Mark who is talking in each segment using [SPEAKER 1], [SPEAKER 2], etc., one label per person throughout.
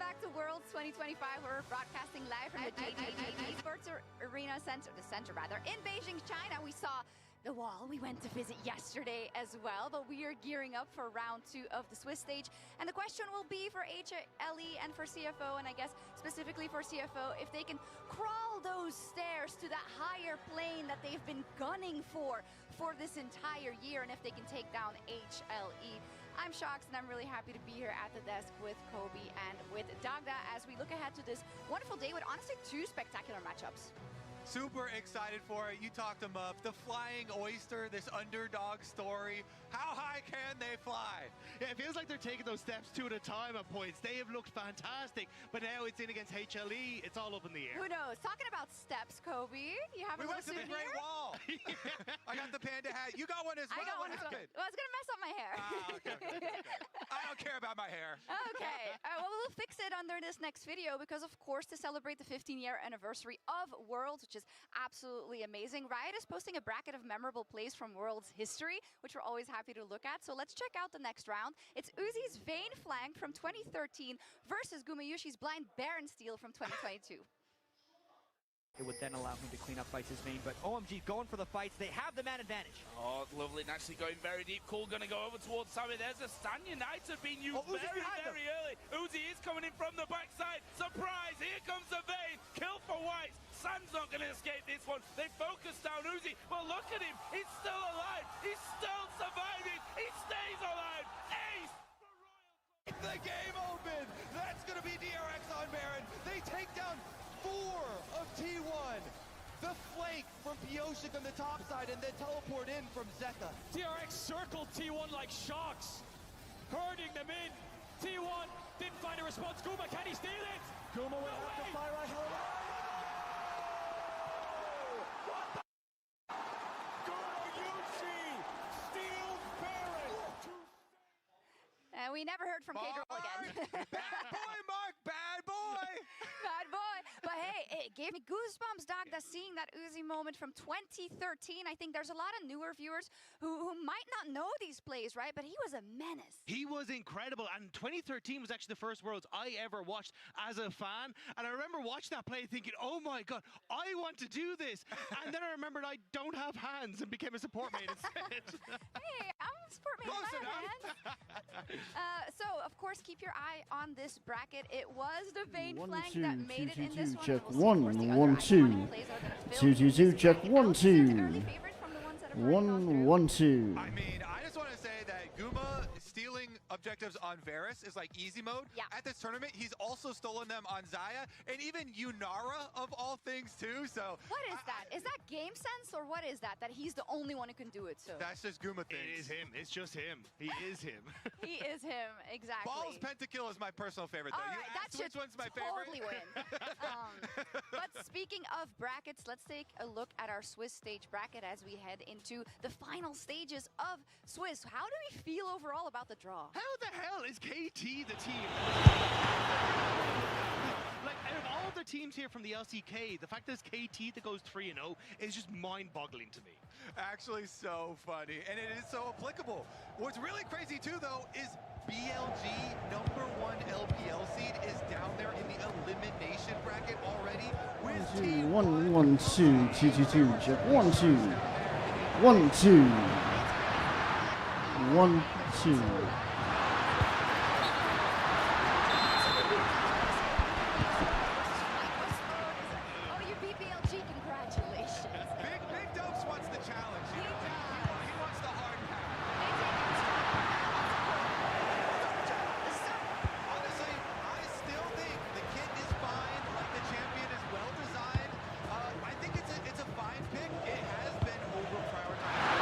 [SPEAKER 1] back to Worlds 2025. We're broadcasting live from the JGG Sports Arena Center, in Beijing, China. We saw the wall we went to visit yesterday as well, but we are gearing up for round 2 of the Swiss stage. And the question will be for HLE and for CFO, and I guess specifically for CFO, if they can crawl those stairs to that higher plane that they've been gunning for this entire year, and if they can take down HLE. I'm Shox, and I'm really happy to be here at the desk with Kobe and with Dagda as we look ahead to this wonderful day with honestly 2 spectacular matchups.
[SPEAKER 2] Super excited for it. You talked them up. The Flying Oyster, this underdog story. How high can they fly?
[SPEAKER 3] Yeah, it feels like they're taking those steps 2 at a time at points. They have looked fantastic, but now it's in against HLE. It's all up in the air.
[SPEAKER 1] Who knows? Talking about steps, Kobe, you have a
[SPEAKER 2] we
[SPEAKER 1] little
[SPEAKER 2] went to the
[SPEAKER 1] souvenir?
[SPEAKER 2] Great Wall. I got the panda hat. You got one as well.
[SPEAKER 1] I got one as well.
[SPEAKER 2] Happened?
[SPEAKER 1] Well, it's gonna mess up my hair.
[SPEAKER 2] Okay. I don't care about my hair.
[SPEAKER 1] Okay, well, we'll fix it under this next video because, of course, to celebrate the 15-year anniversary of Worlds, which is absolutely amazing, Riot is posting a bracket of memorable plays from Worlds history, which we're always happy to look at. So let's check out the next round. It's Uzi's Vayne Flank from 2013 versus Gumayusi's Blind Baron Steal from 2022.
[SPEAKER 4] It would then allow him to clean up fights his main, but OMG going for the fights. They have the man advantage.
[SPEAKER 5] Oh, lovely. Naturally going very deep. Cool going to go over towards Sammy. There's a Stan United being used very early. Uzi is coming in from the backside. Surprise! Here comes the Vayne. Kill for Whites. San's not going to escape this one. They focus down Uzi. Well, look at him. He's still alive. He's still surviving. He stays alive. Ace!
[SPEAKER 2] The game open. That's going to be DRX on Baron. They take down 4 of T1. The flank from Pyosik on the top side and then teleport in from Zeka.
[SPEAKER 6] DRX circled T1 like sharks, herding them in. T1 didn't find a response. Guma, can he steal it?
[SPEAKER 7] Guma will have to fire a hell
[SPEAKER 1] And we never heard from K-Drol again.
[SPEAKER 2] Bad boy, Mark. Bad boy.
[SPEAKER 1] Bad boy. But hey, it gave me goosebumps, Dagda, seeing that Uzi moment from 2013. I think there's a lot of newer viewers who might not know these plays, right? But he was a menace.
[SPEAKER 3] He was incredible, and 2013 was actually the first Worlds I ever watched as a fan. And I remember watching that play thinking, oh my God, I want to do this. And then I remembered I don't have hands and became a support main instead.
[SPEAKER 1] Hey, I'm a support main.
[SPEAKER 2] Close
[SPEAKER 1] enough. So, of course, keep your eye on this bracket. It was the Vayne
[SPEAKER 7] 1,
[SPEAKER 1] flank
[SPEAKER 7] 2,
[SPEAKER 1] that made it in this one.
[SPEAKER 7] check
[SPEAKER 1] We'll see, of course, the
[SPEAKER 7] 1,
[SPEAKER 1] other
[SPEAKER 7] 2.
[SPEAKER 1] iconic plays are gonna fill
[SPEAKER 7] 2, 2, 2, check
[SPEAKER 1] the
[SPEAKER 7] 1, 2.
[SPEAKER 1] an early favorite from the ones that have already gone through.
[SPEAKER 7] 1, 1, 2.
[SPEAKER 2] I mean, I just want to say that Guma stealing objectives on Varus is like easy mode.
[SPEAKER 1] Yeah.
[SPEAKER 2] At this tournament, he's also stolen them on Xayah and even Yunara of all things too. So
[SPEAKER 1] What is that? Is that game sense or what is that? That he's the only one who can do it. So
[SPEAKER 2] that's just Guma things.
[SPEAKER 3] It is him. It's just him. He is him.
[SPEAKER 1] he is him exactly.
[SPEAKER 2] Balls Pentakill is my personal favorite though.
[SPEAKER 1] All
[SPEAKER 2] You
[SPEAKER 1] right, that
[SPEAKER 2] asked
[SPEAKER 1] should
[SPEAKER 2] which one's my
[SPEAKER 1] totally
[SPEAKER 2] favorite?
[SPEAKER 1] win. But speaking of brackets, let's take a look at our Swiss stage bracket as we head into the final stages of Swiss. How do we feel overall about the draw?
[SPEAKER 3] How the hell is KT the team? Like, out of all the teams here from the LCK, the fact that it's KT that goes 3-0 is just mind-boggling to me.
[SPEAKER 2] Actually so funny, and it is so applicable. What's really crazy too though is BLG, #1 LPL seed, is down there in the elimination bracket already with T1.
[SPEAKER 7] 1, 1, 2, 2, 2, 2, check 1, 2. 1, 2. 1, 2.
[SPEAKER 1] Oh, you beat BLG, congratulations.
[SPEAKER 2] Big Dopes wants the challenge.
[SPEAKER 1] He does.
[SPEAKER 2] He wants the hard path. Honestly, I still think the kit is fine, like the champion is well designed. I think it's a fine pick. It has been over prioritized.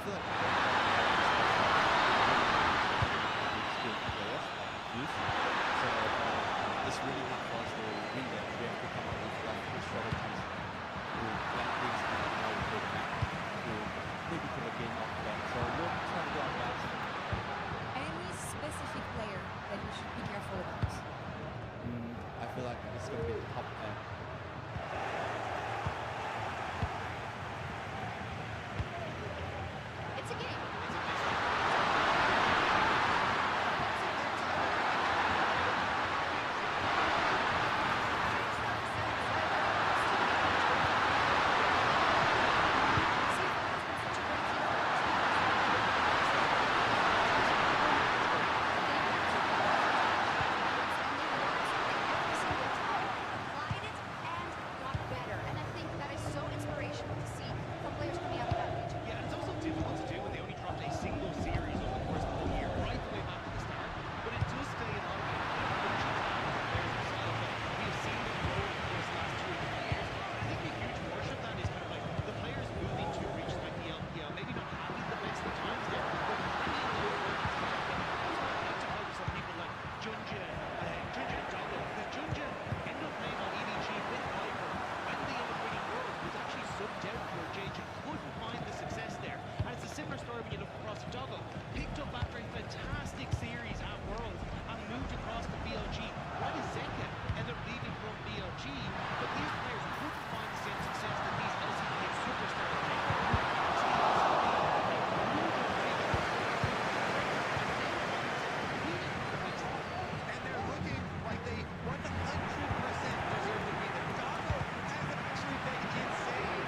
[SPEAKER 8] feel like so it's really hard for us to win that. We have to come up with like good strategies to plan things and how we go back to maybe to the game after that. So we'll try to do our best.
[SPEAKER 9] Any specific player that we should be careful about?
[SPEAKER 8] I feel like it's going to be the top 10.
[SPEAKER 1] It's a game. Applied it and got better. And I think that is so inspirational to see from players coming out of that region.
[SPEAKER 3] Yeah, and it's also difficult to do when they only dropped a single series over the course of the year, right the way back to the start. But it does stay in our game. We have seen them grow over the course of the last 2 or 3 years. I think a huge portion of that is kind of like the players moving to regions like the LPL, maybe not having the best of times there, but bringing those versions of the game. I like to focus on people like Junja and Doggo, because Junja ended up playing on EDG with Piper when they ended up winning Worlds, was actually subbed out for JJ, couldn't find the success there. And it's a similar story when you look across to Doggo. Picked up after a fantastic series at Worlds and moved across to BLG. While Zeka ended up leaving from BLG, but these players couldn't find the same success that these LCK superstars did.
[SPEAKER 2] And they're looking like they 100% deserve to be there. Doggo has actually been insane.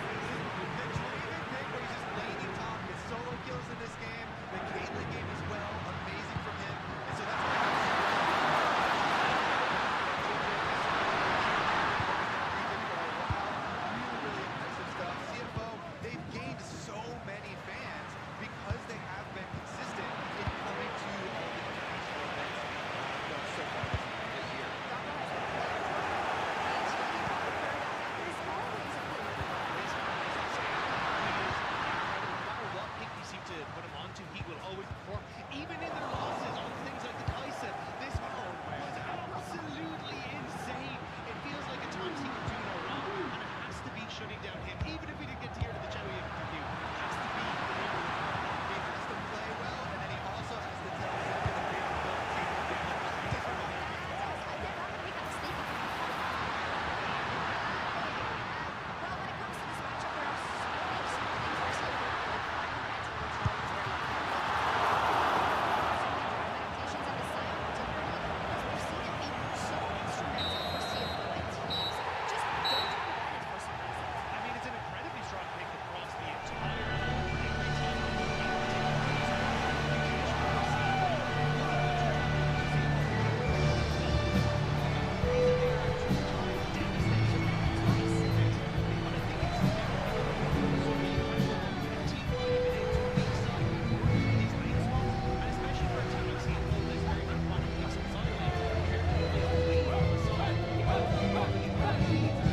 [SPEAKER 2] The Draven pick where he's just laning top, his solo kills in this game, the Caitlyn game as well, amazing from him. And so that's why really impressive stuff. CFO, they've gained so many fans because they have been consistent in coming to all the international events so far this year.
[SPEAKER 1] Doggo has been He's always a player.
[SPEAKER 3] No matter what pick you seem to put him onto, he will always perform. Even in their losses on things like the Kai'Sa, this one was absolutely insane. It feels like at times he can do no wrong, and it has to be shutting down him. Even if we didn't get to hear the Chowie interview, it has to be the number one.
[SPEAKER 2] He has to play well, and then he also has to tell Zeka that they don't take him down. Just remember
[SPEAKER 1] Well, when it comes to this matchup, there are so many things for CFO. Meditations and the Sion particularly, because we've seen it be so instrumental for CFO and teams just don't take advantage for some reason.
[SPEAKER 3] I mean, it's an incredibly strong pick across the entire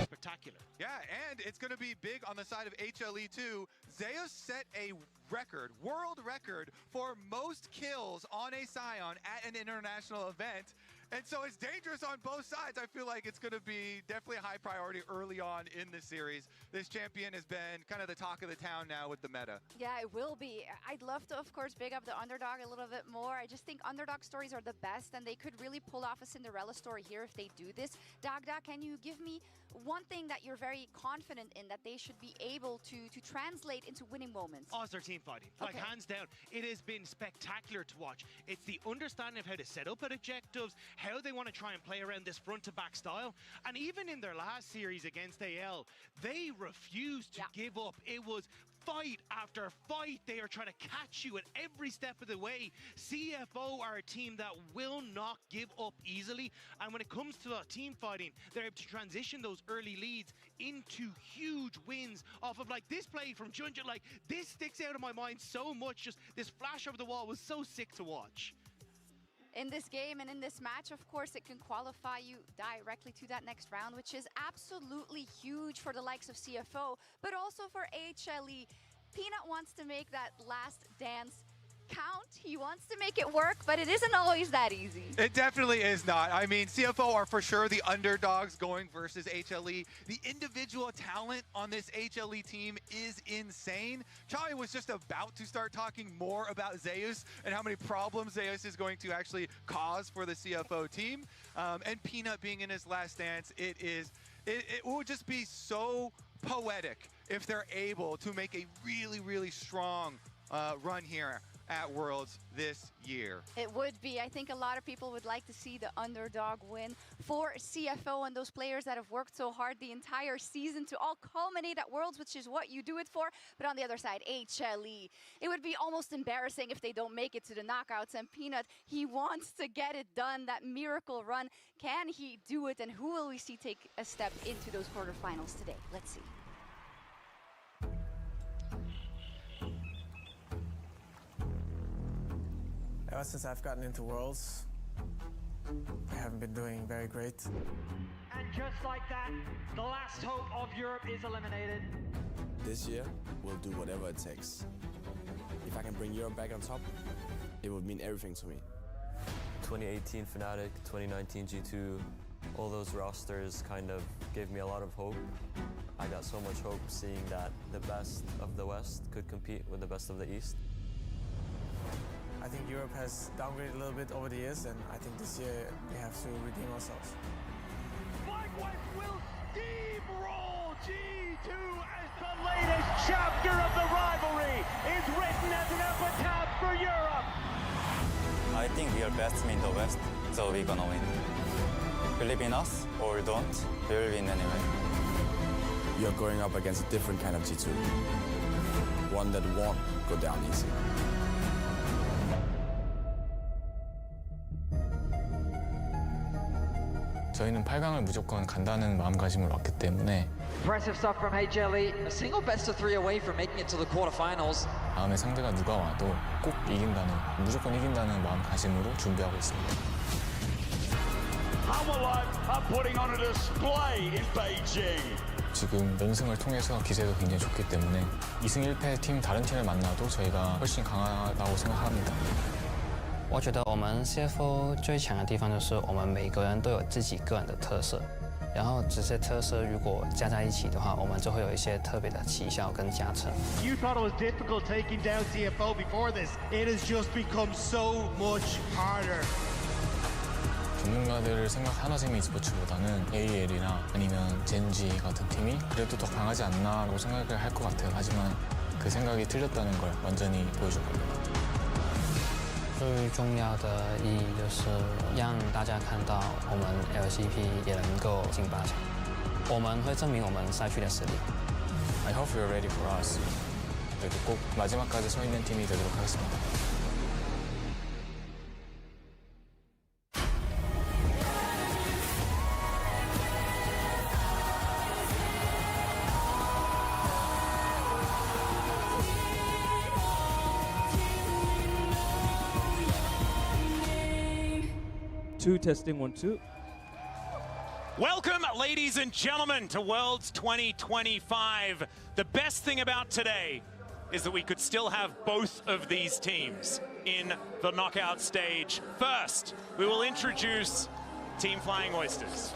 [SPEAKER 3] spectacular.
[SPEAKER 2] Yeah, and it's going to be big on the side of HLE2. Zeus set a record, world record, for most kills on a Sion at an international event. And so it's dangerous on both sides. I feel like it's going to be definitely a high priority early on in this series. This champion has been kind of the talk of the town now with the meta.
[SPEAKER 1] Yeah, it will be. I'd love to, of course, big up the underdog a little bit more. I just think underdog stories are the best, and they could really pull off a Cinderella story here if they do this. Dagda, can you give me one thing that you're very confident in that they should be able to translate into winning moments?
[SPEAKER 3] Oh, it's their team fighting. Like,
[SPEAKER 1] Okay.
[SPEAKER 3] hands down. It has been spectacular to watch. It's the understanding of how to set up at objectives, how they want to try and play around this front-to-back style. And even in their last series against AL, they refused to give up. It was fight after fight. They are trying to catch you at every step of the way. CFO are a team that will not give up easily. And when it comes to team fighting, they're able to transition those early leads into huge wins off of like this play from Junja. Like, this sticks out of my mind so much. Just this flash over the wall was so sick to watch.
[SPEAKER 1] In this game and in this match, of course, it can qualify you directly to that next round, which is absolutely huge for the likes of CFO, but also for HLE. Peanut wants to make that last dance count. He wants to make it work, but it isn't always that easy.
[SPEAKER 2] It definitely is not. I mean, CFO are for sure the underdogs going versus HLE. The individual talent on this HLE team is insane. Charlie was just about to start talking more about Zeus and how many problems Zeus is going to actually cause for the CFO team. And Peanut being in his last dance, it would just be so poetic if they're able to make a really, really strong run here at Worlds this year.
[SPEAKER 1] It would be. I think a lot of people would like to see the underdog win for CFO and those players that have worked so hard the entire season to all culminate at Worlds, which is what you do it for. But on the other side, HLE. It would be almost embarrassing if they don't make it to the knockouts. And Peanut, he wants to get it done, that miracle run. Can he do it? And who will we see take a step into those quarterfinals today? Let's see.
[SPEAKER 10] Ever since I've gotten into Worlds, I haven't been doing very great.
[SPEAKER 11] And just like that, the last hope of Europe is eliminated.
[SPEAKER 12] This year, we'll do whatever it takes. If I can bring Europe back on top, it would mean everything to me.
[SPEAKER 13] 2018 Fnatic, 2019 G2, all those rosters kind of gave me a lot of hope. I got so much hope seeing that the best of the West could compete with the best of the East.
[SPEAKER 10] I think Europe has downgraded a little bit over the years, and I think this year we have to redeem ourselves.
[SPEAKER 11] FlyQuest will steamroll G2 as the latest chapter of the rivalry is written as an epitaph for Europe.
[SPEAKER 14] I think we are best team in the West, so we're gonna win. Believe in us or don't, we will win anyway.
[SPEAKER 12] You're going up against a different kind of G2. One that won't go down easy.
[SPEAKER 15] 저희는 8강을 무조건 간다는 마음가짐을 왔기 때문에
[SPEAKER 11] Impressive stuff from HLE. A single best of 3 away from making it to the quarterfinals.
[SPEAKER 15] 다음에 상대가 누가 와도 꼭 이긴다는, 무조건 이긴다는 마음가짐으로 준비하고 있습니다.
[SPEAKER 11] Hammerlife are putting on a display in Beijing.
[SPEAKER 15] 지금 연승을 통해서 기세도 굉장히 좋기 때문에 2승 1패 팀 다른 팀을 만나도 저희가 훨씬 강하다고 생각합니다.
[SPEAKER 16] 我觉得我们 CFO 最强的地方就是我们每个人都有自己个人的特色，然后这些特色如果加在一起的话，我们就会有一些特别的奇效跟加成。
[SPEAKER 17] You thought it was difficult taking down CFO before this. It has just become so much harder.
[SPEAKER 15] 전문가들을 생각하나 재미 e스포츠보다는 AL이나 아니면 젠지 같은 팀이 그래도 더 강하지 않나라고 생각을 할 것 같아요. 하지만 그 생각이 틀렸다는 걸 완전히 보여줄 겁니다.
[SPEAKER 16] 最重要的意义就是让大家看到我们 LCP 也能够进8强，我们会证明我们赛区的实力。
[SPEAKER 15] I hope you're ready for us. 그래도 꼭 마지막까지 서 있는 팀이 되도록 하겠습니다.
[SPEAKER 18] Two, testing, 1, 2.
[SPEAKER 19] Welcome, ladies and gentlemen, to Worlds 2025. The best thing about today is that we could still have both of these teams in the knockout stage. First, we will introduce Team Flying Oysters.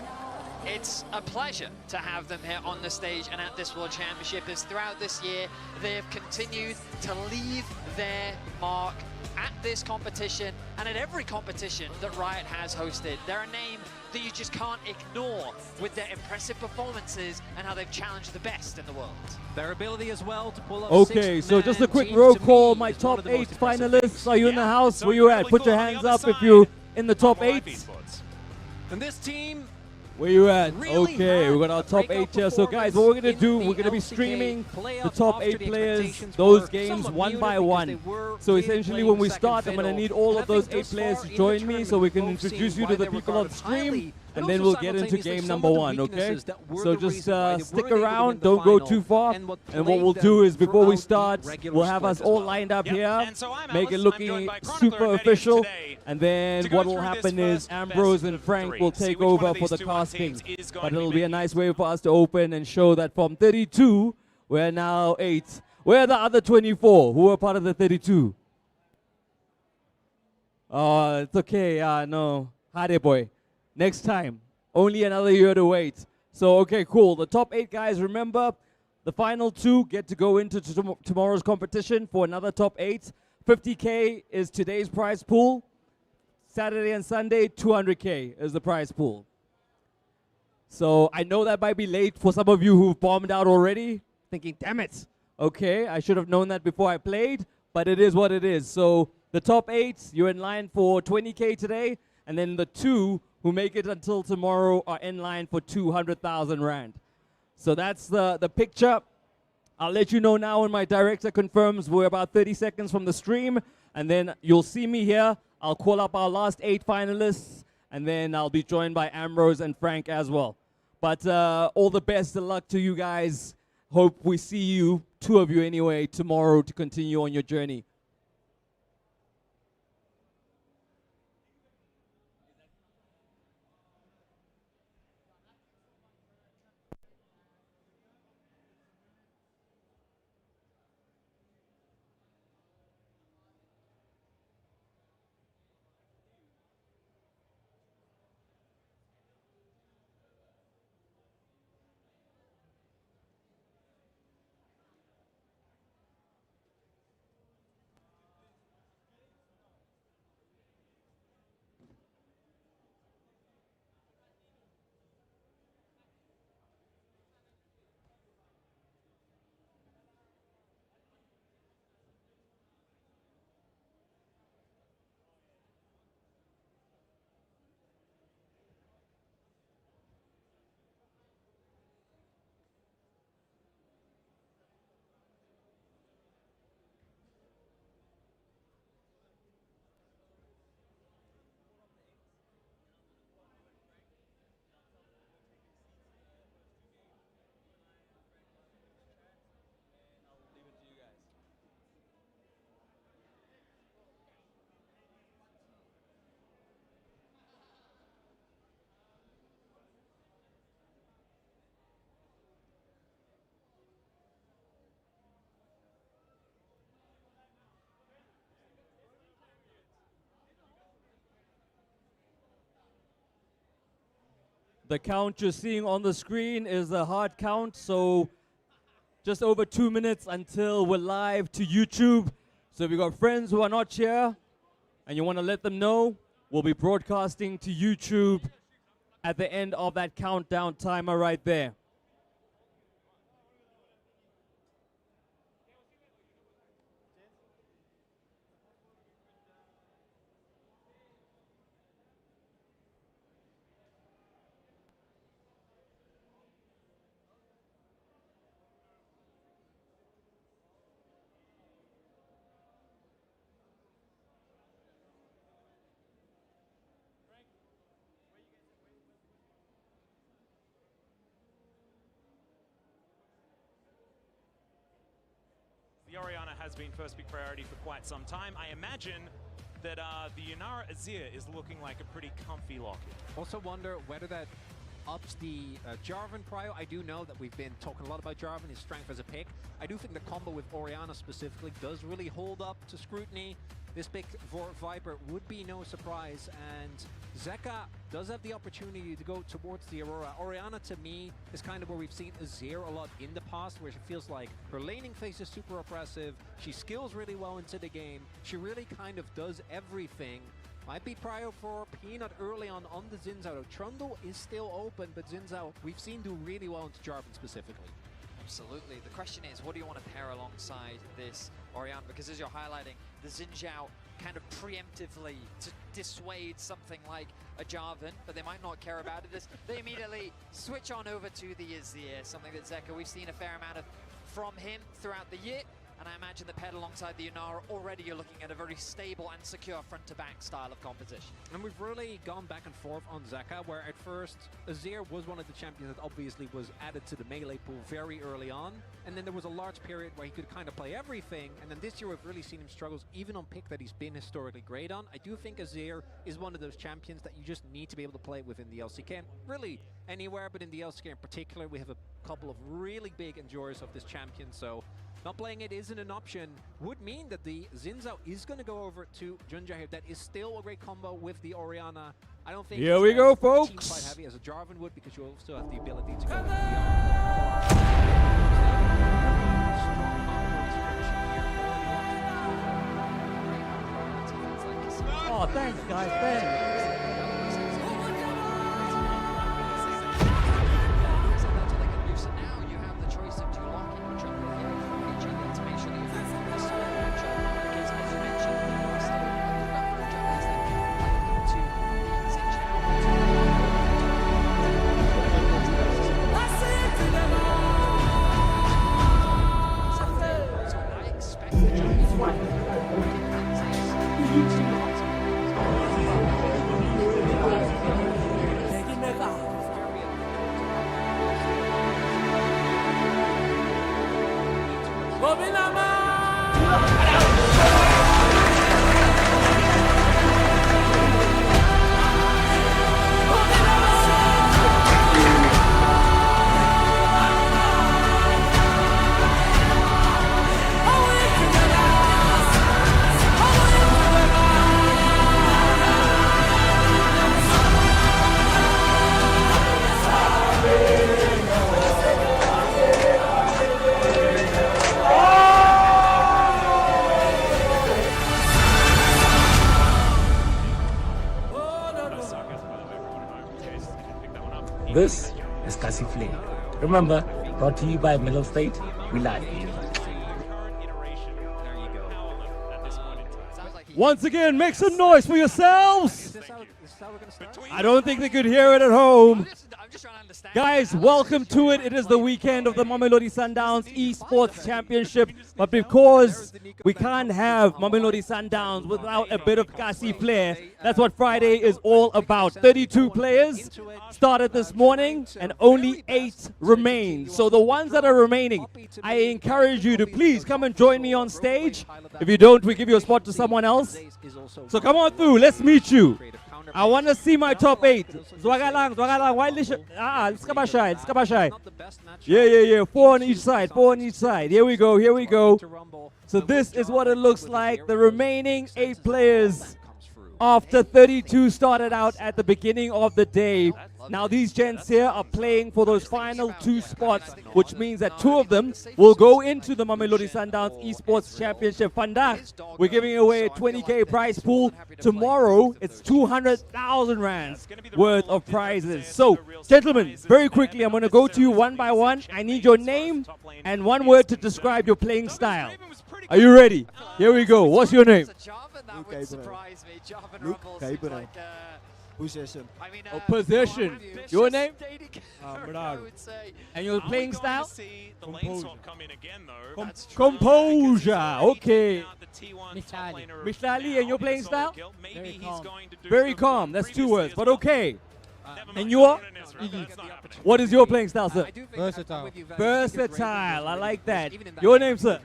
[SPEAKER 20] It's a pleasure to have them here on the stage and at this World Championship, as throughout this year they have continued to leave their mark at this competition and at every competition that Riot has hosted. They're a name that you just can't ignore with their impressive performances and how they've challenged the best in the world.
[SPEAKER 4] Their ability as well to pull up
[SPEAKER 18] Okay, so just a quick roll call. My top 8 finalists. Are you in the house? Where you at? Put your hands up if you're in the top 8.
[SPEAKER 4] And this team,
[SPEAKER 18] where you at?
[SPEAKER 4] Really
[SPEAKER 18] okay, we got our top 8 here. So guys, what we're going to do, we're going to be streaming the top 8 players, those games one by one. So essentially when we start, I'm going to need all of those 8 players to join me so we can introduce you to the people on stream. And then we'll get into game number 1, okay? So just stick around, don't go too far. And what we'll do is before we start, we'll have us all lined up here, make it looking super official. And then what will happen is Ambrose and Frank will take over for the casting. But it'll be a nice way for us to open and show that from 32, we're now 8. Where are the other 24 who were part of the 32? It's okay. No. Hade boy. Next time. Only another year to wait. So, okay, cool. The top 8 guys, remember, the final 2 get to go into tomorrow's competition for another top 8. 50K is today's prize pool. Saturday and Sunday, 200K is the prize pool. So I know that might be late for some of you who've bombed out already, thinking, damn it. Okay, I should have known that before I played, but it is what it is. So the top 8, you're in line for 20K today, and then the 2 who make it until tomorrow are in line for 200,000 Rand. So that's the picture. I'll let you know now when my director confirms we're about 30 seconds from the stream, and then you'll see me here. I'll call up our last 8 finalists, and then I'll be joined by Ambrose and Frank as well. But all the best of luck to you guys. Hope we see you, 2 of you anyway, tomorrow to continue on your journey. The count you're seeing on the screen is a hard count, so just over 2 minutes until we're live to YouTube. So if you've got friends who are not here and you want to let them know, we'll be broadcasting to YouTube at the end of that countdown timer right there.
[SPEAKER 19] The Orianna has been first pick priority for quite some time. I imagine that the Yunara Azir is looking like a pretty comfy lock-in.
[SPEAKER 21] Also wonder whether that ups the Jarvan prio. I do know that we've been talking a lot about Jarvan, his strength as a pick. I do think the combo with Orianna specifically does really hold up to scrutiny. This pick for Viper would be no surprise, and Zeka does have the opportunity to go towards the Aurora. Orianna, to me, is kind of where we've seen Azir a lot in the past, where she feels like her laning phase is super oppressive, she skills really well into the game, she really kind of does everything. Might be prio for Peanut early on the Xin Zhao. Trundle is still open, but Xin Zhao we've seen do really well into Jarvan specifically.
[SPEAKER 20] Absolutely. The question is, what do you want to pair alongside this Orianna? Because as you're highlighting, the Xin Zhao kind of preemptively to dissuade something like a Jarvan, but they might not care about it. They immediately switch on over to the Azir, something that Zeka, we've seen a fair amount of from him throughout the year. And I imagine the paired alongside the Yunara, already you're looking at a very stable and secure front-to-back style of competition.
[SPEAKER 21] And we've really gone back and forth on Zeka, where at first Azir was one of the champions that obviously was added to the melee pool very early on. And then there was a large period where he could kind of play everything. And then this year we've really seen him struggles, even on pick that he's been historically great on. I do think Azir is one of those champions that you just need to be able to play within the LCK. And really anywhere, but in the LCK in particular, we have a couple of really big enjoyers of this champion. So not playing it isn't an option would mean that the Xin Zhao is going to go over to Junja here. That is still a great combo with the Orianna. I don't think
[SPEAKER 18] Here we go,
[SPEAKER 21] as team
[SPEAKER 18] folks.
[SPEAKER 21] fight heavy as a Jarvan would, because you also have the ability to go with the
[SPEAKER 18] Oh, thanks, guys. Thanks.
[SPEAKER 5] This is Cassie Flame. Remember, brought to you by Middle State. We love you.
[SPEAKER 18] Once again, make some noise for yourselves. I don't think they could hear it at home. Guys, welcome to it. It is the weekend of the Mamelodi Sundowns Esports Championship. But because we can't have Mamelodi Sundowns without a bit of Kasi flair, that's what Friday is all about. 32 players started this morning and only 8 remain. So the ones that are remaining, I encourage you to please come and join me on stage. If you don't, we give you a spot to someone else. So come on through. Let's meet you. I want to see my top 8. Zwagalang. Why let's come shy. Yeah. 4 on each side. Here we go. So this is what it looks like. The remaining 8 players after 32 started out at the beginning of the day. Now these gents here are playing for those final 2 spots, which means that 2 of them will go into the Mamelodi Sundowns Esports Championship. Vandaag, we're giving away a 20k prize pool. Tomorrow, it's 200,000 rands worth of prizes. So, gentlemen, very quickly, I'm going to go to you one by one. I need your name and one word to describe your playing style. Are you ready? Here we go. What's your name?
[SPEAKER 22] Luke Possession.
[SPEAKER 18] Possession. Your name? And your playing style? Composure. Okay. Mishlali, and your playing style? Very calm. That's 2 words, but okay. And you are? What is your playing style, sir?
[SPEAKER 22] Versatile.
[SPEAKER 18] Versatile. I like that. Your name, sir?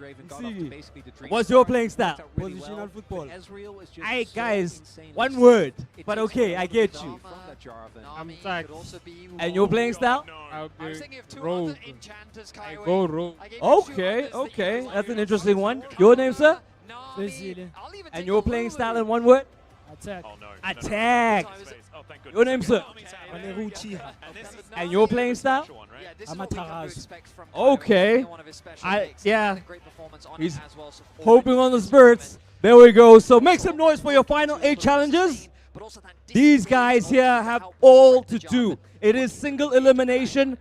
[SPEAKER 18] What's your playing style?
[SPEAKER 22] Positional football.
[SPEAKER 18] Hey, guys, 1 word. But okay, I get you. I'm sorry. And your playing style?
[SPEAKER 22] Rogue. I go rogue.
[SPEAKER 18] Okay. That's an interesting one. Your name, sir? And your playing style in 1 word?
[SPEAKER 22] Attack.
[SPEAKER 18] Attack. Your name, sir? And your playing style? Okay. He's hoping on the spurts. There we go. So make some noise for your final 8 challenges. These guys here have all to do. It is single elimination.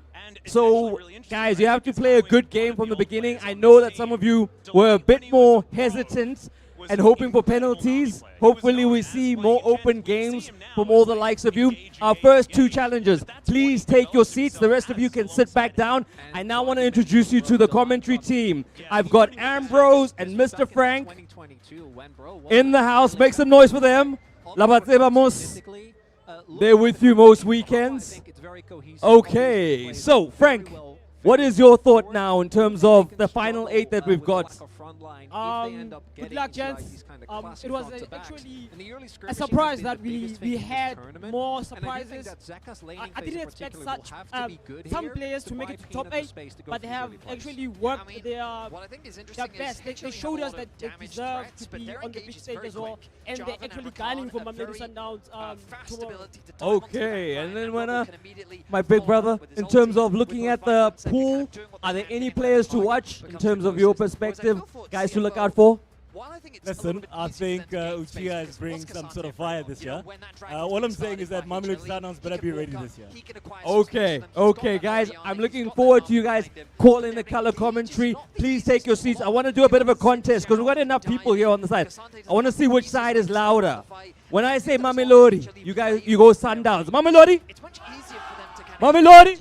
[SPEAKER 18] So, guys, you have to play a good game from the beginning. I know that some of you were a bit more hesitant and hoping for penalties. Hopefully we see more open games from all the likes of you. Our first 2 challenges, please take your seats. The rest of you can sit back down. I now want to introduce you to the commentary team. I've got Ambrose and Mr. Frank in the house. Make some noise for them. Labatsebamos. They're with you most weekends. Okay, so Frank, What is your thought now in terms of the final 8 that we've got?
[SPEAKER 22] Good luck, gents. It was actually a surprise that we had more surprises. I didn't expect such some players to make it to top 8, but they have actually worked their best. They showed us that they deserve to be on the big stage as well, and they're actually gunning for Mamelodi Sundowns tomorrow.
[SPEAKER 18] Okay, and then when my big brother, in terms of looking at the pool, are there any players to watch in terms of your perspective, guys to look out for?
[SPEAKER 22] Listen, I think Uchiha is bringing some sort of fire this year. All I'm saying is that Mamelodi Sundowns better be ready this year.
[SPEAKER 18] Okay, guys, I'm looking forward to you guys calling the color commentary. Please take your seats. I want to do a bit of a contest because we've got enough people here on the side. I want to see which side is louder. When I say Mamelodi, you guys, you go Sundowns. Mamelodi? Mamelodi?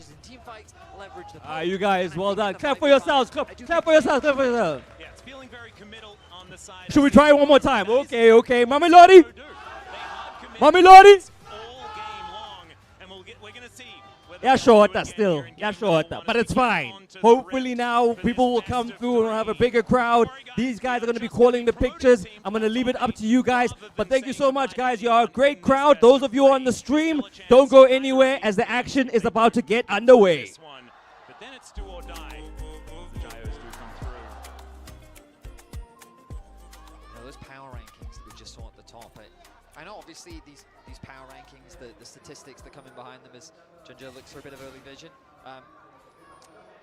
[SPEAKER 18] You guys, well done. Clap for yourselves. Clap for yourselves. Clap for yourselves.
[SPEAKER 19] Yeah, it's feeling very committal on the side.
[SPEAKER 18] Should we try it one more time? Okay. Mamelodi? Mamelodi? Yeah, shorter still. Yeah, shorter. But it's fine. Hopefully now people will come through and have a bigger crowd. These guys are going to be calling the pictures. I'm going to leave it up to you guys. But thank you so much, guys. You are a great crowd. Those of you on the stream, don't go anywhere as the action is about to get underway.
[SPEAKER 19] But then it's do or die. The Gyos do come through.
[SPEAKER 20] Those power rankings that we just saw at the top. I know obviously these power rankings, the statistics that come in behind them as Junja looks for a bit of early vision.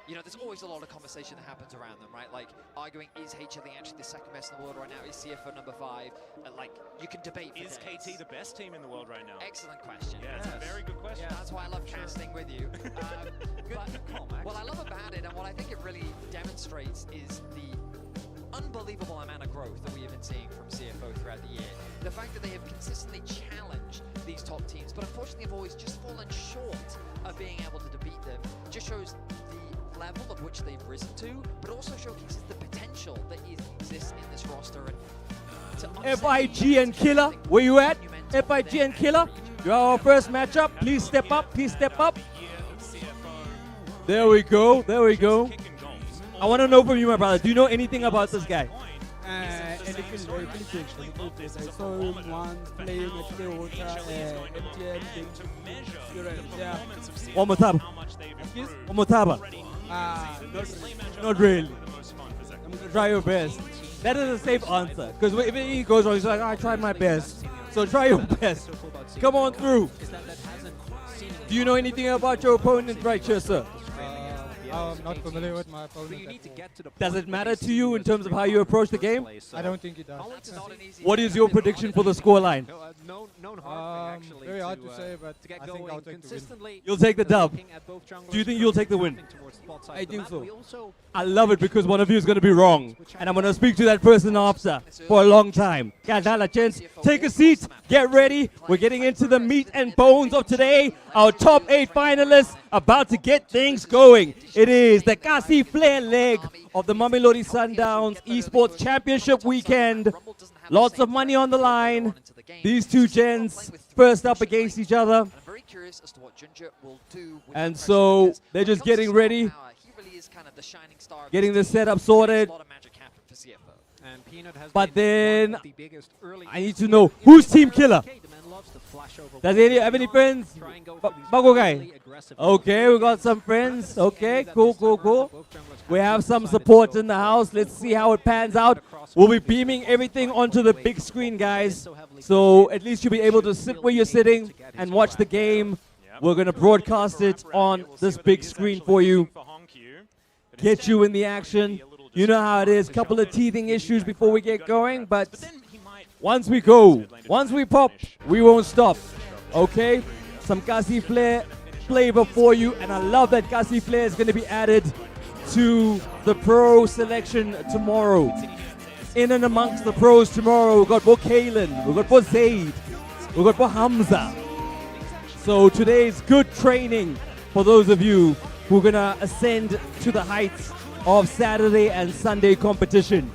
[SPEAKER 20] You know, there's always a lot of conversation that happens around them, right? Like arguing, is HLE actually the second best in the world right now? Is CFO number 5? Like, you can debate for
[SPEAKER 19] Is
[SPEAKER 20] days.
[SPEAKER 19] KT the best team in the world right now?
[SPEAKER 20] Excellent question.
[SPEAKER 19] Yeah, it's a very good question.
[SPEAKER 20] Yeah, that's why I love casting with you. What I love about it, and what I think it really demonstrates, is the unbelievable amount of growth that we have been seeing from CFO throughout the year. The fact that they have consistently challenged these top teams, but unfortunately have always just fallen short of being able to defeat them, just shows the level of which they've risen to, but also showcases the potential that exists in this roster. And
[SPEAKER 18] FIG and Killer, where you at? FIG and Killer, you are our first matchup. Please step up. Please step up. There we go. There we go. I want to know from you, my brother. Do you know anything about this guy?
[SPEAKER 22] I saw him once playing at Clearwater, MTN.
[SPEAKER 18] One more time. One more time. Not really. I'm going to try your best. That is a safe answer. Because if he goes wrong, he's like, I tried my best. So try your best. Come on through. Do you know anything about your opponent right here, sir?
[SPEAKER 22] I'm not familiar with my opponent.
[SPEAKER 18] Does it matter to you in terms of how you approach the game?
[SPEAKER 22] I don't think it does.
[SPEAKER 18] What is your prediction for the scoreline?
[SPEAKER 22] Very hard to say, but I think I'll take the win.
[SPEAKER 18] You'll take the dub. Do you think you'll take the win?
[SPEAKER 22] I think so.
[SPEAKER 18] I love it because one of you is going to be wrong. And I'm going to speak to that person after for a long time. Gadala, gents, take a seat. Get ready. We're getting into the meat and bones of today. Our top 8 finalists about to get things going. It is the Kasi Flair leg of the Mamelodi Sundowns Esports Championship weekend. Lots of money on the line. These two gents first up against each other. And so they're just getting ready. Getting the setup sorted. But then I need to know, who's Team Killer? Does he have any friends? Bago guy. Okay, we got some friends. Okay, cool. We have some support in the house. Let's see how it pans out. We'll be beaming everything onto the big screen, guys. So at least you'll be able to sit where you're sitting and watch the game. We're going to broadcast it on this big screen for you. Get you in the action. You know how it is. Couple of teething issues before we get going, but once we go, once we pop, we won't stop. Okay? Some Kasi Flair flavor for you, and I love that Kasi Flair is going to be added to the pro selection tomorrow. In and amongst the pros tomorrow, we've got Bo Kalen, we've got Bo Zaid, we've got Bo Hamza. So today's good training for those of you who are going to ascend to the heights of Saturday and Sunday competition.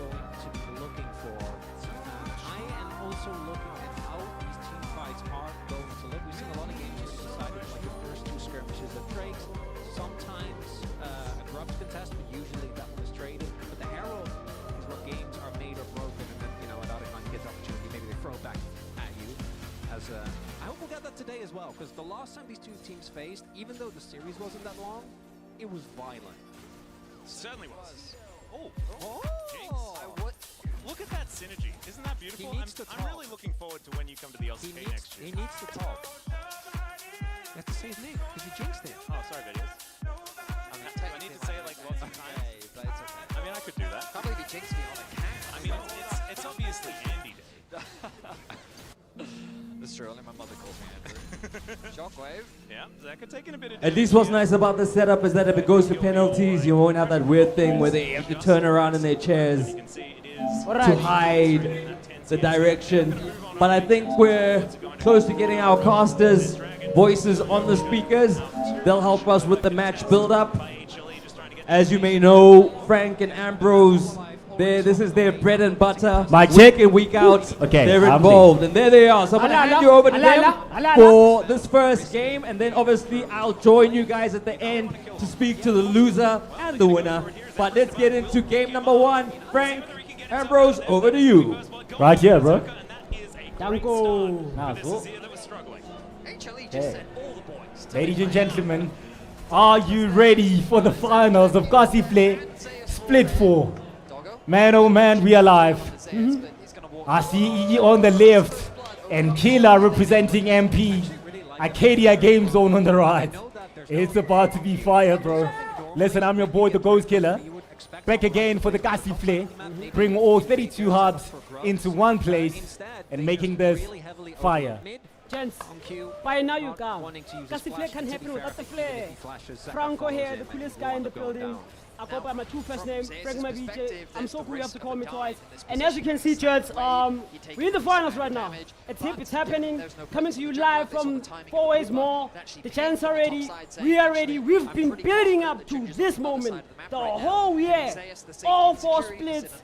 [SPEAKER 21] going to be looking for. I am also looking at how these team fights are going to look. We've seen a lot of games just decided like the first two skirmishes of Drakes. Sometimes a grubs contest, but usually that one is traded. But the arrow is what games are made or broken, and then another time you get the opportunity, maybe they throw it back at you. As I hope we'll get that today as well, because the last time these two teams faced, even though the series wasn't that long, it was violent.
[SPEAKER 19] Certainly was. Oh,
[SPEAKER 20] Jinx.
[SPEAKER 19] Look at that synergy. Isn't that beautiful? I'm really looking forward to when you come to the LCK next year.
[SPEAKER 21] He needs to talk. You have to say his name, because you jinxed him.
[SPEAKER 19] Oh, sorry, Videos. I need to say it like lots of times.
[SPEAKER 20] But it's okay.
[SPEAKER 19] I mean, I could do that.
[SPEAKER 20] I can't believe he jinxed me on a cat.
[SPEAKER 19] I mean, it's obviously Andy Day.
[SPEAKER 20] That's true, only my mother calls me Andrew. Shockwave.
[SPEAKER 19] Yeah, Zeka taking a bit of
[SPEAKER 18] At least what's nice about the setup is that if it goes to penalties, you won't have that weird thing where they have to turn around in their chairs to hide the direction. But I think we're close to getting our casters' voices on the speakers. They'll help us with the match build-up. As you may know, Frank and Ambrose, this is their bread and butter. Week in, week out, they're involved. And there they are. So I'm going to hand you over to them for this first game. And then obviously I'll join you guys at the end to speak to the loser and the winner. But let's get into game number one. Frank, Ambrose, over to you.
[SPEAKER 5] Right here, bro.
[SPEAKER 22] Danko.
[SPEAKER 5] Ladies and gentlemen, are you ready for the finals of Gossiflay Split 4? Man, oh man, we are live. I see EE on the left and Killer representing MP. Arcadia Game Zone on the right. It's about to be fire, bro. Listen, I'm your boy, the Ghost Killer. Back again for the Gossiflay. Bring all 32 hubs into one place and making this fire.
[SPEAKER 22] Gents, by now you come. Gossiflay can happen without the flare. Franco here, the coolest guy in the building. I go by my two first names, Frank Mavije. I'm so cool you have to call me twice. And as you can see, Jets, we're in the finals right now. It's hip, it's happening. Coming to you live from 4 Ways More. The chants are ready. We are ready. We've been building up to this moment the whole year. All 4 splits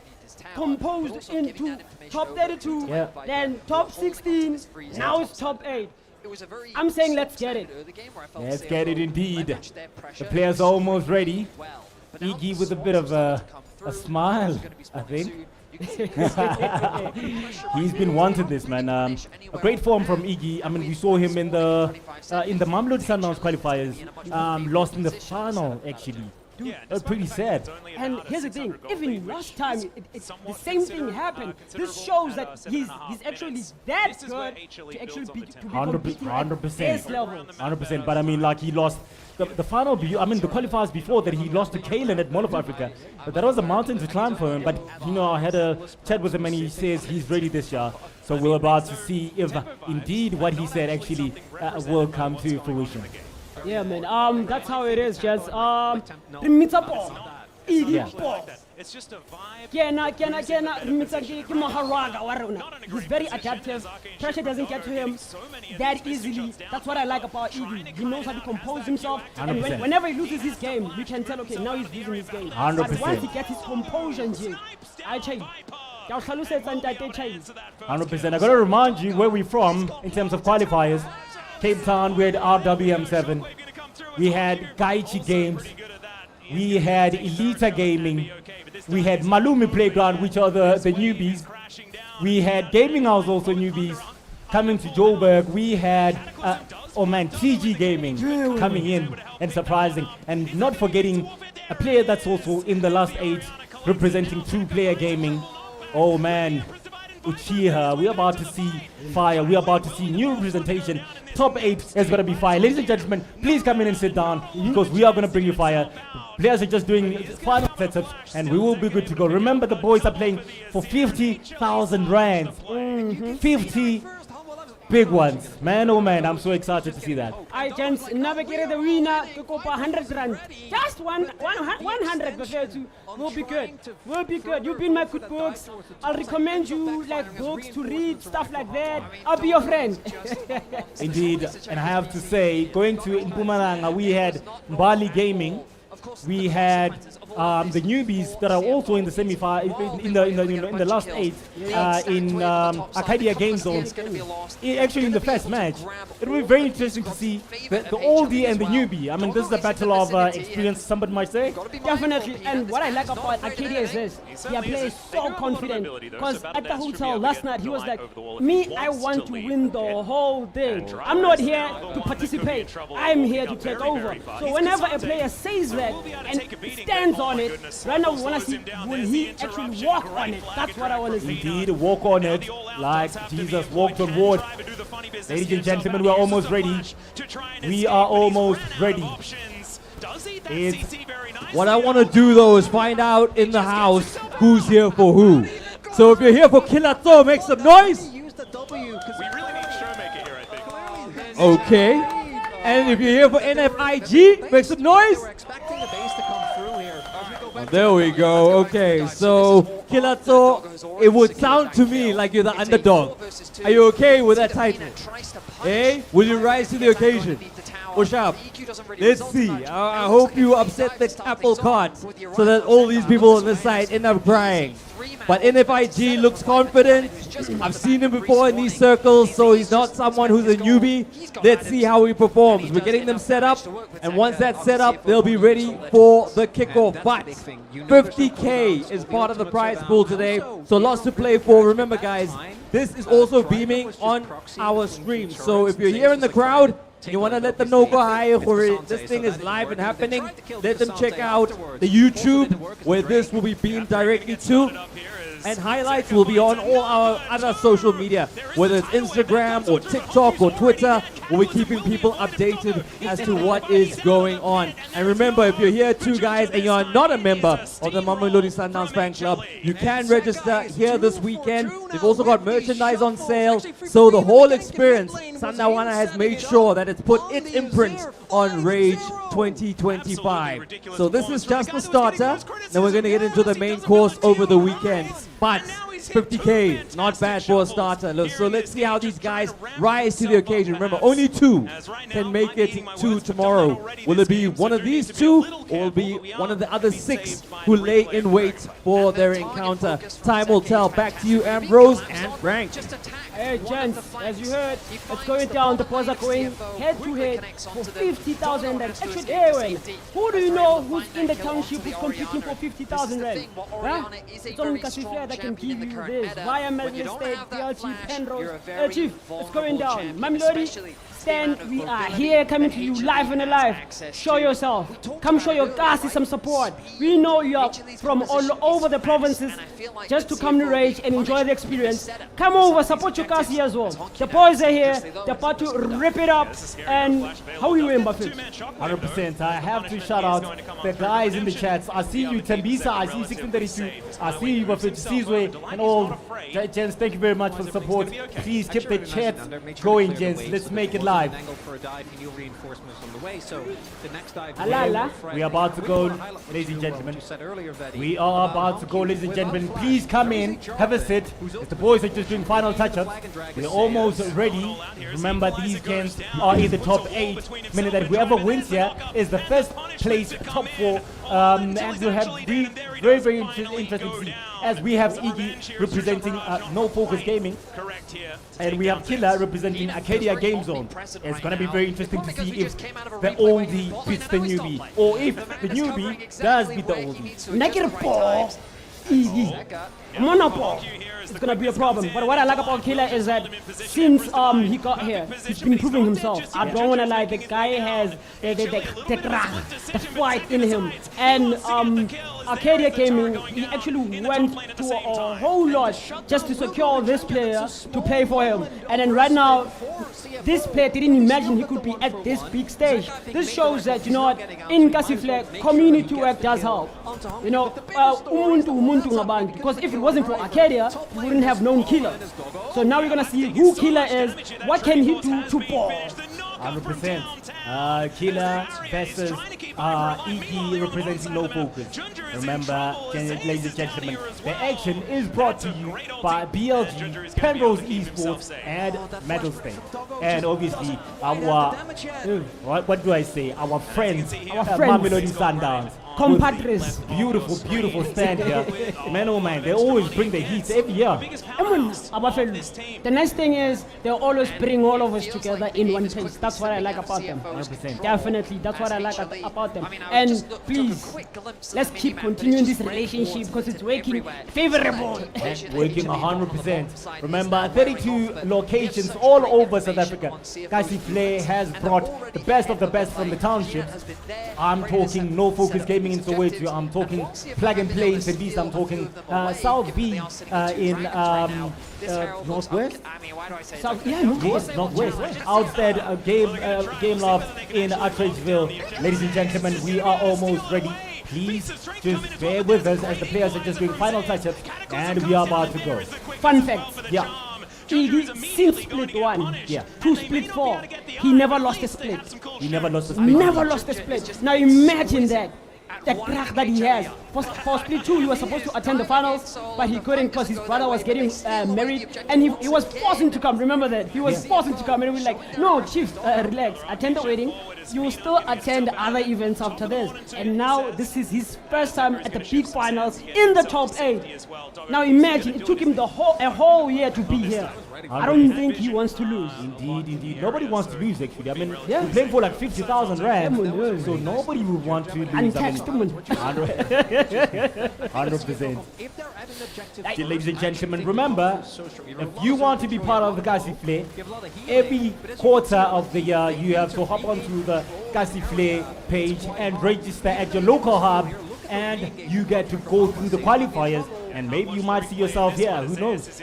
[SPEAKER 22] composed into top 32, then top 16, now it's top 8. I'm saying let's get it.
[SPEAKER 5] Let's get it indeed. The players are almost ready. Iggy with a bit of a smile, I think. He's been wanting this, man. A great form from Iggy. I mean, we saw him in the Mamelodi Sundowns qualifiers. Lost in the final, actually. Dude, that's pretty sad.
[SPEAKER 22] And here's the thing, even last time, the same thing happened. This shows that he's actually that good to actually be
[SPEAKER 5] 100%. 100%. But I mean, like, he lost the final, I mean, the qualifiers before that, he lost to Kalen at Mall of Africa. But that was a mountain to climb for him. But, you know, I had a chat with him and he says he's ready this year. So we're about to see if indeed what he said actually will come to fruition.
[SPEAKER 22] Yeah, man. That's how it is, Jess. It's just a vibe. He's very adaptive. Pressure doesn't get to him that easily. That's what I like about Iggy. He knows how to compose himself. 100%. And whenever he loses his game, we can tell, okay, now he's losing his game.
[SPEAKER 5] 100%.
[SPEAKER 22] But once he gets his composure, I change.
[SPEAKER 5] 100%. I gotta remind you where we're from in terms of qualifiers. Cape Town, we had RWM7. We had Gaichi Games. We had Elita Gaming. We had Malumi Playground, which are the newbies. We had Gaming House, also newbies. Coming to Joburg, we had TG Gaming coming in and surprising. And not forgetting a player that's also in the last 8, representing True Player Gaming. Oh man, Uchiha, we're about to see fire. We're about to see new representation. Top 8 is going to be fire. Ladies and gentlemen, please come in and sit down because we are going to bring you fire. Players are just doing final setups and we will be good to go. Remember, the boys are playing for 50,000 rands. 50 big ones. Man, oh man, I'm so excited to see that.
[SPEAKER 22] I gents navigated the winner to go for 100 rand. Just 100 will be good. Will be good. You've been my good books. I'll recommend you like books to read, stuff like that. I'll be your friend.
[SPEAKER 5] Indeed, and I have to say, going to Mpumalanga, we had Mbali Gaming. we had the newbies that are also in the semi-final, in the last 8 in Arcadia Game Zone. Actually, in the first match, it will be very interesting to see the oldie and the newbie. I mean, this is a battle of experience, somebody might say.
[SPEAKER 22] Definitely, and what I like about Arcadia is this: their player is so confident. Because at the hotel last night, he was like, "Me, I want to win the whole thing. I'm not here to participate. I'm here to take over." So whenever a player says that and stands on it, right now we want to see will he actually walk on it. That's what I want to see.
[SPEAKER 5] Indeed, walk on it like Jesus walked on water. Ladies and gentlemen, we are almost ready. We are almost ready.
[SPEAKER 18] What I want to do though is find out in the house who's here for who. So if you're here for Kilatso, make some noise. Okay. And if you're here for NFIG, make some noise. There we go. Okay, so Kilatso, it would sound to me like you're the underdog. Are you okay with that title? Hey, will you rise to the occasion? Push up. Let's see. I hope you upset the apple cart so that all these people on this side end up crying. But NFIG looks confident. I've seen him before in these circles, so he's not someone who's a newbie. Let's see how he performs. We're getting them set up, and once that's set up, they'll be ready for the kickoff. But 50K is part of the prize pool today, so lots to play for. Remember, guys, this is also beaming on our stream. So if you're here in the crowd, you want to let them know this thing is live and happening, let them check out the YouTube where this will be beamed directly to. And highlights will be on all our other social media, whether it's Instagram or TikTok or Twitter. We'll be keeping people updated as to what is going on. And remember, if you're here too, guys, and you're not a member of the Mamelodi Sundowns fan club, you can register here this weekend. They've also got merchandise on sale. So the whole experience, Sandawana has made sure that it's put its imprint on Rage 2025. So this is just the starter. Then we're going to get into the main course over the weekend. But 50K, not bad for a starter. So let's see how these guys rise to the occasion. Remember, only 2 can make it to tomorrow. Will it be one of these 2 or will it be one of the other 6 who lay in wait for their encounter? Time will tell. Back to you, Ambrose and Frank.
[SPEAKER 22] Hey, gents, as you heard, it's going down. The boys are going head-to-head for 50,000 rand. Actually, Aaron, who do you know who's in the township who's competing for 50,000 rand? Huh? It's only Kasifia that can give you this. Via Melbourne State, DLG, Penrose. Chief, it's going down. Mamelodi, stand. We are here coming to you live and alive. Show yourself. Come show your guys some support. We know you are from all over the provinces just to come to Rage and enjoy the experience. Come over, support your guys here as well. The boys are here. They're about to rip it up. And how are you in, Buffett?
[SPEAKER 5] 100%. I have to shout out the guys in the chats. I see you, Tembisa. I see 1632. I see you, Buffett, Sizwe, and all. Gents, thank you very much for the support. Please keep the chat going, gents. Let's make it live. We are about to go, ladies and gentlemen. We are about to go, ladies and gentlemen. Please come in, have a sit. The boys are just doing final touch-ups. We're almost ready. Remember, these games are in the top 8, meaning that whoever wins here is the first place top 4. And we'll have very, very interesting to see, as we have Iggy representing No Focus Gaming, and we have Killer representing Arcadia Game Zone. It's going to be very interesting to see if the oldie beats the newbie, or if the newbie does beat the oldie.
[SPEAKER 22] Negative ball, Iggy, monopole. It's gonna be a problem. But what I like about Killer is that since he got here, he's been proving himself. I don't wanna lie, the guy has the fight in him. And Arcadia came in, he actually went to a whole lot just to secure this player to play for him. And then right now, this player didn't imagine he could be at this big stage. This shows that, you know what, in Kasiflek, community work does help. You know, because if it wasn't for Arcadia, we wouldn't have known Killer. So now we're gonna see who Killer is, what can he do to ball.
[SPEAKER 5] 100%. Killer versus Iggy representing No Focus. Remember, ladies and gentlemen, The action is brought to you by BLG, Penrose Esports, and Metal State. And obviously, our, what do I say? Our friends, Mamelodi Sundowns.
[SPEAKER 22] Compadres.
[SPEAKER 5] Beautiful, beautiful stand here. Man, oh man, they always bring the heat every year.
[SPEAKER 22] The nice thing is they always bring all of us together in one place. That's what I like about them.
[SPEAKER 5] 100%.
[SPEAKER 22] Definitely, that's what I like about them. And please, let's keep continuing this relationship because it's working favorable.
[SPEAKER 5] Working 100%. Remember, 32 locations all over South Africa. Cassie has brought the best of the best from the townships. I'm talking No Focus Gaming in Soweto. I'm talking Plug and Play in Tembisa. I'm talking South B in Northwest. Northwest. Outside Game Loft in Utteridgeville. Ladies and gentlemen, we are almost ready. Please just bear with us as the players are just doing final touch-ups and we are about to go.
[SPEAKER 22] Fun fact.
[SPEAKER 5] Yeah.
[SPEAKER 22] Since split 1 to split 4, he never lost a split.
[SPEAKER 5] He never lost a split.
[SPEAKER 22] Never lost a split. Now imagine that. The crack that he has. For split 2, he was supposed to attend the finals, but he couldn't because his brother was getting married, and he was forced to come. Remember that? He was forced to come, and we were like, no, Chief, relax. Attend the wedding. You will still attend other events after this. And now this is his first time at the big finals in the top 8. Now imagine, it took him a whole year to be here. I don't think he wants to lose.
[SPEAKER 5] Indeed. Nobody wants to lose, actually. I mean, you're playing for like 50,000 rand, so nobody would want to lose.
[SPEAKER 22] Untaxed
[SPEAKER 5] 100%. Ladies and gentlemen, remember, if you want to be part of the Casifle, every quarter of the year, you have to hop onto the Casifle page and register at your local hub, and you get to go through the qualifiers, and maybe you might see yourself here. Who knows?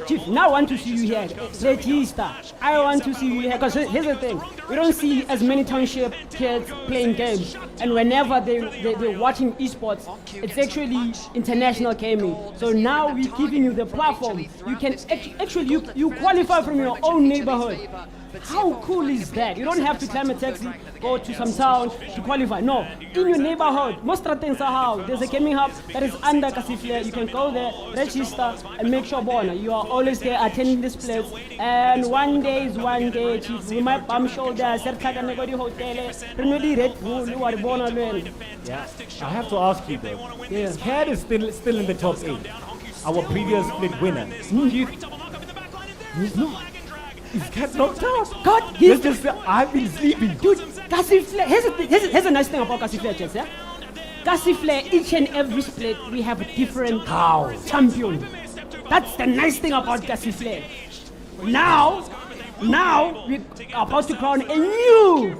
[SPEAKER 22] Chief, now I want to see you here. Regista, I want to see you here. Because here's the thing. We don't see as many township kids playing games. And whenever they're watching esports, it's actually international gaming. So now we're giving you the platform. You can actually, you qualify from your own neighborhood. How cool is that? You don't have to climb a taxi, go to some town to qualify. No, in your neighborhood, Mostra things are how. There's a gaming hub that is under Casifle. You can go there, register, and make sure you are always there attending this place. And one day is one day, Chief. We might bump shoulders, hotel, Red Bull,
[SPEAKER 5] yeah. I have to ask you though. Yeah. Head is still in the top 8. Our previous split winner. No. He's got knocked out.
[SPEAKER 22] God,
[SPEAKER 5] I've been sleeping.
[SPEAKER 22] Dude, Casifle, here's a nice thing about Casifle, Jess, yeah? Casifle, each and every split, we have a different champion. That's the nice thing about Casifle. Now, we're about to crown a new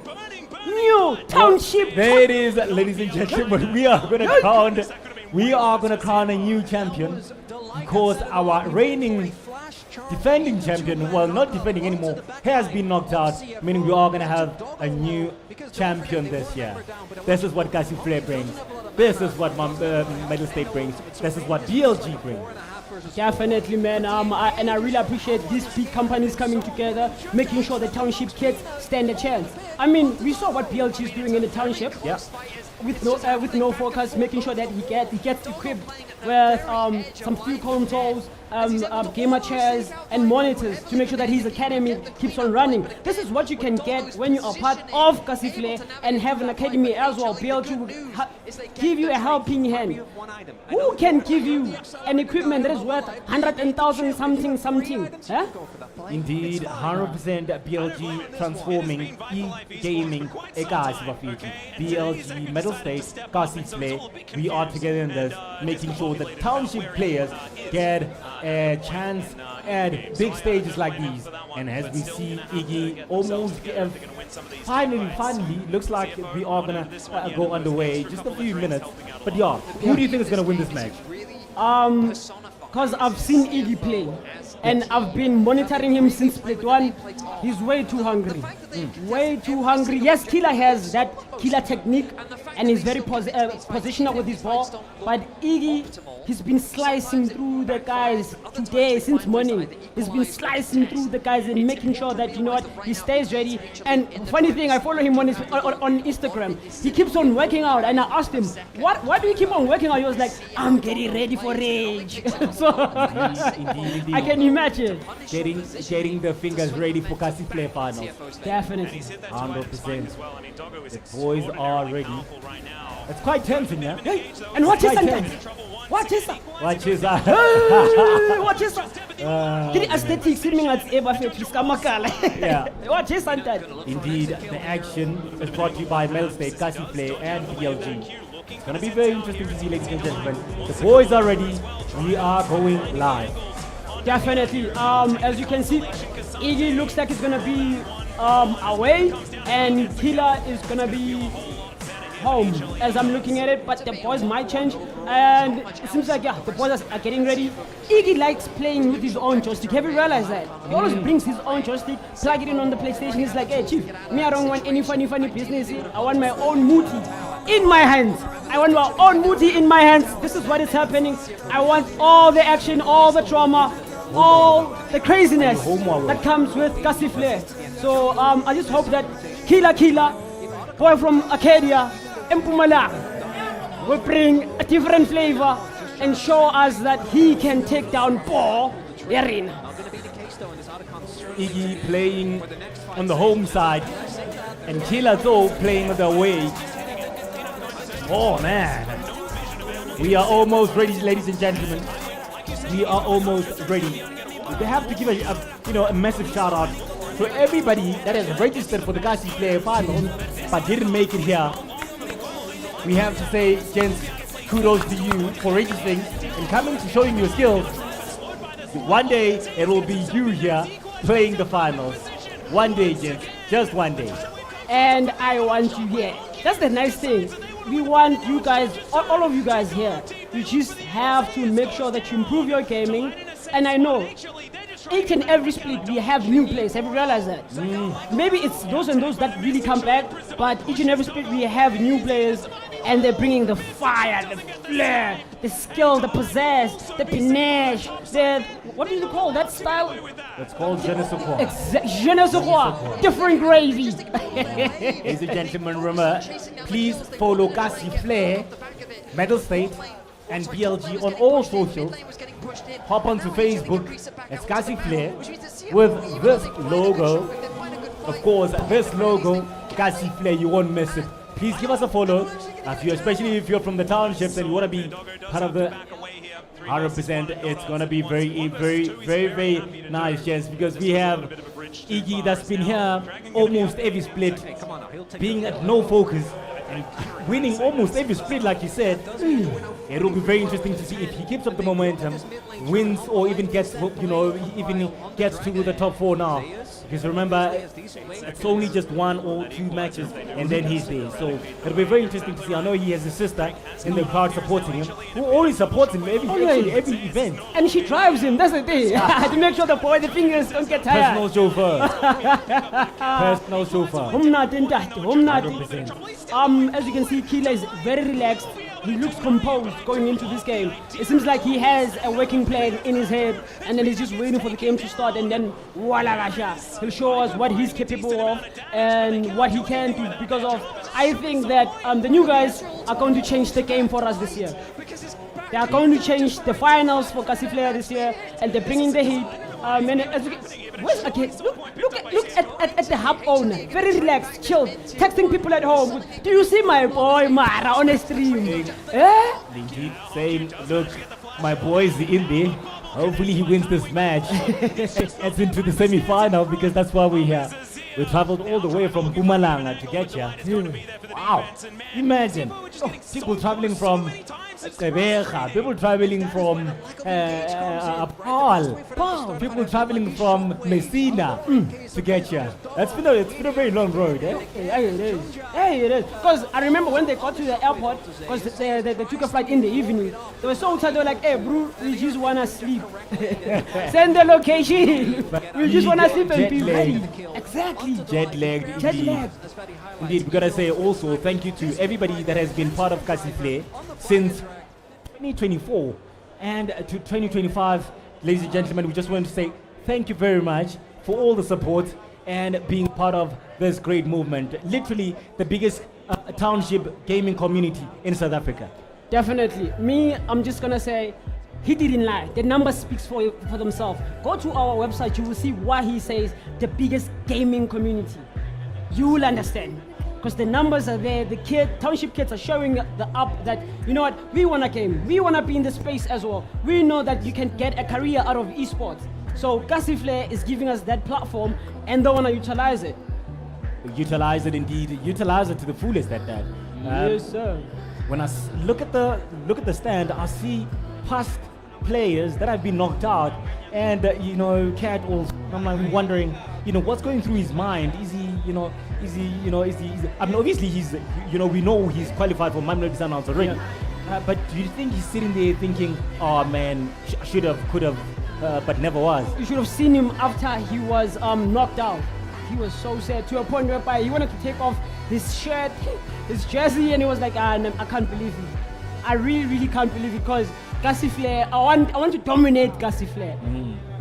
[SPEAKER 22] township.
[SPEAKER 5] There it is, ladies and gentlemen. We are going to crown a new champion because our reigning defending champion, well, not defending anymore, has been knocked out, meaning we are going to have a new champion this year. This is what Casifle brings. This is what Metal State brings. This is what BLG brings.
[SPEAKER 22] Definitely, man. And I really appreciate these big companies coming together, making sure the township kids stand a chance. I mean, we saw what BLG is doing in the township.
[SPEAKER 5] Yes.
[SPEAKER 22] With no focus, making sure that he gets equipped with some few consoles, gamer chairs, and monitors to make sure that his academy keeps on running. This is what you can get when you are part of Casifle and have an academy as well. BLG will give you a helping hand. Who can give you an equipment that is worth 100,000 something? Huh?
[SPEAKER 5] Indeed, 100% BLG transforming e-gaming BLG, Metal State, Casifle. We are together in this, making sure that township players get a chance at big stages like these. And as we see Iggy almost finally looks like we are gonna go underway. Just a few minutes. But yeah, who do you think is gonna win this match?
[SPEAKER 22] Because I've seen Iggy play and I've been monitoring him since split 1. He's way too hungry. Way too hungry. Yes, Killer has that killer technique and he's very positional with his ball. But Iggy, he's been slicing through the guys today since morning. He's been slicing through the guys and making sure that, you know what, he stays ready. And funny thing, I follow him on Instagram. He keeps on working out, and I asked him, why do you keep on working out? He was like, I'm getting ready for Rage. So
[SPEAKER 5] Indeed.
[SPEAKER 22] I can imagine.
[SPEAKER 5] Getting the fingers ready for Casiflare finals.
[SPEAKER 22] Definitely.
[SPEAKER 5] 100%. The boys are ready. It's quite tempting, yeah?
[SPEAKER 22] Hey, and what is that? What is that?
[SPEAKER 5] What is that?
[SPEAKER 22] What is that? The aesthetics seeming as ever
[SPEAKER 5] Yeah.
[SPEAKER 22] What is that?
[SPEAKER 5] Indeed, the action is brought to you by Mel State, Casiflare, and BLG. It's going to be very interesting to see, ladies and gentlemen. The boys are ready. We are going live.
[SPEAKER 22] Definitely. As you can see, Iggy looks like it's going to be away, and Killer is going to be home as I'm looking at it, but the boys might change, and it seems like, yeah, the boys are getting ready. Iggy likes playing with his own joystick. Have you realized that? He always brings his own joystick, plug it in on the PlayStation. He's like, hey, Chief, me, I don't want any funny business here. I want my own Muti in my hands. I want my own Muti in my hands. This is what is happening. I want all the action, all the trauma, all the craziness that comes with Casiflare. So I just hope that Killer, boy from Arcadia, Mpumalanga, will bring a different flavor and show us that he can take down Paul Yarin.
[SPEAKER 5] Iggy playing on the home side and Killer though playing on the away. Oh man, we are almost ready, ladies and gentlemen. We are almost ready. We have to give a massive shout out to everybody that has registered for the Casiflare finals but didn't make it here. We have to say, gents, kudos to you for registering and coming to showing your skills. One day it will be you here playing the finals. One day, gents, just one day.
[SPEAKER 22] And I want you here. That's the nice thing. We want you guys, all of you guys here, you just have to make sure that you improve your gaming. And I know each and every split we have new players. Have you realized that? Maybe it's those and those that really come back, but each and every split we have new players, and they're bringing the fire, the flair, the skill, the pizzazz, the panache, the, what do you call that style?
[SPEAKER 5] It's called je ne sais quoi.
[SPEAKER 22] Je ne sais quoi. Different gravy.
[SPEAKER 5] Ladies and gentlemen, remember, please follow Casiflare, Metal State, and BLG on all socials. Hop onto Facebook, it's Casiflare, with this logo. Of course, this logo, Casiflare, you won't miss it. Please give us a follow, especially if you're from the townships and you want to be part of the 100%. It's going to be very nice, gents, because we have Iggy that's been here almost every split, being at no focus, and winning almost every split, like you said. It will be very interesting to see if he keeps up the momentum, wins, or even gets, even gets to the top 4 now. Because remember, it's only just 1 or 2 matches, and then he's there. So it'll be very interesting to see. I know he has a sister in the crowd supporting him, who always supports him every event.
[SPEAKER 22] And she drives him. That's the thing. To make sure the fingers don't get tired.
[SPEAKER 5] Personal chauffeur. Personal chauffeur.
[SPEAKER 22] 100%. As you can see, Killer is very relaxed. He looks composed going into this game. It seems like he has a working plan in his head, and then he's just waiting for the game to start, and then voila, he'll show us what he's capable of and what he can do. Because of, I think that the new guys are going to change the game for us this year. They are going to change the finals for Casiflare this year, and they're bringing the heat. And as you look at the hub owner, very relaxed, chilled, texting people at home. Do you see my boy Mara on a stream?
[SPEAKER 5] Indeed, saying, look, my boy's in there. Hopefully he wins this match. It's into the semi-final, because that's why we're here. We traveled all the way from Mpumalanga to get here. Wow, imagine. People traveling from Tebeja, people traveling from Paul. People traveling from Messina to get you. It's been a very long road, eh?
[SPEAKER 22] Hey, it is. Hey, it is. Because I remember when they got to the airport, because they took a flight in the evening, they were so tired, they were like, hey, bro, we just want to sleep. Send the location. We just want to sleep and be ready. Exactly.
[SPEAKER 5] Jet lagged. Indeed, we gotta say also thank you to everybody that has been part of Kasifle since 2024 and to 2025. Ladies and gentlemen, we just want to say thank you very much for all the support and being part of this great movement. Literally the biggest township gaming community in South Africa.
[SPEAKER 22] Definitely. Me, I'm just gonna say, he didn't lie. The numbers speaks for themselves. Go to our website, you will see why he says the biggest gaming community. You will understand. Because the numbers are there, the township kids are showing the up that, you know what, we want to game, we want to be in the space as well. We know that you can get a career out of esports. So Kasifle is giving us that platform and they want to utilize it.
[SPEAKER 5] Utilize it indeed, utilize it to the fullest at that.
[SPEAKER 22] Yes, sir.
[SPEAKER 5] When I look at the stand, I see past players that have been knocked out, and Cat also. I'm like wondering, what's going through his mind? Is he, I mean, obviously he's, we know he's qualified for Mamelodi Sundowns already. Yeah. But do you think he's sitting there thinking, oh man, should have, could have, but never was?
[SPEAKER 22] You should have seen him after he was knocked out. He was so sad to a point whereby he wanted to take off his shirt, his jersey, and he was like, I can't believe it. I really can't believe it, because Kasifle, I want to dominate Kasifle.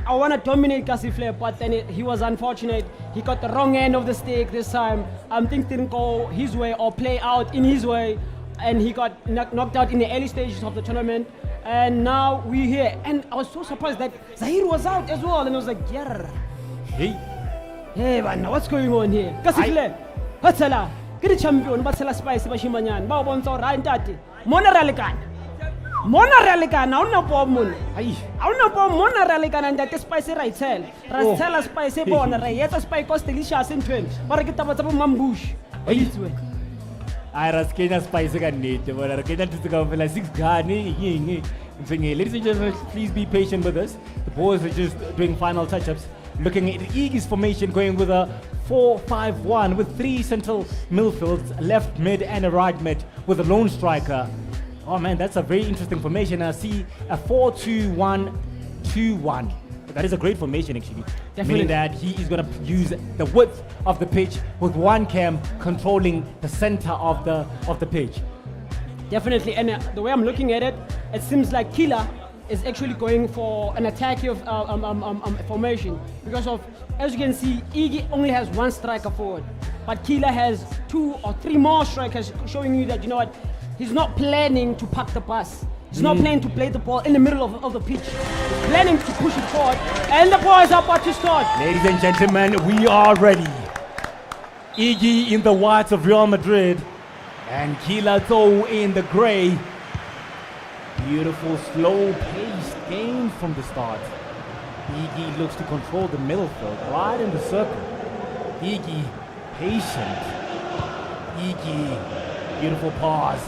[SPEAKER 22] I want to dominate Kasifle, but then he was unfortunate. He got the wrong end of the stick this time. Things didn't go his way or play out in his way, and he got knocked out in the early stages of the tournament. And now we're here. And I was so surprised that Zahir was out as well, and I was like, yeah. Hey, man, what's going on here? Kasifle, Hatsala, get a champion, Batsala Spice, Bashimanyan, Bawonso, Randati, Mona Ralikan. Mona Ralikan, I don't know Pomon. I don't know Mona Ralikan and that spicy right cell. Rastella spicy bone, Rayeta spy Costelicia in twin. Marikita Mambush.
[SPEAKER 5] I was Kenya spicy and need to get to go for like 6 garni. Ladies and gentlemen, please be patient with us. The boys are just doing final touch-ups. Looking at Iggy's formation, going with a 4-5-1 with 3 central midfields, left mid and a right mid with a lone striker. Oh man, that's a very interesting formation. I see a 4-2-1-2-1. That is a great formation actually. Definitely. Meaning that he is going to use the width of the pitch with one cam controlling the center of the pitch.
[SPEAKER 22] Definitely, and the way I'm looking at it, it seems like Killer is actually going for an attacking formation, because of, as you can see, Iggy only has 1 striker forward, but Killer has 2 or 3 more strikers, showing you that, you know what, he's not planning to pack the pass. He's not planning to play the ball in the middle of the pitch. He's planning to push it forward, and the ball is about to start.
[SPEAKER 5] Ladies and gentlemen, we are ready. Iggy in the whites of Real Madrid, and Killer Toe in the grey. Beautiful, slow-paced game from the start. Iggy looks to control the middle field, right in the circle. Iggy, patient. Iggy, beautiful pass.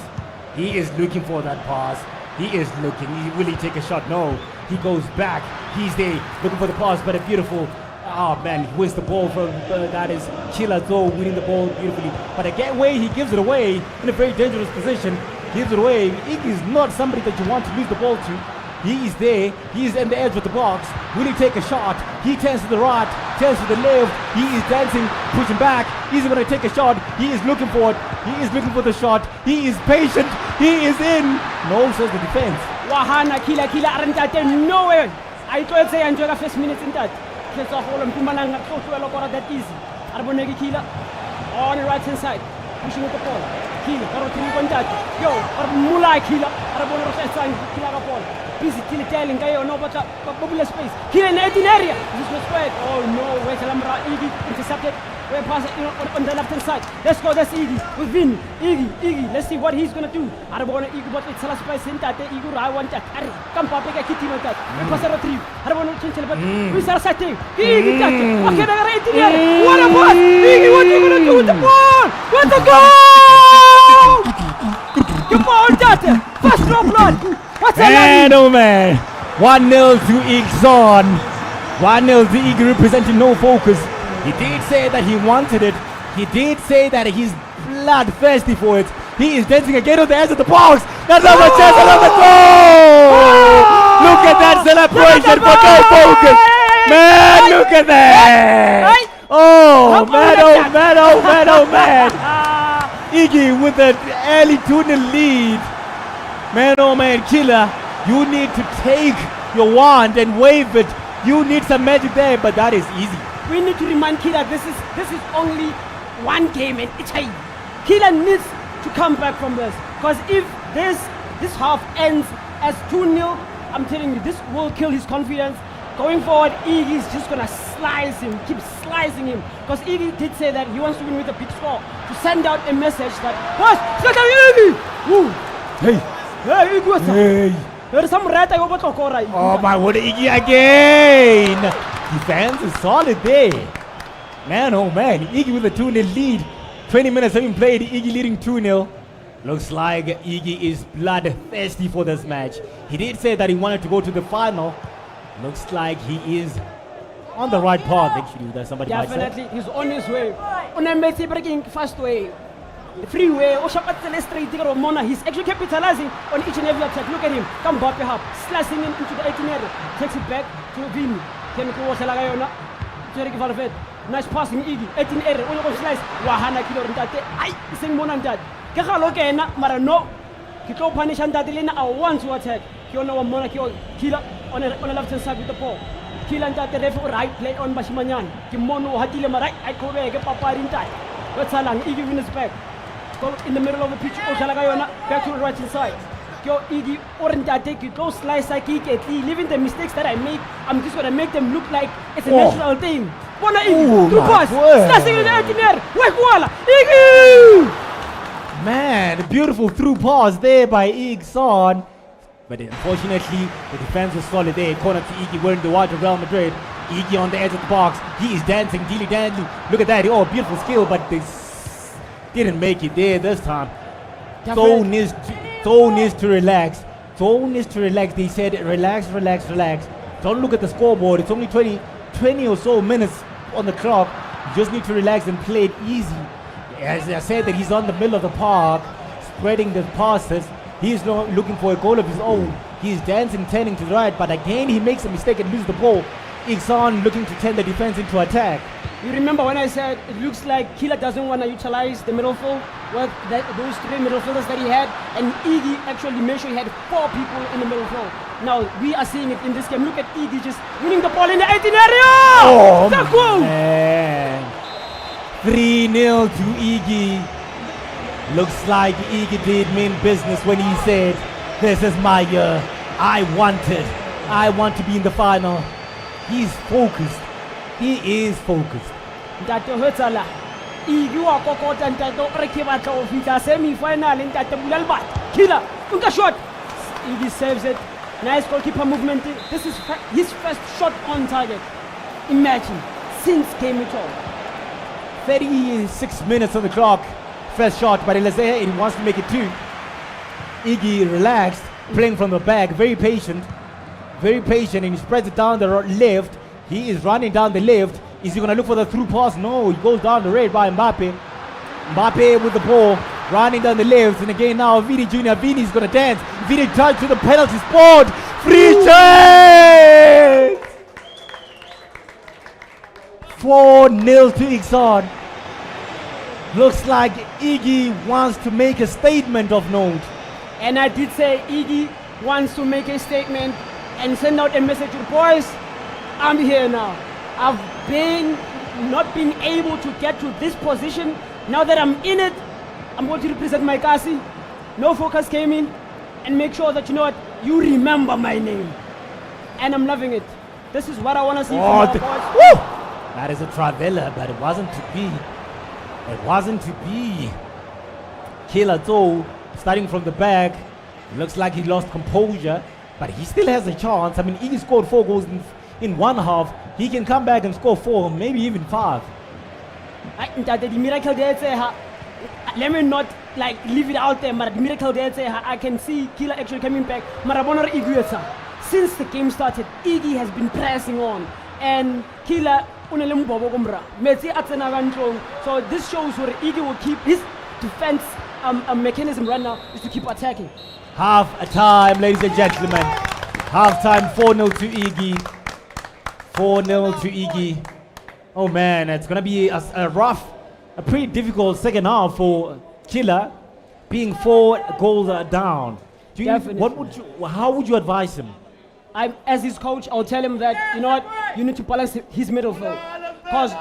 [SPEAKER 5] He is looking for that pass. He is looking. Will he take a shot? No. He goes back. He's there looking for the pass, but a beautiful. Oh man, he wins the ball from that is Killer Toe winning the ball beautifully. But a getaway, he gives it away in a very dangerous position. Gives it away. Iggy is not somebody that you want to lose the ball to. He is there. He is in the edge of the box. Will he take a shot? He turns to the right, turns to the left. He is dancing, pushing back. He's going to take a shot. He is looking for it. He is looking for the shot. He is patient. He is in. No, says the defense.
[SPEAKER 22] Wahana Killer Arentate nowhere. I told say enjoy the first minutes in that. Kids are holding Pumalanga close to a lot that easy. Arbonegi Killer on the right hand side. Pushing with the ball. Killer, yo, Mulai Killer, Arbonero side, Killer ball. Busy Killer telling Gayo, no, but popular space. Killer in the 18 area. This was spread. Oh no, where's Alambra? Iggy intercepted. We're passing on the left hand side. Let's go, that's Iggy with Vin. Iggy, let's see what he's gonna do. Arbona Iggy, but it's a space in that. Iggy, I want that. Come, Papa, get Kitty with that. We pass a retrieve. Arbona Chinchilla, but we start setting. Iggy, that. Okay, they're right in the area. What a pass! Iggy, what are you gonna do with the ball? What a goal! Your ball, that. First drop, Lord. What's that?
[SPEAKER 5] Man, oh man. 1-0 to Ixon. 1-0 to Iggy representing No Focus. He did say that he wanted it. He did say that he's bloodthirsty for it. He is dancing again on the edge of the box. That's another chance, another goal! Look at that celebration for No Focus. Man, look at that! Oh man, oh man, oh man, oh man! Iggy with an early 2-0 lead. Man, oh man, Killer, you need to take your wand and wave it. You need some magic there, but that is easy.
[SPEAKER 22] We need to remind Killer this is only one game and it's a Killer needs to come back from this. Because if this half ends as 2-0, I'm telling you, this will kill his confidence. Going forward, Iggy is just gonna slice him, keep slicing him. Because Iggy did say that he wants to win with a big score to send out a message that Iggy! Woo.
[SPEAKER 5] Hey!
[SPEAKER 22] Hey, Iggy!
[SPEAKER 5] Hey!
[SPEAKER 22] There's some red eye over Tokora.
[SPEAKER 5] Oh my word, Iggy again! Defense is solid there. Man, oh man, Iggy with a 2-0 lead. 20 minutes having played, Iggy leading 2-0. Looks like Iggy is bloodthirsty for this match. He did say that he wanted to go to the final. Looks like he is on the right path. Actually, there's somebody
[SPEAKER 22] definitely, he's on his way. On a breaking fast way. The freeway, he's actually capitalizing on each and every attack. Look at him. Come back up, slicing him into the 18 area. Takes it back to Vini. Nice passing, Iggy. 18 area. Slice. Wahana kilo ntate. Ay, isang mo nantat. Kakaloke na marano. Kito punish ntate lena. I want to attack. Kiona wa mona kio Killer on the left hand side with the ball. Killer ntate refu right play on Bashimanyan. Kimono hatile marai. I kobe ke papa rintai. What's along? Iggy wins back. Go in the middle of the pitch. Back to the right hand side. Yo, Iggy, take you go slice like leaving the mistakes that I make. I'm just gonna make them look like it's a natural thing. Bona Iggy, through pass, slicing in the 18 air. Iggy!
[SPEAKER 5] Man, beautiful through pass there by Ixon. But unfortunately, the defense was solid there. Corner to Iggy wearing the white of Real Madrid. Iggy on the edge of the box. He is dancing, dilly-dally. Look at that. Oh, beautiful skill, but they didn't make it there this time. So needs to relax. So needs to relax. They said relax, relax, relax. Don't look at the scoreboard. It's only 20 or so minutes on the clock. You just need to relax and play it easy. As I said, that he's on the middle of the park, spreading the passes. He's not looking for a goal of his own. He's dancing, turning to the right, but again he makes a mistake and loses the ball. Ixon looking to turn the defense into attack.
[SPEAKER 22] You remember when I said it looks like Killer doesn't want to utilize the middle field with those three middle fielders that he had, and Iggy actually made sure he had 4 people in the middle field. Now we are seeing it in this game. Look at Iggy just winning the ball in the 18 area.
[SPEAKER 5] Oh man! 3-0 to Iggy. Looks like Iggy did mean business when he said, "This is my year. I want it. I want to be in the final." He's focused. He is focused.
[SPEAKER 22] Ntate Hwetsala, Iggy wa kokota ntate o re ke batla o fitla semi-final ntate Bulalbat. Killer, unka shot. Iggy saves it. Nice goalkeeper movement. This is his first shot on target. Imagine, since game it all.
[SPEAKER 5] 36 minutes on the clock. First shot, but he wants to make it 2. Iggy relaxed, playing from the back, very patient, and he spreads it down the left. He is running down the left. Is he going to look for the through pass? No, he goes down the right by Mbappe. Mbappe with the ball, running down the left, and again now Vini Jr. Vini is going to dance. Vini touch to the penalty spot. Free chance! 4-0 to Ixon. Looks like Iggy wants to make a statement of note.
[SPEAKER 22] And I did say Iggy wants to make a statement and send out a message to the boys. I'm here now. I've not been able to get to this position. Now that I'm in it, I'm going to represent my Kasi. No Focus came in and make sure that, you know what, you remember my name. And I'm loving it. This is what I want to see from our boys.
[SPEAKER 5] Woo! That is a Travella, but it wasn't to be. It wasn't to be. Killer though, starting from the back. Looks like he lost composure, but he still has a chance. I mean, he scored 4 goals in one half. He can come back and score 4, maybe even 5.
[SPEAKER 22] The miracle there, let me not leave it out there, but the miracle there, I can see Killer actually coming back. Marabona Iguesa since the game started, Iggy has been pressing on, and Killer unelembobo kumbra. Metsi atsena kantlong. So this shows where Iggy will keep his defense mechanism right now is to keep attacking.
[SPEAKER 5] Half a time, ladies and gentlemen. Half time, 4-0 to Iggy. 4-0 to Iggy. Oh man, it's gonna be a pretty difficult second half for Killer, being 4 goals down. How would you advise him?
[SPEAKER 22] As his coach, I'll tell him that, you know what, you need to balance his midfield. Because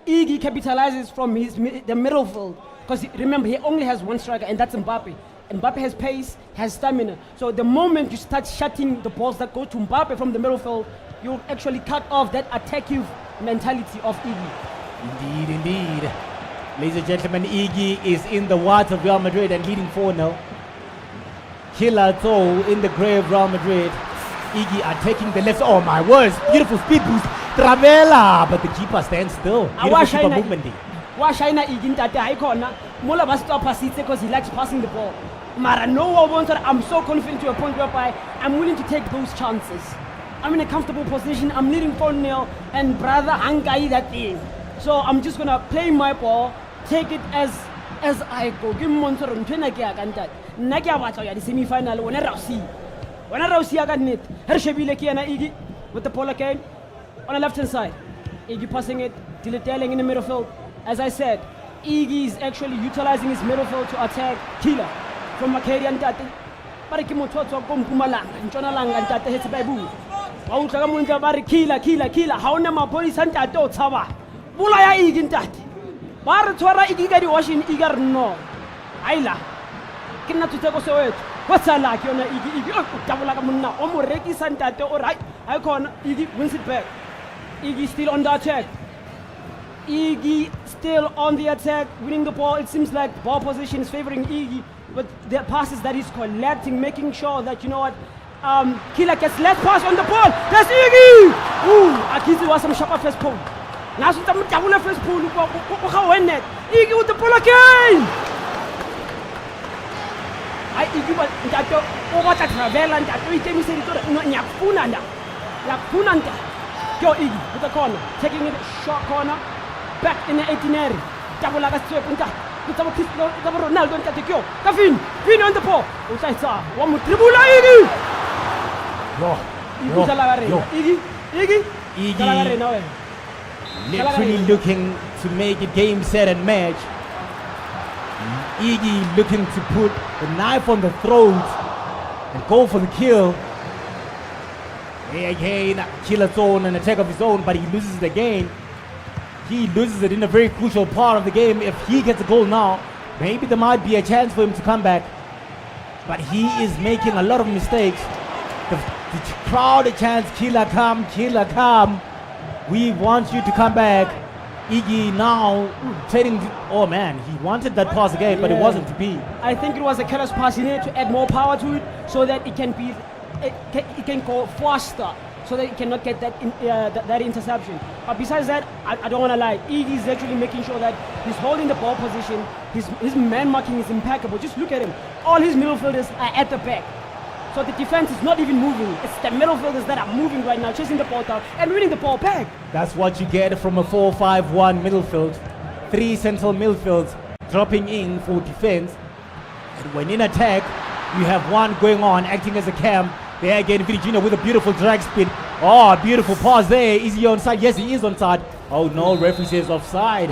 [SPEAKER 22] Iggy capitalizes from the midfield. Because remember, he only has one striker, and that's Mbappe. Mbappe has pace, has stamina. So the moment you start shutting the balls that go to Mbappe from the midfield, you'll actually cut off that attacking mentality of Iggy.
[SPEAKER 5] Indeed. Ladies and gentlemen, Iggy is in the watch of Real Madrid and leading 4-0. Killer though in the grave Real Madrid. Iggy attacking the left. Oh my words, beautiful speed boost. Travella, but the keeper stands still. Beautiful keeper movement.
[SPEAKER 22] Washina Iggy ntate hayikhona. Mola ba stop pasitse because he likes passing the ball. Mara no one I'm so confident to a point whereby I'm willing to take those chances. I'm in a comfortable position. I'm leading 4-0 and brother hangai that thing. So I'm just gonna play my ball, take it as I go. Give Monster ntwena ke ya kantate. Nna ke a batla ya di semi-final wona Rausi ya ka net. Her shebile ke yana Iggy with the ball again on the left hand side. Iggy passing it, dilateleng in the midfield. As I said, Iggy is actually utilizing his midfield to attack Killer from Macarian Tate. But ke motho tswa go Mpumalanga, Ntshonalanga ntate hetse ba ibu. Wa utla ka montle ba re Killer. Ha ona mapolisa ntate o tshaba. Bula ya Iggy ntate. Ba re tshwara Iggy ka di washing Iggy no. Aila. Ke nna tutse go se wethu. What's a like yona Iggy o tabula ka monna o mo rekisa ntate o right. I khona Iggy wins it back. Iggy still on the attack. Iggy still on the attack, winning the ball. It seems like ball position is favoring Iggy, but the passes that he's collecting, making sure that, you know what, Killer gets less pass on the ball. That's Iggy! Ooh, Akizi was some sharper first pole. Now some double first pole. How went that? Iggy with the ball again! I Iggy but that over the travel and that we came to Yakunanda. Go Iggy with the corner, taking it short corner. Back in the 18th. Double like a strip and Ronaldo and Tatikyo. Kavin on the ball. One more dribble. Iggy.
[SPEAKER 5] Literally looking to make it game, set, and match. Iggy looking to put the knife on the throat and go for the kill. Again, Killer zone, an attack of his own, but he loses it again. He loses it in a very crucial part of the game. If he gets a goal now, maybe there might be a chance for him to come back. But he is making a lot of mistakes. The crowd chants, Killer come. We want you to come back. Iggy now trading. Oh man, he wanted that pass again, but it wasn't to be.
[SPEAKER 22] I think it was a careless pass in it to add more power to it so that it can be, it can go faster. So that he cannot get that interception. But besides that, I don't want to lie. Iggy is actually making sure that he's holding the ball position. His man marking is impeccable. Just look at him. All his midfielders are at the back. So the defense is not even moving. It's the midfielders that are moving right now, chasing the ball down and winning the ball back.
[SPEAKER 5] That's what you get from a 4-5-1 midfield. 3 central midfields dropping in for defense. And when in attack, you have one going on, acting as a cam. There again, Virginia with a beautiful drag spin. Oh, beautiful pass there. Is he onside? Yes, he is onside. Oh no, referee says offside.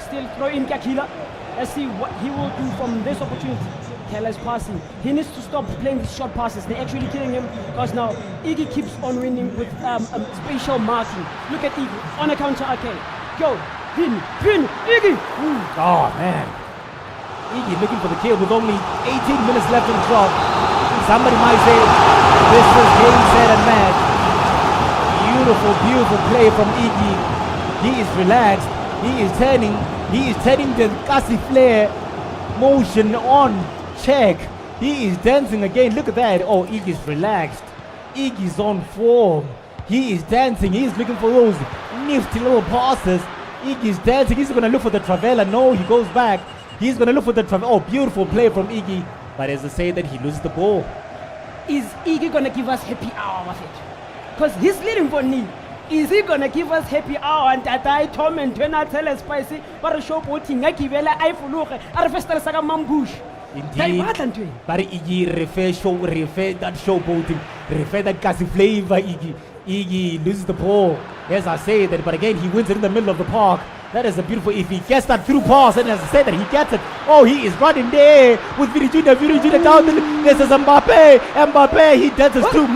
[SPEAKER 22] Still throw in Kakila. Let's see what he will do from this opportunity. Keller's passing. He needs to stop playing these short passes. They're actually killing him because now Iggy keeps on winning with spatial marking. Look at Iggy on a counter attack. Go, Vin, Iggy.
[SPEAKER 5] Oh man, Iggy looking for the kill with only 18 minutes left on the clock. Somebody might say this is game, set, and match. Beautiful play from Iggy. He is relaxed. He is turning the Kasi flare motion on. Check. He is dancing again. Look at that. Oh, Iggy's relaxed. Iggy's on form. He is dancing. He is looking for those nifty little passes. Iggy's dancing. He's going to look for the Travella. No, he goes back. He's going to look for the Travella. Oh, beautiful play from Iggy. But as I say that, he loses the ball.
[SPEAKER 22] Is Iggy going to give us happy hour with it? Because he's leading for me. Is he going to give us happy hour? And that I Tom and Tuna tell us spicy. But a show boating. I give I for look. I festival saga mambush.
[SPEAKER 5] Indeed. But Iggy refer that showboating. Refer that gassy flavor, Iggy. Iggy loses the ball. As I say that, but again, he wins it in the middle of the park. That is a beautiful, if he gets that through pass, and as I said that he gets it. Oh, he is running there with Viri Jr. down. This is Mbappe, he dances through.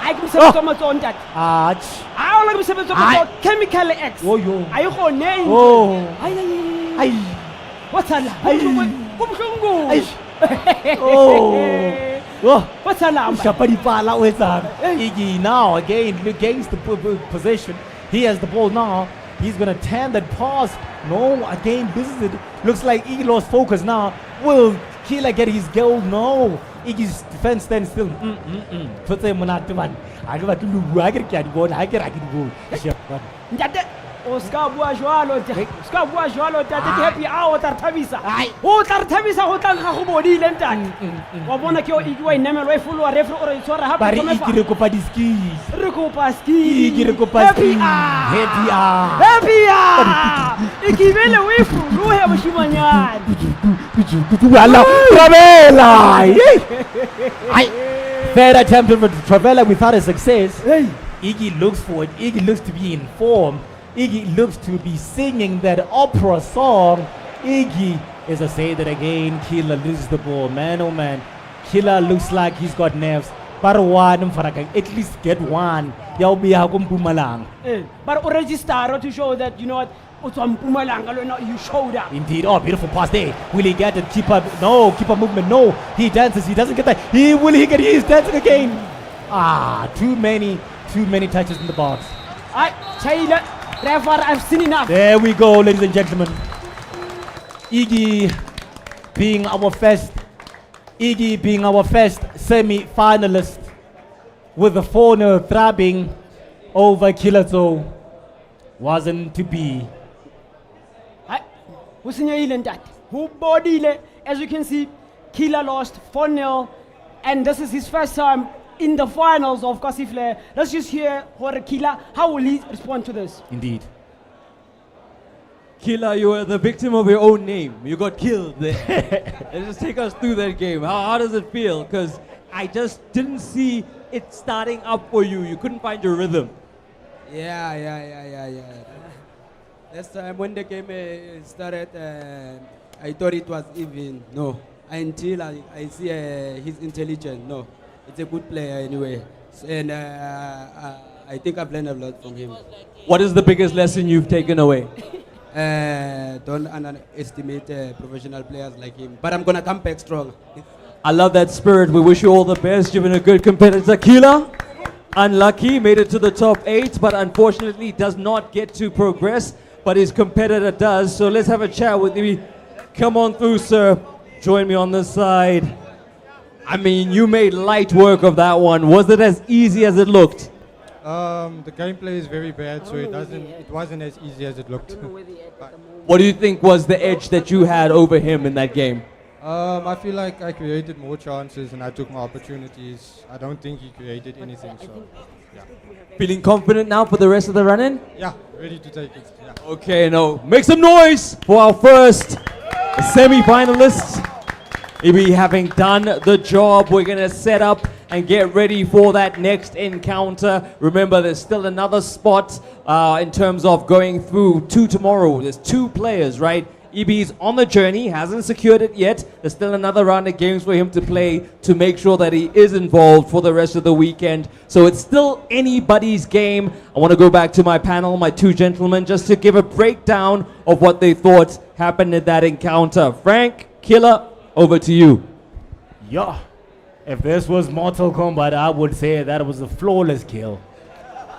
[SPEAKER 22] I can say Thomas on that. I will say Thomas Chemical X.
[SPEAKER 5] Oh, yo.
[SPEAKER 22] I go name.
[SPEAKER 5] Oh.
[SPEAKER 22] Ay. What's that?
[SPEAKER 5] Oh,
[SPEAKER 22] what's alarm?
[SPEAKER 5] Iggy now again against the possession. He has the ball now. He's gonna turn that pass. No, again, this is it. Looks like Iggy lost focus now. Will Killer get his goal? No. Iggy's defense stands still.
[SPEAKER 22] Oscar Bourgeois, happy hour Tartavisa. Oh, Tartavisa, Hotan Hobody Lentan. Wabona Kyo Igway, Nemer, full or refer or Sora
[SPEAKER 5] Happy Rekopadiski.
[SPEAKER 22] Happy hour. Ikivele away from Ruhe Mashimanya.
[SPEAKER 5] Third attempt of Travella without a success. Iggy looks for it. Iggy looks to be in form. Iggy looks to be singing that opera song. Iggy, as I say that again, Killer loses the ball. Man, oh man. Killer looks like he's got nerves. But one, at least get one.
[SPEAKER 22] But register to show that, you know what, you showed up.
[SPEAKER 5] Indeed. Oh, beautiful pass there. Will he get it? Keeper, no. Keeper movement, no. He dances. He doesn't get that. Will he get it? He's dancing again. Too many touches in the box.
[SPEAKER 22] Taylor. I've seen enough.
[SPEAKER 5] There we go, ladies and gentlemen. Iggy being our first semi-finalist with a 4-0 throbbing over Kilazo wasn't to be.
[SPEAKER 22] As you can see, Killer lost 4-0, and this is his first time in the finals of Kasifle. Let's just hear Killer. How will he respond to this?
[SPEAKER 5] Indeed.
[SPEAKER 18] Killer, you were the victim of your own name. You got killed there. Let's just take us through that game. How does it feel? Because I just didn't see it starting up for you. You couldn't find your rhythm.
[SPEAKER 6] Yeah. Last time when the game started, I thought it was even. No. Until I see his intelligence. No. It's a good player anyway, and I think I've learned a lot from him.
[SPEAKER 18] What is the biggest lesson you've taken away?
[SPEAKER 6] Don't underestimate professional players like him, but I'm gonna come back strong.
[SPEAKER 18] I love that spirit. We wish you all the best. You've been a good competitor. Killer, unlucky, made it to the top 8, but unfortunately does not get to progress, but his competitor does. So let's have a chat with you. Come on through, sir. Join me on this side. I mean, you made light work of that one. Was it as easy as it looked?
[SPEAKER 7] The gameplay is very bad, so it wasn't as easy as it looked.
[SPEAKER 18] What do you think was the edge that you had over him in that game?
[SPEAKER 7] I feel like I created more chances and I took my opportunities. I don't think he created anything, so yeah.
[SPEAKER 18] Feeling confident now for the rest of the run-in?
[SPEAKER 7] Yeah, ready to take it. Yeah.
[SPEAKER 18] Okay, make some noise for our first semi-finalists. Maybe having done the job, we're going to set up and get ready for that next encounter. Remember, there's still another spot in terms of going through to tomorrow. There's 2 players, right? EB's on the journey, hasn't secured it yet. There's still another round of games for him to play to make sure that he is involved for the rest of the weekend. So it's still anybody's game. I want to go back to my panel, my 2 gentlemen, just to give a breakdown of what they thought happened in that encounter. Frank, Killer, over to you.
[SPEAKER 5] Yeah, if this was Mortal Kombat, I would say that was a flawless kill.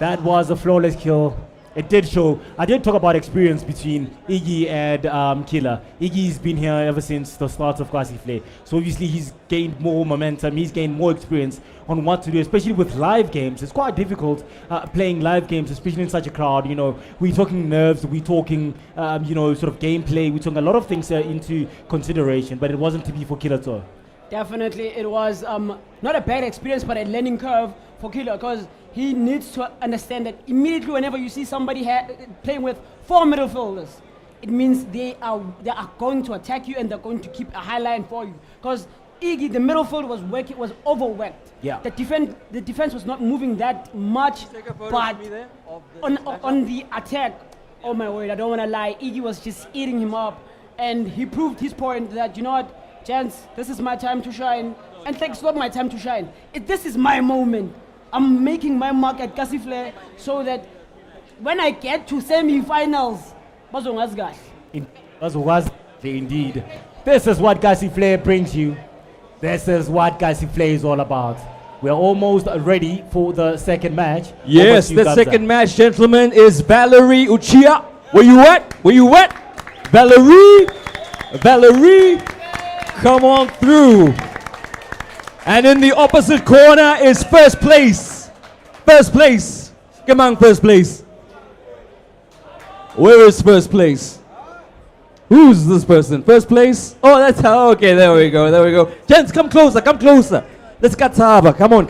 [SPEAKER 5] That was a flawless kill. It did show. I did talk about experience between Iggy and Killer. Iggy's been here ever since the start of Kasifle. So obviously he's gained more momentum. He's gained more experience on what to do, especially with live games. It's quite difficult playing live games, especially in such a crowd. You know, we're talking nerves, we're talking, sort of gameplay. We're talking a lot of things into consideration, but it wasn't to be for Killer Tour.
[SPEAKER 22] Definitely, it was not a bad experience, but a learning curve for Killer, because he needs to understand that immediately whenever you see somebody playing with 4 midfielders, it means they are going to attack you and they're going to keep a high line for you. Because Iggy, the midfield was overworked.
[SPEAKER 5] Yeah.
[SPEAKER 22] The defense was not moving that much, but on the attack, oh my word, I don't want to lie, Iggy was just eating him up, and he proved his point that, you know what, gents, this is my time to shine, and it's not my time to shine. This is my moment. I'm making my mark at Kasifle so that when I get to semi-finals,
[SPEAKER 5] indeed. This is what Kasifle brings you. This is what Kasifle is all about. We're almost ready for the second match.
[SPEAKER 18] Yes, the second match, gentlemen, is Valerie Uchia. Where you at? Where you at? Valerie, come on through. And in the opposite corner is first place. First place. Come on, first place. Where is first place? Who's this person? First place? Oh, that's how. Okay, there we go. Gents, come closer. Let's get Saba. Come on.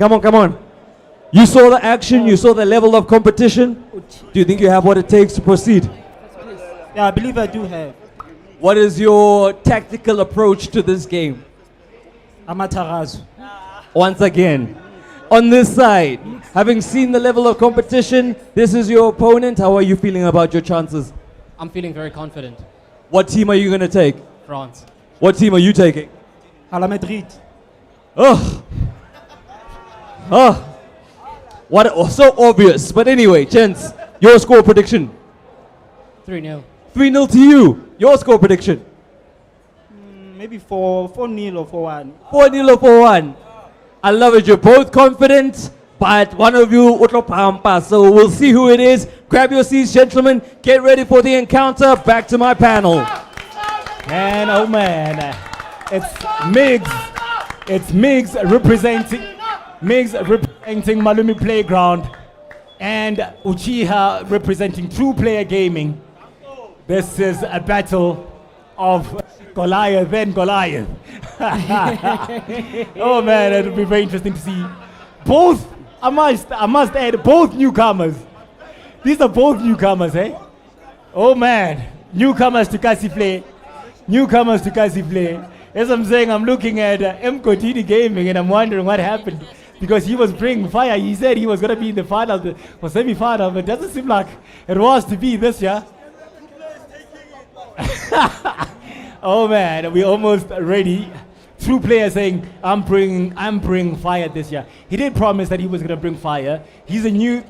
[SPEAKER 18] You saw the action. You saw the level of competition. Do you think you have what it takes to proceed?
[SPEAKER 22] Yeah, I believe I do have.
[SPEAKER 18] What is your tactical approach to this game?
[SPEAKER 22] Amaterasu.
[SPEAKER 18] Once again, on this side, having seen the level of competition, this is your opponent. How are you feeling about your chances?
[SPEAKER 22] I'm feeling very confident.
[SPEAKER 18] What team are you going to take?
[SPEAKER 22] France.
[SPEAKER 18] What team are you taking?
[SPEAKER 22] Hala Madrid.
[SPEAKER 18] What? So obvious. But anyway, gents, your score prediction?
[SPEAKER 22] 3-0.
[SPEAKER 18] 3-0 to you. Your score prediction?
[SPEAKER 22] Maybe 4-0 or 4-1.
[SPEAKER 18] 4-0 or 4-1. I love it. You're both confident, but one of you utopampa. So we'll see who it is. Grab your seats, gentlemen. Get ready for the encounter. Back to my panel.
[SPEAKER 5] And oh man, it's Migs. It's Migs representing Malumi Playground, and Uchiha representing True Player Gaming. This is a battle of Goliath and Goliath. Oh man, it'll be very interesting to see. Both, I must add, both newcomers. These are both newcomers, eh? Oh man, newcomers to Kasifle. As I'm saying, I'm looking at Mkotini Gaming and I'm wondering what happened, because he was bringing fire. He said he was going to be in the final or semi-final, but it doesn't seem like it was to be this year. Oh man, we're almost ready. True player saying, I'm bringing fire this year. He did promise that he was gonna bring fire. He's a newbie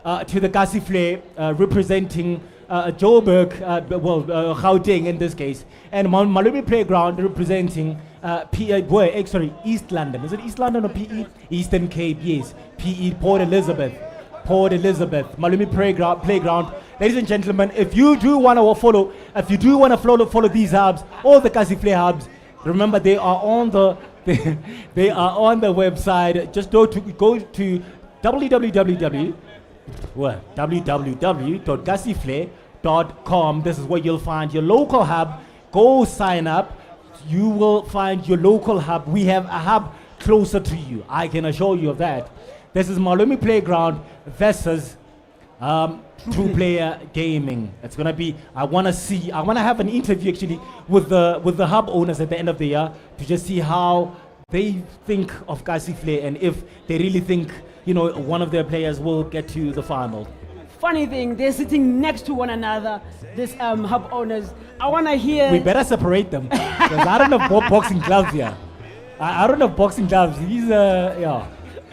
[SPEAKER 5] to the Kasifle, representing Joburg, Gauteng in this case, and Malumi Playground representing East London. Is it East London or PE? Eastern Cape, yes. PE, Port Elizabeth, Malumi Playground. Ladies and gentlemen, if you do want to follow these hubs, all the Kasifle hubs, remember they are on the website. Just go to www.kasifle.com. This is where you'll find your local hub. Go sign up. You will find your local hub. We have a hub closer to you. I can assure you of that. This is Malumi Playground versus True Player Gaming. It's gonna be. I wanna have an interview actually with the hub owners at the end of the year to just see how they think of Kasifle and if they really think one of their players will get to the final.
[SPEAKER 22] Funny thing, they're sitting next to one another. This hub owners. I wanna hear.
[SPEAKER 5] We better separate them because I don't have boxing gloves here. I don't have boxing gloves. He's yeah.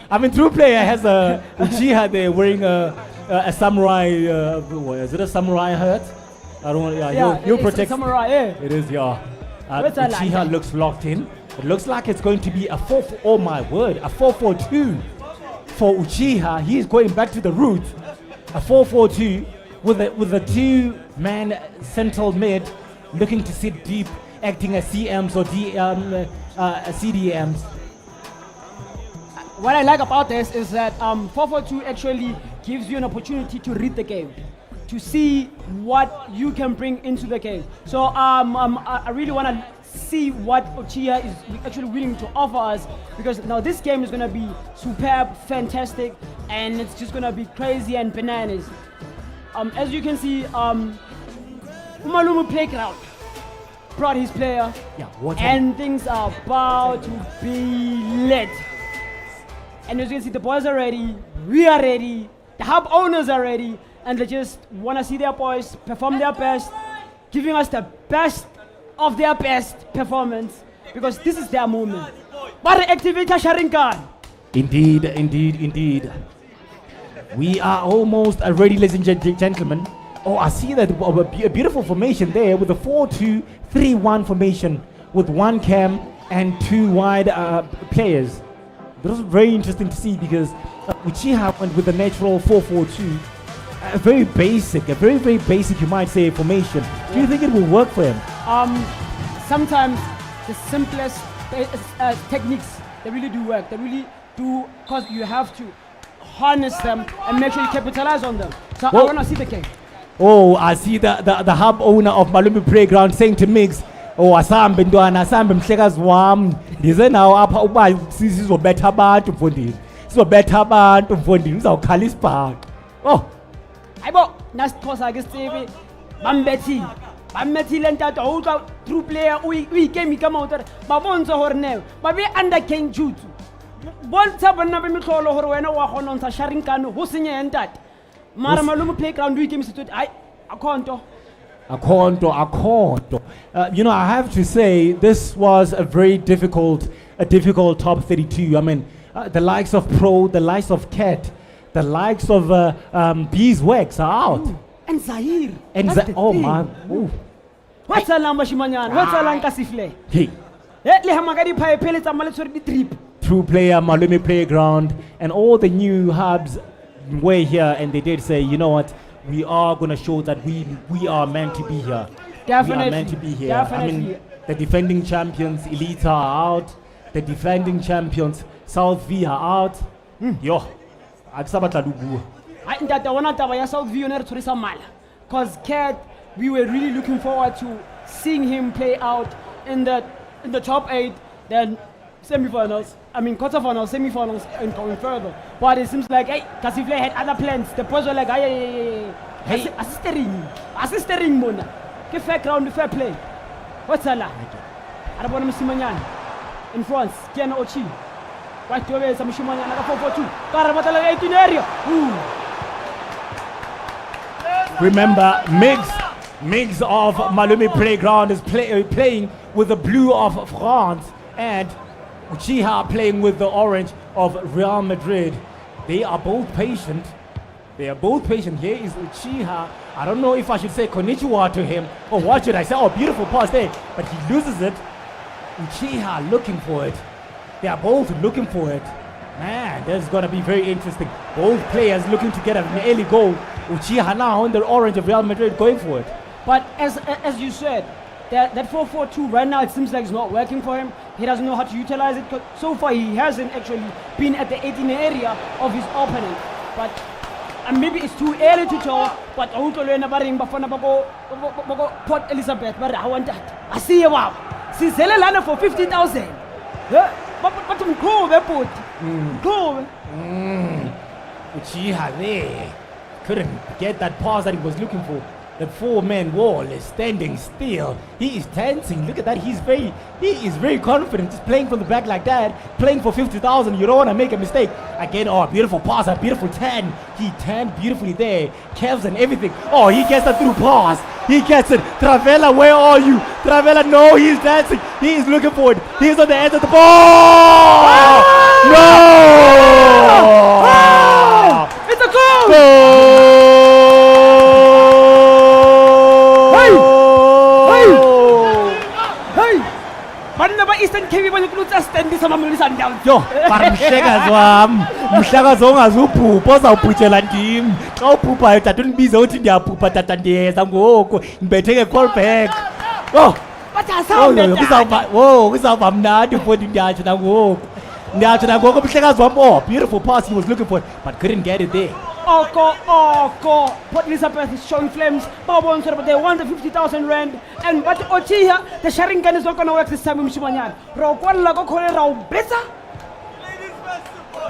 [SPEAKER 5] I mean, True Player has a Uchiha there wearing a samurai. Is it a samurai hat? I don't want. Yeah, you protect.
[SPEAKER 22] A samurai. Yeah.
[SPEAKER 5] It is. Yeah. Uchiha looks locked in. It looks like it's going to be a 4. Oh my word! A 4-4-2. for Uchiha. He is going back to the roots. A 4-4-2 with a two-man central mid looking to sit deep, acting as CMs or CDMs.
[SPEAKER 22] What I like about this is that 4-4-2 actually gives you an opportunity to read the game, to see what you can bring into the game. So I really want to see what Uchiha is actually willing to offer us, because now this game is going to be superb, fantastic, and it's just going to be crazy and bananas. As you can see, Umalumu Playground brought his player, and things are about to be lit. And as you can see, the boys are ready, we are ready, the hub owners are ready, and they just want to see their boys perform their best, giving us the best of their best performance, because this is their moment. But activator Sharingan.
[SPEAKER 5] Indeed, indeed, indeed. We are almost ready, ladies and gentlemen. Oh, I see that a beautiful formation there with a 4-2-3-1 formation with one cam and two wide players. That was very interesting to see, because Uchiha went with a natural 4-4-2. A very basic, very basic, you might say, formation. Do you think it will work for him?
[SPEAKER 22] Sometimes the simplest techniques, they really do work. They really do, because you have to harness them and make sure you capitalize on them. So I want to see the game.
[SPEAKER 5] Oh, I see the hub owner of Malumi Playground saying to Mix, oh, asambe ntwana, asambe mhlekazi wami. Ndize nawo apha uba sizobetha abantu mfondini. Sizobetha abantu mfondini, uzawukhala isibhaqa. Oh.
[SPEAKER 22] Hayibo, nasixhosa ke sibe bambethile. Bambethile ntata utlwa true player uyikemi ka maotara. Ba bontsha hore ne ba be under King Jutsu. Bontsha bonna be mitlholo hore wena wa gona ntsha Sharingan ho senye ntata. Mara Malumi Playground uyikemi setwe ai akhonto.
[SPEAKER 5] You know, I have to say this was a very difficult top 32. I mean, the likes of Pro, the likes of Cat, the likes of Beeswax are out.
[SPEAKER 22] And Zahir.
[SPEAKER 5] Oh man. Ooh.
[SPEAKER 22] What's a lamba shimanyana? What's a lanka sifle?
[SPEAKER 5] Hey.
[SPEAKER 22] Le hamagadi pay pellets and maletsori trip.
[SPEAKER 5] True player, Malumi Playground, and all the new hubs were here, and they did say, you know what? We are going to show that we are meant to be here.
[SPEAKER 22] Definitely.
[SPEAKER 5] We are meant to be here.
[SPEAKER 22] Definitely.
[SPEAKER 5] I mean, the defending champions, Elita, are out. The defending champions, South V, are out. Yo, aksabatla dubu.
[SPEAKER 22] South V because Cat, we were really looking forward to seeing him play out in the top 8, then semi-finals. I mean, quarterfinals, semi-finals, and going further. But it seems like, hey, Kasifle had other plans. The boys were like, hey, assistering Mona. Give fair ground, fair play. What's that? Arabona Msimanyan in France, Kiana Ochi. Right to away, some Shimanyan, 4-4-2. Karabatala 18 area.
[SPEAKER 5] Remember, Mix of Malumi Playground is playing with the blue of France, and Uchiha playing with the orange of Real Madrid. They are both patient. Here is Uchiha. I don't know if I should say konnichiwa to him or what should I say. Oh, beautiful pass there. But he loses it. Uchiha looking for it. They are both looking for it. Man, this is going to be very interesting. Both players looking to get an early goal. Uchiha now in the orange of Real Madrid going for it.
[SPEAKER 22] But as you said, that 4-4-2 right now, it seems like it's not working for him. He doesn't know how to utilize it. So far, he hasn't actually been at the 18 area of his opponent. But maybe it's too early to tell. But Port Elizabeth, but I want that. I see you wow. See Zelelana for 50,000. But go, go.
[SPEAKER 5] Uchiha there couldn't get that pass that he was looking for. The four-man wall is standing still. He is dancing. Look at that. He is very confident. Just playing from the back like that. Playing for 50,000. You don't want to make a mistake. Again, oh, beautiful pass. A beautiful tan. He tanned beautifully there. Calves and everything. Oh, he gets that through pass. He gets it. Travella, where are you? Travella, no, he's dancing. He is looking for it. He's on the edge of the ball. No!
[SPEAKER 22] It's a goal! 10K banyukulutsa stand sama Sundowns.
[SPEAKER 5] Yo, para mhlekazi wami, mhlekazi ongazubhubha ozawubhutshela ndim. Xa ubhubhayo tata undibize uthi ndiyabhubha tata ndiyeza ngoku. Ngibethe nge-callback. Oh, kuzawuba mnandi futhi ndiyatsho nangoku. Ndiyatsho nangoku mhlekazi wami, oh, beautiful pass he was looking for, but couldn't get it there.
[SPEAKER 22] Oko. Port Elizabeth is showing flames. Bobon, but they want the 50,000 rand. And but Ochiha, the sharing gun is not going to work this time in Mshimanyan. Rokwala go kore rao better.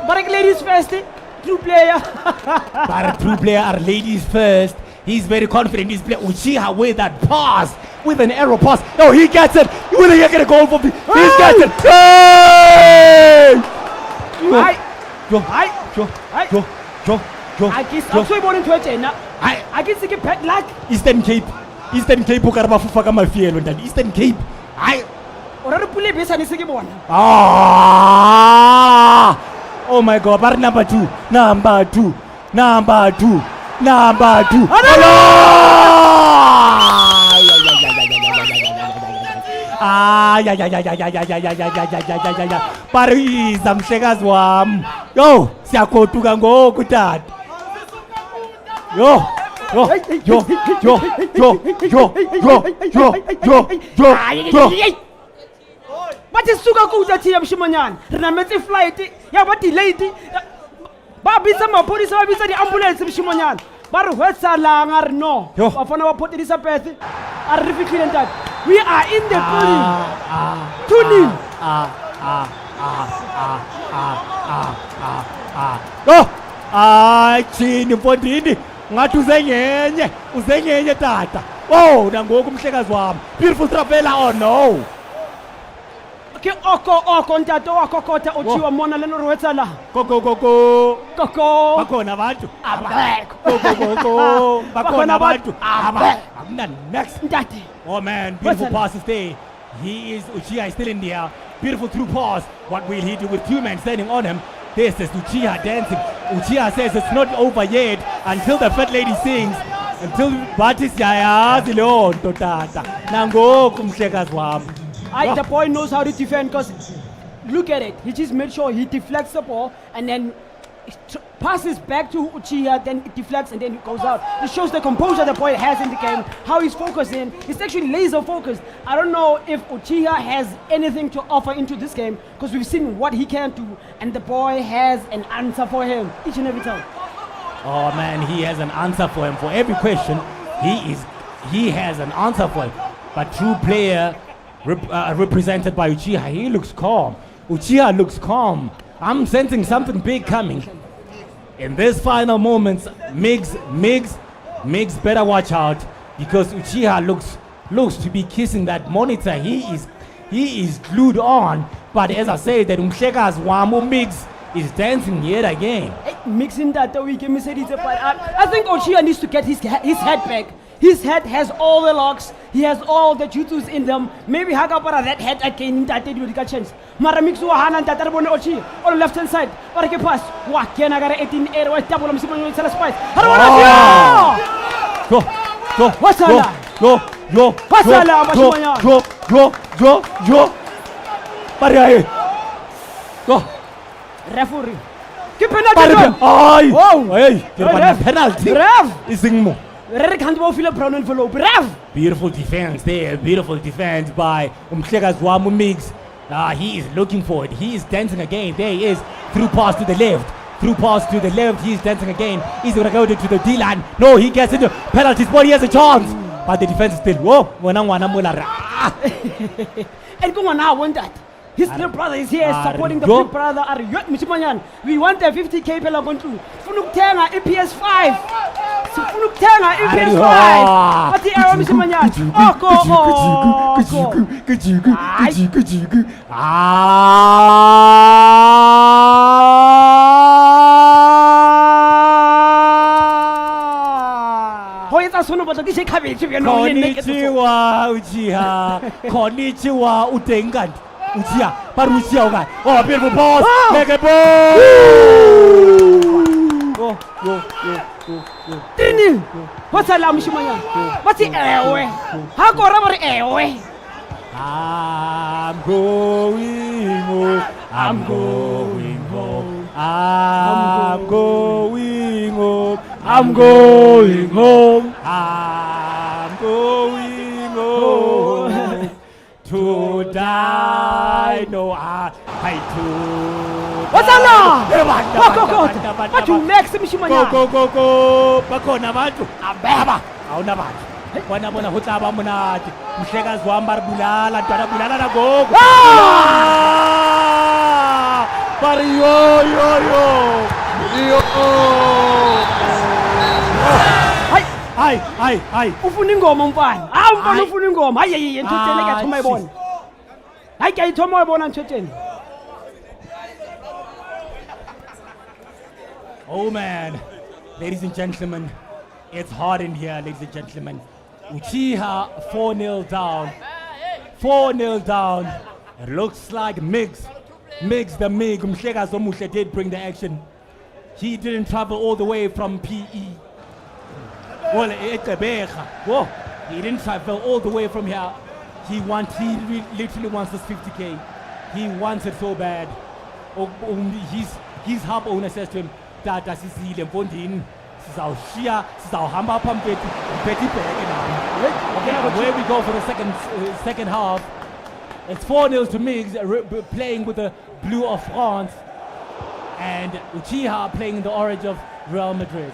[SPEAKER 22] But ladies first, true player.
[SPEAKER 5] But true player are ladies first. He's very confident. He's playing Uchiha with that pass, with an arrow pass. Oh, he gets it. Will he get a goal for me? He gets it. Yo.
[SPEAKER 22] I guess I'm so born into it now. I guess you pet luck.
[SPEAKER 5] Eastern Cape ukaraba fufaka mafielo ndani. Eastern Cape.
[SPEAKER 22] Orare pule besa ni sike bona.
[SPEAKER 5] Oh my God, but number two. Pariza mhlekazi wami. Yo, siyagoduka ngoku tata. Yo.
[SPEAKER 22] Bathi suka kuza thiya Mshimanyana. Rina metse flight ya ba delayed. Ba bitsa maphodisa ba bitsa di-ambulance Mshimanyana. Ba re hwetsalang a re no. Bafana ba Port Elizabeth a re fihlile ntate. We are in the building. 2-0.
[SPEAKER 5] Chini mfondini ngathi uzenyenye tata. Oh, nangoku mhlekazi wami. Beautiful travela, oh no.
[SPEAKER 22] Ke oko ntato wakho kota uchiwa mona leno rwetsa la.
[SPEAKER 5] Koko.
[SPEAKER 22] Bakona
[SPEAKER 5] abantu.
[SPEAKER 22] Abekho.
[SPEAKER 5] Bakona abantu. Akuna next.
[SPEAKER 22] Ntate.
[SPEAKER 5] Oh man, beautiful passes there. Uchiha is still in the air. Beautiful through pass. What will he do with two men standing on him? This is Uchiha dancing. Uchiha says it's not over yet until the fat lady sings. Until Batis yayazi leyo nto tata. Nangoku mhlekazi wami.
[SPEAKER 22] The boy knows how to defend because look at it. He just made sure he deflects the ball and then passes back to Uchiha, then it deflects and then it goes out. It shows the composure the boy has in the game, how he's focusing. He's actually laser focused. I don't know if Uchiha has anything to offer into this game because we've seen what he can do and the boy has an answer for him each and every time.
[SPEAKER 5] Oh man, he has an answer for him. For every question, he has an answer for him. But true player represented by Uchiha, he looks calm. Uchiha looks calm. I'm sensing something big coming. In this final moments, Migs better watch out because Uchiha looks to be kissing that monitor. He is glued on. But as I say, that Umhlekazi wami Migs is dancing yet again.
[SPEAKER 22] Mixing that we can miss it, but I think Uchiha needs to get his head back. His head has all the locks. He has all the jutsus in them. Maybe Hagapara that head again in that you get chance. Maramixu Hana that Tarabone Ochi on the left hand side. Or I can pass. What can I get 18 air or double of Simon Spice?
[SPEAKER 5] Go.
[SPEAKER 22] What's that?
[SPEAKER 5] Go.
[SPEAKER 22] Referee. Keep penalty.
[SPEAKER 5] Penalty.
[SPEAKER 22] Isingmo.
[SPEAKER 5] Beautiful defense there. Beautiful defense by Umhlekazi wami Migs. He is looking for it. He is dancing again. There he is. Through pass to the left. He is dancing again. He's going to go to the D-line. No, he gets into penalty spot. He has a chance. But the defense is still. Whoa.
[SPEAKER 22] And come on now, want that. His little brother is here supporting the big brother. We want a 50k pela kontu. Funuktenga EPS5. Funuktenga EPS5. What the arrow Mishimanyana?
[SPEAKER 5] Konnichiwa Uchiha. Konnichiwa Utengan. Uchiha, but Uchiha guy. Oh, beautiful pass. Make a ball. Go.
[SPEAKER 22] 3-0. What's that, Mishimanyana? What's the airway? How go rubber airway?
[SPEAKER 5] I'm going home. I'm going home. I'm going home. I'm going home. I'm going home to die. No, I to.
[SPEAKER 22] What's up now? Go. Next mshimanya.
[SPEAKER 5] Go. Bakona bantu. Ababa. Awuna bantu. Bona ho tlaba monate. Mhlekazi wami baribulala, ntwana bulala na gogo. Bari yo. Hayi.
[SPEAKER 22] Ufuna ingoma mfana. Mfana ufuna ingoma. Hayi enthoteni ke thoma ibona. Hayi ke ithoma ibona enthoteni.
[SPEAKER 5] Oh man, ladies and gentlemen, it's hot in here, ladies and gentlemen. Uchiha 4-0 down. 4-0 down. It looks like Migs the Mig, Mhlekazi Omuhle did bring the action. He didn't travel all the way from PE. Well, whoa, he didn't travel all the way from here. He literally wants this 50K. He wants it so bad. His hub owner says to him, Tata sisile mfondini sizawushiya sizawuhamba phambili ubhethe ibheke nami. Okay, where we go for the second half. It's 4-0 to Migs, playing with the blue of France, and Uchiha playing in the orange of Real Madrid.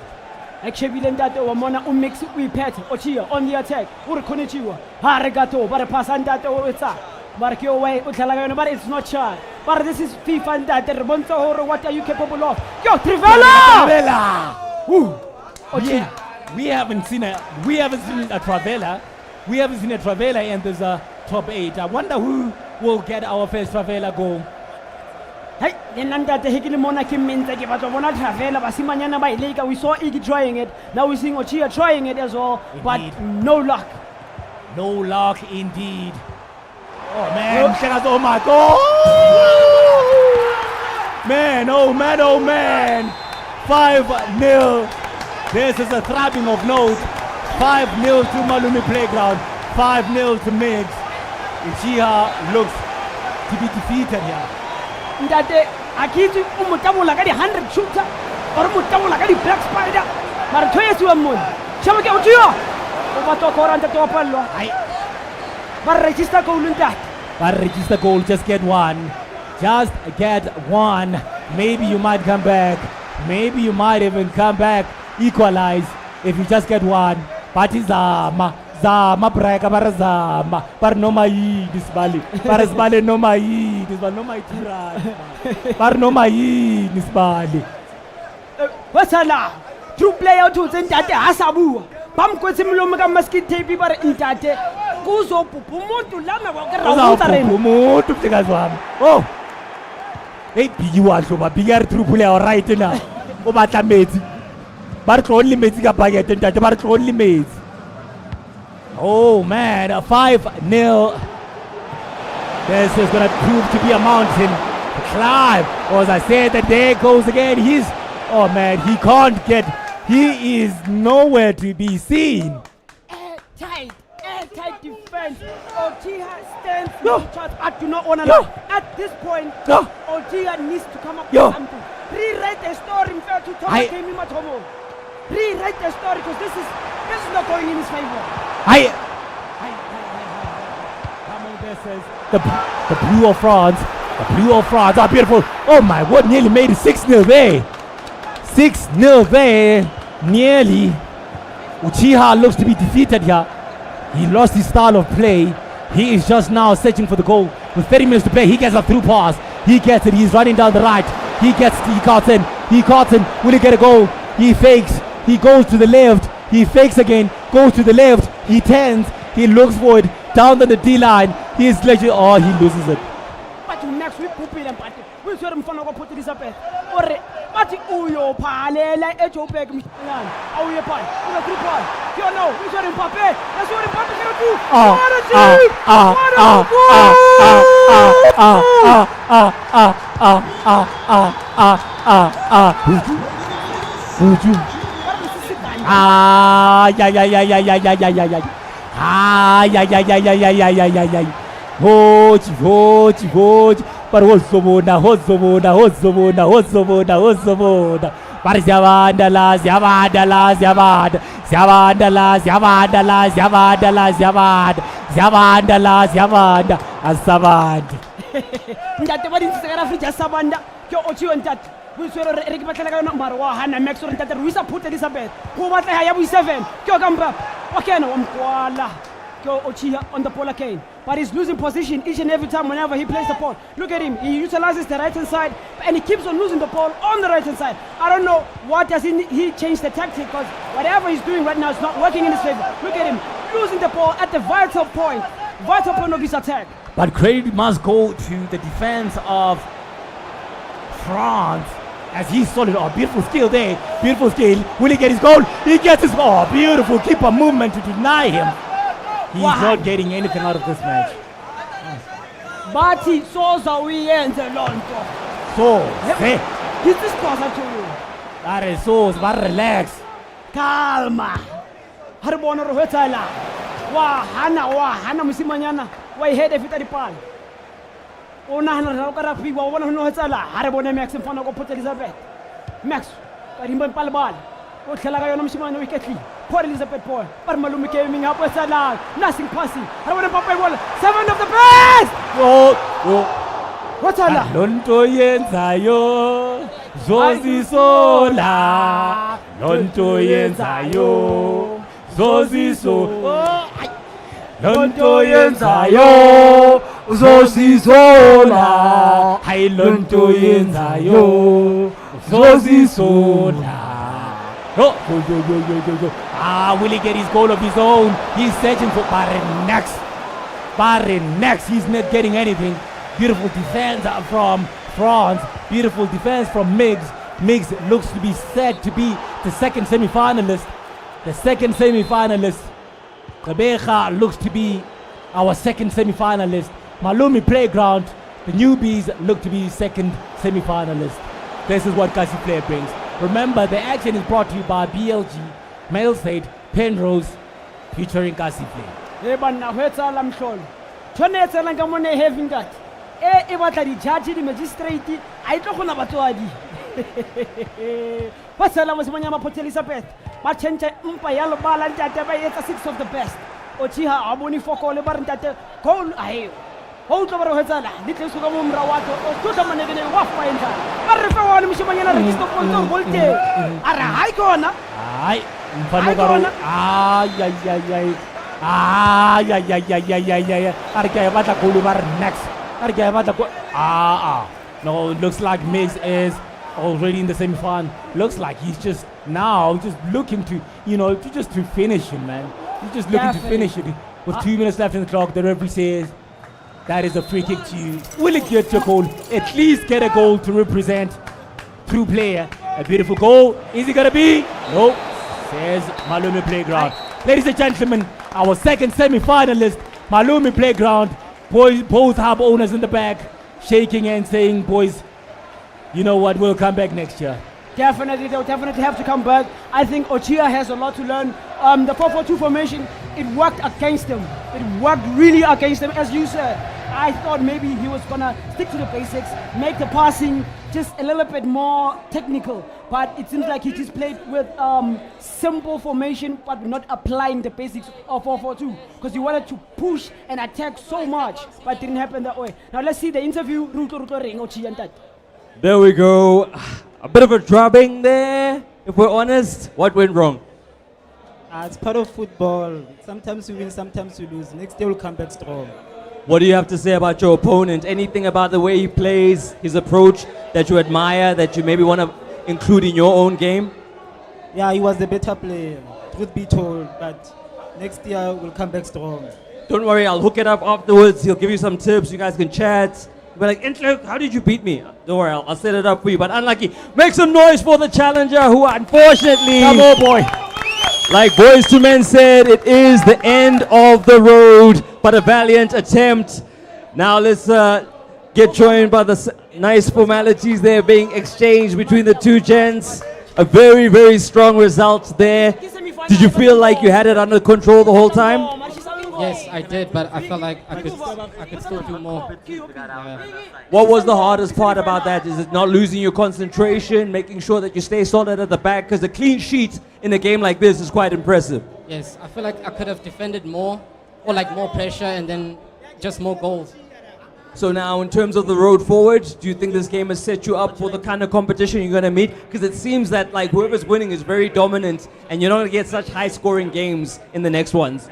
[SPEAKER 22] Ekshebile ntate wamona umix uyiphethe Uchiha on the attack. Uri khonichiwa. Harigato bare pasa ntate wetsa. But it's not shy. But this is FIFA ntate. What are you capable of? Yo, Trivela!
[SPEAKER 5] Yeah, we haven't seen a Travella. We haven't seen a Travella in this top 8. I wonder who will get our first Travella goal.
[SPEAKER 22] Hey, nandate hekile mona kimenza ke batho bona Travella basimanyana ba ileka. We saw Iggy trying it. Now we're seeing Ochia trying it as well, but no luck.
[SPEAKER 5] No luck indeed. Oh man, oh my God! Oh man! 5-0. This is a throbbing of note. 5-0 to Malumi Playground. 5-0 to Migs. Uchiha looks to be defeated here.
[SPEAKER 22] Ndate akithi umutabula ka di 100 shooter or umutabula ka di black spider. Mara thoyesi wa mun. Shabake Uchiha. Ubato koranta to pallo. But register goal in that.
[SPEAKER 5] But register goal, just get one. Just get one. Maybe you might come back. Maybe you might even come back, equalize if you just get one. But Zama breka barazama. But no mai this bali. Barazbale no mai. This bali no mai tira. But no mai this bali.
[SPEAKER 22] What's that? True player to send that Asabu. Pam kwesi mlomo ka maskit tape bara intate. Kuzo pupumuntu lama wakera
[SPEAKER 5] pupumuntu mhlekazi wami. Oh. Hey, big one, so bigger true player right now. O batla metsi. Ba re only metsi ka bucket ntate, ba re only metsi. Oh man, a 5-0. This is gonna prove to be a mountain to climb. Or as I said, the day goes again. Oh man, he is nowhere to be seen.
[SPEAKER 22] Airtight defense. Uchiha stands no chance. I do not want to know. At this point, Uchiha needs to come up with something. Rewrite the story in fair to Thomas Kemi Matomo. Rewrite the story because this is not going in his favor.
[SPEAKER 5] This is the blue of France. The blue of France. Oh, beautiful. Oh my word, nearly made it 6-0 there. 6-0 there. Nearly. Uchiha looks to be defeated here. He lost his style of play. He is just now searching for the goal. With 30 minutes to play, he gets a through pass. He gets it. He's running down the right. He cuts in. Will he get a goal? He fakes. He goes to the left. He fakes again. Goes to the left. He turns. He looks for it. Down on the D-line. He is literally, he loses it.
[SPEAKER 22] But next week, we saw him from put this up. But Uyo Palela, Echopek, Milan. Oh, you're part. You're a group one. You know, we saw him Pape. That's what Pape can do.
[SPEAKER 5] Vote. But Hozobona. But Zavanda. Asaband.
[SPEAKER 22] Ntate ba dintse ka Afrika Sabanda ke Ochiwe ntate we swere re ke batlela ka number 1 hana max re ntate re isa put Elizabeth go batla ya bo 7 ke o kamba okay no amkwala ke Ochiwe on the ball again but he's losing position each and every time whenever he plays the ball. Look at him, he utilizes the right hand side and he keeps on losing the ball on the right hand side. I don't know what does he change the tactic, because whatever he's doing right now is not working in his favor. Look at him losing the ball at the vital point of his attack.
[SPEAKER 5] But credit must go to the defense of France as he's solid. Oh, beautiful skill there. Beautiful skill. Will he get his goal? He gets his goal. Oh, beautiful keeper movement to deny him. He's not getting anything out of this match.
[SPEAKER 22] Bati Soza uyenze lonto.
[SPEAKER 5] So, hey.
[SPEAKER 22] He's this closer to you.
[SPEAKER 5] That is so, but relax.
[SPEAKER 22] Calma. Harbona rohetala. Hana musimanyana. Why head if it pal? Ona hana ka rafi wa bona no hetala. Harbona Max mfana go put Elizabeth. Max, karimba pal ball. O tlhela ka yona musimanyana wicketly. Poor Elizabeth Paul. But Malumi came up with Salah. Nothing passing. Harbona papa ball. 7 of the best. What's Allah?
[SPEAKER 5] Lonto yenzayo. Zozi sola. Lonto yenzayo. Zozi sola. Lonto yenzayo. Zozi sola. Hai lonto yenzayo. Zozi sola. Yo. Will he get his goal of his own? He's searching for Barren next. He's not getting anything. Beautiful defense from France. Beautiful defense from Miggs. Miggs looks to be set to be the second semi-finalist. Kabeja looks to be our second semi-finalist. Malumi Playground, the newbies look to be second semi-finalist. This is what Kasi Player brings. Remember, the action is brought to you by BLG, Mail State, Penrose, featuring Kasi Player.
[SPEAKER 22] Ebanna hwetsa mhlolo. Tshwanetse la ka mone having that. E batla di judge di magistrate a itlo gona batswadi. Ba sala mo semanya ma Port Elizabeth. Ba tshentse mpa ya lebala ntate ba etsa 6 of the best. Ochiha a boni foko le ba ntate goal ahe. Ho tlo ba re hwetsala di tleso ka mo mra wa to o tlo tsamane bene wa finder. Ba re fa wa le moshimanyana re stop go volte. Ara hai kona. Ai mfano ka ro.
[SPEAKER 5] No, it looks like Miggs is already in the semi-final. Looks like he's just looking to, to finish him, man. He's just looking to finish it. With 2 minutes left in the clock, the referee says that is a free kick to you. Will it get your goal? At least get a goal to represent true player. A beautiful goal. Is it gonna be? No, says Malumi Playground. Ladies and gentlemen, our second semi-finalist, Malumi Playground. Both hub owners in the back, shaking and saying, boys, you know what, we'll come back next year.
[SPEAKER 22] Definitely, they'll definitely have to come back. I think Ochiwe has a lot to learn. The 4-4-2 formation, it worked against him. It worked really against him, as you said. I thought maybe he was gonna stick to the basics, make the passing just a little bit more technical. But it seems like he just played with simple formation, but not applying the basics of 4-4-2, because he wanted to push and attack so much, but it didn't happen that way. Now let's see the interview.
[SPEAKER 18] There we go. A bit of a drubbing there. If we're honest, what went wrong?
[SPEAKER 8] It's part of football. Sometimes we win, sometimes we lose. Next day we'll come back strong.
[SPEAKER 18] What do you have to say about your opponent? Anything about the way he plays, his approach that you admire, that you maybe want to include in your own game?
[SPEAKER 8] Yeah, he was the better player, truth be told, but next year we'll come back strong.
[SPEAKER 18] Don't worry, I'll hook it up afterwards. He'll give you some tips. You guys can chat. But like, Intlo, how did you beat me? Don't worry, I'll set it up for you. But unlucky, make some noise for the challenger who unfortunately...
[SPEAKER 5] Come on, boy.
[SPEAKER 18] Like Boys to Men said, it is the end of the road, but a valiant attempt. Now let's get joined by the nice formalities there being exchanged between the two gents. A very, very strong result there. Did you feel like you had it under control the whole time?
[SPEAKER 3] Yes, I did, but I felt like I could still do more.
[SPEAKER 18] What was the hardest part about that? Is it not losing your concentration, making sure that you stay solid at the back? Because a clean sheet in a game like this is quite impressive.
[SPEAKER 3] Yes, I feel like I could have defended more, or like more pressure, and then just more goals.
[SPEAKER 18] So now, in terms of the road forward, do you think this game has set you up for the kind of competition you're going to meet? Because it seems that like whoever's winning is very dominant, and you're not going to get such high-scoring games in the next ones.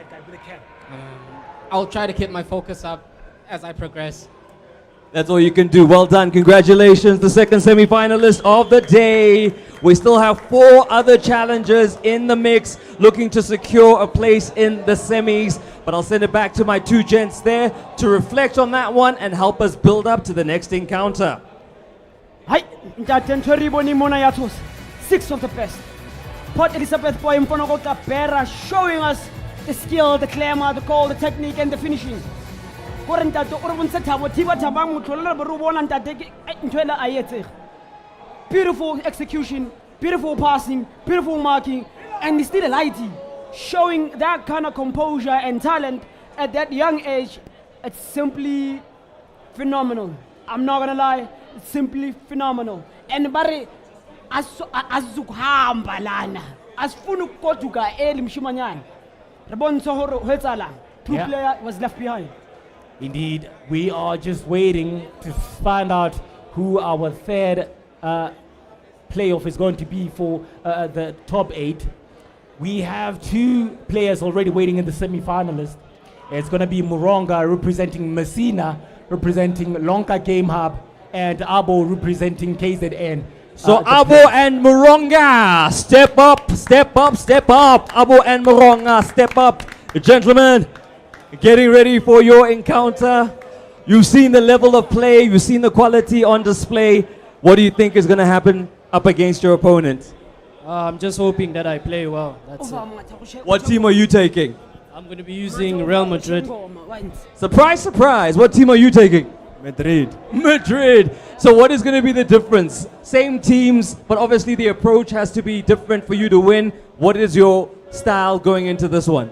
[SPEAKER 3] I'll try to keep my focus up as I progress.
[SPEAKER 18] That's all you can do. Well done. Congratulations, the second semi-finalist of the day. We still have 4 other challengers in the mix looking to secure a place in the semis. But I'll send it back to my 2 gents there to reflect on that one and help us build up to the next encounter.
[SPEAKER 22] Hi, Ntaten 6 of the best. Port Elizabeth Boy Mfonokota Pera showing us the skill, the glamour, the goal, the technique, and the finishing. Beautiful execution, beautiful passing, beautiful marking, and he's still a lighty, showing that kind of composure and talent at that young age. It's simply phenomenal. I'm not gonna lie, it's simply phenomenal. And Barry, azukhamba lana, asifuna ukugoduka eli mshimanyana. Rabon Sohoro Hetsala, 2 player was left behind.
[SPEAKER 5] Indeed, we are just waiting to find out who our third playoff is going to be for the top 8. We have 2 players already waiting in the semi-finalists. It's going to be Moronga representing Messina, representing Lonka Game Hub, and Abo representing KZN.
[SPEAKER 18] So Abo and Moronga, step up, step up, step up. Abo and Moronga, step up. Gentlemen, getting ready for your encounter. You've seen the level of play, you've seen the quality on display. What do you think is going to happen up against your opponent?
[SPEAKER 8] I'm just hoping that I play well. That's it.
[SPEAKER 18] What team are you taking?
[SPEAKER 8] I'm going to be using Real Madrid.
[SPEAKER 18] Surprise, surprise. What team are you taking? Madrid. Madrid. So what is going to be the difference? Same teams, but obviously the approach has to be different for you to win. What is your style going into this one?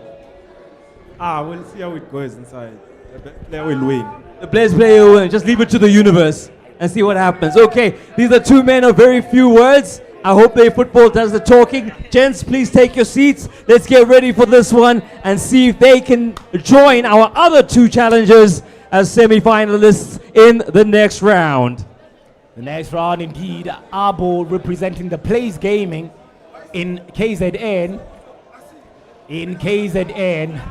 [SPEAKER 9] We'll see how it goes inside. The player will win.
[SPEAKER 18] The best player will win. Just leave it to the universe and see what happens. Okay, these are 2 men of very few words. I hope their football does the talking. Gents, please take your seats. Let's get ready for this one and see if they can join our other 2 challengers as semi-finalists in the next round.
[SPEAKER 5] The next round, indeed, Abo representing the Plays Gaming in KZN. In KZN.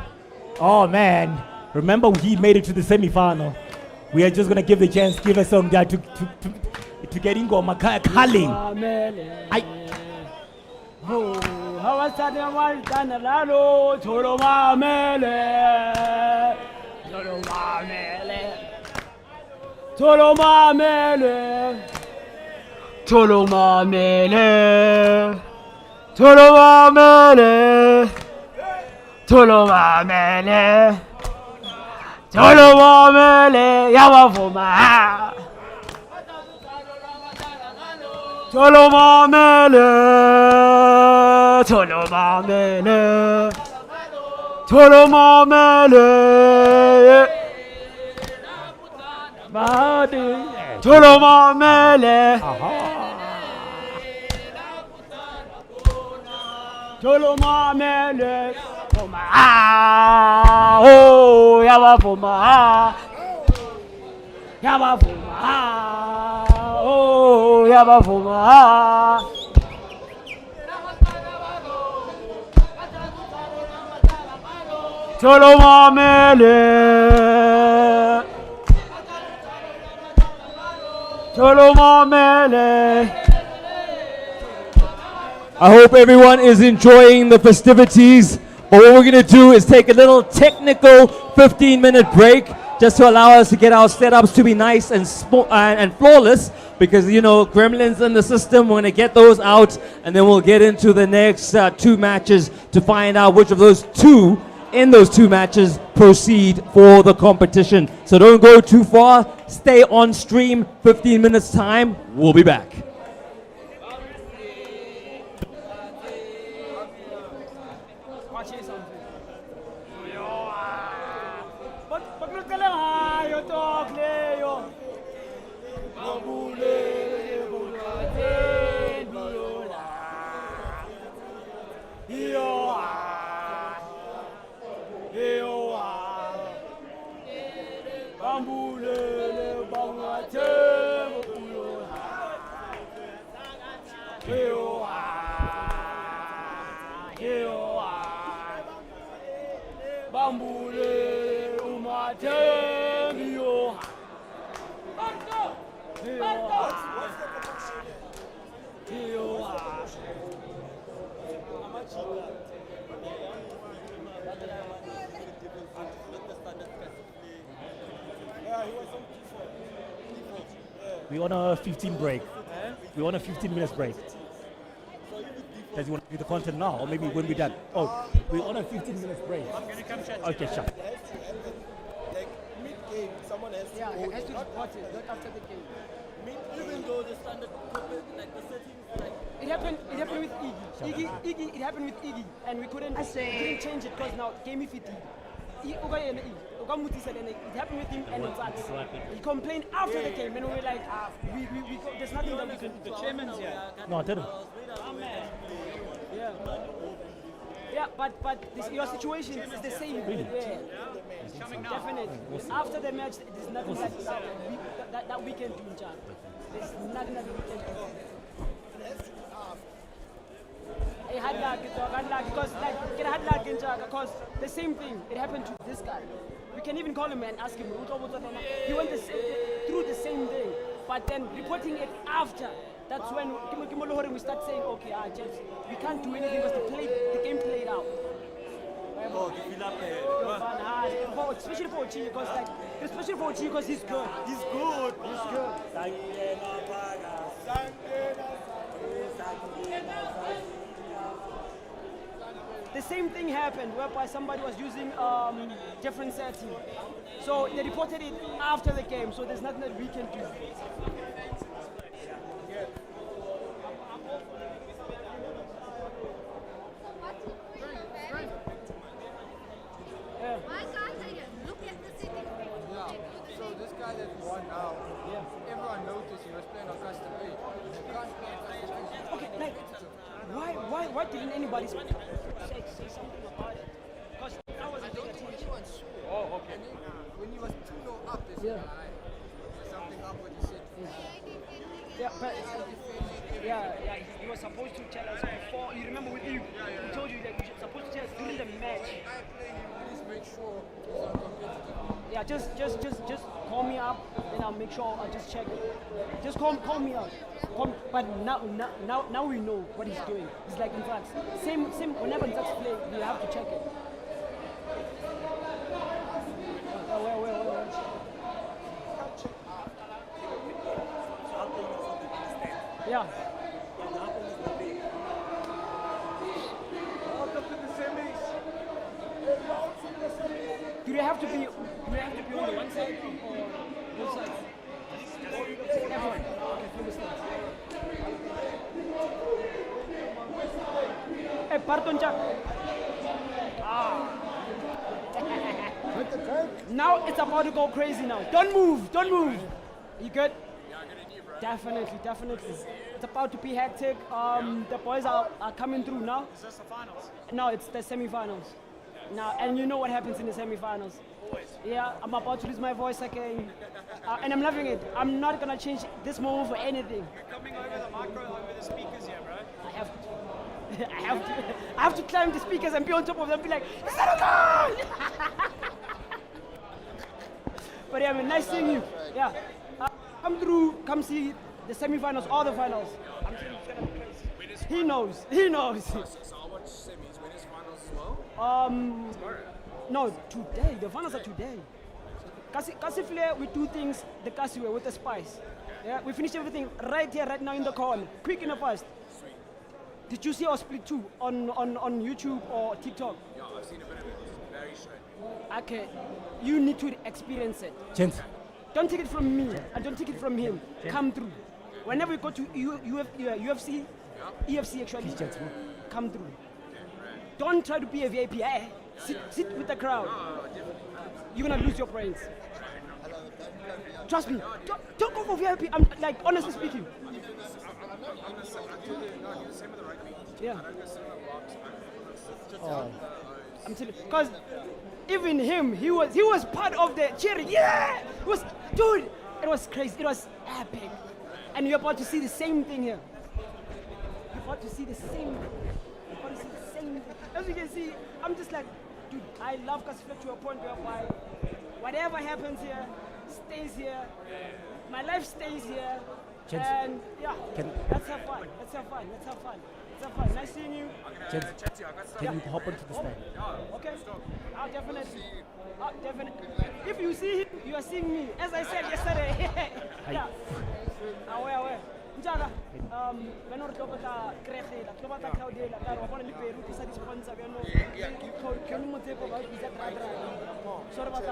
[SPEAKER 5] Oh man, remember he made it to the semi-final. We are just gonna give the chance, give us some guy to get in Goma Culling.
[SPEAKER 22] Tolomamele, Yawavuma. Tolomamele, Tolomamele, Tolomamele, Tolomamele. Oh, Yawavuma. Yawavuma. Oh, Yawavuma. Tolomamele. Tolomamele.
[SPEAKER 18] I hope everyone is enjoying the festivities. But what we're going to do is take a little technical 15-minute break just to allow us to get our setups to be nice and flawless, because, you know, gremlins in the system, we're going to get those out, and then we'll get into the next 2 matches to find out which of those 2 in those 2 matches proceed for the competition. So don't go too far. Stay on stream. 15 minutes time. We'll be back.
[SPEAKER 22] Bambule umatembio.
[SPEAKER 5] We on a 15 break. We on a 15 minutes break. Does you want to do the content now, or maybe when we're done? Oh, we're on a 15 minutes break.
[SPEAKER 11] I'm gonna come chat.
[SPEAKER 5] Okay, sure.
[SPEAKER 11] Like mid-game, someone has to hold
[SPEAKER 22] has
[SPEAKER 11] it.
[SPEAKER 22] to report it, not after the game.
[SPEAKER 11] Even though the standard, like the settings, like
[SPEAKER 22] It happened with Iggy. It happened with Iggy, and we couldn't change it because now game if it it happened with him and he complained after the game, and we were like, there's nothing that we can do.
[SPEAKER 11] the chairman's here.
[SPEAKER 5] No, I didn't.
[SPEAKER 22] Yeah, but your situation is the same.
[SPEAKER 5] Really?
[SPEAKER 22] Yeah. Definitely. After the match, there's nothing that we can do, Jack. There's nothing that we can do. Hey, hard luck, because get hard luck in Jack, because the same thing, it happened to this guy. We can even call him and ask him. He went through the same thing, but then reporting it after. That's when we start saying, okay, James, we can't do anything because the game played out. Especially for Ochi, because he's good. He's good. The same thing happened whereby somebody was using different setting. So they reported it after the game, so there's nothing that we can do.
[SPEAKER 1] Why can't they look at the city?
[SPEAKER 2] Yeah, so this guy that won now, everyone noticed he was playing on custom 8. You can't play on custom 8.
[SPEAKER 22] Okay, like, why didn't anybody say something about it? Because that was a big attention.
[SPEAKER 2] Oh, okay. When he was 2-0 up, they said, there's something up what he said.
[SPEAKER 22] Yeah, but he was supposed to tell us before. You remember with you? He told you that you were supposed to tell us during the match.
[SPEAKER 2] Please make sure he's uncompetitive.
[SPEAKER 22] Yeah, just call me up, and I'll make sure I'll just check it. Just call me up. But now we know what he's doing. It's like in fact, same whenever Nzax play, you have to check it. Where? Yeah. Do they have to be on the one side or both sides? Everyone. Okay, from the start. Hey, pardon, Jack. Now it's about to go crazy now. Don't move. You good? Definitely. It's about to be hectic. The boys are coming through now.
[SPEAKER 11] Is this the finals?
[SPEAKER 22] No, it's the semi-finals. Now, and you know what happens in the semi-finals.
[SPEAKER 11] Always.
[SPEAKER 22] Yeah, I'm about to lose my voice again. And I'm loving it. I'm not gonna change this move for anything.
[SPEAKER 11] You're coming over the micro, over the speakers here, bro.
[SPEAKER 22] I have to climb the speakers and be on top of them and be like, is that a goal? But yeah, man, nice seeing you. Yeah. Come through, come see the semi-finals, all the finals. I'm saying it's gonna be crazy. He knows.
[SPEAKER 2] So I'll watch semis. When is finals as well? Tomorrow?
[SPEAKER 22] No, today. The finals are today. Kasifle, we do things the Kasi way with the spice. Yeah, we finished everything right here, right now in the corner. Quick and fast.
[SPEAKER 2] Sweet.
[SPEAKER 22] Did you see our split 2 on YouTube or TikTok?
[SPEAKER 2] Yeah, I've seen a bit of it. It's very straight.
[SPEAKER 22] Okay, you need to experience it.
[SPEAKER 5] Gents.
[SPEAKER 22] Don't take it from me, and don't take it from him. Come through. Whenever we go to UFC, EFC actually, come through. Don't try to be a VIP. Sit with the crowd. You're gonna lose your brains. Trust me. Don't go for VIP. I'm like honestly speaking.
[SPEAKER 2] I told you, no, he was the same with the rugby.
[SPEAKER 22] Yeah.
[SPEAKER 2] I don't go cinema box.
[SPEAKER 22] I'm telling you, because even him, he was part of the cheering. Yeah, dude, it was crazy. It was epic, and you're about to see the same thing here. You're about to see the same. You're about to see the same. As you can see, I'm just like, dude, I love Kasiflet to a point whereby whatever happens here stays here. My life stays here.
[SPEAKER 5] Gents,
[SPEAKER 22] and yeah, let's have fun. Let's have fun. Let's have fun. Let's have fun. Nice seeing you.
[SPEAKER 5] Gents, can you hop onto the stand?
[SPEAKER 22] Okay. I'll definitely. If you see him, you are seeing me. As I said yesterday. Yeah. Aware. Njaga. When we talk about Krege, la klobata kaudela, la robona ni Peru tisa dispensa beno. Can you mote ko ba visa dra. Sorry about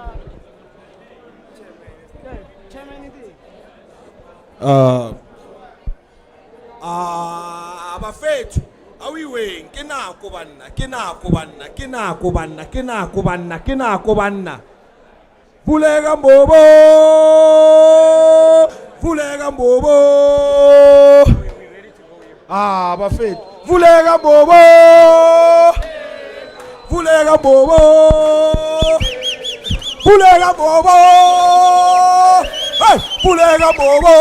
[SPEAKER 22] chairman idi.
[SPEAKER 10] Abafethu awiwe nkinako banna vuleka mbobo abafethu vuleka mbobo hey vuleka mbobo hey vuleka mbobo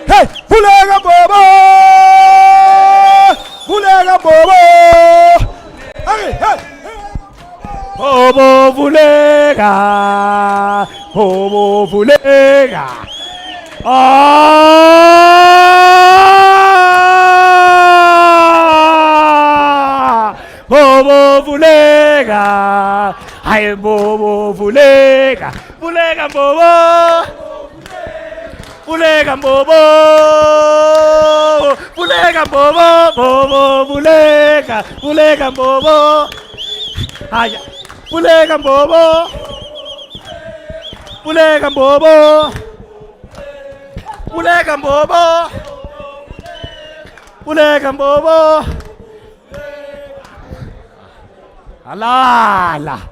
[SPEAKER 10] hey vuleka mbobo hey
[SPEAKER 5] Bobo vuleka Bobo vulega, ay bobo vulega, vulega bobo, vulega bobo, vulega bobo, bobo vulega, vulega bobo, ay vulega bobo, vulega bobo, vulega bobo, vulega bobo. Allah,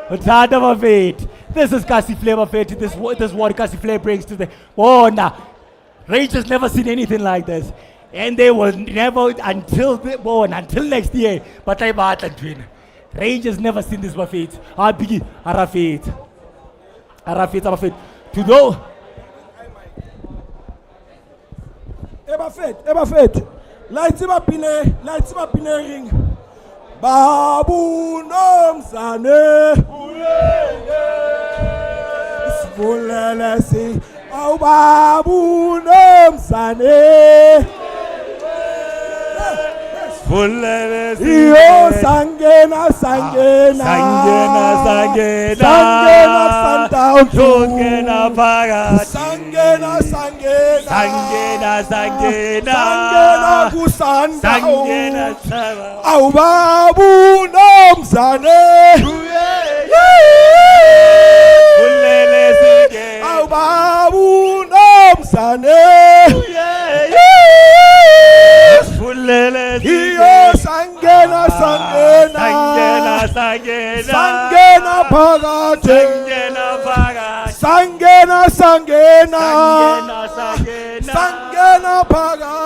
[SPEAKER 5] it's hard of a fate. This is Kasiflet of fate. This is what Kasiflet brings to the. Oh, nah. Rangers never seen anything like this, and they will never until next year. But I'm at and twin. Rangers never seen this fate. Abigi, Arafate. To know.
[SPEAKER 10] Ebafet. Lights up in a ring. Babu nomzane Sivulele si Au babu nomzane Sivulele si Iyo sangena Sundown Sangena pagati Sangena kusanda Sangena Au babu nomzane Au babu nomzane Iyo sangena pagati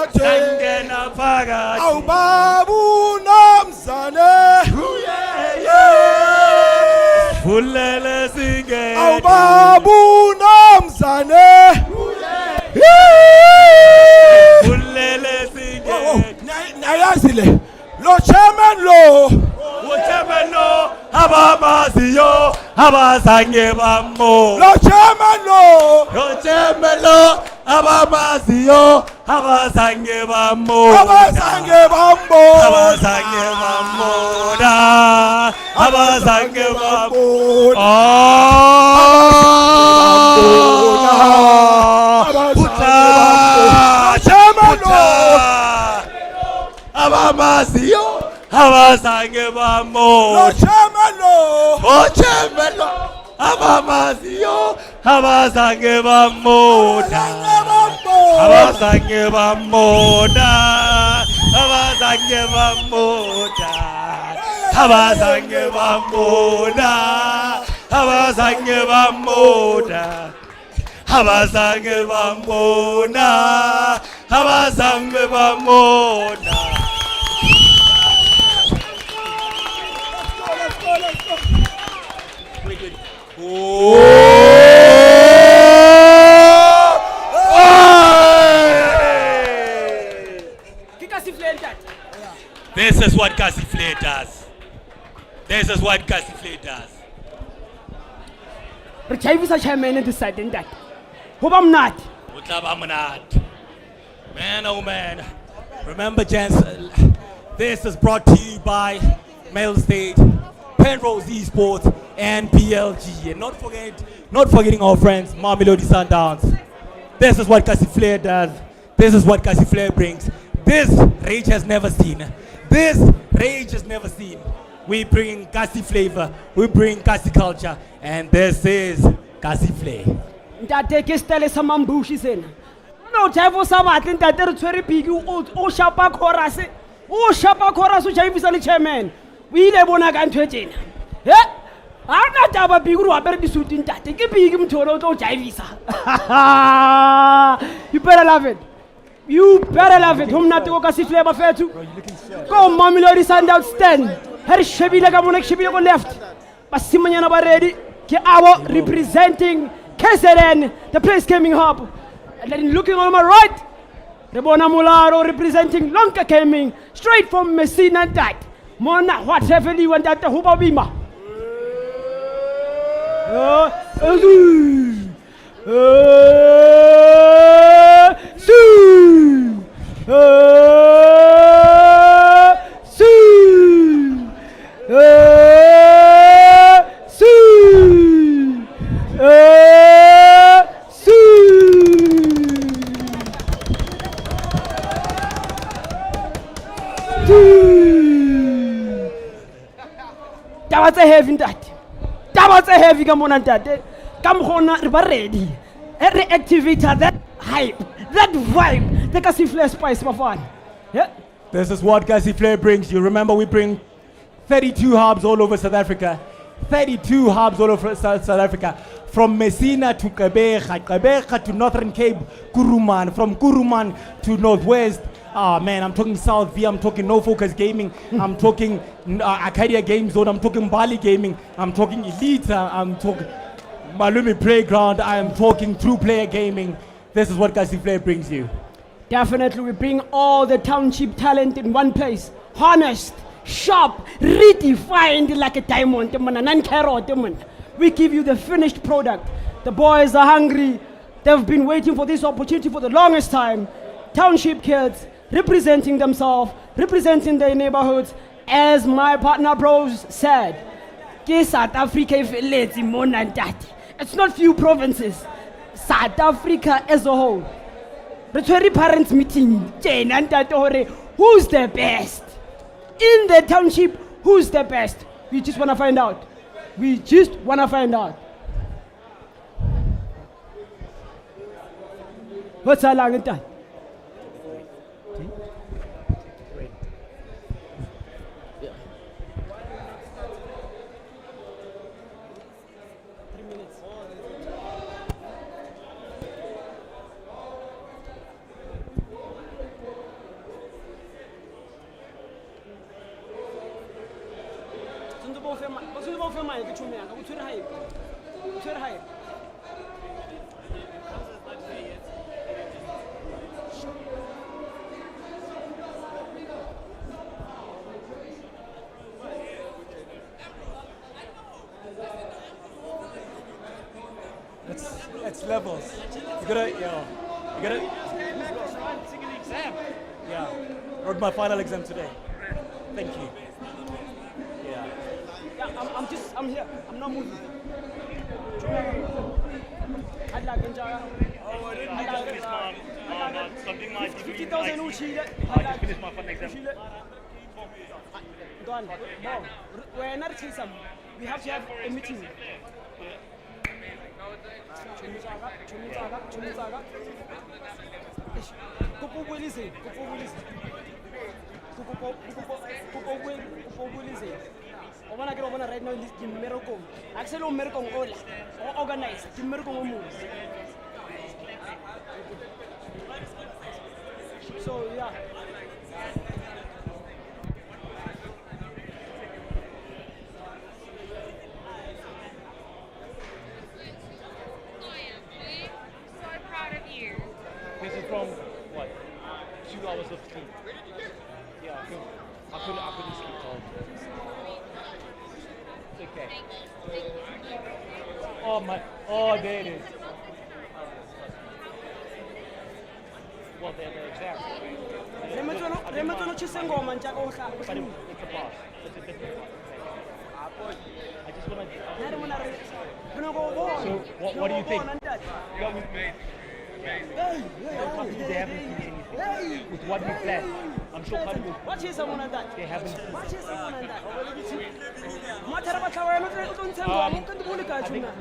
[SPEAKER 10] Sangena pagati Au babu nomzane Au babu nomzane Nayazile Lo chairman lo Abamaziyo Abazange bammo Lo chairman lo Abamaziyo Abazange bammo Abazange bammo Abamaziyo Abazange bammo Chemelo Abamaziyo Abazange bammo Abazange bammo abazange bambona, abazange bambona. This is what Casiflay does. This is what Casiflay does.
[SPEAKER 22] Richayvisa chairman deciding that. Hubam not.
[SPEAKER 10] Man, oh man. Remember, gents, this is brought to you by Mail State, Penrose Esports, and PLG. And not forgetting our friends, Mamelodi Sundowns. This is what Casiflay does. This is what Casiflay brings. This Rage has never seen. This Rage has never seen. We bring Kasi flavor, we bring Kasi culture, and this is Casiflay.
[SPEAKER 22] Ntate ke stele sa mambushi sena. No jaivo sa batle ntate re tshwere big o shapa chorus. O shapa chorus o jaivisa le chairman. O ile bona ka ntwe tsena. He? Ha na taba big ro apere di suit ntate ke big mtholo o jaivisa. You better love it. You better love it. Hom nate ko Casiflay ba fethu. Go Mamelodi Sundowns stand. Her shebile ka bona shebile go left. Basimanyana ba ready. Ke awo representing KZN, the place gaming hub. And then looking on my right, Rebona Mularo representing Lonka Gaming, straight from Messina that. Mona, whatever you want that Huba Bima. That was a heavy that. That was a heavy come on that. Come on, ready. Reactivate that hype, that vibe. The Casiflay spice for fun. Yeah.
[SPEAKER 5] This is what Casiflay brings you. Remember, we bring 32 hubs all over South Africa. 32 hubs all over South Africa. From Messina to Gqeberha to Northern Cape, Kuruman. From Kuruman to Northwest. Ah man, I'm talking South V, I'm talking No Focus Gaming, I'm talking Arcadia Game Zone, I'm talking Bali Gaming, I'm talking Elite, I'm talking Malumi Playground, I'm talking True Player Gaming. This is what Casiflay brings you.
[SPEAKER 22] Definitely, we bring all the township talent in one place. Honest, sharp, redefined like a diamond, non-carrot. We give you the finished product. The boys are hungry. They've been waiting for this opportunity for the longest time. Township kids representing themselves, representing their neighborhoods. As my partner bros said, South Africa it's not few provinces. South Africa as a whole. The 20 parents meeting, who's the best? In the township, who's the best? We just want to find out. We just want to find out. What's our long time?
[SPEAKER 5] It's levels. You gotta. Exam. Yeah. Wrote my final exam today. Thank you. Yeah.
[SPEAKER 22] I'm here. I'm not moving.
[SPEAKER 5] Something might be
[SPEAKER 22] 50,000 uchi.
[SPEAKER 5] I just finished my final exam.
[SPEAKER 22] Done. We're not chasing. We have to have a meeting. Right now, organize. So yeah.
[SPEAKER 1] So proud of you.
[SPEAKER 5] This is from what? 2 hours of sleep. Yeah, I couldn't sleep all. It's okay. Oh my! Oh, there it is. Well, they're the exam.
[SPEAKER 22] Remetsono chisengoma ntaka ohla.
[SPEAKER 5] But it's a boss. It's a different one. I just want to. So, what do you think? They haven't seen anything. With what we planned, I'm sure
[SPEAKER 22] What is someone on that?
[SPEAKER 5] they haven't.
[SPEAKER 22] What is someone on that? Matara batlawa no tsengo mo kanti bulika chuna.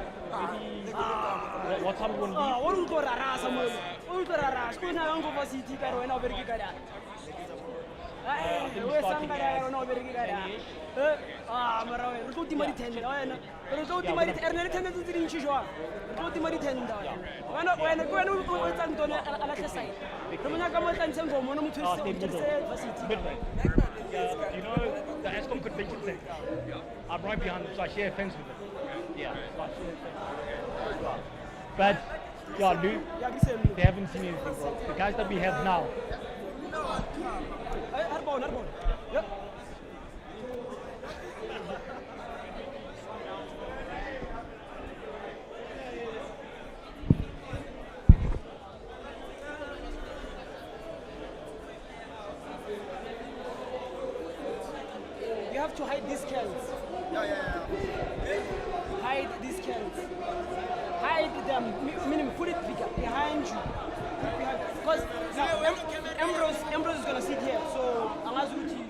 [SPEAKER 5] What time we want to
[SPEAKER 22] Ah, what will go rarasa mo? Ul go rarasa. Ko na ngo varsity ka ro na bergi ka da. We sanga da no bergi ka da. Mara we ro ti mari tenda wena. Ro ti mari erne tenda tu tin chishwa. Ro ti mari tenda wena. Wena o tsang tone ala tlesai. Ro mo nyaka mo tsengo mo no mo thuse varsity.
[SPEAKER 5] You know the Eskom Convention Center? I'm right behind them, so I share a fence with them. Yeah, so I share a fence. But, yeah, Lou, they haven't seen anything, bro. The guys that we have now.
[SPEAKER 22] Arbon. Yep. You have to hide these cans. Hide these cans. Hide them. Meaning put it behind you. Because Ambrose is gonna sit here. So Amazuti.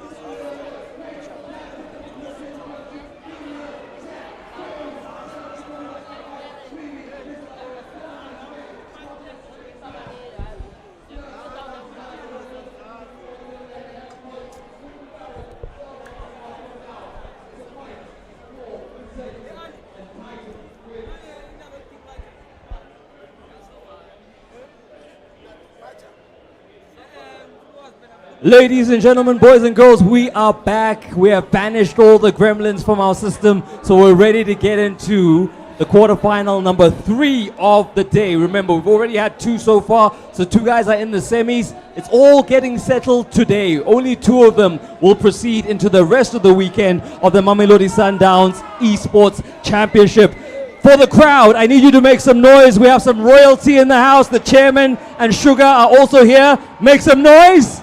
[SPEAKER 18] Ladies and gentlemen, boys and girls, we are back. We have banished all the gremlins from our system, so we're ready to get into the quarterfinal number 3 of the day. Remember, we've already had 2 so far, so 2 guys are in the semis. It's all getting settled today. Only 2 of them will proceed into the rest of the weekend of the Mamelodi Sundowns Esports Championship. For the crowd, I need you to make some noise. We have some royalty in the house. The chairman and Sugar are also here. Make some noise.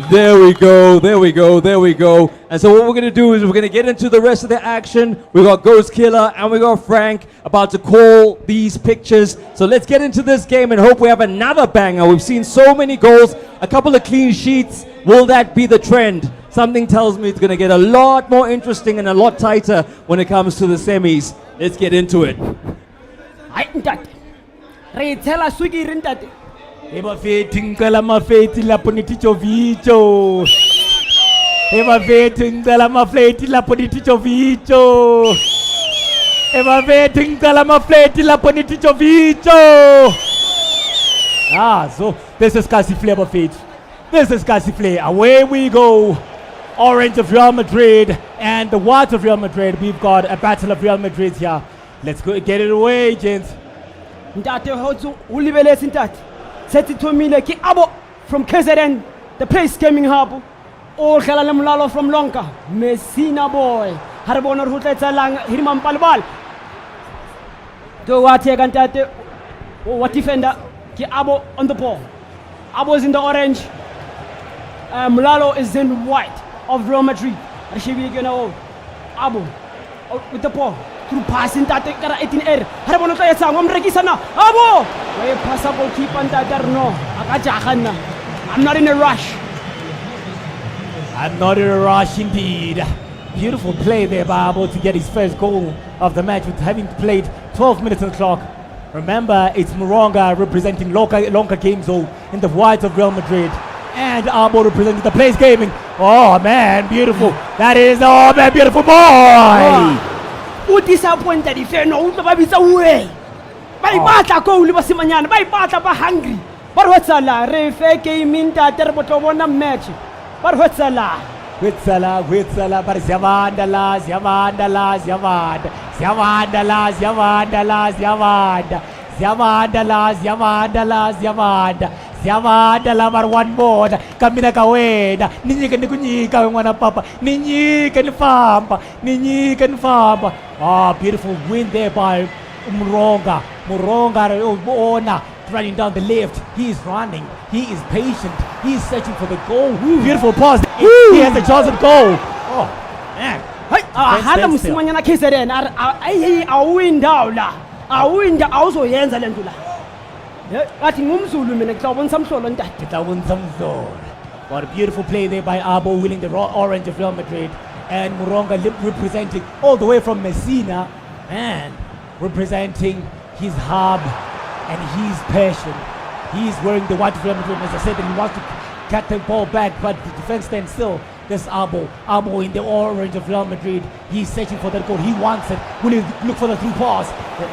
[SPEAKER 18] There we go. And so what we're going to do is we're going to get into the rest of the action. We got Ghost Killer and we got Frank about to call these pictures. So let's get into this game and hope we have another banger. We've seen so many goals, a couple of clean sheets. Will that be the trend? Something tells me it's going to get a lot more interesting and a lot tighter when it comes to the semis. Let's get into it.
[SPEAKER 5] Ebafethi ngicela amafethi lapho nithicho vicho. Ebafethi ngicela amafethi lapho nithicho vicho. Ebafethi ngicela amafethi lapho nithicho vicho. So this is Kasi Flavor Feet. This is Kasi Flavor. Away we go. Orange of Real Madrid and the white of Real Madrid. We've got a battle of Real Madrid here. Let's go get it away, gents.
[SPEAKER 22] Ntate hotsu ulibelesi ntate. Sethi thomile ki abo from KZN, the place gaming hub. O dlala le molalo from Lonka. Messina boy. Ha re bona re ho tletsa lang Hirima Mpalabal. To wathi ka ntate what defender ki abo on the ball. Abo is in the orange. Mulalo is in white of Real Madrid. Rishibi gena Abo with the ball. Through passing ntate kara 18R. Ha re bona tla etsa ngwa mrekisa na. Abo! Way passa goalkeeper ntate no. Akajaganna. I'm not in a rush.
[SPEAKER 5] I'm not in a rush indeed. Beautiful play there by Abo to get his first goal of the match with having played 12 minutes on the clock. Remember, it's Moronga representing Lonka Game Zone in the white of Real Madrid. And Abo representing the place gaming. Oh man, beautiful. That is, oh man, beautiful boy.
[SPEAKER 22] Who disappointed if you know the baby's away? By Bata go, Libasimanian, by Bata, hungry. But what's a la? Refe game in Taterbotobona match. But what's a la?
[SPEAKER 5] Witsala, but Yavanda, Yavanda, but one more. Kamina Kaweda, Ninjika Wana Papa, Ninjikan Farm. Oh, beautiful win there by Moronga. Ona. Running down the left, he is running, he is patient, he is searching for the goal. Beautiful pass, he has a chance of goal. Oh, man.
[SPEAKER 22] Hana msimanyana KZN, awinda la, awinda also yenza lentula. Ati ngumzulu mina kitawon samsolo ndati.
[SPEAKER 5] Kitawon samsolo. What a beautiful play there by Abo, winning the orange of Real Madrid, and Moronga representing all the way from Messina, man, representing his hub. And his passion. He's wearing the white of Real Madrid. As I said, that he wants to get the ball back, but the defense stands still. There's Abo in the orange of Real Madrid. He's searching for that goal. He wants it. Will he look for the through pass?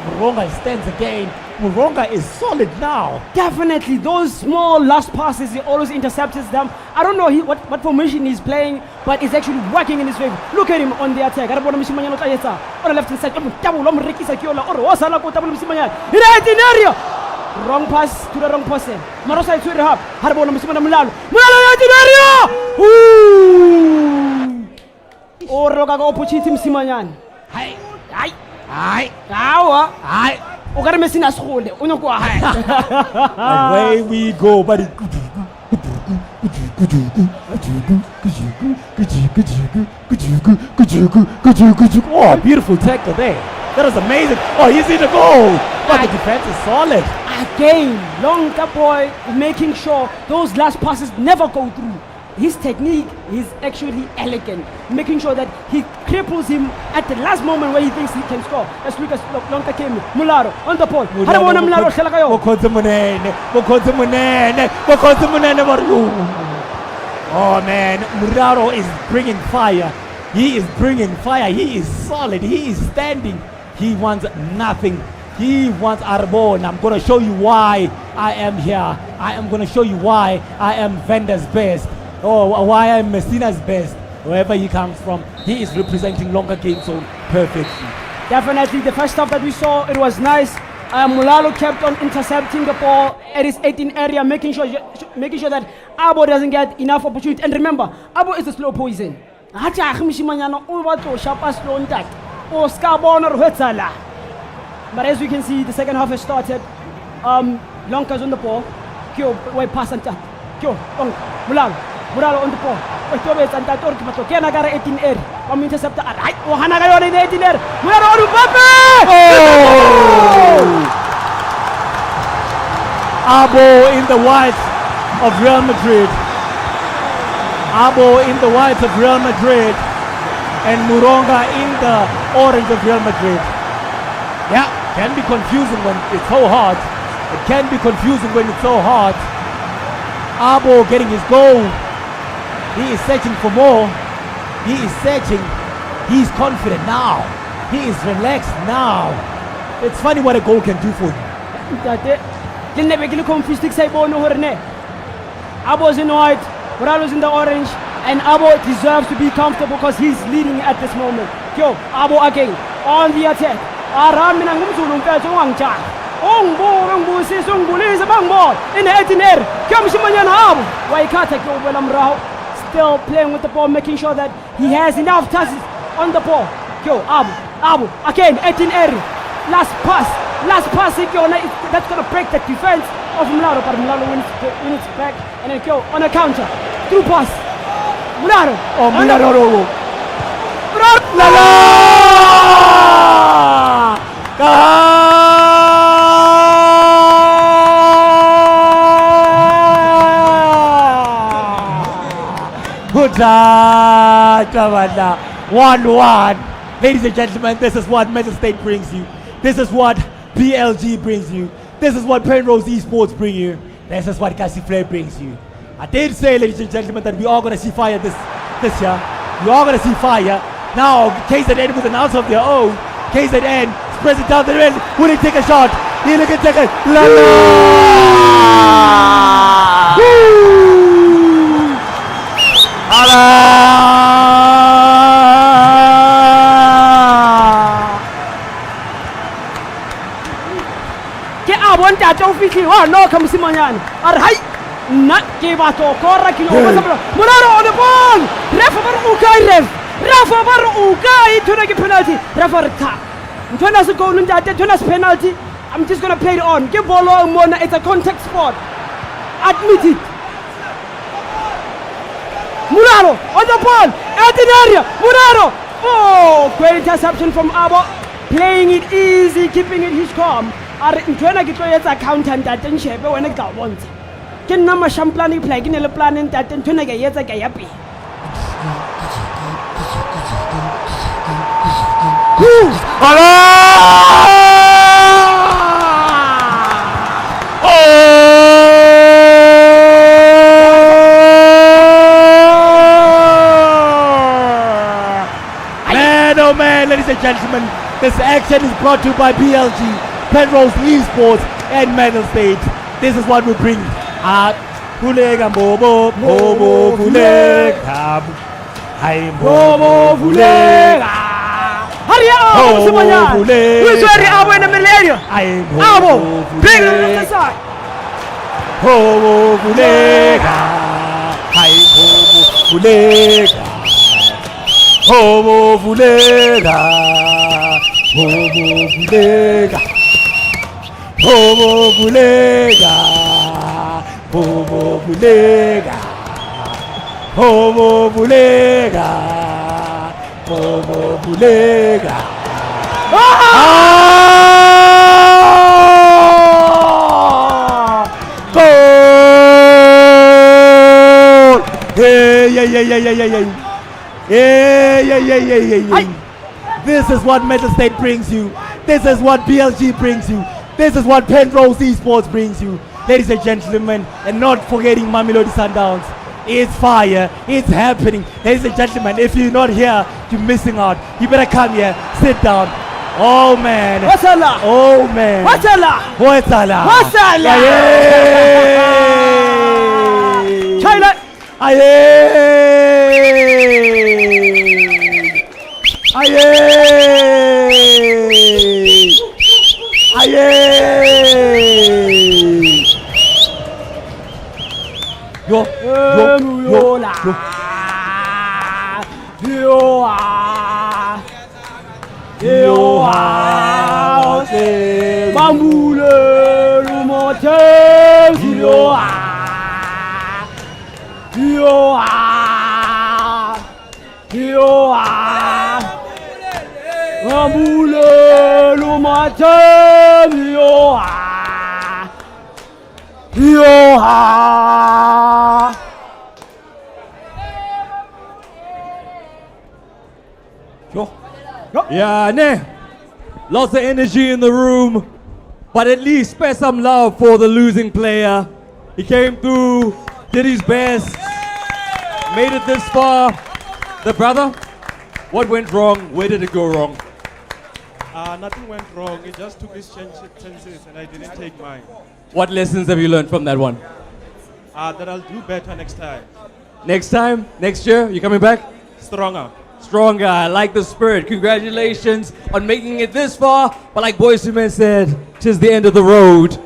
[SPEAKER 5] Moronga stands again. Moronga is solid now.
[SPEAKER 22] Definitely, those small last passes, he always intercepts them. I don't know what formation he's playing, but it's actually working in his favor. Look at him on the attack. On the left hand side, in area. Wrong pass to the wrong person. Marosa to the hub. Harbour Msimana Mulalo. Mulalo in area. Oh, Roga opportunity Msimanyan. Hi.
[SPEAKER 5] Away we go, buddy. Oh, beautiful tackle there. That was amazing. Oh, he's in the goal. But the defense is solid.
[SPEAKER 22] Again, Longa boy making sure those last passes never go through. His technique is actually elegant, making sure that he cripples him at the last moment where he thinks he can score. Let's look at Longa came. Mularo on the ball.
[SPEAKER 5] Oh man, Mularo is bringing fire. He is bringing fire. He is solid. He is standing. He wants nothing. He wants Arbon. I'm going to show you why I am here. I am going to show you why I am Venda's best. Oh, why I'm Messina's best. Wherever he comes from, he is representing Longa Game Zone perfectly.
[SPEAKER 22] Definitely, the first stuff that we saw, it was nice. Mulalo kept on intercepting the ball at his 18 area, making sure that Abo doesn't get enough opportunity. And remember, Abo is a slow poison. But as you can see, the second half has started. Lonka's on the ball. Kyo, way pass and tap. Kyo, Mulalo on the ball. October and that or Kenagara 18 air. Interceptor. Oh, Hanagayo in 18 air. Mulalo on Mbappe!
[SPEAKER 5] Abo in the white of Real Madrid. Abo in the white of Real Madrid. And Moronga in the orange of Real Madrid. Yeah, can be confusing when it's so hard. It can be confusing when it's so hard. Abo getting his goal. He is searching for more. He is searching. He's confident now. He is relaxed now. It's funny what a goal can do for you.
[SPEAKER 22] Abo's in white, Moralo's in the orange, and Abo deserves to be comfortable because he's leading at this moment. Yo, Abo again on the attack. In the 18 air. Still playing with the ball, making sure that he has enough touches on the ball. Yo, Abo again, 18 area. Last pass, that's gonna break the defense of Mularo, but Mularo wins it back and then go on a counter. Through pass. Mularo.
[SPEAKER 5] Oh, Mularo. Good job, 1-1. Ladies and gentlemen, this is what Metal State brings you. This is what PLG brings you. This is what Penrose Esports bring you. This is what Cassie brings you. I did say, ladies and gentlemen, that we are going to see fire this year. We are going to see fire. Now, KZN with an answer of their own. KZN spreads it down the rim. Will he take a shot? He'll take it.
[SPEAKER 22] fitli wa no ka mosimanyana a re hai nna ke batlo kora ke no ba Moraro on the ball refa ba re o kae refa ba re o kae thona ke penalty refa re ka ntona se goal ntate thona se penalty. I'm just gonna play it on. Give ball on Mona. It's a contact sport. Admit it. Muraro on the ball. Out in area. Muraro. Oh, great interception from Abo. Playing it easy, keeping it his calm. Are ntwana ke tlo etsa counter ntate nshebe wena ke tla bontsha. Ke nna mashamplan play ke ne le plan ntate ntwana ke etsa ke ya pe.
[SPEAKER 5] Oh man, ladies and gentlemen, this action is brought to you by BLG, Penrose Esports, and Medal State. This is what we bring. Fulega Bobo, Bobo Fulega, Hi Bobo Fulega.
[SPEAKER 22] Hurry up, Simanya! Who's ready? Abo in the middle area. Abo, bring it on the side.
[SPEAKER 5] Bobo Fulega, Hi Bobo Fulega. Homo Fulega, Homo Fulega, Homo Fulega, Homo Fulega, Homo Fulega, Homo Fulega. Goal! Yeah. This is what Medal State brings you. This is what BLG brings you. This is what Penrose Esports brings you. Ladies and gentlemen, and not forgetting Mamelodi Sundowns. It's fire. It's happening. Ladies and gentlemen, if you're not here, you're missing out. You better come here, sit down. Oh man.
[SPEAKER 22] Wasala.
[SPEAKER 5] Oh man.
[SPEAKER 22] Wasala.
[SPEAKER 5] Wasala.
[SPEAKER 22] Wasala. China.
[SPEAKER 18] Yeah, lots of energy in the room, but at least spare some love for the losing player. He came through, did his best, made it this far. The brother, what went wrong? Where did it go wrong?
[SPEAKER 9] Nothing went wrong. It just took his chances and I didn't take mine.
[SPEAKER 18] What lessons have you learned from that one?
[SPEAKER 9] That I'll do better next time.
[SPEAKER 18] Next time? Next year? You coming back?
[SPEAKER 9] Stronger.
[SPEAKER 18] Stronger. I like the spirit. Congratulations on making it this far. But like Boys to Men said, 'tis the end of the road.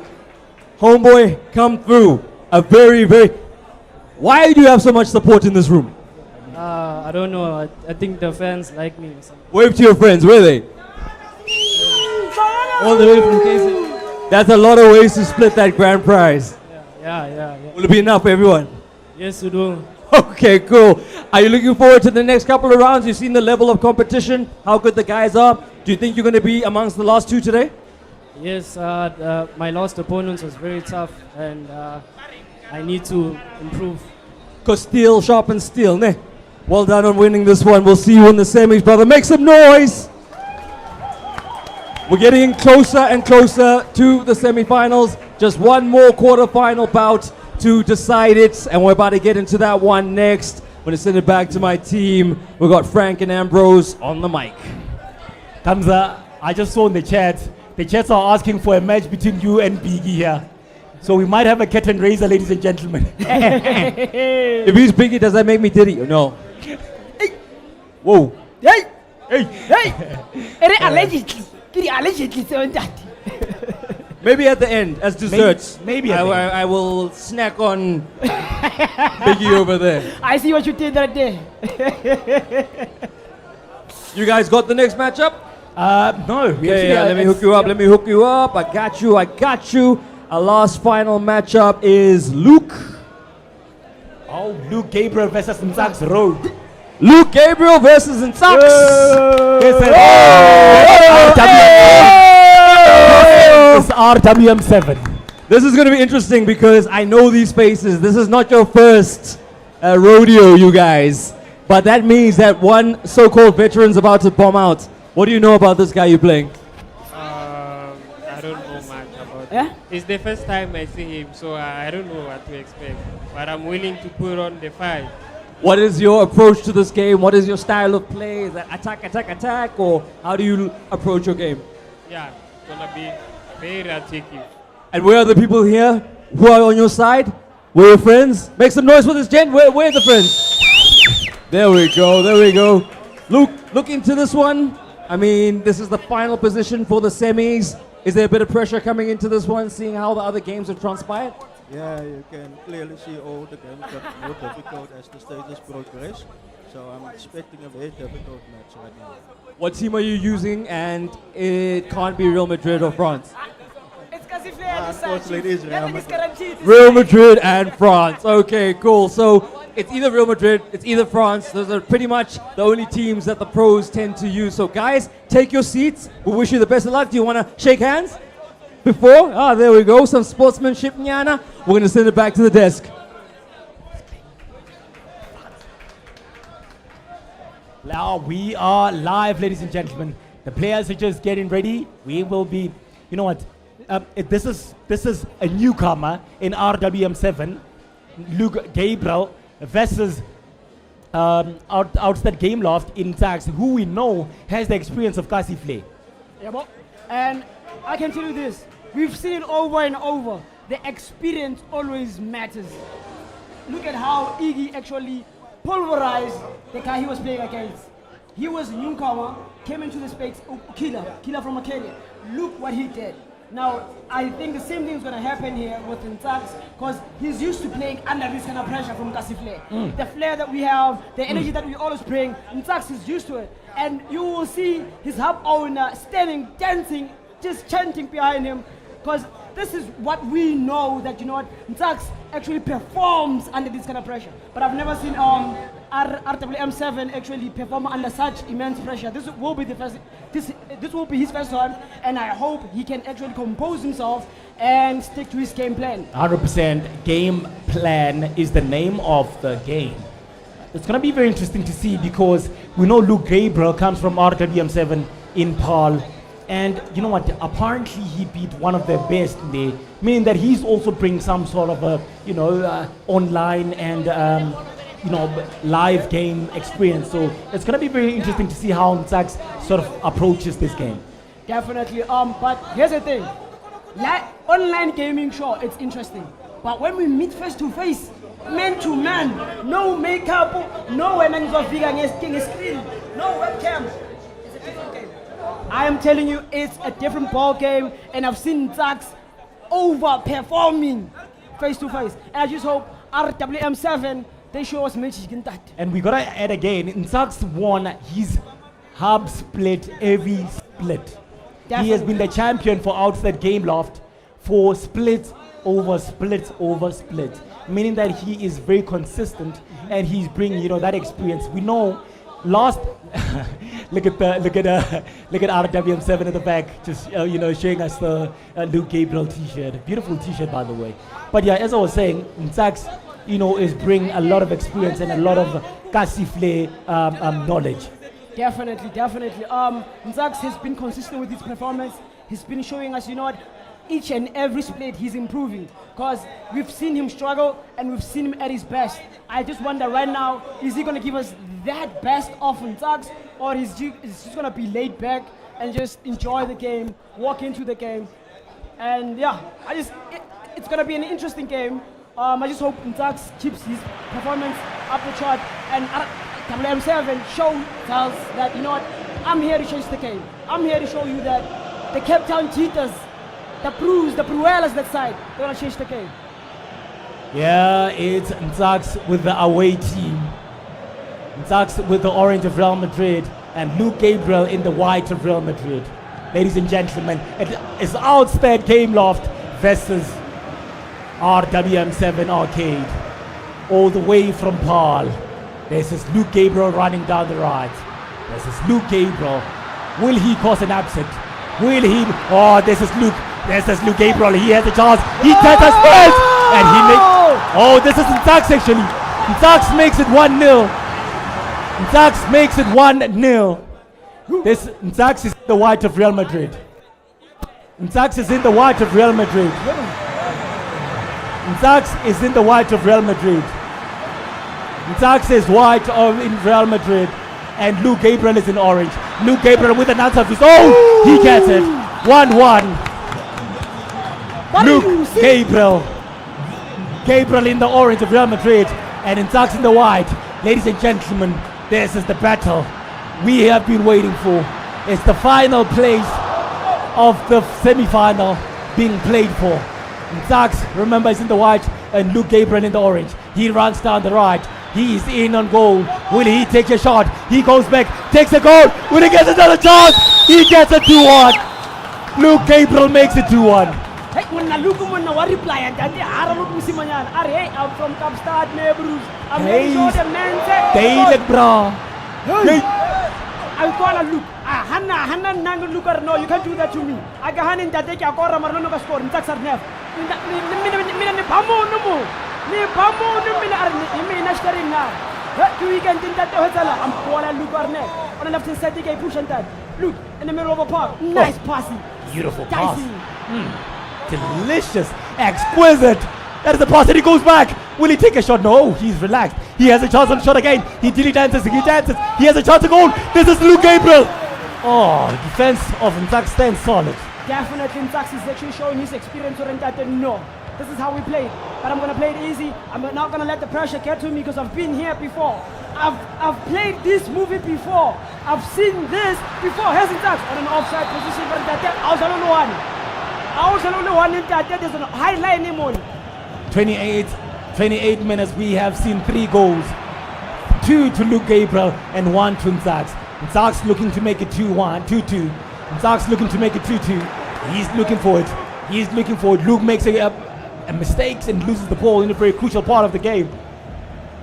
[SPEAKER 18] Homeboy, come through. A very, very... Why do you have so much support in this room?
[SPEAKER 13] I don't know. I think the fans like me or something.
[SPEAKER 18] Wave to your friends. Where are they?
[SPEAKER 13] All the way from KC.
[SPEAKER 18] That's a lot of ways to split that grand prize.
[SPEAKER 13] Yeah.
[SPEAKER 18] Will it be enough for everyone?
[SPEAKER 13] Yes, we do.
[SPEAKER 18] Okay, cool. Are you looking forward to the next couple of rounds? You've seen the level of competition, how good the guys are. Do you think you're going to be amongst the last two today?
[SPEAKER 13] Yes, my last opponent was very tough and I need to improve.
[SPEAKER 18] Because steel sharpens steel, ne? Well done on winning this one. We'll see you in the semis, brother. Make some noise! We're getting closer and closer to the semifinals. Just one more quarterfinal bout to decide it, and we're about to get into that one next. I'm going to send it back to my team. We've got Frank and Ambrose on the mic.
[SPEAKER 5] Kamza, I just saw in the chat. The chats are asking for a match between you and Biggie here. So we might have a curtain raiser, ladies and gentlemen.
[SPEAKER 18] If he's Biggie, does that make me Diddy? No.
[SPEAKER 22] Hey.
[SPEAKER 18] Whoa.
[SPEAKER 22] Hey.
[SPEAKER 5] Hey.
[SPEAKER 22] Hey. Allegedly. Allegedly.
[SPEAKER 10] Maybe at the end, as desserts.
[SPEAKER 5] Maybe at the end.
[SPEAKER 10] I will snack on Biggie over there.
[SPEAKER 22] I see what you did that day.
[SPEAKER 10] You guys got the next matchup?
[SPEAKER 5] No.
[SPEAKER 10] Yeah, let me hook you up. Let me hook you up. I got you. Our last final matchup is Luke.
[SPEAKER 5] Oh, Luke Gabriel versus Ntsax Road.
[SPEAKER 10] Luke Gabriel versus Ntsax.
[SPEAKER 5] It's RWM7.
[SPEAKER 10] This is going to be interesting because I know these faces. This is not your first rodeo, you guys. But that means that one so-called veteran's about to bomb out. What do you know about this guy you're playing?
[SPEAKER 12] I don't know much about
[SPEAKER 22] Yeah?
[SPEAKER 12] It's the first time I see him, so I don't know what to expect. But I'm willing to put on the fight.
[SPEAKER 10] What is your approach to this game? What is your style of play? Is that attack? Or how do you approach your game?
[SPEAKER 12] Yeah, it's gonna be very attacking.
[SPEAKER 10] And where are the people here who are on your side? Where are your friends? Make some noise for this gent. Where are the friends? There we go. Luke, look into this one. I mean, this is the final position for the semis. Is there a bit of pressure coming into this one, seeing how the other games have transpired?
[SPEAKER 14] Yeah, you can clearly see all the games got more difficult as the stages progress. So I'm expecting a very difficult match right now.
[SPEAKER 10] What team are you using? And it can't be Real Madrid or France.
[SPEAKER 14] Unfortunately, it is Real Madrid.
[SPEAKER 10] Real Madrid and France. Okay, cool. So it's either Real Madrid, it's either France. Those are pretty much the only teams that the pros tend to use. So guys, take your seats. We wish you the best of luck. Do you want to shake hands? Before? Ah, there we go. Some sportsmanship, Nyana. We're going to send it back to the desk.
[SPEAKER 5] Now we are live, ladies and gentlemen. The players are just getting ready. We will be, you know what? This is a newcomer in RWM7, Luke Gabriel versus Outstead Gameloft in Ntsax, who we know has the experience of Kasifle.
[SPEAKER 22] Yeah, but, and I can tell you this, we've seen it over and over. The experience always matters. Look at how Iggy actually pulverized the guy he was playing against. He was a newcomer, came into the space, killer from Acadia. Look what he did. Now, I think the same thing is going to happen here with Ntsax because he's used to playing under this kind of pressure from Kasifle. The flair that we have, the energy that we always bring, Ntsax is used to it. And you will see his hub owner standing, dancing, just chanting behind him because this is what we know that, you know what, Ntsax actually performs under this kind of pressure. But I've never seen RWM7 actually perform under such immense pressure. This will be the first. This will be his first time, and I hope he can actually compose himself and stick to his game plan.
[SPEAKER 5] 100% game plan is the name of the game. It's going to be very interesting to see because we know Luke Gabriel comes from RWM7 in PAL. And you know what, apparently he beat one of the best there, meaning that he's also bringing some sort of a, online and, live game experience. So it's going to be very interesting to see how Ntsax sort of approaches this game.
[SPEAKER 22] Definitely. But here's the thing. Online gaming, sure, it's interesting. But when we meet face to face, man to man, no makeup, no women screen, no webcam, it's a different game. I am telling you, it's a different ball game, and I've seen Ntsax overperforming face to face. And I just hope RWM7 they show us magic in that.
[SPEAKER 5] And we gotta add again, Ntsax won his hub split every split.
[SPEAKER 22] Definitely.
[SPEAKER 5] He has been the champion for Outstead Gameloft for split over split over split, meaning that he is very consistent and he's bringing that experience. We know. Last, look at RWM7 in the back, just showing us the Luke Gabriel T-shirt. Beautiful T-shirt, by the way. But yeah, as I was saying, Ntsax, is bringing a lot of experience and a lot of Kasifle knowledge.
[SPEAKER 22] Definitely. Ntsax has been consistent with his performance. He's been showing us, each and every split he's improving because we've seen him struggle and we've seen him at his best. I just wonder right now, is he going to give us that best of Ntsax or is he just going to be laid back and just enjoy the game, walk into the game? And yeah, it's going to be an interesting game. I just hope Ntsax keeps his performance up the chart and WM7 tells that, I'm here to change the game. I'm here to show you that the Cape Town Cheetahs the Brews, the Bruelas that side. They want to change the game.
[SPEAKER 5] Yeah, it's Nzax with the away team. Nzax with the orange of Real Madrid and Luke Gabriel in the white of Real Madrid. Ladies and gentlemen, it is Outstead Gameloft versus RWM7 Arcade. All the way from Paul. This is Luke Gabriel running down the right. This is Luke Gabriel. Will he cause an upset? Will he? Oh, this is Luke. This is Luke Gabriel. He has a chance. He touches first. And he makes. Oh, this is Nzax actually. Nzax makes it 1-0. Nzax makes it 1-0. This Nzax is the white of Real Madrid. Nzax is in the white of Real Madrid. Nzax is in the white of Real Madrid. Nzax is white in Real Madrid. And Luke Gabriel is in orange. Luke Gabriel with an answer of his own. He gets it. 1-1. Luke Gabriel. Gabriel in the orange of Real Madrid. And Nzax in the white. Ladies and gentlemen, this is the battle we have been waiting for. It's the final place of the semi-final being played for. Nzax, remember, is in the white and Luke Gabriel in the orange. He runs down the right. He is in on goal. Will he take a shot? He goes back, takes a goal. Will he get another chance? He gets a 2-1. Luke Gabriel makes it 2-1.
[SPEAKER 22] Hey, when I look when I reply and I look Musimanyan. Hey, I'm from Kapstad, neighbors. I'm very sure the man said.
[SPEAKER 5] David bra.
[SPEAKER 22] I'm gonna look. Hannah, look at no, you can't do that to me. I got hand in that take a corner, Marlon score in Texas Nev. In the Pamo no more. Ni Pamo no Minashkarin now. You can think that I'm Kuala Lucarne. On the left side, they push and that. Look, in the middle of a park. Nice passing.
[SPEAKER 5] Beautiful pass. Delicious. Exquisite. That is the pass and he goes back. Will he take a shot? No, he's relaxed. He has a chance on the shot again. He dances. He has a chance to goal. This is Luke Gabriel. Oh, the defense of Nzax stands solid.
[SPEAKER 22] Definitely Nzax is actually showing his experience oriented. No, this is how we play. But I'm going to play it easy. I'm not going to let the pressure get to me because I've been here before. I've played this movie before. I've seen this before. Here's Nzax on an offside position. But I was only one. There's a high line anymore.
[SPEAKER 5] 28 minutes, we have seen 3 goals. 2 to Luke Gabriel and 1 to Nzax. Nzax looking to make it 2-2. Nzax looking to make it 2-2. He's looking for it. Luke makes a mistake and loses the ball in a very crucial part of the game.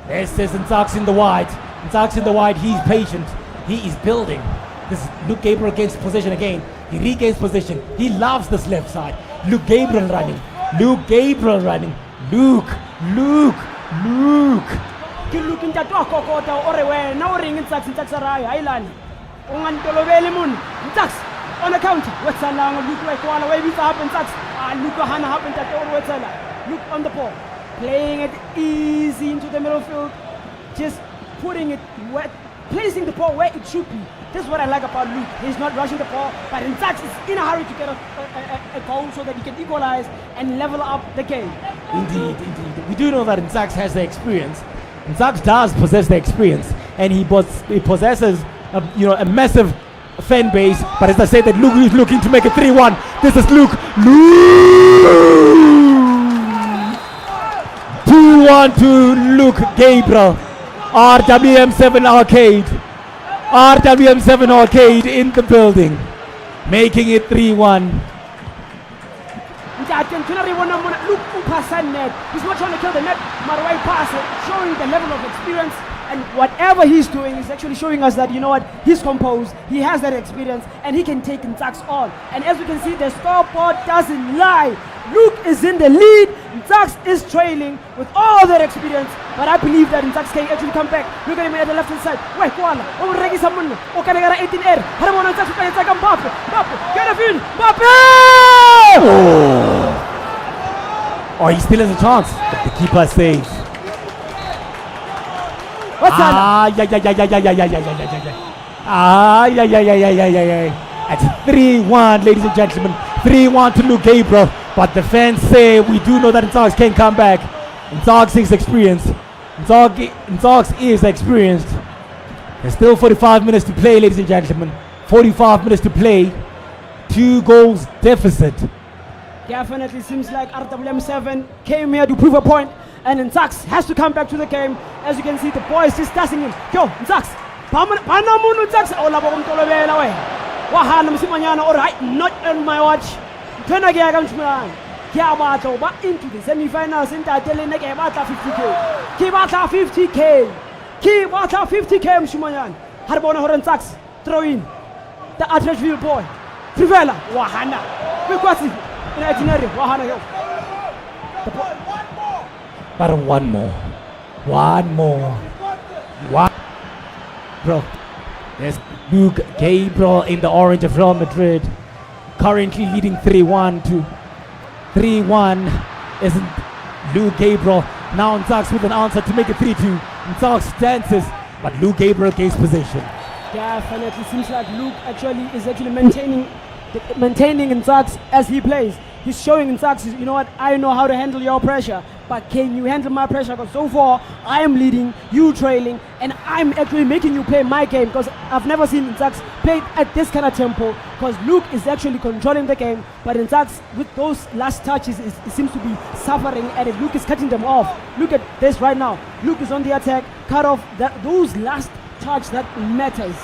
[SPEAKER 5] This is Nzax in the white. He's patient. He is building. This is Luke Gabriel gains possession again. He regains possession. He loves this left side. Luke Gabriel running. Luke.
[SPEAKER 22] You're looking at Okota or away. Now ring Nzax Island. Nzax on the counter. What's along? Look like one away with happen. Nzax. Look Hannah happened at the Look on the ball. Playing it easy into the middle field. Just putting it wet. Placing the ball where it should be. This is what I like about Luke. He's not rushing the ball, but Nzax is in a hurry to get a goal so that he can equalize and level up the game.
[SPEAKER 5] Indeed. We do know that Nzax has the experience. Nzax does possess the experience, and he possesses a massive fan base. But as I said, that Luke is looking to make it 3-1. This is Luke. 2-1 to Luke Gabriel. RWM7 Arcade in the building, making it 3-1.
[SPEAKER 22] He's not trying to kill the net. Marwai pass it, showing the level of experience, and whatever he's doing is actually showing us that, you know what, he's composed, he has that experience, and he can take Nzax on. And as we can see, the scoreboard doesn't lie. Luke is in the lead. Nzax is trailing with all that experience, but I believe that Nzax can actually come back. Look at him at the left hand side. Wait, Kuala. Oh, Regi Samun. Oh, can I get 18 air? Haramon Nzax can take Mbappe. Get a fin. Mbappe!
[SPEAKER 5] Oh, he still has a chance. But the keeper saves.
[SPEAKER 22] What's that?
[SPEAKER 5] It's 3-1, ladies and gentlemen. 3-1 to Luke Gabriel. But the fans say we do know that Nzax can come back. Nzax is experienced. Nzax is experienced. There's still 45 minutes to play, ladies and gentlemen. 45 minutes to play. 2 goals deficit.
[SPEAKER 22] Definitely seems like RWM7 came here to prove a point, and Ntax has to come back to the game. As you can see, the boys just dusting him. Yo, Ntax, Panamun Ntax, Ola Bomtolobela way. Wahana Msimanyana, alright, not on my watch. Penagaya Gamchman. Kiabato, but into the semi-finals in that Delenegata 50k. Kibata 50k. Kibata 50k, Mshimanyan. Harbona Horan Ntax, throw in. The Attrachville boy. Trivela, Wahana. Wekwasi. Wahana.
[SPEAKER 5] But one more. Bro, there's Luke Gabriel in the orange of Real Madrid, currently leading 3-1 to 3-1. Isn't Luke Gabriel now Ntax with an answer to make it 3-2. Ntax dances, but Luke Gabriel gains possession.
[SPEAKER 22] Definitely seems like Luke is maintaining Ntax as he plays. He's showing Ntax, you know what, I know how to handle your pressure, but can you handle my pressure? Because so far, I am leading, you trailing, and I'm actually making you play my game, because I've never seen Ntax play at this kind of tempo, because Luke is actually controlling the game, but Ntax, with those last touches, it seems to be suffering at it. Luke is cutting them off. Look at this right now. Luke is on the attack, cut off those last touch that matters.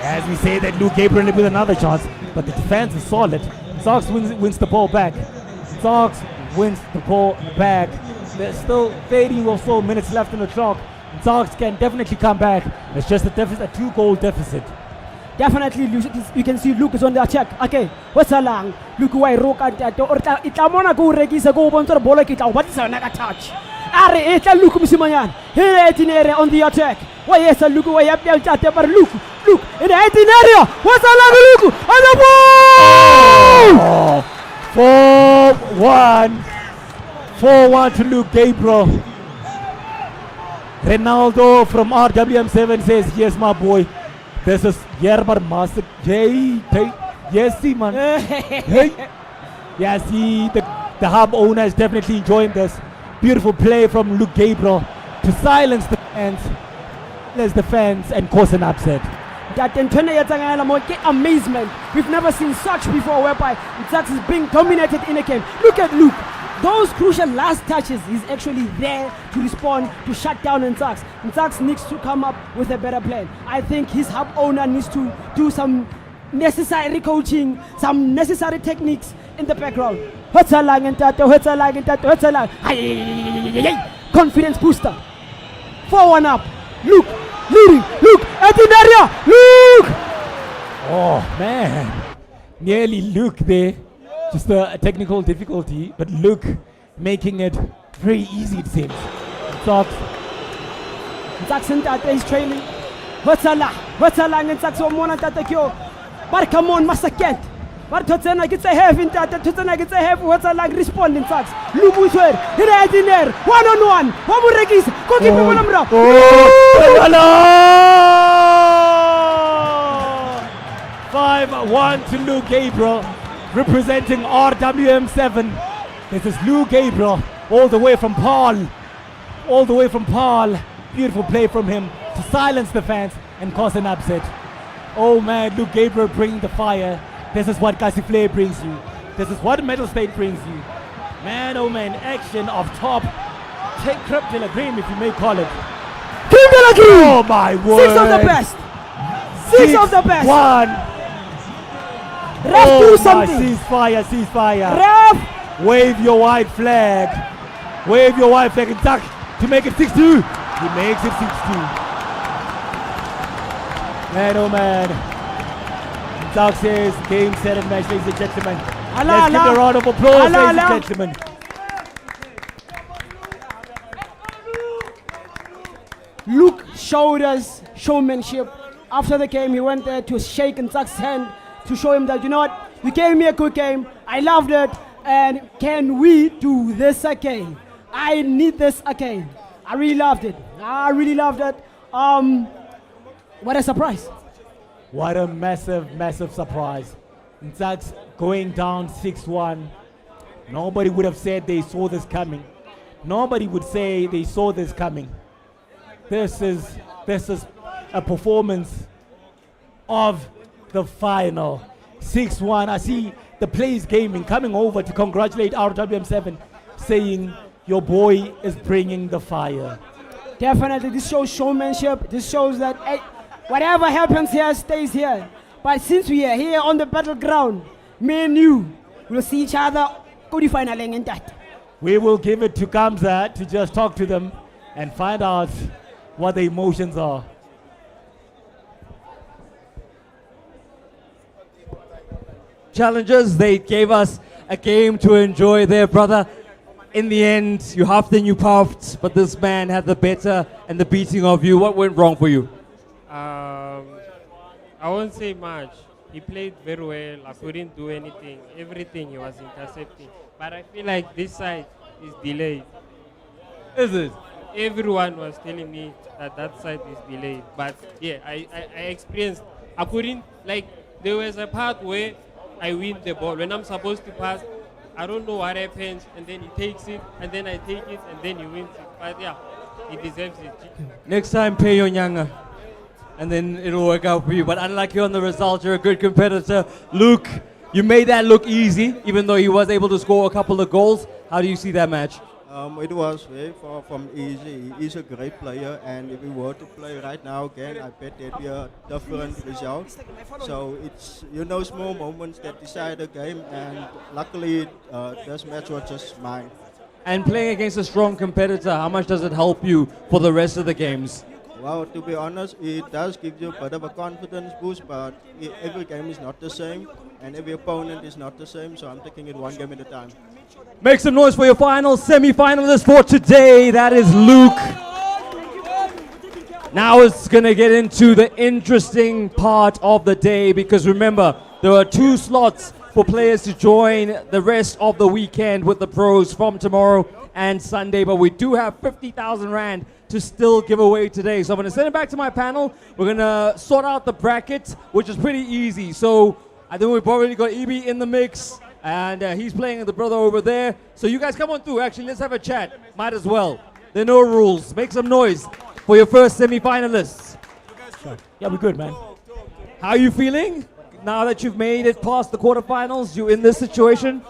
[SPEAKER 5] As we say that Luke Gabriel with another chance, but the defense is solid. Ntax wins the ball back. Ntax wins the ball back. There's still 30 or so minutes left on the clock. Ntax can definitely come back. It's just a 2-goal deficit.
[SPEAKER 22] Definitely, you can see Luke is on the attack. Okay, what's a long? Luke why rock at that or Itamona go regisa go on to the ball. What is another touch? Are it a Luke Misimayan? Here on the attack. Why is a Luke way up there? Luke in the 18 area. What's a long Luke on the ball?
[SPEAKER 5] 4-1 to Luke Gabriel. Ronaldo from RWM7 says, yes, my boy. This is Yerbar Master. Yes, see, man. Hey. Yeah, see, the hub owner is definitely enjoying this. Beautiful play from Luke Gabriel to silence the fans and cause an upset.
[SPEAKER 22] That amazement. We've never seen such before, whereby Ntax is being dominated in a game. Look at Luke. Those crucial last touches, he's actually there to respond, to shut down Ntax. Ntax needs to come up with a better plan. I think his hub owner needs to do some necessary coaching, some necessary techniques in the background. Confidence booster. 4-1 up. Luke leading. Luke at the area. Luke!
[SPEAKER 5] Oh, man. Nearly Luke there. Just a technical difficulty, but Luke making it very easy, it seems. Ntax
[SPEAKER 22] is trailing. What's but come on, Masakent. But Totena gets a half in that. Totena gets a half. What's a like responding Ntax? Luke is here. Right in there. 1-on-1. Waburekis. Go keep him on
[SPEAKER 5] 5-1 to Luke Gabriel. Representing RWM7. This is Luke Gabriel all the way from Paul. Beautiful play from him to silence the fans and cause an upset. Oh man, Luke Gabriel bringing the fire. This is what Casifle brings you. This is what Metal State brings you. Man, oh man, action of top. Take Crep de la Cream, if you may call it.
[SPEAKER 22] Creme de la Cream!
[SPEAKER 5] Oh my word!
[SPEAKER 22] 6 of the best! 6 of the best!
[SPEAKER 5] 1.
[SPEAKER 22] Ref, do something!
[SPEAKER 5] Ceasefire!
[SPEAKER 22] Ref!
[SPEAKER 5] Wave your white flag! And tuck to make it 6-2! He makes it 6-2. Man, oh man. Ntax says, game, set, and match, ladies and gentlemen. Let's give a round of applause, ladies and gentlemen.
[SPEAKER 22] Luke showed us showmanship. After the game, he went there to shake Ntax's hand to show him that, you know what, you gave me a good game, I loved it, and can we do this again? I need this again. I really loved it. What a surprise.
[SPEAKER 5] What a massive surprise. Ntax going down 6-1. Nobody would have said they saw this coming. Nobody would say they saw this coming. This is a performance of the final. 6-1. I see the Plays Gaming coming over to congratulate RWM7, saying your boy is bringing the fire.
[SPEAKER 22] Definitely, this shows showmanship. This shows that whatever happens here stays here. But since we are here on the battleground, me and you will see each other quarterfinal and that.
[SPEAKER 5] We will give it to Kamza to just talk to them and find out what the emotions are.
[SPEAKER 18] Challengers, they gave us a game to enjoy there, brother. In the end, you huffed and you puffed, but this man had the better and the beating of you. What went wrong for you?
[SPEAKER 12] I won't say much. He played very well. I couldn't do anything. Everything he was intercepting. But I feel like this side is delayed.
[SPEAKER 18] Is it?
[SPEAKER 12] Everyone was telling me that side is delayed. But yeah, I experienced. I couldn't, like, there was a part where I win the ball. When I'm supposed to pass, I don't know what happens, and then he takes it, and then I take it, and then he wins it. But yeah, he deserves it.
[SPEAKER 18] Next time, pay your nyanga, and then it'll work out for you. But unlike you on the results, you're a good competitor. Luke, you made that look easy, even though he was able to score a couple of goals. How do you see that match?
[SPEAKER 14] It was very far from easy. He is a great player, and if we were to play right now again, I bet there'd be a different result. So it's, small moments that decide a game, and luckily this match was just mine.
[SPEAKER 18] And playing against a strong competitor, how much does it help you for the rest of the games?
[SPEAKER 14] Well, to be honest, it does give you a bit of a confidence boost, but every game is not the same, and every opponent is not the same, so I'm taking it one game at a time.
[SPEAKER 18] Make some noise for your final semi-finalist for today. That is Luke. Now it's going to get into the interesting part of the day, because remember, there are 2 slots for players to join the rest of the weekend with the pros from tomorrow and Sunday, but we do have 50,000 Rand to still give away today. So I'm going to send it back to my panel. We're going to sort out the bracket, which is pretty easy. So I think we've already got EB in the mix, and he's playing the brother over there. So you guys come on through. Actually, let's have a chat. Might as well. There are no rules. Make some noise for your first semi-finalists.
[SPEAKER 5] Sure. Yeah, we're good, man.
[SPEAKER 18] How are you feeling now that you've made it past the quarterfinals? You in this situation?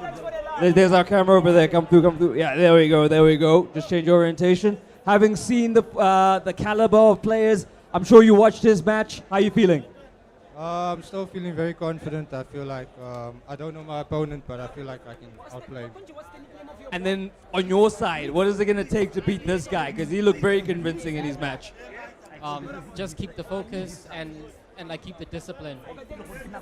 [SPEAKER 18] There's our camera over there. Come through, come through. Yeah, there we go, there we go. Just change your orientation. Having seen the caliber of players, I'm sure you watched this match. How are you feeling?
[SPEAKER 7] I'm still feeling very confident. I feel like I don't know my opponent, but I feel like I can outplay him.
[SPEAKER 18] And then on your side, what is it going to take to beat this guy? Because he looked very convincing in his match.
[SPEAKER 3] Just keep the focus and like keep the discipline.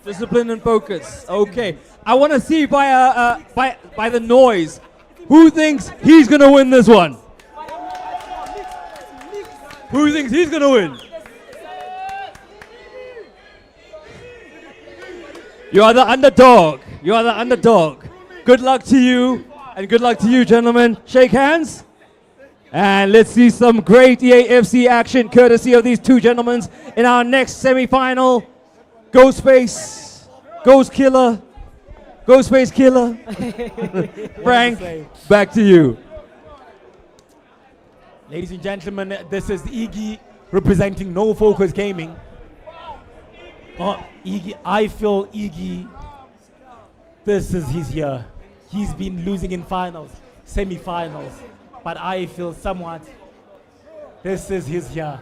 [SPEAKER 18] Discipline and focus. Okay. I want to see by the noise, who thinks he's going to win this one? Who thinks he's going to win? You are the underdog. You are the underdog. Good luck to you, and good luck to you, gentlemen. Shake hands. And let's see some great EAFC action courtesy of these 2 gentlemen in our next semi-final. Ghostface, Ghost Killer, Ghostface Killer. Frank, back to you.
[SPEAKER 5] Ladies and gentlemen, this is Iggy representing No Focus Gaming. Iggy, I feel Iggy, this is his year. He's been losing in finals, semi-finals, but I feel somewhat this is his year.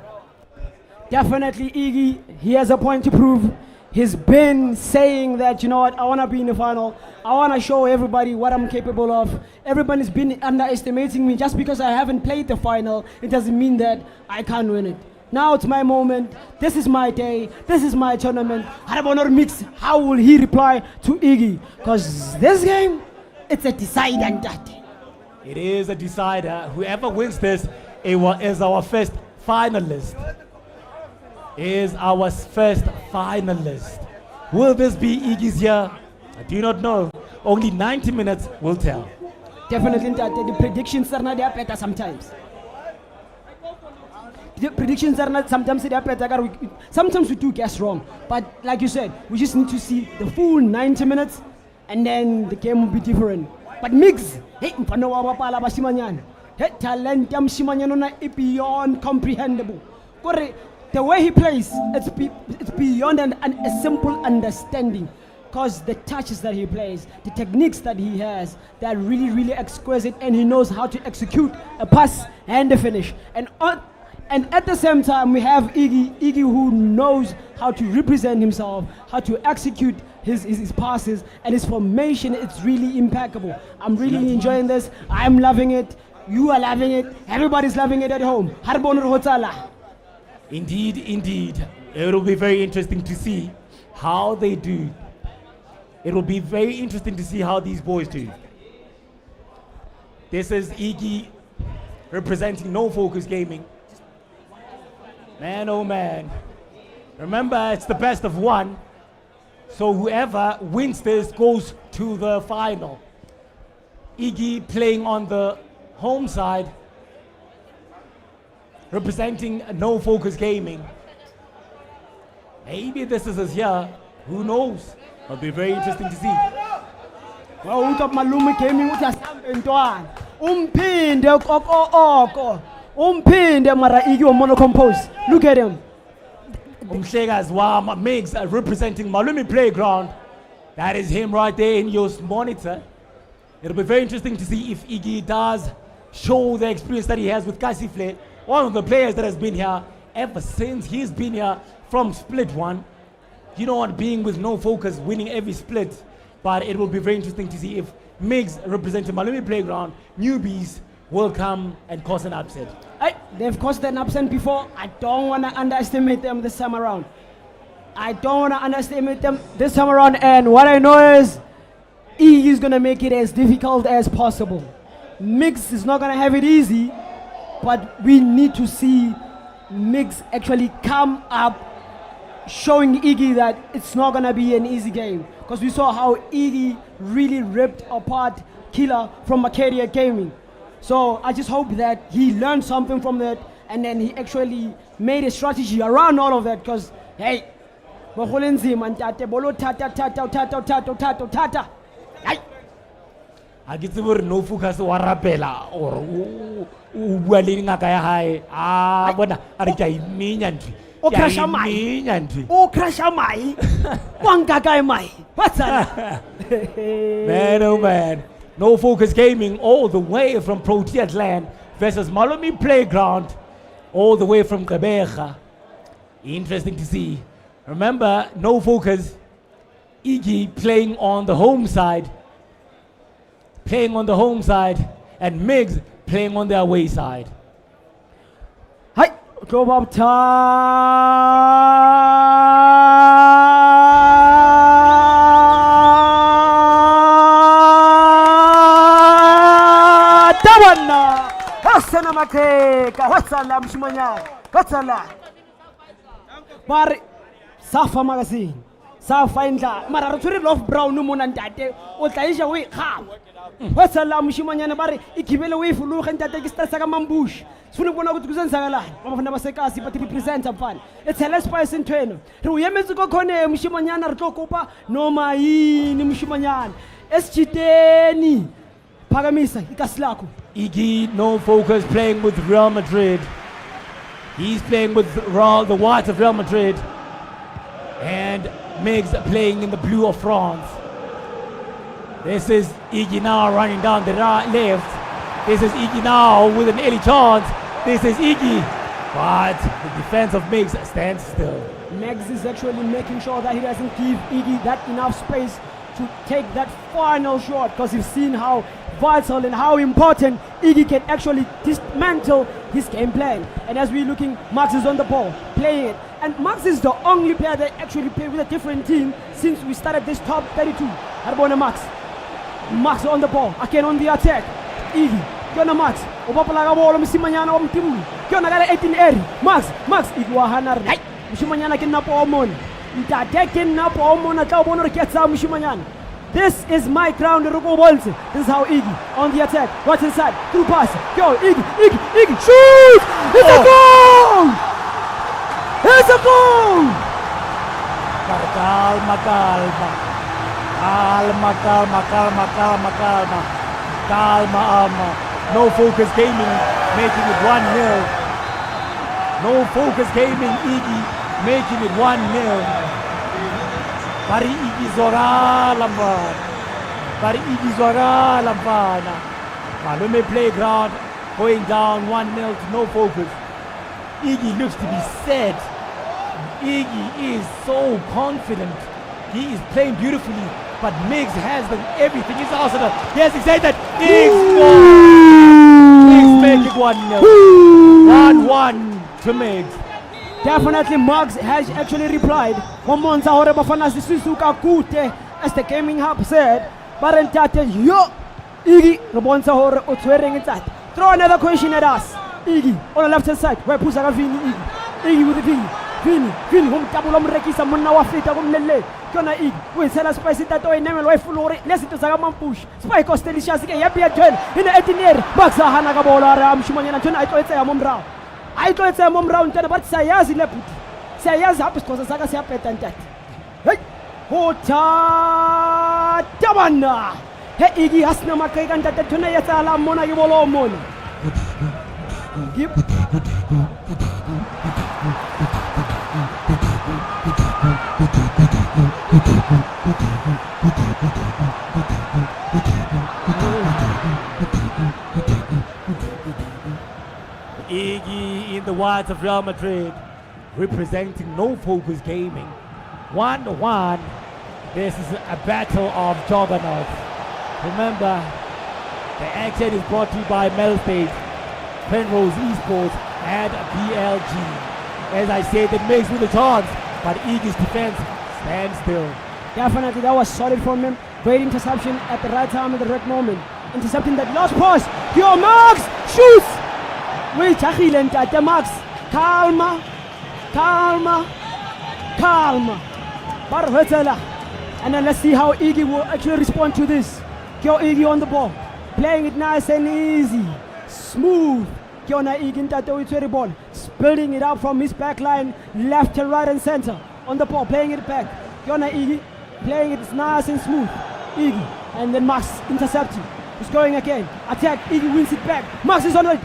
[SPEAKER 22] Definitely Iggy, he has a point to prove. He's been saying that, you know what, I want to be in the final. I want to show everybody what I'm capable of. Everybody's been underestimating me. Just because I haven't played the final, it doesn't mean that I can't win it. Now it's my moment. This is my day. This is my tournament. Harabonor Mix, how will he reply to Iggy? Because this game, it's a decider and that.
[SPEAKER 5] It is a decider. Whoever wins this is our first finalist. Is our first finalist. Will this be Iggy's year? I do not know. Only 90 minutes will tell.
[SPEAKER 22] Definitely that the predictions are not that better sometimes. The predictions are not sometimes they are better. Sometimes we do guess wrong. But like you said, we just need to see the full 90 minutes and then the game will be different. But Mix, hey, talent is beyond comprehensible. The way he plays, it's beyond a simple understanding. because the touches that he plays, the techniques that he has, they're really, really exquisite, and he knows how to execute a pass and a finish. And at the same time, we have Iggy who knows how to represent himself, how to execute his passes, and his formation, it's really impeccable. I'm really enjoying this. I'm loving it. You are loving it. Everybody's loving it at home.
[SPEAKER 5] Indeed, indeed. It will be very interesting to see how they do. It will be very interesting to see how these boys do. This is Iggy representing No Focus Gaming. Man, oh man. Remember, it's the best of one. So whoever wins this goes to the final. Iggy playing on the home side, representing No Focus Gaming. Maybe this is his year. Who knows? It'll be very interesting to see.
[SPEAKER 22] Well, we got Malumi Gaming with us. Umpinde oko. Umpinde mara Iggy monocompose. Look at him.
[SPEAKER 5] Umhlegazi wama Migs representing Malumi Playground. That is him right there in your monitor. It'll be very interesting to see if Iggy does show the experience that he has with Kasifle, one of the players that has been here ever since he's been here from split one. You know what, being with No Focus, winning every split. But it will be very interesting to see if Migs representing Malumi Playground, newbies, will come and cause an upset.
[SPEAKER 22] They've caused an upset before. I don't want to underestimate them this time around. And what I know is Iggy is going to make it as difficult as possible. Migs is not going to have it easy, but we need to see Migs actually come up showing Iggy that it's not going to be an easy game. Because we saw how Iggy really ripped apart Killer from Arcadia Gaming. So I just hope that he learned something from that, and then he actually made a strategy around all of that. Because, hey,
[SPEAKER 5] I get the word No Focus or Rapella or Welling Nakaya. Ah, but I mean,
[SPEAKER 22] Oh, crash my. One guy, my. What's that?
[SPEAKER 5] Man, oh man. No Focus Gaming all the way from Proteas Land versus Malumi Playground all the way from Gqeberha. Interesting to see. Remember, No Focus, Iggy playing on the home side, and Migs playing on the away side.
[SPEAKER 22] Hi, go up Bar Safa magazine. Safa indla. Mara re love brown mona ntate. O tla isha we kha. What's la mushimanyana bare ikibele we fulu ntate ke stressa ka mambush. Sifuna bona ukuthi kuzenzakalani. Abafana basekasi but represent mfana. It's a less spice in trainer. Re uyemetse ko khone mushimanyana re tlokopa noma yini mushimanyana. Esiteni. Pagamisa ikasilako.
[SPEAKER 5] Iggy No Focus playing with Real Madrid. He's playing with the white of Real Madrid. And Migs playing in the blue of France. This is Iggy now running down the left. This is Iggy now with an early chance. This is Iggy. But the defense of Migs stands still.
[SPEAKER 22] Migs is actually making sure that he doesn't give Iggy that enough space to take that final shot, because you've seen how vital and how important Iggy can actually dismantle his game plan. And as we're looking, Max is on the ball, playing it. And Max is the only player that actually played with a different team since we started this top 32. Arbona Max. Max on the ball, again on the attack. Iggy, Kiona Max. Obapalaga ball, Missimanyana on Timu. Kiona got 18 Eri. Max, Iggy Wahanar. Missimanyana can nap all money. This is my ground, Ruko Waltz. This is how Iggy on the attack. Watch inside, through pass. Go, Iggy, shoot! It's a goal! It's a goal!
[SPEAKER 5] Calma. No Focus Gaming making it 1-0. No Focus Gaming, Iggy making it 1-0. Bari igizwakala mfana. Bari igizwakala mfana. Malume playground going down 1-0 to no focus. Iggy looks to be set. Iggy is so confident. He is playing beautifully, but Miggs has everything. He's Arsenal. Yes, he said that. Miggs make it 1-0. 1-1 to Miggs.
[SPEAKER 22] Definitely Muggs has actually replied. As the gaming hub said, Barentate, yo, Iggy, Robonsa Hore, Otswering inside. Throw another question at us. Iggy, on the left hand side, where Pusaka Vini, Iggy. Iggy with the Vini. Vini, home double on Rekisa Munawa Fita Lele. Kona Iggy, we sell a spicy that way, name and wife full listen to Zagaman push. Spike or Stelisha, happy at 12 in the 18 year. Baxa Hanagabola, Ram Shuman, and tonight it's a mom round. I thought it's a mom round, but Sayaz in the put. Sayaz happens because Saga Sapet and that. Hey, Hota Tabana. Hey, Iggy has no market and that tonight Ala Mona Gibolo Mon.
[SPEAKER 5] Iggy in the words of Real Madrid, representing No Focus Gaming. 1-1. This is a battle of juggernauts. Remember, the action is brought to you by Melstate, Penrose Esports, and PLG. As I said, it makes with a chance, but Iggy's defense stands still.
[SPEAKER 22] Definitely, that was solid from him. Great interception at the right time at the right moment. Intercepting that last pass. Yo, Max shoots. Wait, Achille and Max. Calma. Barvetela. And then let's see how Iggy will actually respond to this. Kyo Iggy on the ball. Playing it nice and easy. Smooth. Kiona Iggy into the ball. Building it up from his back line. Left and right and center. On the ball. Playing it back. Kiona Iggy. Playing it nice and smooth. Iggy. And then Max intercepting. He's going again. Attack. Iggy wins it back. Max is on it.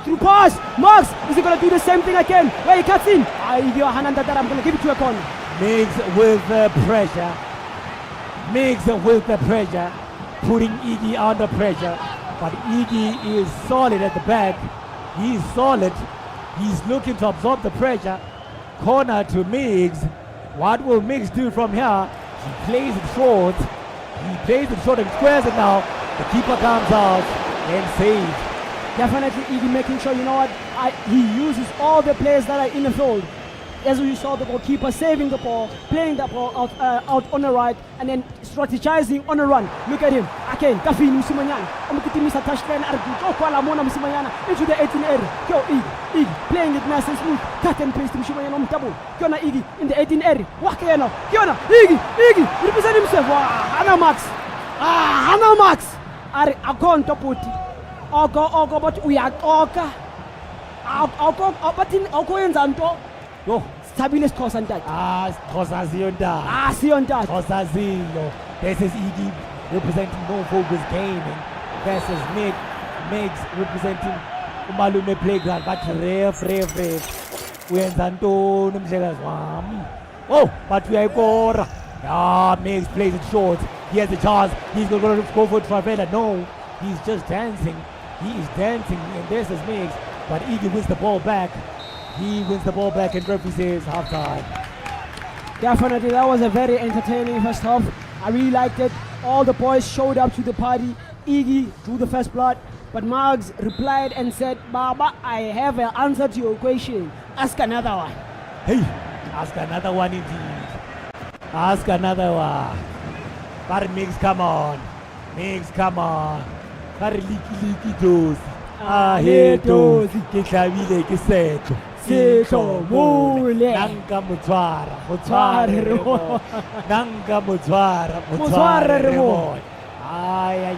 [SPEAKER 22] Through pass. Max. Is he going to do the same thing again? Where he cuts in. Iggy Hananda. I'm going to give it to a corner.
[SPEAKER 5] Miggs with the pressure. Miggs with the pressure. Putting Iggy under pressure. But Iggy is solid at the back. He's solid. He's looking to absorb the pressure. Corner to Miggs. What will Miggs do from here? He plays it short. He plays it short and squares it now. The keeper comes out and saves.
[SPEAKER 22] Definitely Iggy making sure, you know what, he uses all the players that are in the field. As we saw the goalkeeper saving the ball, playing the ball out on the right, and then strategizing on the run. Look at him. Again, Kafini Musimanyan. Mr. Touchline into the 18 area. Yo, Iggy, playing it nice and smooth. Cut and paste to Musimanyan on double. Kiona Iggy in the 18 area. Wakayana. Kiona, Iggy, represent himself. Hana Max. I can't put Ogo, but we are Oka. But in Okoyanzanto.
[SPEAKER 5] Yo,
[SPEAKER 22] Stabilis Kosandak.
[SPEAKER 5] Sionda. Kosazilo. This is Iggy representing No Focus Gaming versus Miggs representing Umalume Playground. But ref. Oh, but we are Gora. Miggs plays it short. He has a chance. He's going to go for Travella. No, he's just dancing. He is dancing, and this is Miggs. But Iggy wins the ball back. He wins the ball back, and referee says halftime.
[SPEAKER 22] Definitely, that was a very entertaining first half. I really liked it. All the boys showed up to the party. Iggy drew the first blood, but Muggs replied and said, Baba, I have an answer to your question. Ask another one.
[SPEAKER 5] Hey, ask another one indeed. Ask another one. But Miggs, come on. But leaky dozy. Here dozy. Kitlabile kiseto. Seto mule. Nanga mutuara. Nanga mutuara remote. Ay.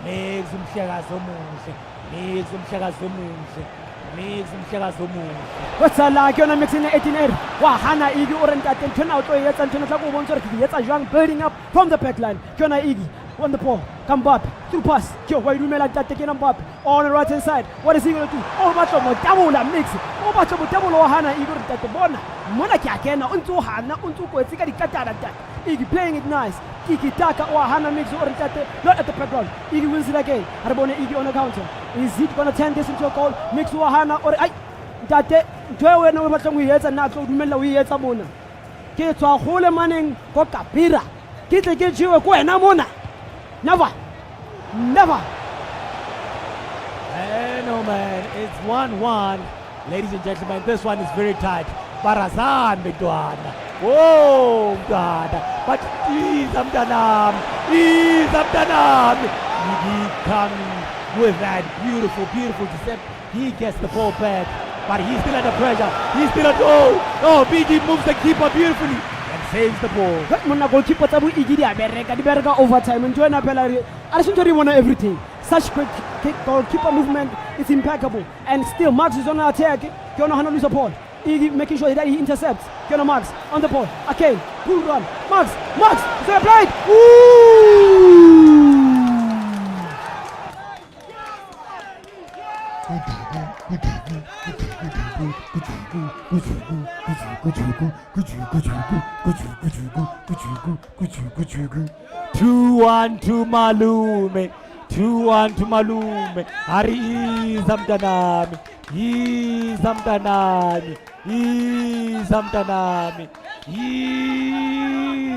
[SPEAKER 5] Miggs umshaka somuhle.
[SPEAKER 22] What's a like on a mix in the 18 air? Wahana Iggy Orentat and turn out to yet and turn out to one sort of yet a young building up from the back line. Kiona Iggy
[SPEAKER 8] on the ball. Come Mbappe, through pass. Yo, why do you like that taking Mbappe on the right hand side? What is he gonna do? Oh, Bacho double mix. Oh, Bacho double Ohana, Igor Tatabona. Mona Kakena, unto Hana, unto Koetika Katana. Iggy playing it nice. Kiki Taka or Hana mix or not at the background. Iggy wins it again. Arbona Iggy on the counter. Is it gonna turn this into a goal? Mix or Hana or I. That Joe no matter we had and not to remember we had Samona. Get to a whole manning Coca Pira. Get you a Guanamona. Never. Never.
[SPEAKER 5] No man, it's 1-1. Ladies and gentlemen, this one is very tight. Barazan Midwan. Oh God. But he's Amdanam. He comes with that beautiful deception. He gets the ball back. But he's still under pressure. He's still at goal. Oh, BG moves the keeper beautifully and saves the ball.
[SPEAKER 8] Mona goalkeeper tabu Iggy America overtime and join up I shouldn't want everything. Such quick goalkeeper movement is impeccable. And still Max is on the attack. Kiona Hana lose the ball. Iggy making sure that he intercepts. Kiona Max on the ball. Okay, pull run. Max, they're played.
[SPEAKER 5] Two-one to Malume. 2-1 to Malume. Hari Zamdanami.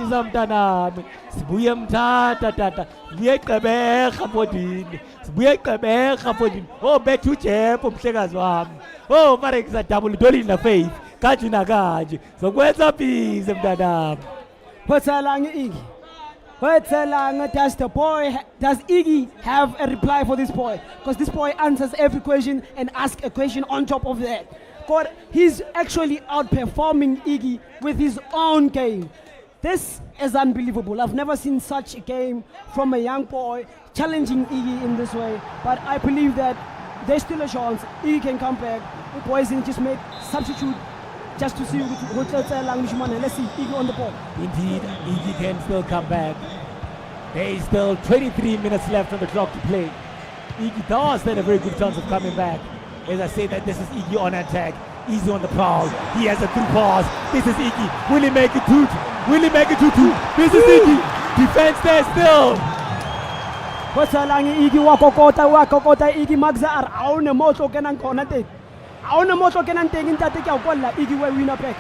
[SPEAKER 5] Zamdanami. Sibuye mthatha tata. Sibuye Gqeberha bodini. Oh, bethu Jepo mhlekazi wami. Oh, mara ngizadabula idoli na faith. Kaji nakaji. Zokwenza bize mntanami.
[SPEAKER 8] Phatsalang Iggy. Does Iggy have a reply for this boy? Because this boy answers every question and asks a question on top of that. God, he's actually outperforming Iggy with his own game. This is unbelievable. I've never seen such a game from a young boy challenging Iggy in this way. But I believe that there's still a chance Iggy can come back. The boys didn't just make substitute just to see let's see Iggy on the ball.
[SPEAKER 5] Indeed, Iggy can still come back. There is still 23 minutes left on the clock to play. Iggy does stand a very good chance of coming back. As I say that this is Iggy on attack. Easy on the prowl. He has a through pass. This is Iggy. Will he make it 2-2? This is Iggy. Defense there still.
[SPEAKER 8] Phatsalang Iggy wakokota Iggy Magzar. Aune moto kenang konate. Auna moto kenan tegin tate kya kwalla Iggy we winner back.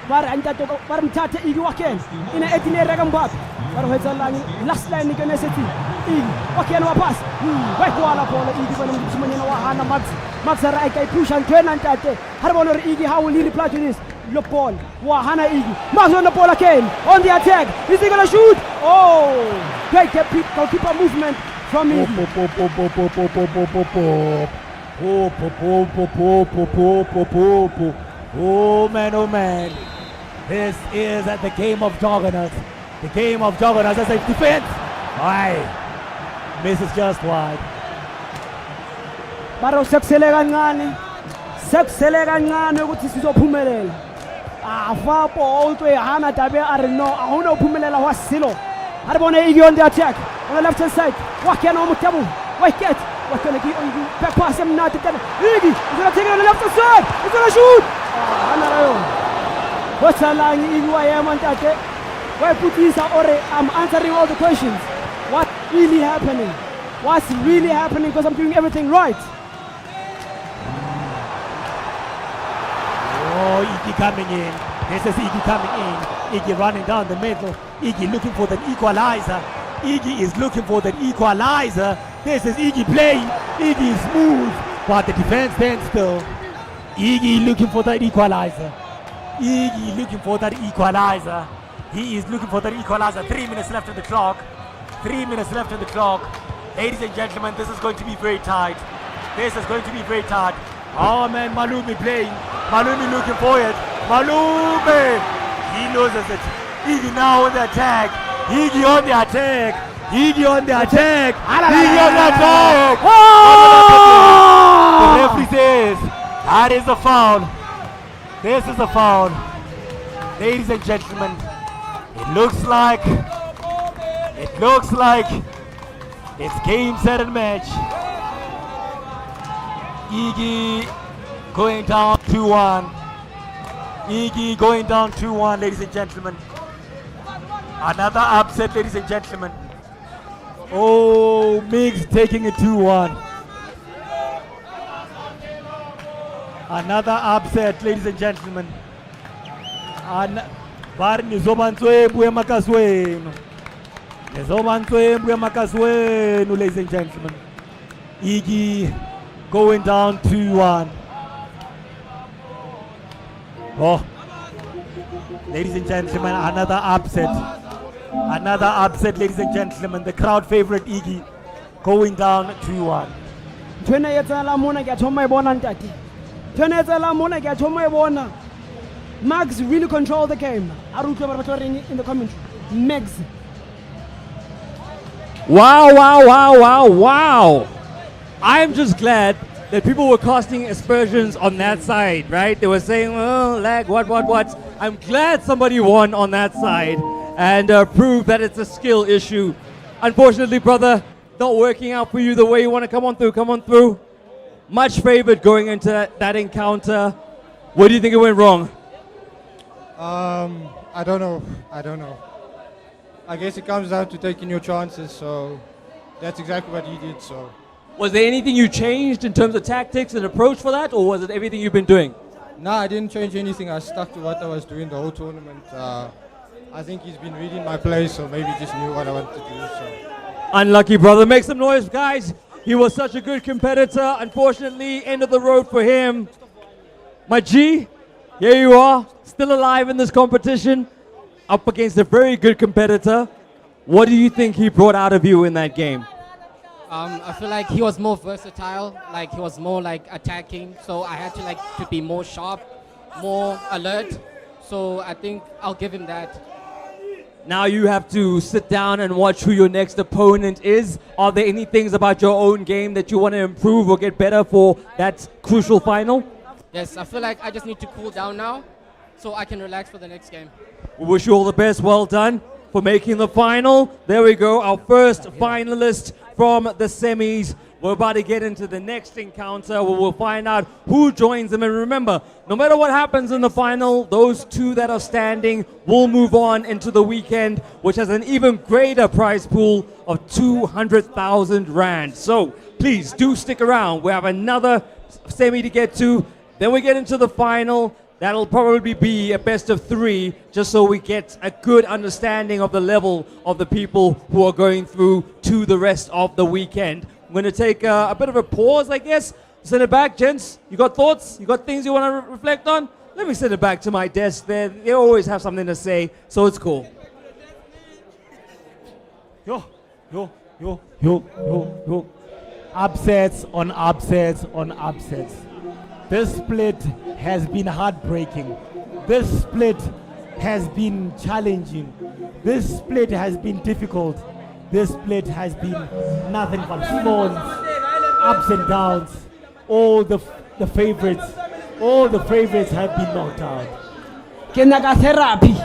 [SPEAKER 8] War anta to war mthathe Iggy waken. Ina etine rega Mbappe. War Phatsalang last line ke neseti. Iggy waken wa pass. Wa kwala bola Iggy bana msimanyana wa hana Max ara kai push and turn and tate. Harbonor Iggy, how will he reply to this? Look ball. Wa hana Iggy. Max on the ball again. On the attack. Is he gonna shoot? Oh! Great goalkeeper movement from Iggy.
[SPEAKER 5] Oh man. This is at the game of juggernauts. The game of juggernauts as a defense. Aye. Misses just wide.
[SPEAKER 8] Baro sekusele kancane ukuthi sizophumelela. Afa ball to Hana Tabe are no awuna uphumelela wasilo. Arbona Iggy on the attack on the left hand side. Wakena umtabu. Wicket. What's going to get on you? Back pass him now to Iggy. He's going to take it on the left side. He's going to shoot. What's a line? Iggy, I am on that. Why put this or I'm answering all the questions. What's really happening? What's really happening? Because I'm doing everything right.
[SPEAKER 5] Oh, Iggy coming in. This is Iggy coming in. Iggy running down the middle. Iggy looking for the equalizer. Iggy is looking for the equalizer. This is Iggy playing. Iggy is smooth, but the defense stands still. Iggy looking for that equalizer. Iggy looking for that equalizer. He is looking for that equalizer. 3 minutes left on the clock. 3 minutes left on the clock. Ladies and gentlemen, this is going to be very tight. This is going to be very tight. Oh man, Malume playing. Malume looking for it. Malume! He loses it. Iggy now on the attack. Iggy on the attack. Iggy on the attack. Iggy on the attack. The referee says that is a foul. This is a foul. Ladies and gentlemen, it looks like It looks like it's game, set, and match. Iggy going down 2-1. Iggy going down 2-1, ladies and gentlemen. Another upset, ladies and gentlemen. Oh, Migs taking it 2-1. Another upset, ladies and gentlemen. Barni Zobantswembu emakaswenu. Zobantswembu emakaswenu, ladies and gentlemen. Iggy going down 2-1. Oh, ladies and gentlemen, another upset. Another upset, ladies and gentlemen. The crowd favorite Iggy going down 2-1.
[SPEAKER 8] Max really controlled the game. In the commentary. Max.
[SPEAKER 18] Wow. I'm just glad that people were casting aspersions on that side, right? They were saying, oh, lag, what. I'm glad somebody won on that side and proved that it's a skill issue. Unfortunately, brother, not working out for you the way you want to come on through. Much favored going into that encounter. What do you think it went wrong?
[SPEAKER 7] I don't know. I guess it comes down to taking your chances, so that's exactly what he did. So,
[SPEAKER 18] was there anything you changed in terms of tactics and approach for that, or was it everything you've been doing?
[SPEAKER 7] No, I didn't change anything. I stuck to what I was doing the whole tournament. I think he's been reading my play, so maybe just knew what I wanted to do. So.
[SPEAKER 18] Unlucky, brother. Make some noise, guys. He was such a good competitor. Unfortunately, end of the road for him. My G, here you are, still alive in this competition, up against a very good competitor. What do you think he brought out of you in that game?
[SPEAKER 3] I feel like he was more versatile, like he was more like attacking, so I had to be more sharp, more alert, so I think I'll give him that.
[SPEAKER 18] Now you have to sit down and watch who your next opponent is. Are there any things about your own game that you want to improve or get better for that crucial final?
[SPEAKER 3] Yes, I feel like I just need to cool down now so I can relax for the next game.
[SPEAKER 18] We wish you all the best. Well done for making the final. There we go, our first finalist from the semis. We're about to get into the next encounter where we'll find out who joins them. And remember, no matter what happens in the final, those two that are standing will move on into the weekend, which has an even greater prize pool of 200,000 Rand. So please do stick around. We have another semi to get to. Then we get into the final. That'll probably be a best of 3, just so we get a good understanding of the level of the people who are going through to the rest of the weekend. I'm going to take a bit of a pause, I guess. Send it back, gents. You got thoughts? You got things you want to reflect on? Let me send it back to my desk there. They always have something to say, so it's cool.
[SPEAKER 5] Yo. Upsets on upsets on upsets. This split has been heartbreaking. This split has been challenging. This split has been difficult. This split has been nothing but thorns, ups and downs. All the favorites have been knocked out.
[SPEAKER 8] Therapy.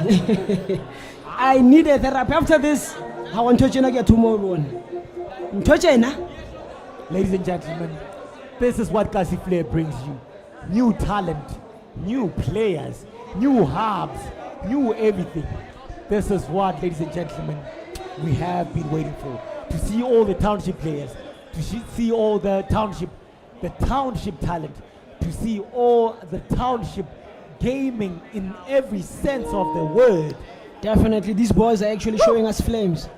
[SPEAKER 8] I need a therapy. After this, I want to get tomorrow.
[SPEAKER 5] Ladies and gentlemen, this is what Kasi Flair brings you. New talent, new players, new hubs, new everything. This is what, ladies and gentlemen, we have been waiting for. To see all the township players, to see all the township talent, to see all the township gaming in every sense of the word.
[SPEAKER 8] Definitely, these boys are actually showing us flames.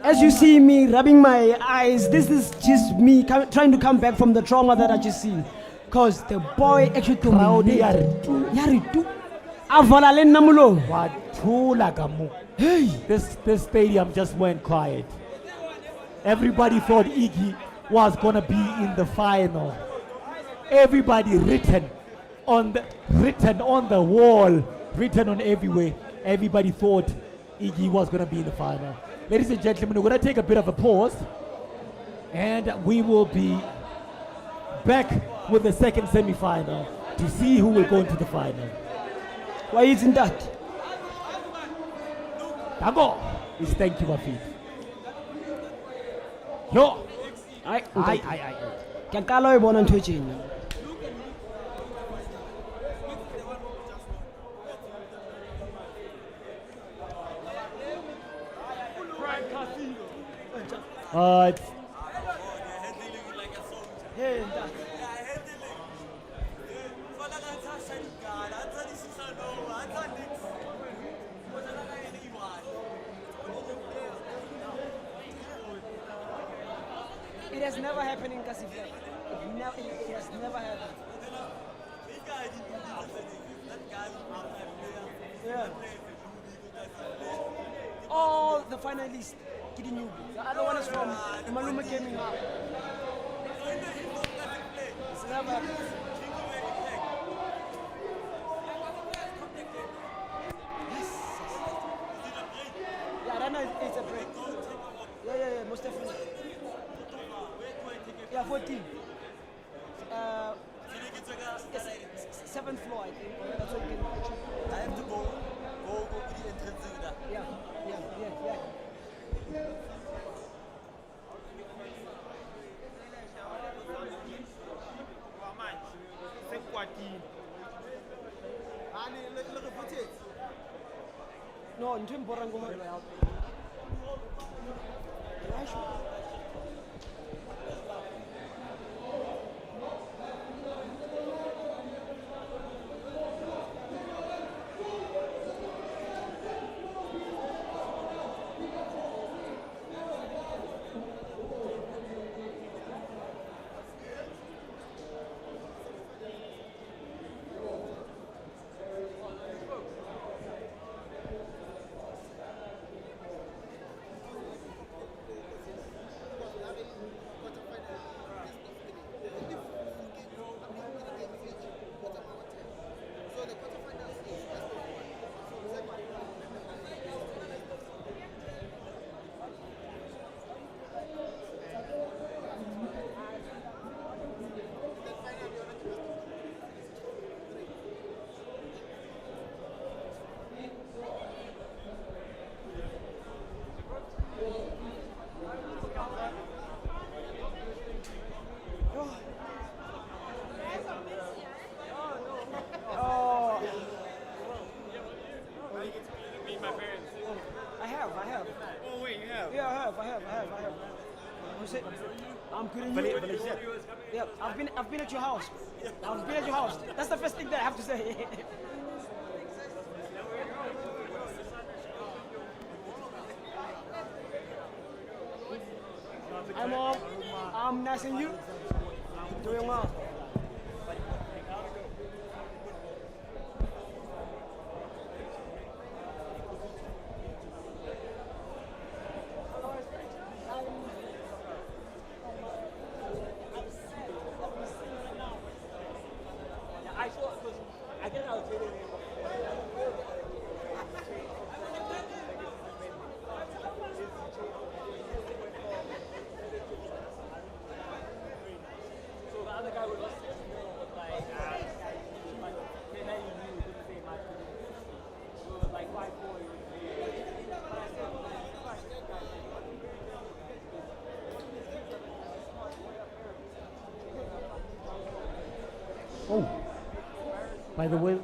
[SPEAKER 8] As you see me rubbing my eyes, this is just me trying to come back from the trauma that I just seen. Because the boy actually dominated.
[SPEAKER 5] Hey, this stadium just went quiet. Everybody thought Iggy was gonna be in the final. Everybody written on the wall, written on everywhere. Everybody thought Iggy was gonna be in the final. Ladies and gentlemen, we're gonna take a bit of a pause, and we will be back with the second semi-final to see who will go into the final.
[SPEAKER 8] Why isn't that?
[SPEAKER 5] Tango is thank you, my feet.
[SPEAKER 8] Yo. Ai. Ke a qala ho e bona ntho e tjena. Hey, it has never happened in Kasifla. It has never happened. Yeah. All the finalists, Kidi the other one is from Maluma Gaming Hub. It's never happened. Yes. Yeah, right now it's a break. Yeah, most definitely. Yeah, 14. 7th floor, I think. That's what you can actually. I have to go to the entrance. Yeah. No, in terms of I'm good in you. Yeah, I've been at your house. I've been at your house. That's the first thing that I have to say. I'm nice and you. Doing well. Oh, by the way.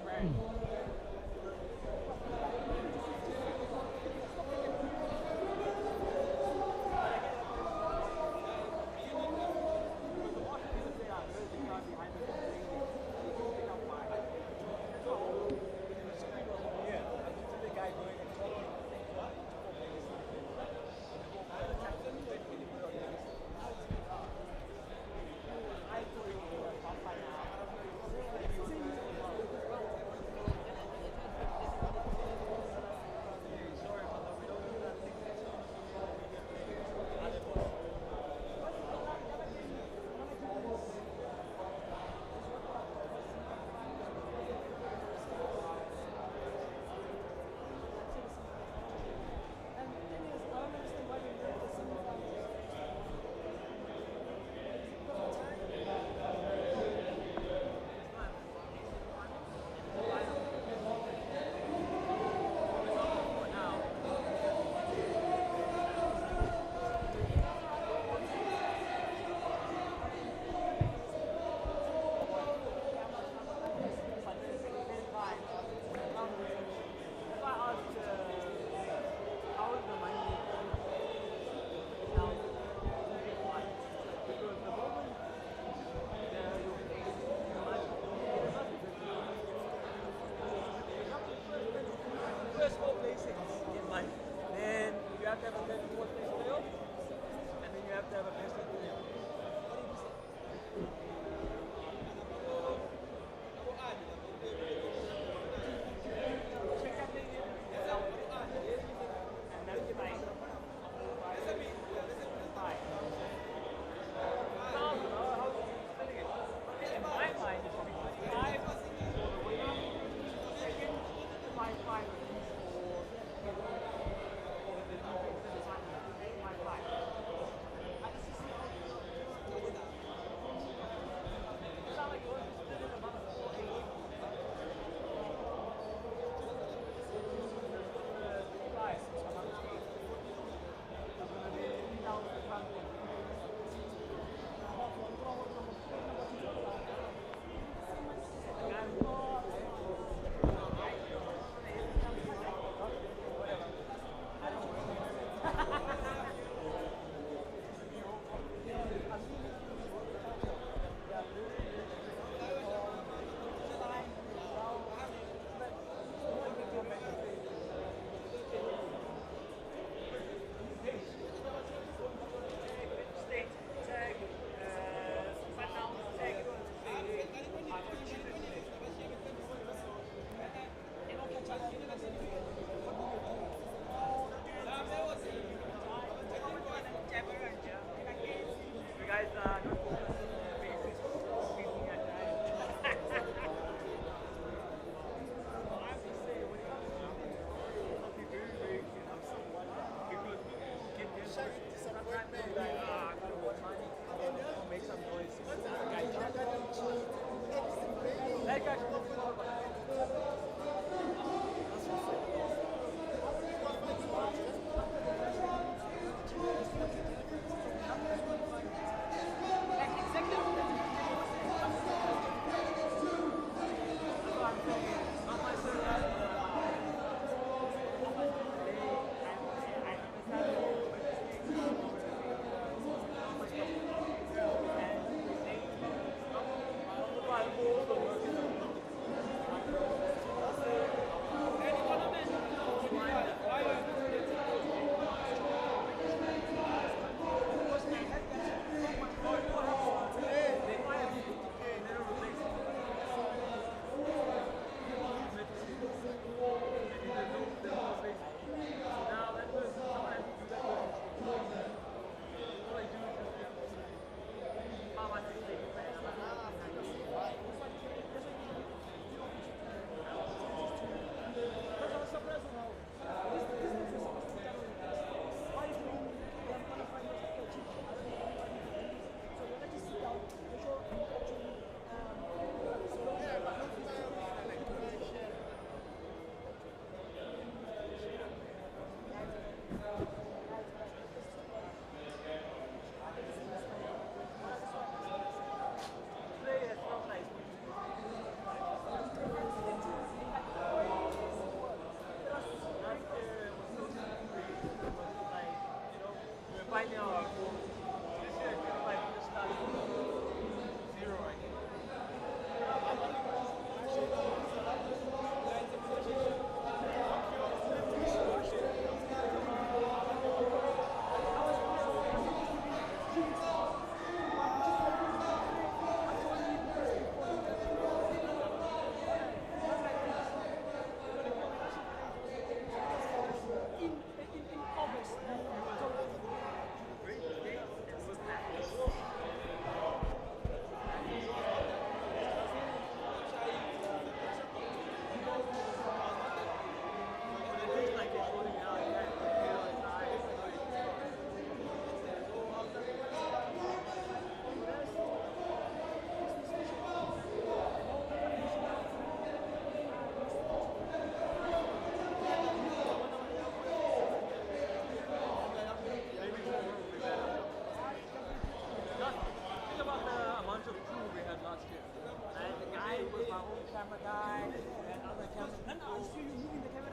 [SPEAKER 8] camera guy and other camera. No, I see you moving the camera.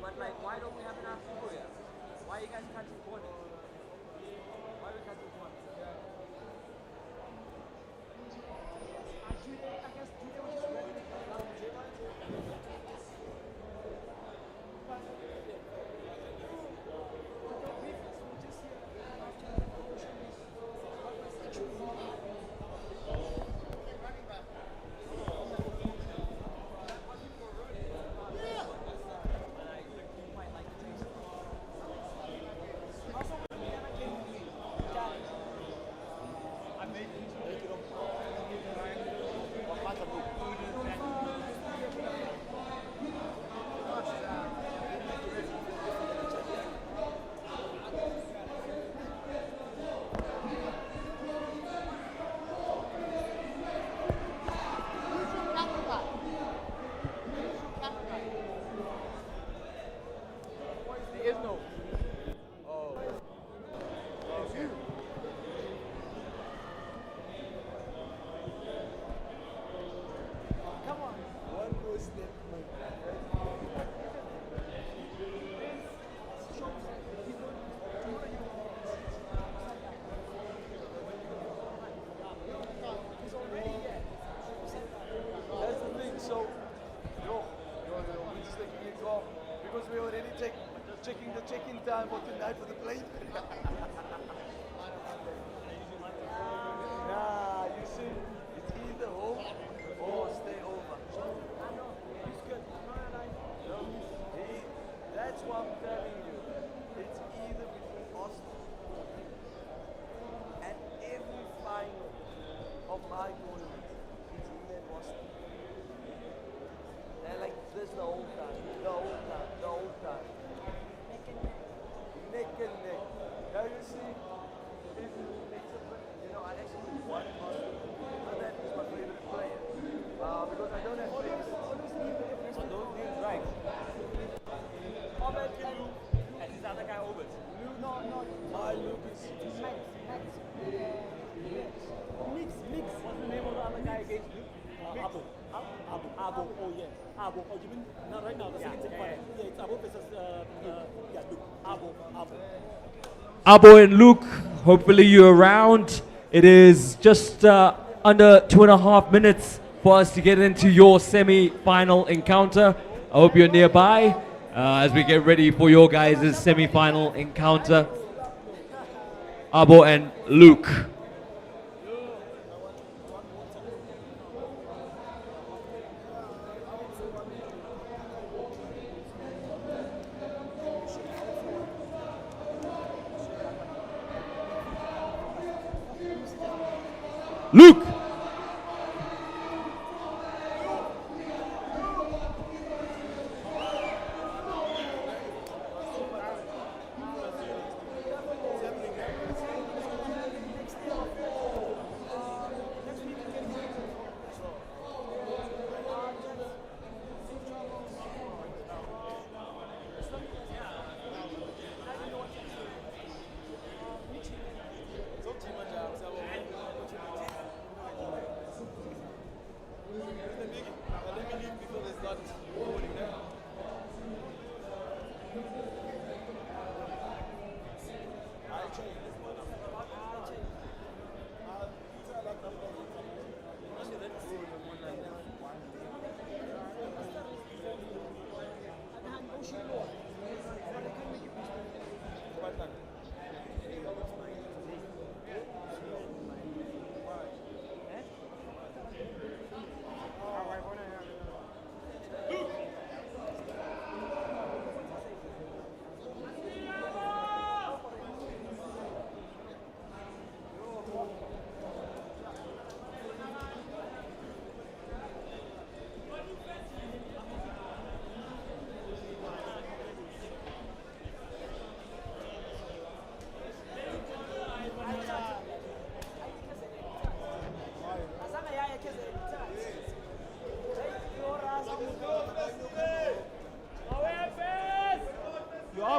[SPEAKER 8] But like, why don't we have enough people here? Why you guys can't record it? Why we can't record it? I guess Jude was just ready.
[SPEAKER 16] Checking the check-in time for tonight for the plane. Nah, you see, it's either home or stay over. It's good. That's what I'm telling you. It's either between Austin and every final of my tournament. It's either in Austin. They're like this the whole time. The whole time. The whole time. Neck and neck. Now you see, if it makes a you know, I actually want Austin, but that is my favorite player. Because I don't have favorites. I don't need right. Obert and this other guy Obert. No. My Luke is Max. Mix. What's the name of the other guy against Luke? Abu. Oh yeah. Abu. Oh, you mean not right now? The second fight. Yeah, it's Abu versus Luke. Abu.
[SPEAKER 18] Abo and Luke, hopefully you're around. It is just under 2.5 minutes for us to get into your semi-final encounter. I hope you're nearby as we get ready for your guys' semi-final encounter. Abo and Luke. Luke!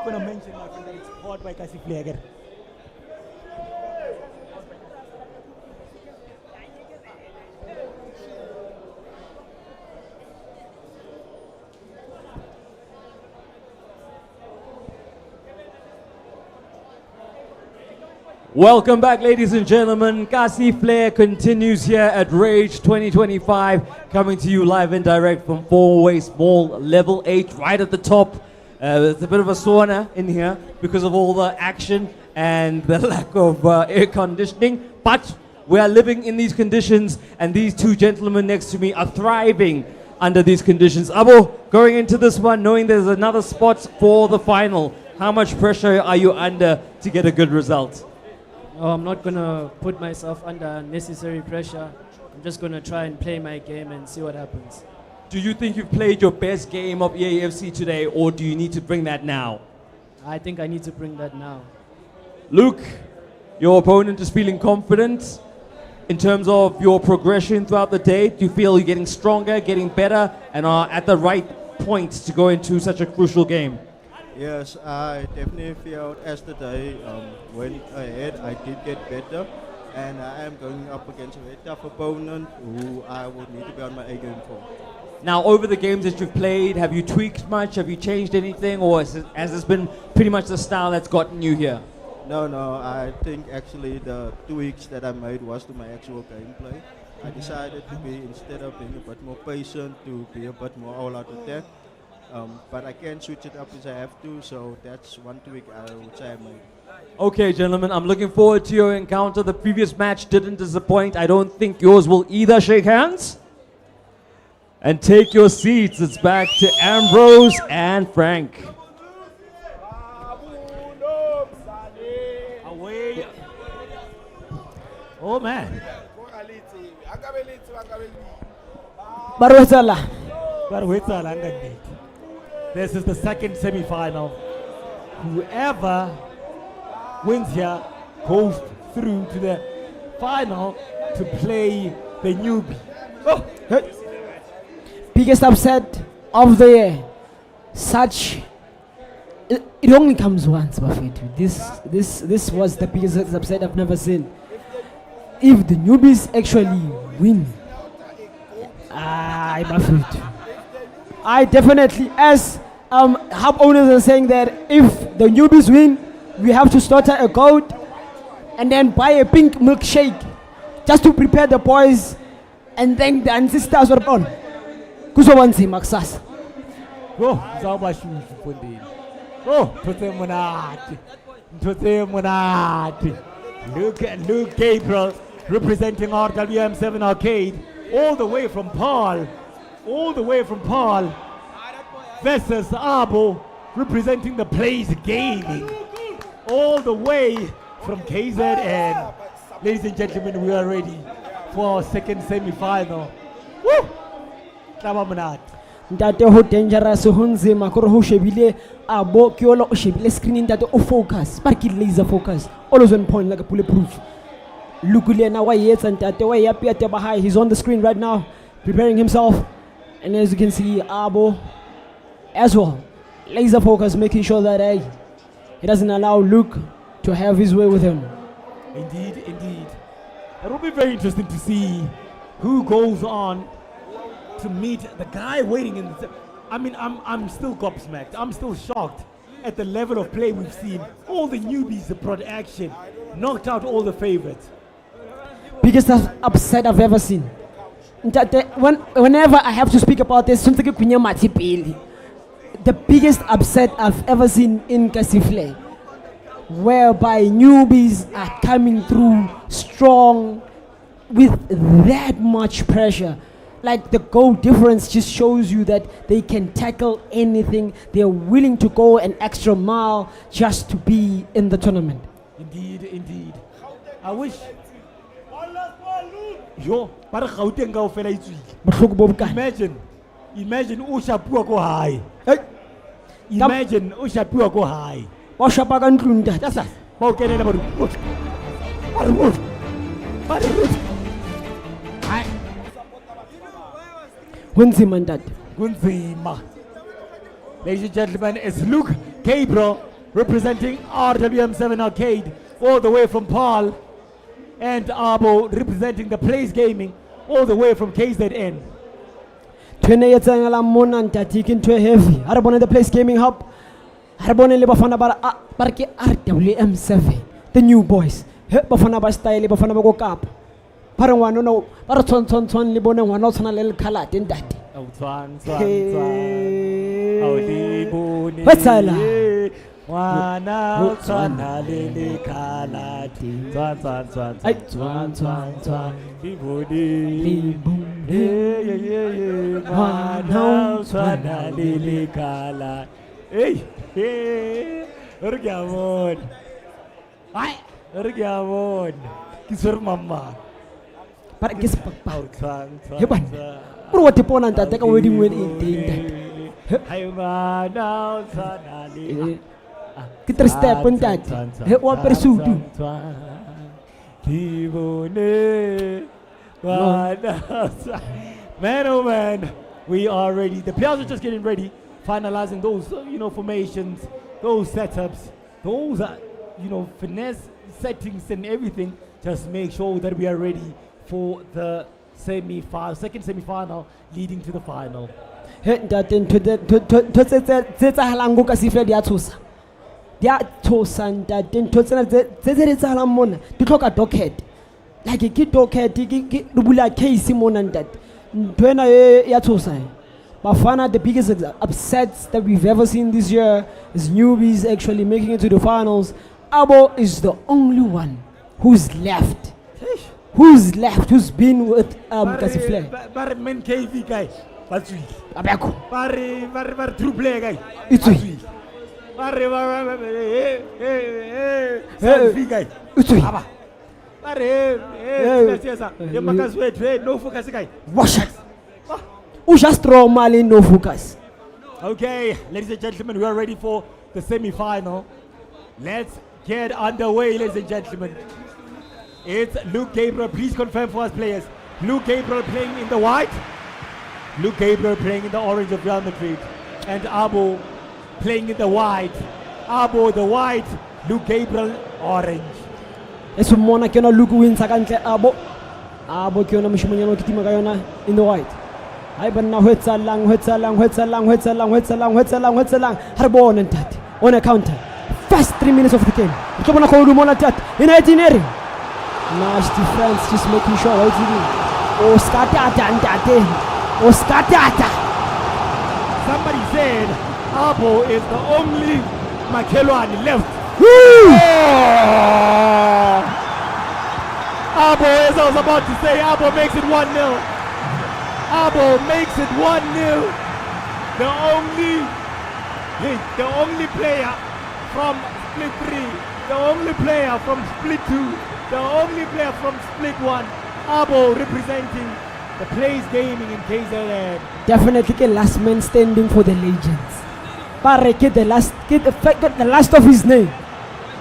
[SPEAKER 5] going to mention my friend that it's powered by Kasi Flager.
[SPEAKER 18] Welcome back, ladies and gentlemen. Kasi Flair continues here at Rage 2025, coming to you live and direct from Four Ways Mall, level 8, right at the top. There's a bit of a sauna in here because of all the action and the lack of air conditioning, but we are living in these conditions, and these two gentlemen next to me are thriving under these conditions. Abo, going into this one, knowing there's another spot for the final, how much pressure are you under to get a good result?
[SPEAKER 13] Oh, I'm not going to put myself under unnecessary pressure. I'm just going to try and play my game and see what happens.
[SPEAKER 18] Do you think you've played your best game of EAFC today, or do you need to bring that now?
[SPEAKER 13] I think I need to bring that now.
[SPEAKER 18] Luke, your opponent is feeling confident in terms of your progression throughout the day. Do you feel you're getting stronger, getting better, and are at the right point to go into such a crucial game?
[SPEAKER 14] Yes, I definitely felt as the day went ahead, I did get better, and I am going up against a very tough opponent who I would need to be on my A game for.
[SPEAKER 18] Now, over the games that you've played, have you tweaked much? Have you changed anything, or has this been pretty much the style that's gotten you here?
[SPEAKER 14] No, I think actually the tweaks that I made was to my actual gameplay. I decided to be, instead of being a bit more patient, to be a bit more all-out attack. But I can switch it up if I have to, so that's one tweak I would say I made.
[SPEAKER 18] Okay, gentlemen, I'm looking forward to your encounter. The previous match didn't disappoint. I don't think yours will either. Shake hands. And take your seats. It's back to Ambrose and Frank.
[SPEAKER 5] Away. Oh, man. This is the second semi-final. Whoever wins here goes through to the final to play the newbie.
[SPEAKER 8] Oh, hey. Biggest upset of the year. Such it only comes once, Bafetu. This was the biggest upset I've never seen. If the newbies actually win, Bafetu. I definitely, as hub owners are saying that if the newbies win, we have to slaughter a goat and then buy a pink milkshake just to prepare the boys and thank the ancestors were born. Kuzowanzi Maxas.
[SPEAKER 5] Oh, Zawashu Fundi. Oh, Totemunati. Look at Luke Gabriel representing RWM7 Arcade, all the way from Paul. Versus Abo representing the Place Gaming, all the way from KZN. Ladies and gentlemen, we are ready for our second semi-final. Woo!
[SPEAKER 8] Ntate ho dangerous ho nzima kore ho shebile Abo ke ola o shebile screen ntate o focus but ke laser focus always on point like a bulletproof. Look na wa yetsa ntate wa ya pia teba high. He's on the screen right now preparing himself, and as you can see Abo as well laser focus, making sure that he doesn't allow Luke to have his way with him.
[SPEAKER 5] Indeed. It will be very interesting to see who goes on to meet the guy waiting in the... I mean, I'm still gobsmacked. I'm still shocked at the level of play we've seen. All the newbies that brought action, knocked out all the favorites.
[SPEAKER 8] Biggest upset I've ever seen. Whenever I have to speak about this, the biggest upset I've ever seen in Kasi Flair, whereby newbies are coming through strong with that much pressure. Like the goal difference just shows you that they can tackle anything. They're willing to go an extra mile just to be in the tournament.
[SPEAKER 5] Indeed. I wish. Yo, imagine Ushapua go high. Imagine Ushapua go high. That's us.
[SPEAKER 8] Gunzima.
[SPEAKER 5] Ladies and gentlemen, it's Luke Gabriel representing RWM7 Arcade, all the way from Paul, and Abo representing the Place Gaming, all the way from KZN.
[SPEAKER 8] Twene yetsangala mona ntatikin to heavy. Arabone the Place Gaming Hub. Arabone le bafana bara ke RWM7, the new boys. He bafana ba style bafana ba go kap. Para ngwana no bara tson le bone ngwana o tshwana le khala ten dati. What's all?
[SPEAKER 5] Wana tswana le khala tswan libodi wana tswana le khala Urgamon ai Urgamon kisur mama
[SPEAKER 8] para kis papa heban puro tipona ntate ka wedding when in
[SPEAKER 5] hai mana tswana le
[SPEAKER 8] kita step pun tadi he wa persudu
[SPEAKER 5] man oh man, we are ready. The players are just getting ready, finalizing those formations, those setups, those finesse settings and everything. Just make sure that we are ready for the second semi-final leading to the final.
[SPEAKER 8] He daten to the halangu kasifle dia tsusa. Dia tosan that then tosana zezeretsala mona di tlhoka docket like ke docket ke rubula case mona that ntwena ya tosa bafana. The biggest upsets that we've ever seen this year is newbies actually making it to the finals. Abo is the only one who's left who's been with Kasifle
[SPEAKER 5] bare men KV guy batswi
[SPEAKER 8] abeko
[SPEAKER 5] bare true player guy
[SPEAKER 8] itswi just throw Mali no focus.
[SPEAKER 5] Okay, ladies and gentlemen, we are ready for the semi-final. Let's get underway, ladies and gentlemen. It's Luke Gabriel. Please confirm for us, players. Luke Gabriel playing in the white. Luke Gabriel playing in the orange of Real Madrid. And Abo playing in the white. Abo the white, Luke Gabriel orange.
[SPEAKER 8] Eso mona kiona Luke wins akantle Abo kiona mshimanyano kitima kayona in the white. Ay banna hwetsalang harbon ntati on a counter. First 3 minutes of the game. Utobona ko mona tat in 18 area. Nice defense, just making sure what you do.
[SPEAKER 5] Somebody said Abo is the only Makelwani left. Abo, as I was about to say, Abo makes it 1-0. Abo makes it 1-0. The only player from split 3, the only player from split 2, the only player from split 1. Abo representing the Place Gaming in KZN.
[SPEAKER 8] Definitely the last man standing for the legends. Pare get the last of his name.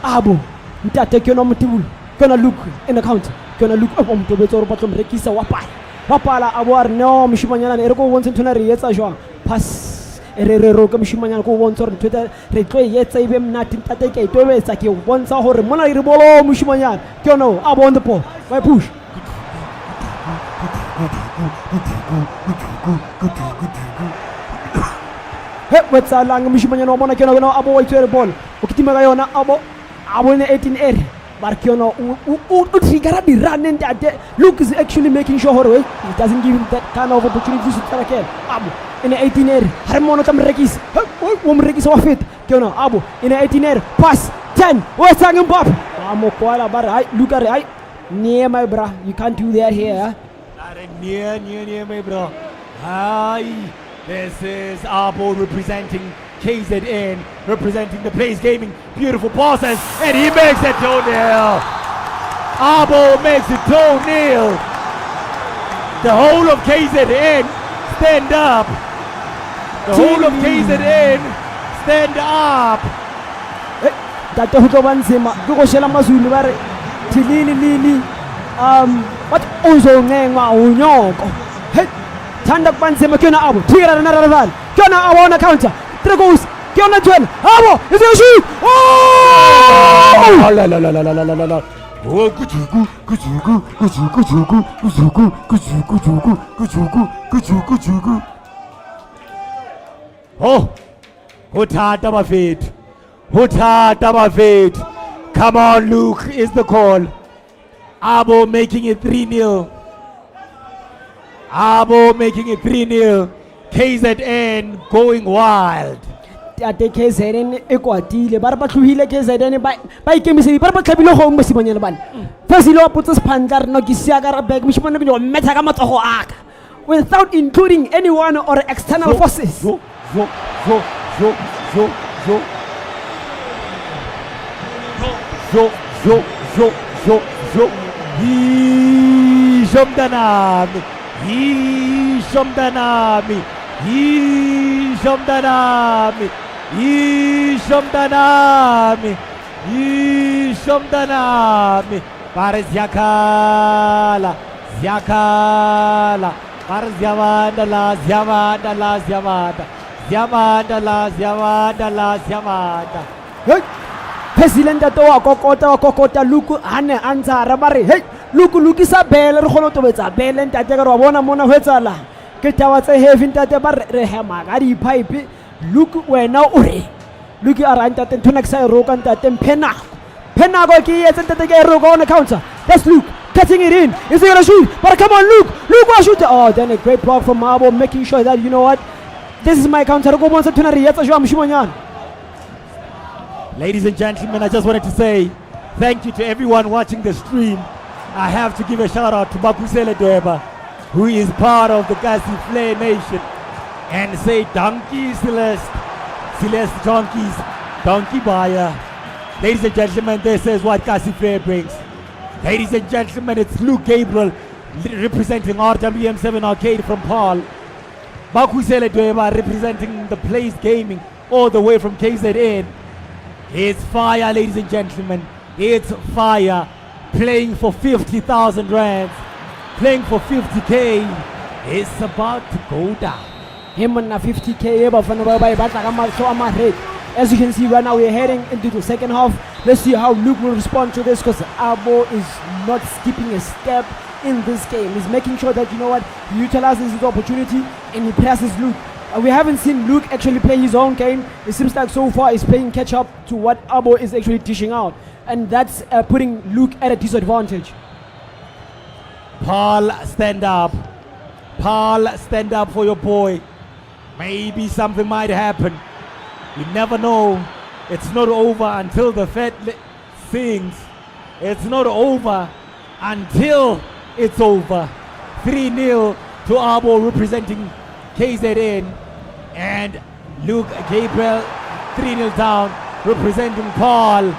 [SPEAKER 8] Abo. Ntate kona mutibulu. Kona look in the counter. Kona look up on Tobetoro Patom Rekisa Wapala. Wapala Abo no Mishimanyana Ergo wants to narrate yetsa joa. Pass Erero Kamishimanyana go wants on Twitter. Retray yetsa even natin tateke towe saki once a hore mona ribolo Mishimanyana. Kono Abo on the pole. Why push? Wetsa lang Mishimanyana mona kono Abo way to the ball. Ukitima kayona Abo in 18 area. Barkiono Utrigara the run and Luke is actually making sure he doesn't give him that kind of opportunity to Tarakel. Abu in 18 area. Harmonotam Regis. Regis of it. Kiono Abu in 18 area. Pass 10. What's hanging Bob? Amo Kuala Bar. Look at it. Near my bra. You can't do that here.
[SPEAKER 5] Near my bro. Hi. This is Abo representing KZN, representing the Place Gaming. Beautiful passes, and he makes it 2-0. Abo makes it 2-0. The whole of KZN stand up. The whole of KZN stand up.
[SPEAKER 8] Data Hukabanzima, Goshela Mazulu, Tilili, what Ozo Nenga Unyoko. Tanda Banzima Kuna Abu, Tira another van. Kuna Abu on a counter. There goes Ke yona 12. Abo, is going to shoot. Oh!
[SPEAKER 5] La la la la la la la la. Oh, kuchuku, kuchuku, kuchuku, kuchuku, kuchuku, kuchuku, kuchuku, kuchuku, kuchuku, kuchuku. Oh, Hutata Mafit. Hutata Mafit. Come on, Luke, is the call. Abo making it 3-0. Abo making it 3-0. KZN going wild.
[SPEAKER 8] Tate KZN e kwatile ba re ba tlohile KZN ba ikemisedi ba re ba tlhabile go mosimanyana bana first ile wa potsa sephandla re no ke sia ka re back mosimanyana ke go metha ka matsogo aka without including anyone or external forces.
[SPEAKER 5] Zo. Ishomdanami. Pares Yakala. Pares Yamada.
[SPEAKER 8] Hey, President wa kokota Luku hane ansara ba re hey Luku isa bele re kholo tobetsa bele ntate ka re wa bona mona ho etsala ke tawa tse heavy ntate ba re hema ka di pipe Luku wena o re Luku a ra ntate ntona ke sa e roka ntate pena go ke yetse ntate ke e roka on the counter. That's Luke cutting it in. Is he gonna shoot? But come on, Luke will shoot. Oh, then a great block from Mabo, making sure that you know what, this is my counter. Go once to
[SPEAKER 5] Ladies and gentlemen, I just wanted to say thank you to everyone watching the stream. I have to give a shout out to Bakusele Dweba, who is part of the Kasi Flay Nation, and say Donkey Celeste Donkeys, Donkey Buyer. Ladies and gentlemen, this is what Kasi Flay brings. Ladies and gentlemen, it's Luke Gabriel representing RWM7 Arcade from Paul. Bakusele Dweba representing the Place Gaming all the way from KZN. It's fire, ladies and gentlemen. It's fire. Playing for 50,000 rands. Playing for 50K. It's about to go down.
[SPEAKER 8] Him and 50K. As you can see right now, we're heading into the second half. Let's see how Luke will respond to this, because Abo is not skipping a step in this game. He's making sure that, you know what, he utilizes his opportunity and he passes Luke. We haven't seen Luke actually play his own game. It seems like so far he's playing catch up to what Abo is actually dishing out. And that's putting Luke at a disadvantage.
[SPEAKER 5] Paul, stand up. Paul, stand up for your boy. Maybe something might happen. You never know. It's not over until the Fed sings. It's not over until it's over. 3-0 to Abo representing KZN. And Luke Gabriel 3-0 down representing Paul.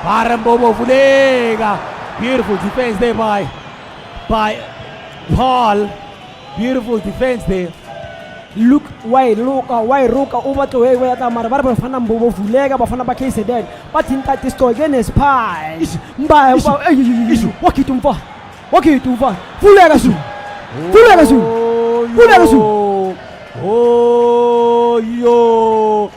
[SPEAKER 5] Barambobo Fulega. Beautiful defense there by Paul. Beautiful defense there.
[SPEAKER 8] Luke why Luka over to where Tamara Bafana Bobo Fulega Bafana KZN. But in that is again is pie. Walk it for Fulegasu.
[SPEAKER 5] Oh yo.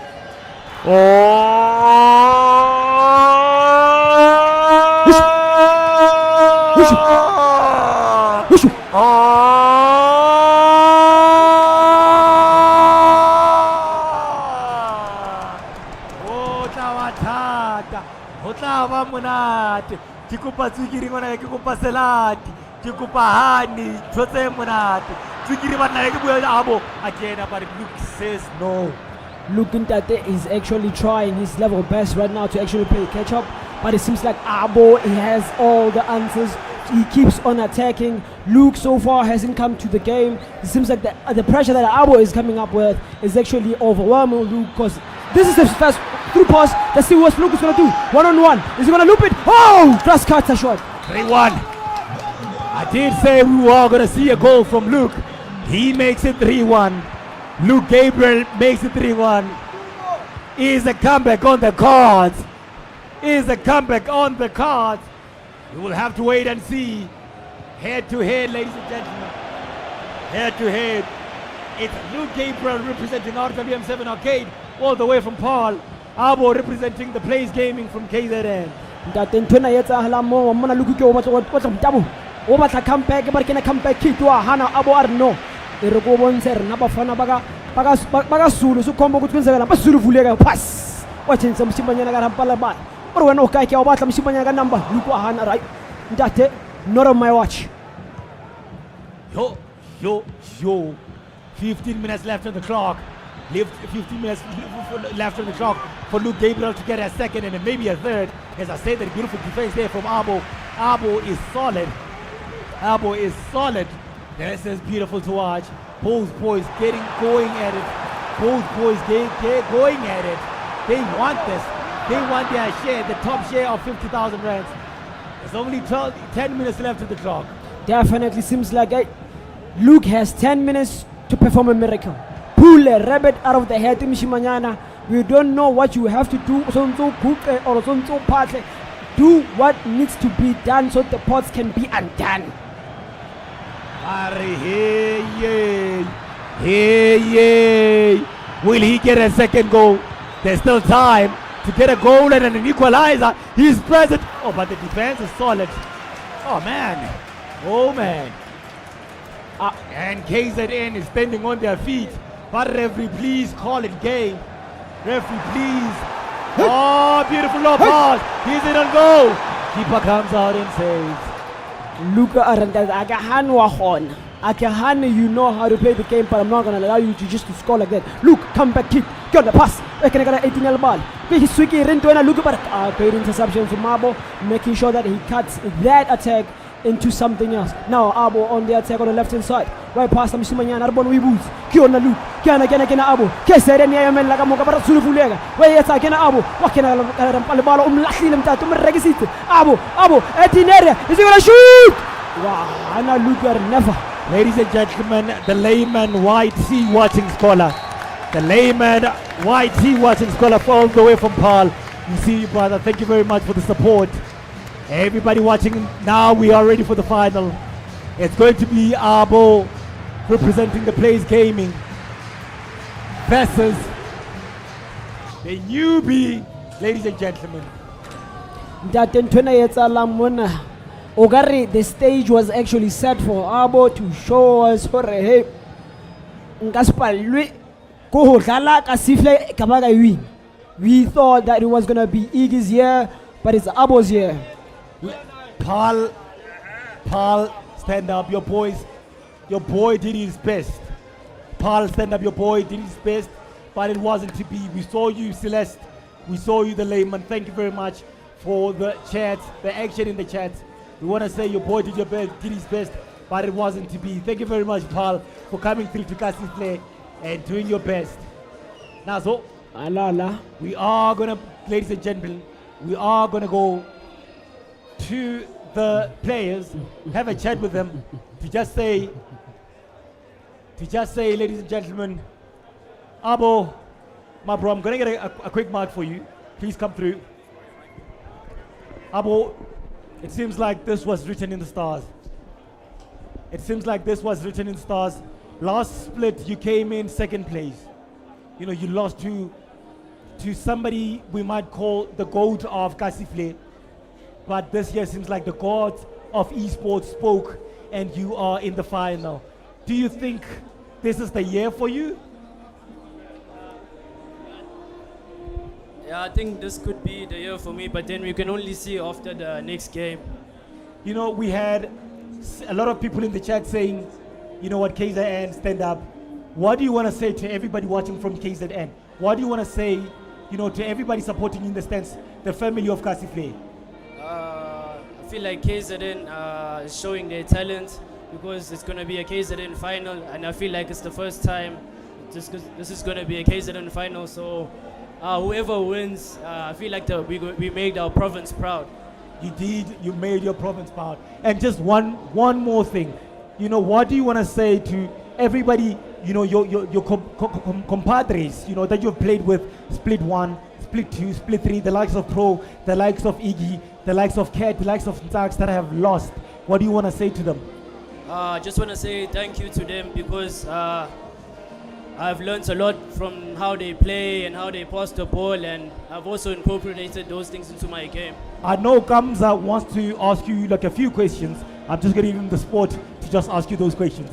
[SPEAKER 5] Monate ke kopa tsukiri ngwana ke kopa salati ke kopa hani tshotse monate tsukiri bana ke bua Abo again, but Luke says no.
[SPEAKER 8] Luke Ntate is actually trying his level best right now to actually play catch up, but it seems like Abo, he has all the answers. He keeps on attacking. Luke so far hasn't come to the game. It seems like the pressure that Abo is coming up with is actually overwhelming Luke, because this is the first through pass. Let's see what Luke is going to do. One-on-one. Is he going to loop it? Oh! Cross cutter shot.
[SPEAKER 5] 3-1. I did say we were going to see a goal from Luke. He makes it 3-1. Luke Gabriel makes it 3-1. Is a comeback on the cards. Is a comeback on the cards. You will have to wait and see. Head to head, ladies and gentlemen. Head to head. It's Luke Gabriel representing RWM7 Arcade all the way from Paul. Abo representing the Plays Gaming from KZN.
[SPEAKER 8] Ntate ntwena yetsa hala mo mona luku ke o batla mtabo o batla comeback ba kena comeback kit wa hana abo arno e re go bontshe rena bafana baka Zulu so kombo go tsenzela ba Zulu vulega pass wa tshentsa mshimanyana ka rampala ba o re wena o ka ke o batla mshimanyana ka number luku a hana right ntate not on my watch.
[SPEAKER 5] Yo 15 minutes left on the clock. 15 minutes left on the clock for Luke Gabriel to get a second and then maybe a third. As I said, that beautiful defense there from Abo. Abo is solid. Abo is solid. This is beautiful to watch. Both boys going at it. Both boys going at it. They want this. They want their share, the top share of 50,000 rands. There's only 10 minutes left on the clock.
[SPEAKER 8] Definitely seems like Luke has 10 minutes to perform a miracle. Pull a rabbit out of the head to Mishimanyana. We don't know what you have to do. Do what needs to be done so the pots can be undone.
[SPEAKER 5] Hey. Will he get a second goal? There's still time to get a goal and an equalizer. He's present. Oh, but the defense is solid. Oh, man. And KZN is standing on their feet. But referee, please call it game. Referee, please. Oh, beautiful low pass. He's in on goal. Keeper comes out and saves.
[SPEAKER 8] Luka Arendaz, Agahan Wahon. Agahan, you know how to play the game, but I'm not going to allow you to just to score like that. Luke, come back, kick. Got the pass. I can get an 18 ball. He's swinging into a look, but great interception from Abo, making sure that he cuts that attack into something else. Now Abo on the attack on the left hand side. Right past the Mishimanyana, Arbon Wibus. Kiona Luke. Kiana Abo. Keseren Yaman Lagamoka Sulufulega. Where yes, I can Abo. What can I Palabalo Latin Tatum Regisit? Abo, Etineria. Is he gonna shoot? Wow, Anna Lugar never.
[SPEAKER 5] Ladies and gentlemen, the layman White Sea watching scholar. The layman White Sea watching scholar all the way from Paul. You see, brother, thank you very much for the support. Everybody watching now, we are ready for the final. It's going to be Abo representing the Plays Gaming versus the newbie, ladies and gentlemen.
[SPEAKER 8] Ogari, the stage was actually set for Abo to show us hey, we thought that it was gonna be Iggy's year, but it's Abo's year.
[SPEAKER 5] Paul, stand up, your boy did his best. Paul, stand up, your boy did his best, but it wasn't to be. We saw you, Celeste. We saw you, the layman. Thank you very much for the chat, the action in the chat. We want to say your boy did his best, but it wasn't to be. Thank you very much, Paul, for coming through to Kasi Play and doing your best. Now, so, we are going to, ladies and gentlemen, we are going to go to the players, have a chat with them, to just say, ladies and gentlemen, Abo, my bro, I'm going to get a quick mark for you. Please come through. Abo, it seems like this was written in the stars. Last split, you came in second place. You know, you lost to somebody we might call the GOAT of Kasifle. But this year seems like the God of esports spoke and you are in the final. Do you think this is the year for you?
[SPEAKER 13] Yeah, I think this could be the year for me, but then we can only see after the next game.
[SPEAKER 5] You know, we had a lot of people in the chat saying, you know what, KZN, stand up. What do you want to say to everybody watching from KZN? What do you want to say, you know, to everybody supporting in the stands, the family of Kasifle?
[SPEAKER 13] I feel like KZN is showing their talent because it's going to be a KZN final, and I feel like it's the first time this is going to be a KZN final. So whoever wins, I feel like we made our province proud.
[SPEAKER 5] You did. You made your province proud. And just one more thing. You know, what do you want to say to everybody, you know, your compadres, you know, that you've played with, split 1, split 2, split 3, the likes of Pro, the likes of Iggy, the likes of Cat, the likes of Ntax that have lost? What do you want to say to them?
[SPEAKER 13] I just want to say thank you to them because I've learned a lot from how they play and how they pass the ball, and I've also incorporated those things into my game.
[SPEAKER 5] I know Kamza wants to ask you like a few questions. I'm just going to give him the sport to just ask you those questions.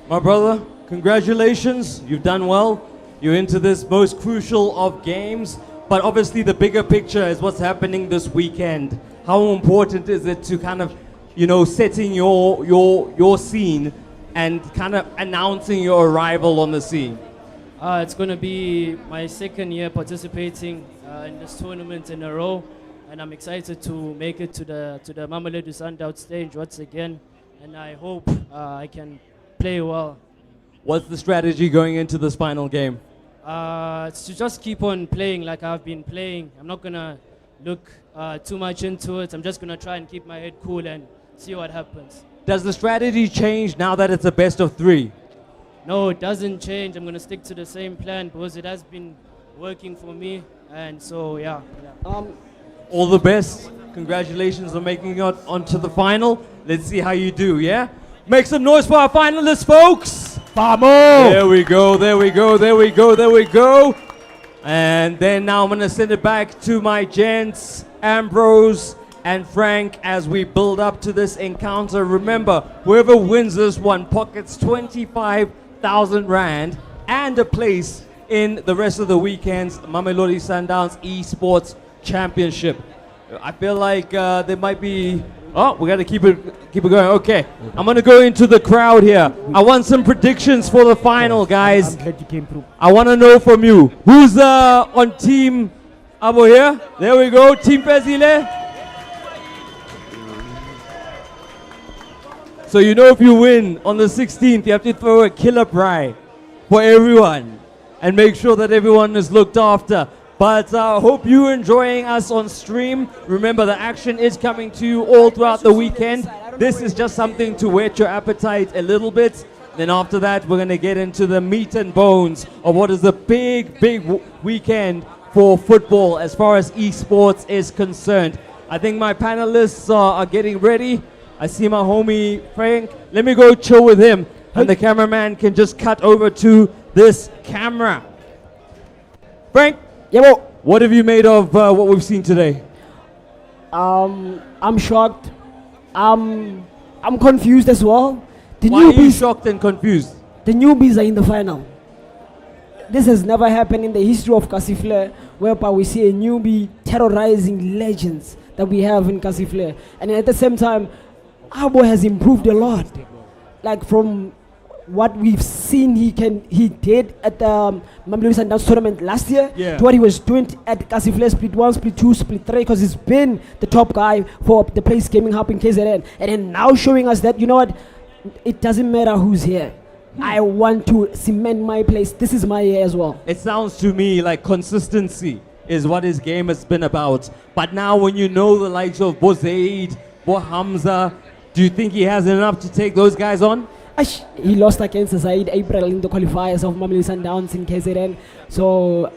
[SPEAKER 15] My brother, congratulations. You've done well. You're into this most crucial of games. But obviously the bigger picture is what's happening this weekend. How important is it to kind of, you know, setting your scene and kind of announcing your arrival on the scene?
[SPEAKER 13] It's going to be my second year participating in this tournament in a row, and I'm excited to make it to the Mamelodi Sundowns stage once again, and I hope I can play well.
[SPEAKER 15] What's the strategy going into this final game?
[SPEAKER 13] It's to just keep on playing like I've been playing. I'm not going to look too much into it. I'm just going to try and keep my head cool and see what happens.
[SPEAKER 15] Does the strategy change now that it's a best of 3?
[SPEAKER 13] No, it doesn't change. I'm going to stick to the same plan because it has been working for me. And so, yeah.
[SPEAKER 15] All the best. Congratulations on making it onto the final. Let's see how you do, yeah? Make some noise for our finalists, folks.
[SPEAKER 5] Vamos!
[SPEAKER 15] There we go, there we go, there we go, there we go. And then now I'm going to send it back to my gents, Ambrose and Frank, as we build up to this encounter. Remember, whoever wins this one pockets 25,000 Rand and a place in the rest of the weekend's Mamelodi Sundowns Esports Championship. I feel like there might be... Oh, we got to keep it going. Okay, I'm going to go into the crowd here. I want some predictions for the final, guys.
[SPEAKER 5] I'm glad you came through.
[SPEAKER 15] I want to know from you. Who's on team Abo here? There we go. Team Pezile. So you know if you win on the 16th, you have to throw a killer prize for everyone and make sure that everyone is looked after. But I hope you're enjoying us on stream. Remember, the action is coming to you all throughout the weekend. This is just something to whet your appetite a little bit. Then after that, we're going to get into the meat and bones of what is the big weekend for football as far as esports is concerned. I think my panelists are getting ready. I see my homie Frank. Let me go chill with him. And the cameraman can just cut over to this camera. Frank?
[SPEAKER 8] Yeah,
[SPEAKER 15] what have you made of what we've seen today?
[SPEAKER 8] I'm shocked. I'm confused as well.
[SPEAKER 15] Why are you shocked and confused?
[SPEAKER 8] The newbies are in the final. This has never happened in the history of Casifleur, whereby we see a newbie terrorizing legends that we have in Casifleur. And at the same time, Abo has improved a lot. Like from what we've seen he did at the Mamelodi Sundowns tournament last year to what he was doing at Casifleur Split 1, Split 2, Split 3, because he's been the top guy for the Place Gaming Hub in KZN. And then now showing us that, you know what, it doesn't matter who's here. I want to cement my place. This is my year as well.
[SPEAKER 15] It sounds to me like consistency is what his game has been about. But now when you know the likes of Bozaid, Hamza, do you think he has enough to take those guys on?
[SPEAKER 8] He lost against Zaid April in the qualifiers of Mamelodi Sundowns in KZN. So,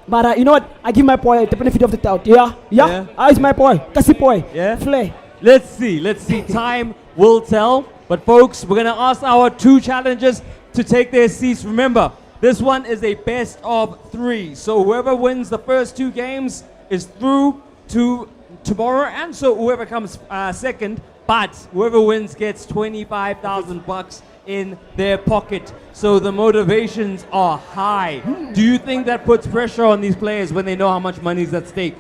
[SPEAKER 8] but you know what? I give my boy the benefit of the doubt. Yeah. It's my boy, Kasi boy.
[SPEAKER 15] Yeah.
[SPEAKER 8] Flay.
[SPEAKER 15] Let's see. Time will tell. But folks, we're gonna ask our 2 challengers to take their seats. Remember, this one is a best of 3. So whoever wins the first 2 games is through to tomorrow, and so whoever comes second. But whoever wins gets 25,000 bucks in their pocket. So the motivations are high. Do you think that puts pressure on these players when they know how much money is at stake?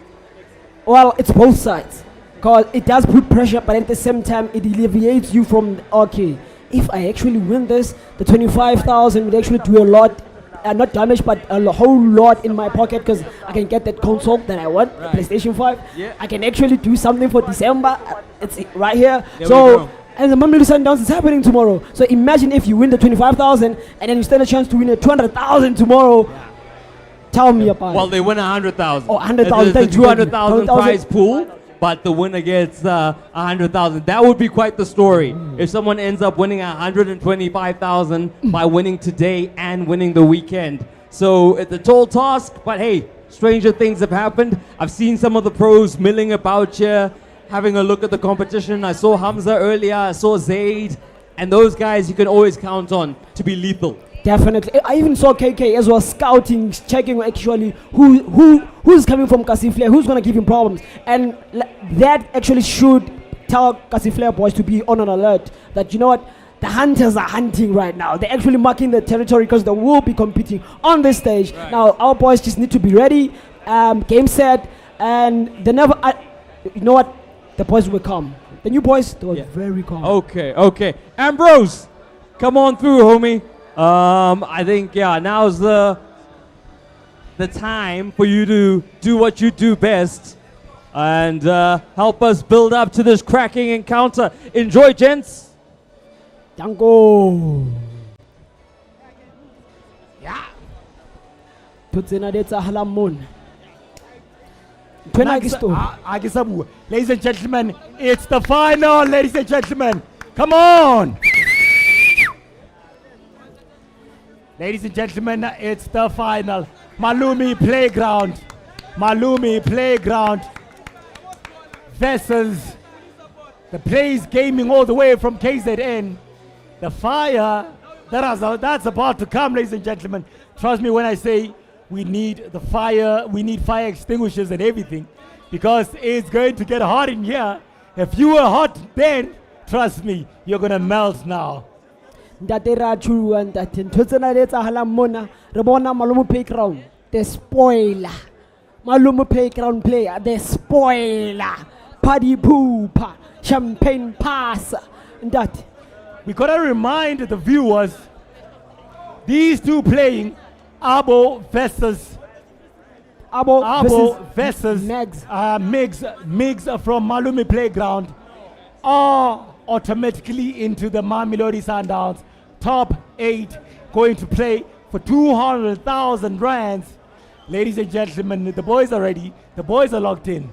[SPEAKER 8] Well, it's both sides. Because it does put pressure, but at the same time, it alleviates you from, okay, if I actually win this, the 25,000 would actually do a lot. Not damage, but a whole lot in my pocket, because I can get that console that I want, the PlayStation 5.
[SPEAKER 15] Yeah.
[SPEAKER 8] I can actually do something for December. It's right here.
[SPEAKER 15] So,
[SPEAKER 8] and the Mamelodi Sundowns is happening tomorrow. So imagine if you win the 25,000 and then you stand a chance to win a 200,000 tomorrow. Yeah. Tell me about it.
[SPEAKER 15] Well, they win 100,000.
[SPEAKER 8] Oh, 100,000.
[SPEAKER 15] There's a 200,000 prize pool, but the winner gets 100,000. That would be quite the story. If someone ends up winning 125,000 by winning today and winning the weekend. So it's a tall task, but hey, stranger things have happened. I've seen some of the pros milling about here, having a look at the competition. I saw Hamza earlier, I saw Zaid, and those guys you can always count on to be lethal.
[SPEAKER 8] Definitely. I even saw KK as well scouting, checking actually who's coming from Casiflare, who's going to give him problems. And that actually should tell Casiflare boys to be on an alert that, you know what, the hunters are hunting right now. They're actually marking the territory because they will be competing on this stage. Right. Now, our boys just need to be ready, game set, and they never, you know what, the boys will come. The new boys, they were very calm.
[SPEAKER 15] Okay. Ambrose, come on through, homie. I think, now's the time for you to do what you do best and help us build up to this cracking encounter. Enjoy, gents.
[SPEAKER 8] Dango. Yeah. Tutsena detsa halamon.
[SPEAKER 5] Ladies and gentlemen, it's the final, ladies and gentlemen. Come on. Ladies and gentlemen, it's the final. Malumi Playground versus the Blaze Gaming all the way from KZN. The fire that's about to come, ladies and gentlemen. Trust me when I say we need the fire, we need fire extinguishers and everything, because it's going to get hot in here. If you were hot then, trust me, you're gonna melt now.
[SPEAKER 8] Malumu Playground, the spoiler. Malumu Playground player, the spoiler. Party pooper, champagne pass. That
[SPEAKER 5] we gotta remind the viewers, these two playing Abo versus Migs from Malumi Playground are automatically into the Mamelodi Sundowns top 8, going to play for 200,000 rands. Ladies and gentlemen, the boys are ready. The boys are locked in.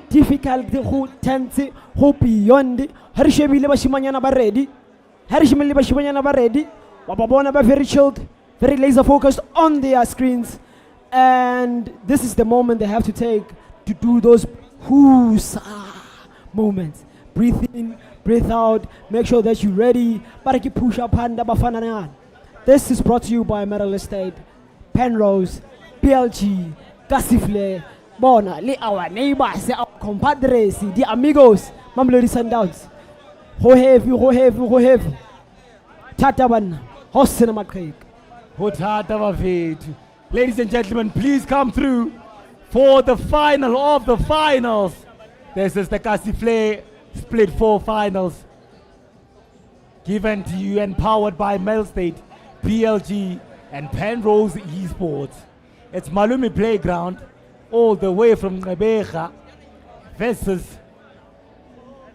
[SPEAKER 8] Difficult, tense, beyond. Very chilled, very laser focused on their screens, and this is the moment they have to take to do those moments. Breathe in, breathe out, make sure that you're ready. This is brought to you by Metal Estate, Penrose, PLG, Casiflare, Bona, our neighbors, our compadres, the amigos, Mamelodi Sundowns. Ho heavy. Tataban, Hosinama Craig.
[SPEAKER 5] Ladies and gentlemen, please come through for the final of the finals. This is the Casiflare Split 4 finals, given to you and powered by Mel State, PLG, and Penrose Esports. It's Malumi Playground, all the way from Ngebeja, versus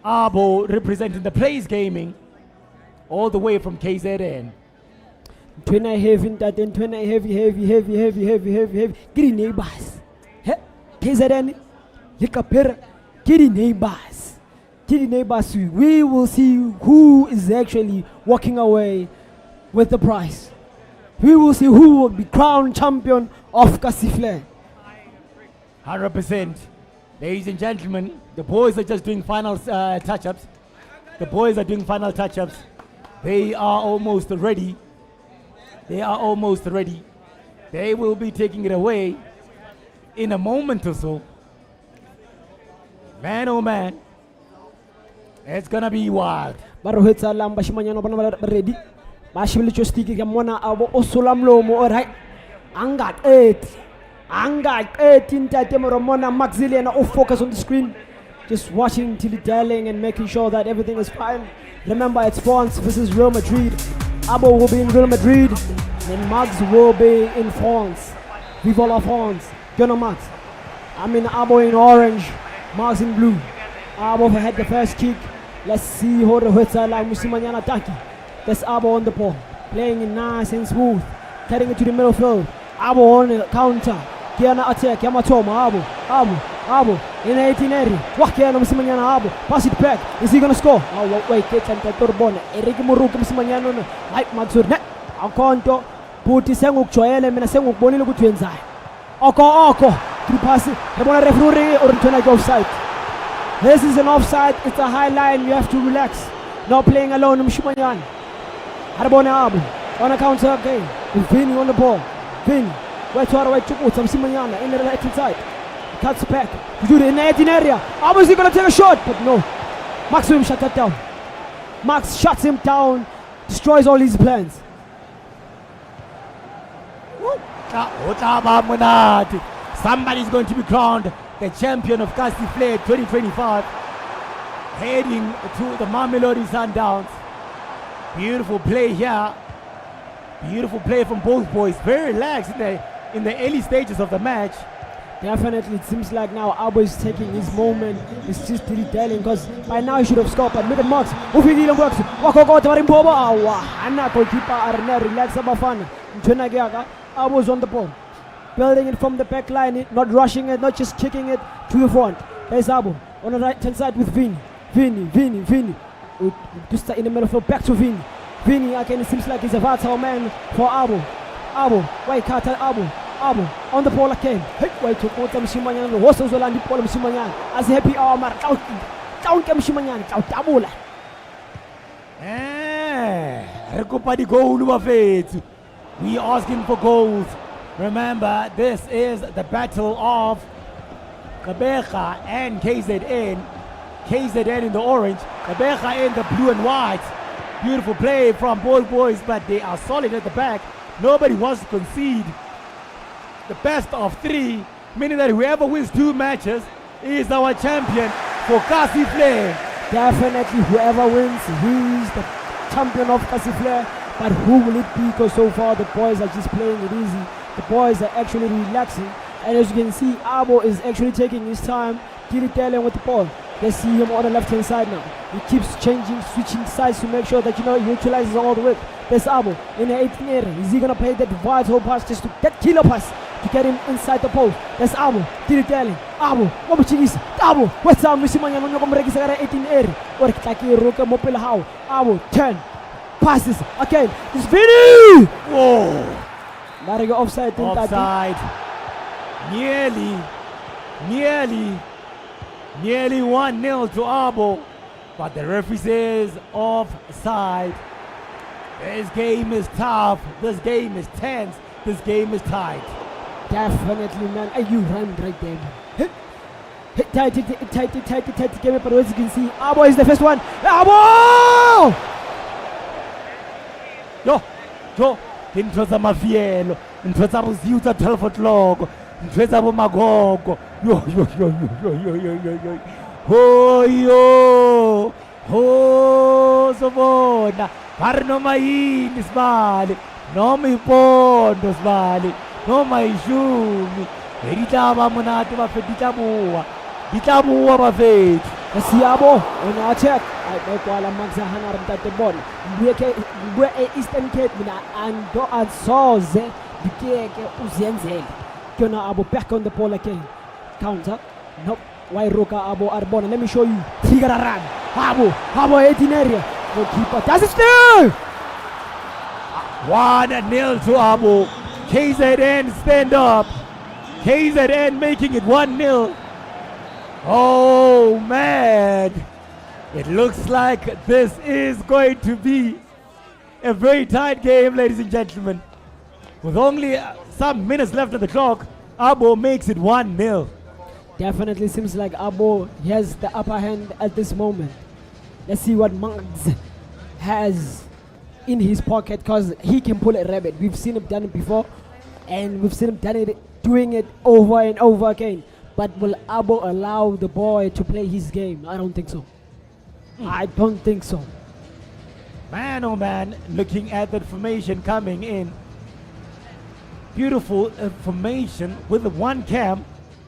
[SPEAKER 5] Abo, representing the Blaze Gaming, all the way from KZN.
[SPEAKER 8] Heavy. Get neighbors. KZN, Likapera, get neighbors. We will see who is actually walking away with the prize. We will see who will be crowned champion of Casiflare.
[SPEAKER 5] 100%. Ladies and gentlemen, the boys are just doing final touch-ups. They are almost ready. They will be taking it away in a moment or so. Man, oh man, it's gonna be wild.
[SPEAKER 8] Ready? Angat 18 Ramona Maxilian off focus on the screen. Just watching dilly-dallying and making sure that everything is fine. Remember, it's France versus Real Madrid. Abo will be in Real Madrid, and Max will be in France. Vive la France. Jonah Max. I'm in Abo in orange, Max in blue. Abo had the first kick. Let's see how the Huetsala Musimanyana Taki. That's Abo on the ball, playing it nice and smooth, carrying it to the middle field. Abo on the counter. Kiana attack, Yamatoma, Abo, in 1880. Wakiana Musimanyana Abo. Pass it back. Is he gonna score? Oh, wait, Ketan Katurbona. Eric Muruka Musimanyano. Mike Matsurne. Akonto. Puti Senguk Choele, Menasenguk Bonilo Gutwenzai. Oko. Through pass. Rabona referee or return offside. This is an offside. It's a high line. You have to relax. Not playing alone. Mshimanyan. Arabona Abu on a counter again. Vini on the ball. Vini. Wait to away to Mshimanyan in the right hand side. Cuts back. To do the in the 18 area. Abu is going to take a shot, but no. Maximum shut that down. Max shuts him down. Destroys all his plans.
[SPEAKER 5] Somebody's going to be crowned the champion of Castiflay 2025, heading to the Mamelodi Sundowns. Beautiful play here. Beautiful play from both boys. Very relaxed in the early stages of the match.
[SPEAKER 8] Definitely, it seems like now Abo is taking his moment. It's just dilly-dallying because by now he should have scored. But look at Max. Ufidile works. Wakoko Tarimboba. Hana goalkeeper Arne relax Abafana. Abo's on the ball. Building it from the back line, not rushing it, not just kicking it to the front. There's Abo on the right hand side with Vini. Vini. Just in the middle of back to Vini. Vini again, it seems like he's a vital man for Abo. Why can't Abo on the ball again. Wait to Kota Mshimanyan. What's also on the ball Mshimanyan? As happy Omar. Down Mshimanyan. Tabula.
[SPEAKER 5] Recupera goal bafethu. We asking for goals. Remember, this is the battle of Kabeja and KZN. KZN in the orange, Kabeja in the blue and white. Beautiful play from both boys, but they are solid at the back. Nobody wants to concede. The best of three, meaning that whoever wins 2 matches is our champion for Casiflay.
[SPEAKER 8] Definitely, whoever wins, he's the champion of Casiflay. But who will it be? Because so far the boys are just playing it easy. The boys are actually relaxing. And as you can see, Abo is actually taking his time, dilly-dallying with the ball. Let's see him on the left-hand side now. He keeps changing, switching sides to make sure that, he utilizes all the width. There's Abo in the 18th area. Is he going to play that vital pass just to that killer pass to get him inside the post? There's Abo, dilly-dallying. Abo, Abo, what's up? Msimanya no kumreki sa 18 area. Or taki roka mopela how. Abo 10 passes again. It's Vini.
[SPEAKER 5] Whoa.
[SPEAKER 8] Marigo offside.
[SPEAKER 5] Offside. Nearly 1-0 to Abo, but the referee says offside. This game is tough. This game is tense. This game is tight.
[SPEAKER 8] Definitely, man. You ran right there, man. Tight game, but as you can see, Abo is the first one. Abo!
[SPEAKER 5] Yo, intro za mafielo, intro za buziu za 12 o'clock, intro za magogo. Yo. Ho, sobona. Parno maini sbali, noma ipondo sbali, noma ishumi. Editaba monate bafeti ditabuwa bafeti.
[SPEAKER 8] Siabo on attack. I kwala Maxa Hana the ball. Ngwe Eastern Cape mina ando ansoze dikeke uzenzele. Kona Abo back on the ball again. Counter. Nope. Why Roka Abo Arbona? Let me show you. Tigara run. Abo 18 area. Goalkeeper does it still.
[SPEAKER 5] 1-0 to Abo. KZN stand up. KZN making it 1-0. Oh man, it looks like this is going to be a very tight game, ladies and gentlemen. With only some minutes left on the clock, Abo makes it 1-0.
[SPEAKER 8] Definitely seems like Abo has the upper hand at this moment. Let's see what Mags has in his pocket, because he can pull a rabbit. We've seen him done it before, and we've seen him doing it over and over again. But will Abo allow the boy to play his game? I don't think so. I don't think so.
[SPEAKER 5] Man, oh man, looking at the formation coming in. Beautiful formation with the one cam,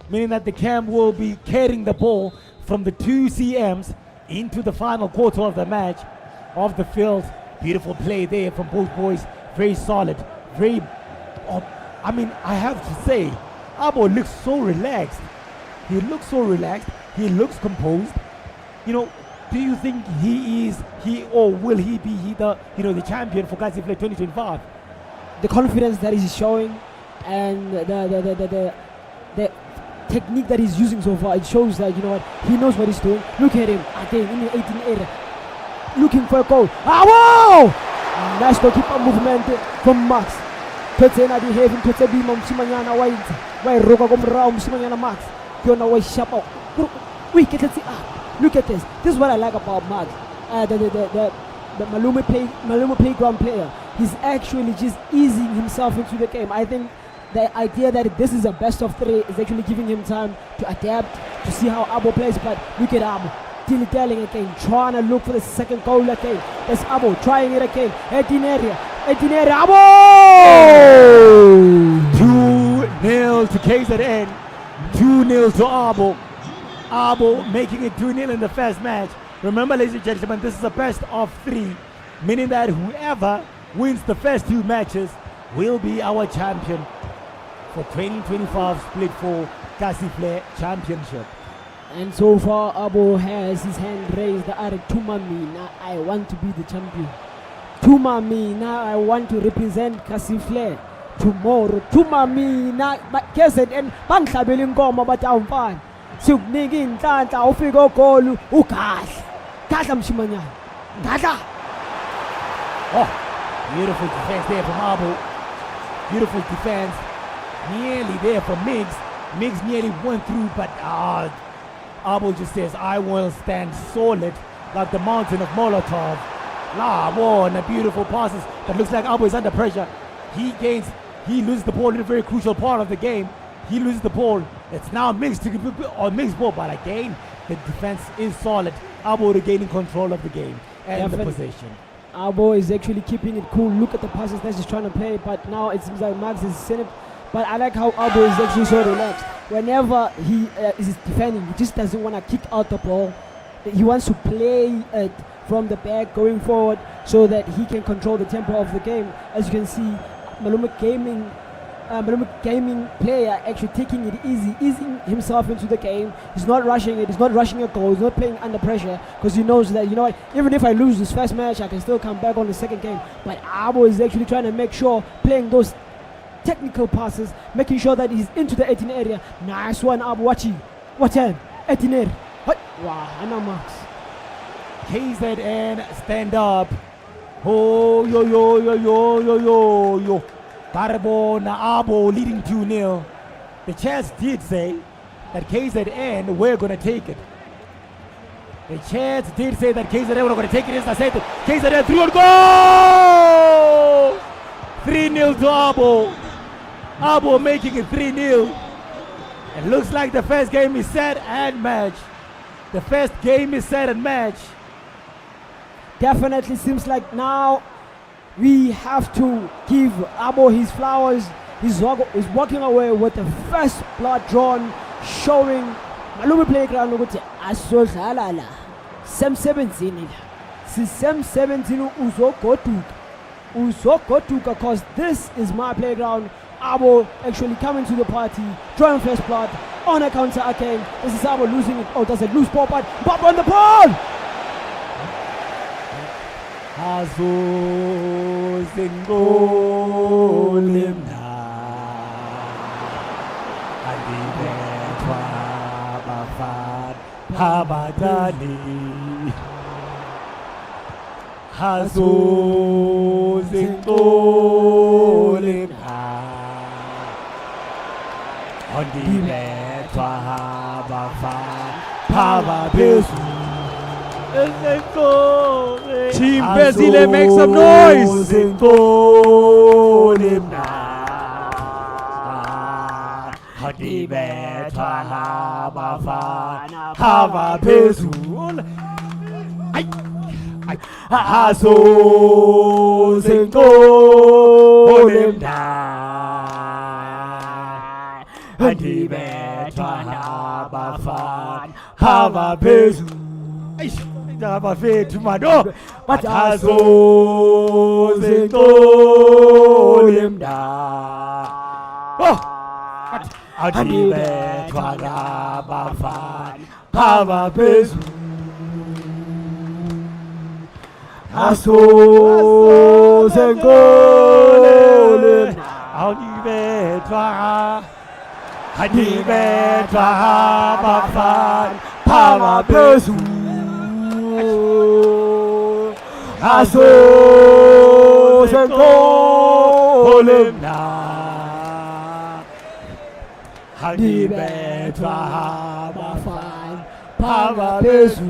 [SPEAKER 5] meaning that the cam will be carrying the ball from the 2 CMs into the final quarter of the match of the field. Beautiful play there from both boys. Very solid. Very, I have to say, Abo looks so relaxed. He looks so relaxed. He looks composed. Do you think will he be the champion for Casiflay 2025?
[SPEAKER 8] The confidence that he's showing and the technique that he's using so far, it shows that, you know what, he knows what he's doing. Look at him, again, in the 18 area, looking for a goal. Ah, wow! Nice goalkeeper movement from Max. Totsena behaving, Totsebima, Msimanyana, why Roga Gomrao, Msimanyana Max. Kiona, why Shapo. Wait, get it up. Look at this. This is what I like about Max. The Malume playground player. He's actually just easing himself into the game. I think the idea that this is a best of 3 is actually giving him time to adapt, to see how Abo plays. But look at Abo, dilly-dallying again, trying to look for the second goal again. There's Abo trying it again. Edinere, Abo!
[SPEAKER 5] 2-0 to KZN, 2-0 to Abo. Abo making it 2-0 in the first match. Remember, ladies and gentlemen, this is a best of 3, meaning that whoever wins the first 2 matches will be our champion for 2025 Split 4 Kasifle Championship.
[SPEAKER 8] And so far, Abo has his hand raised. Tumami, now I want to be the champion. Tumami, now I want to represent Kasifle tomorrow. Tumami, now KZN bangihlabela inkomo bathi awumfana. Sikunika inhlanhla ufika ogolu ugadla. Gadla Mshimanyana. Gadla.
[SPEAKER 5] Oh, beautiful defense there from Abo. Beautiful defense. Nearly there for Miggs. Miggs nearly went through, but Abo just says, I will stand solid like the mountain of Molotov. And a beautiful passes, but looks like Abo is under pressure. He loses the ball in a very crucial part of the game. He loses the ball. It's now Miggs on Miggs ball, but again, the defense is solid. Abo regaining control of the game and the possession.
[SPEAKER 8] Abo is actually keeping it cool. Look at the passes that he's trying to play, but now it seems like Max is sending it. But I like how Abo is actually so relaxed. Whenever he is defending, he just doesn't want to kick out the ball. He wants to play it from the back going forward so that he can control the tempo of the game. As you can see, Malume Gaming player actually taking it easy, easing himself into the game. He's not rushing it. He's not rushing a goal. He's not playing under pressure because he knows that, you know what, even if I lose this first match, I can still come back on the second game. But Abo is actually trying to make sure, playing those technical passes, making sure that he's into the 18 area. Nice one, Abo. Watch him. 18 area. Wow, Anna Max.
[SPEAKER 5] KZN stand up. Oh, yo. Barabo na Abo leading 2-0. The chats did say that KZN were going to take it. The chats did say that KZN were going to take it. As I said, KZN threw a goal! 3-0 to Abo. Abo making it 3-0. It looks like the first game is set and match. The first game is set and match.
[SPEAKER 8] Definitely seems like now we have to give Abo his flowers. He's walking away with the first blood drawn, showing Malume Playground ukuthi asodlala la. Sem17 uzogoduka because this is my playground. Abo actually coming to the party, drawing first blood on a counter again. This is Abo losing it. Oh, does it lose ball? But Bob on the ball!
[SPEAKER 18] Team Bezile, make some noise!
[SPEAKER 5] Abafethu mano
[SPEAKER 8] bathi
[SPEAKER 5] azozentole mndana adibethwa ngabafana abaphezulu azozentole adibethwa Hadibetwa Bafan Pama Pesu Aso Senko Olemna Hadibetwa Bafan Pama Pesu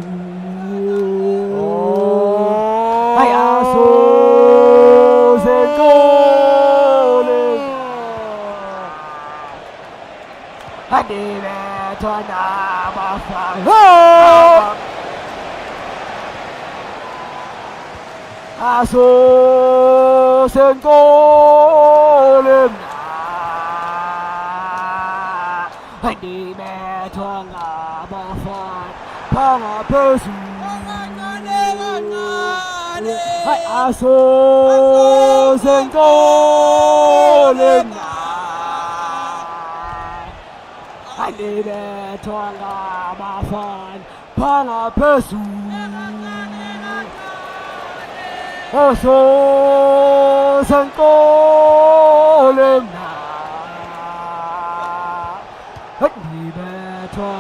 [SPEAKER 5] Aso Senko Hadibetwa Bafan Aso Senko Olemna Hadibetwa Bafan Pama Pesu Aso Senko Olemna Hadibetwa Bafan Pama Pesu Aso Senko Olemna Hadibetwa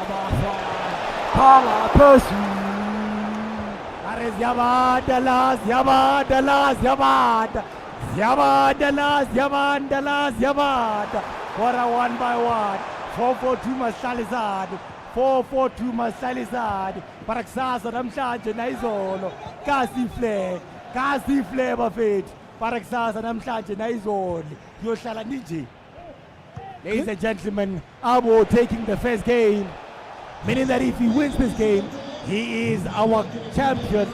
[SPEAKER 5] Bafan Pama Pesu Yabadala, What a 1-by-1. 4-4-2 Masalizad. 4-4-2 Masalizad. Paraksaza namhlanje nayizolo. Kasi Flair bafethu. Paraksaza namhlanje nayizolo. Yohlala ninje. Ladies and gentlemen, Abo taking the first game. Meaning that if he wins this game, he is our champion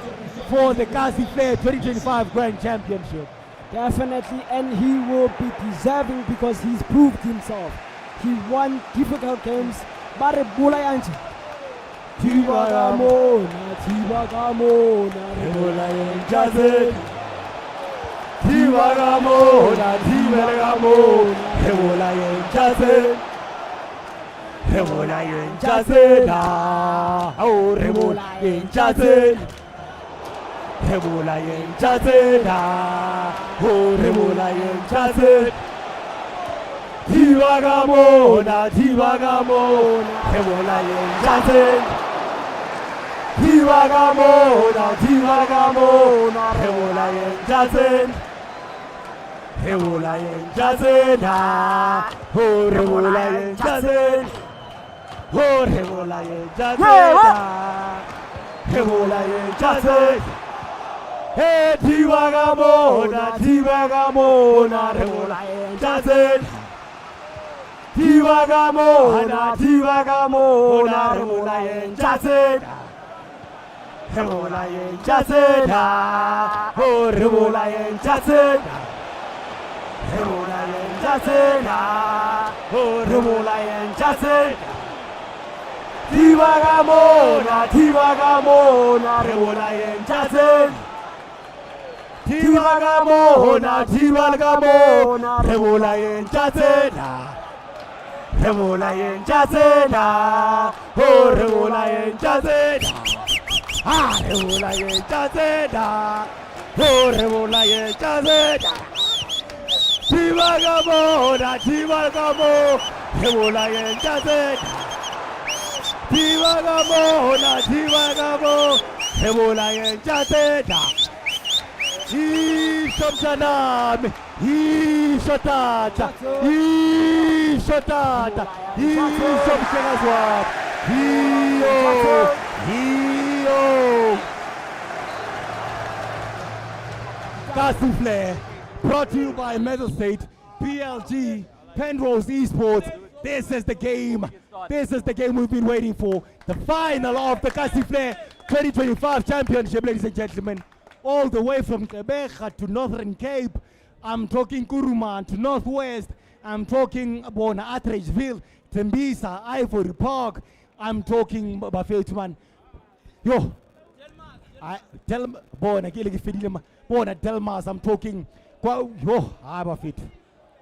[SPEAKER 5] for the Kasi Flair 2025 Grand Championship.
[SPEAKER 8] Definitely, and he will be deserving because he's proved himself. He won difficult games. Bare bula yanje. Tibagamona,
[SPEAKER 5] Ebola yenjaze. Tibagamona, Ebola yenjaze. Ebola yenjaze na, oh Ebola yenjaze. Ebola yenjaze na, oh Ebola yenjaze. Tibagamona, Ebola yenjaze. Tibagamona, Ebola yenjaze. Ebola yenjaze na, oh Ebola yenjaze. Oh, Ebola yenjaze na, Ebola yenjaze. Hey, Tibagamona, Ebola yenjaze. Tibagamona, Ebola yenjaze. Ebola yenjaze na, oh Ebola yenjaze. Ebola yenjaze na, oh Ebola yenjaze. Tibagamona, Ebola yenjaze. Tibagamona, Ebola yenjaze na. Ebola yenjaze na, oh Ebola yenjaze na. Ah, Ebola yenjaze na, oh Ebola yenjaze na. Tibagamona, Ebola yenjaze na. Tibagamona, Ebola yenjaze na. Ishomshanami, Ishotata, Ishomshengazwap, Iyo. Kasi Flair, brought to you by Metal State, PLG, Penrose Esports. This is the game. This is the game we've been waiting for. The final of the Kasi Flair 2025 Championship, ladies and gentlemen. All the way from Quebec to Northern Cape. I'm talking Kuruman to Northwest. I'm talking Bona Atteridgeville, Tembisa, Ivory Park. I'm talking Bafetman. Yo, tell Bona Delmas. I'm talking. Yo, Bafet.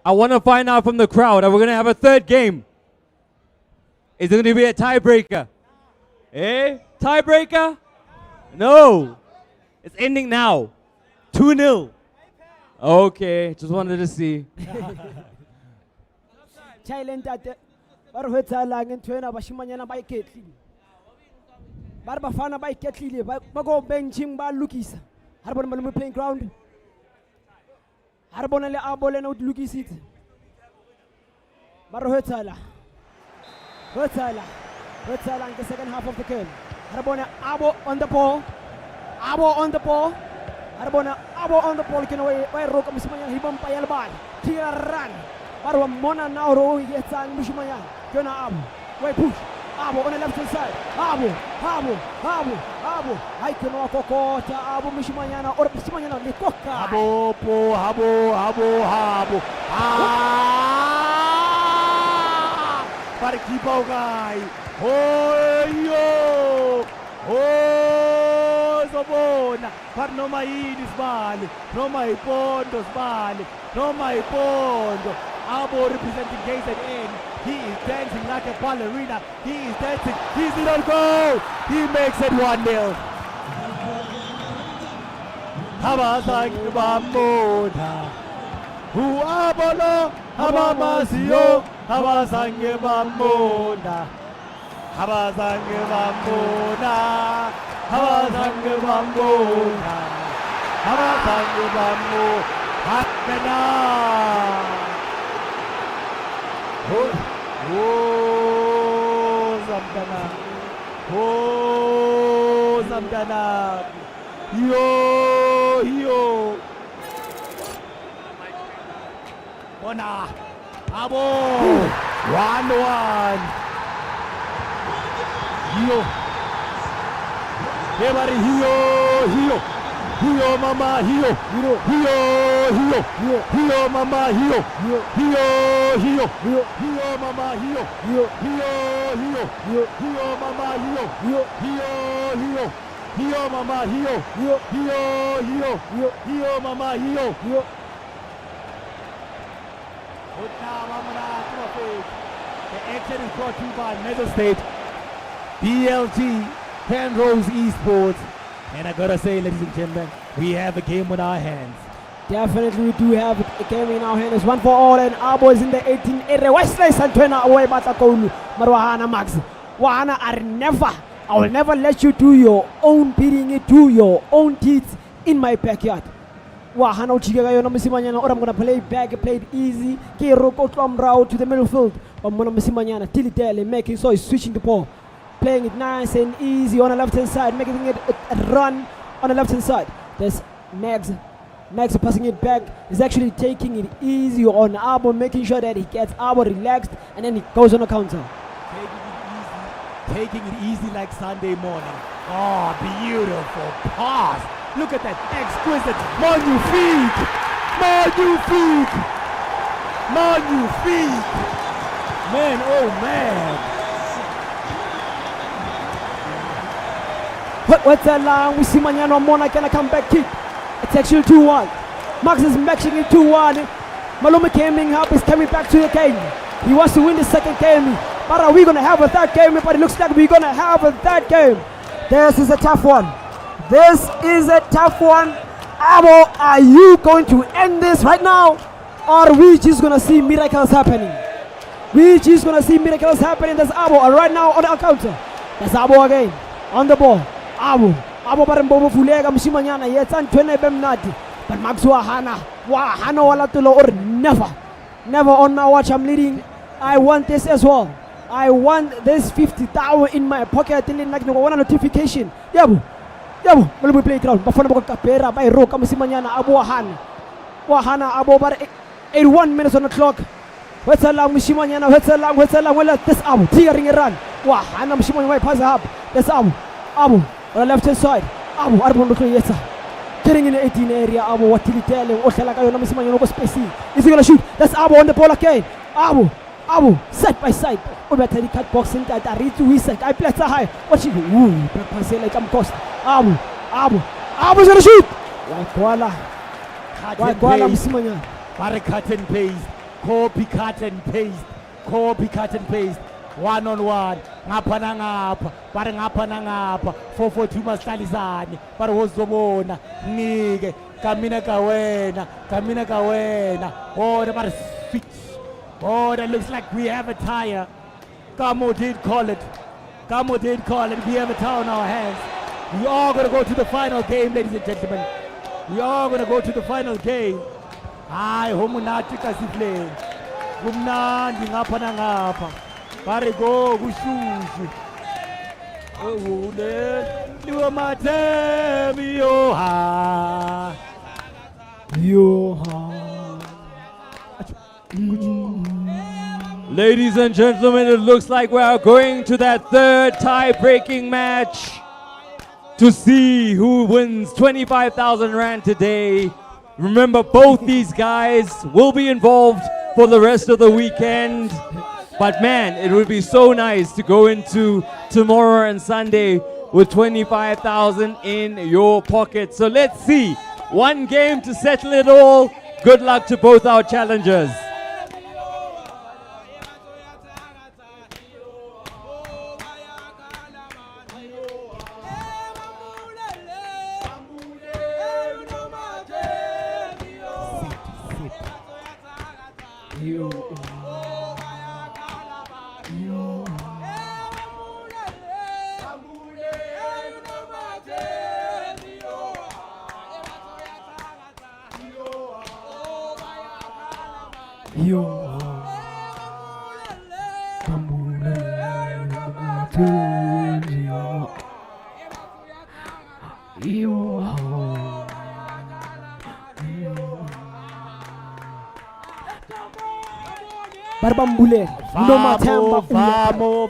[SPEAKER 15] I want to find out from the crowd. Are we going to have a third game? Is it going to be a tiebreaker? Eh? Tiebreaker? No. It's ending now. 2-0. Okay, just wanted to see.
[SPEAKER 8] Thailand tate ba re ho etsahalang ntho ena bashimanyana ba iketlile ba re bafana ba iketlile ba go benching ba lokisa ha re bona malome playing ground ha re bona le abo lena o lokisitse ba re ho etsahala in the second half of the game ha re bona abo on the ball ha re bona abo on the ball kena wa roka mosimanyana hibampa ya lebala tira run ba re wa mona now ro yetsang mosimanyana kena abo wa push abo on the left hand side abo hai kena wa kokota abo mosimanyana or mosimanyana le koka
[SPEAKER 5] abo para keeper guy zobona par noma yini sibali noma ipondo sibali noma ipondo abo representing KZN. He is dancing like a ballerina. He is dancing. He's in on goal. He makes it 1-0. Habazange bambona hu abolo habamasiyo habazange bambona habazange bambona habazange bambona habazange bambona Zamdana yo bona abo 1-1 everybody Hio mama Hio mama Hio mama Hio mama Hio The action is brought to you by Medal State, BLG, Penrose Esports, and I gotta say, ladies and gentlemen, we have a game on our hands.
[SPEAKER 8] Definitely we do have a game in our hands. 1 for all, and our boys in the 18 area. Wesley Santana away Batakolu, Marwahana Max. Wahana I will never let you do your own beating it to your own teeth in my backyard. Wahana Chigayo Misimanyana, or I'm gonna play back, played easy. Kiroko Tom route to the middle field. Or Mona Misimanyana, Tilly making so he's switching the ball. Playing it nice and easy on the left hand side, making it a run on the left hand side. There's Max passing it back. He's actually taking it easy on Abo, making sure that he gets Abo relaxed, and then he goes on a counter.
[SPEAKER 5] Taking it easy like Sunday morning. Oh, beautiful pass. Look at that, exquisite. Magnifique. Man, oh man.
[SPEAKER 8] What's that line? We see Manyano Mona can come back kick. It's actually 2-1. Max is matching it 2-1. Malome Gaming Hub is coming back to the game. He wants to win the second game. But are we going to have a third game? But it looks like we're going to have a third game. This is a tough one. Abo, are you going to end this right now? Or are we just going to see miracles happening? There's Abo right now on the counter. There's Abo again. On the ball. Abo barembobo fulega mshimanyana yetsa ntwene bemnati. But Max Wahana wala tulo or never on my watch. I'm leading. I want this as well. I want this 50,000 in my pocket. Like no one notification. Yabo, will we play ground? Bafana boka kapera by roka mshimanyana Abo Wahana Abo bar 81 minutes on the clock. What's along mshimanyana? What's along? Well, this Abo tearing a run. Wahana mshimanyana pass up. This Abo on the left hand side. Abo arbon yesa. Getting in the 18 area. Abo what did he tell him? Is he gonna shoot? That's Abo on the ball again. Abo side by side. Over the cut box in that I read to his side. I play high. What she do? Pass like I'm cost. Abo's gonna shoot. Why Msimanya?
[SPEAKER 5] Cut and paste. Copy cut and paste. 1-on-1, ngapha nangapha, bari ngapha nangapha, 4-4-2 masitalizane, bari wozobona, nike, kamina ka wena, wona bari switch, Oh, that looks like we have a tire. Kamo did call it. Kamo did call it. We have a tire on our hands. We are going to go to the final game, ladies and gentlemen. We are going to go to the final game. Hayi, homunati kasifle. Kumnandi ngapha nangapha. Barigo kushushu. Ule liwa matemi yoha. Yoha.
[SPEAKER 15] Ladies and gentlemen, it looks like we are going to that third tie-breaking match to see who wins 25,000 Rand today. Remember, both these guys will be involved for the rest of the weekend. But man, it would be so nice to go into tomorrow and Sunday with 25,000 in your pocket. So let's see. One game to settle it all. Good luck to both our challengers.
[SPEAKER 8] Barbambule, no matemba
[SPEAKER 5] vamo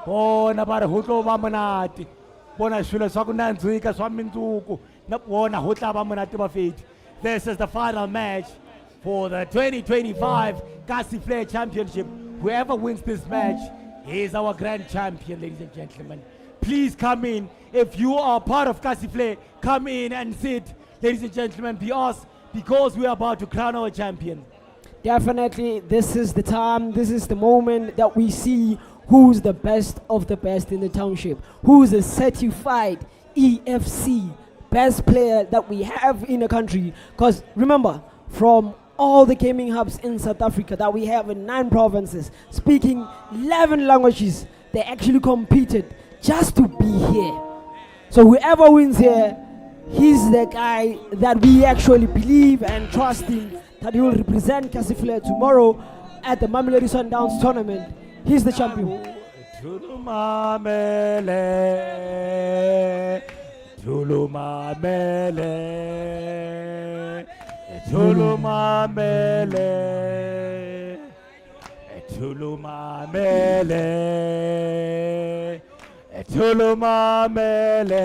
[SPEAKER 5] bona ba re ho tlo ba monate bona swilo swa ku nandzika swa mindzuku na bona ho tla ba monate ba feti. This is the final match for the 2025 Kasi Flair Championship. Whoever wins this match is our grand champion, ladies and gentlemen. Please come in. If you are part of Kasi Flair, come in and sit. Ladies and gentlemen, because we are about to crown our champion.
[SPEAKER 8] Definitely, this is the time, this is the moment that we see who's the best of the best in the township, who's a certified EFC best player that we have in the country. Because remember, from all the gaming hubs in South Africa that we have in 9 provinces, speaking 11 languages, they actually competed just to be here. So whoever wins here, he's the guy that we actually believe and trust in, that he will represent Kasi Flair tomorrow at the Mamelodi Sundowns tournament. He's the champion.
[SPEAKER 5] Tulumamele, tulumamele, tulumamele, tulumamele, tulumamele,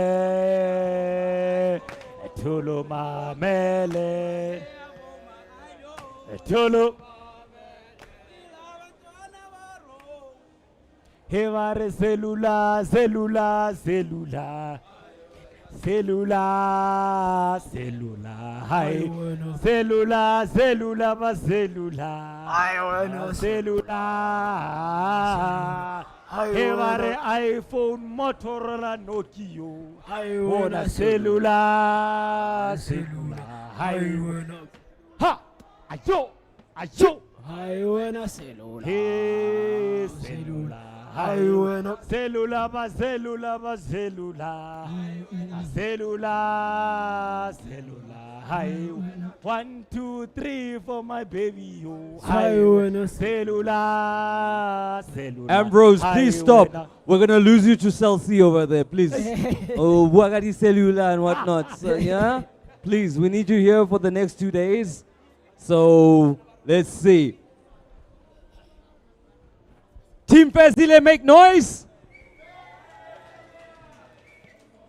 [SPEAKER 5] tulumamele, tulu. Hevare cellular, cellular, cellular, cellular, cellular, hi, cellular, cellular, ma cellular, cellular, Hevare iPhone, Motorola, Nokia, Bona cellular, cellular, hi, ha, ayo, ayo,
[SPEAKER 8] I wanna cellular,
[SPEAKER 5] hey, cellular. Cellula, ma cellula, ma cellula, cellula, cellula. Hi, 1, 2, 3 for my baby. Yo, cellula, cellula.
[SPEAKER 15] Ambrose, please stop. We're gonna lose you to Celsi over there, please. Oh, Wagati cellular and whatnot. So, yeah, please, we need you here for the next 2 days. So let's see. Team Fezile, make noise.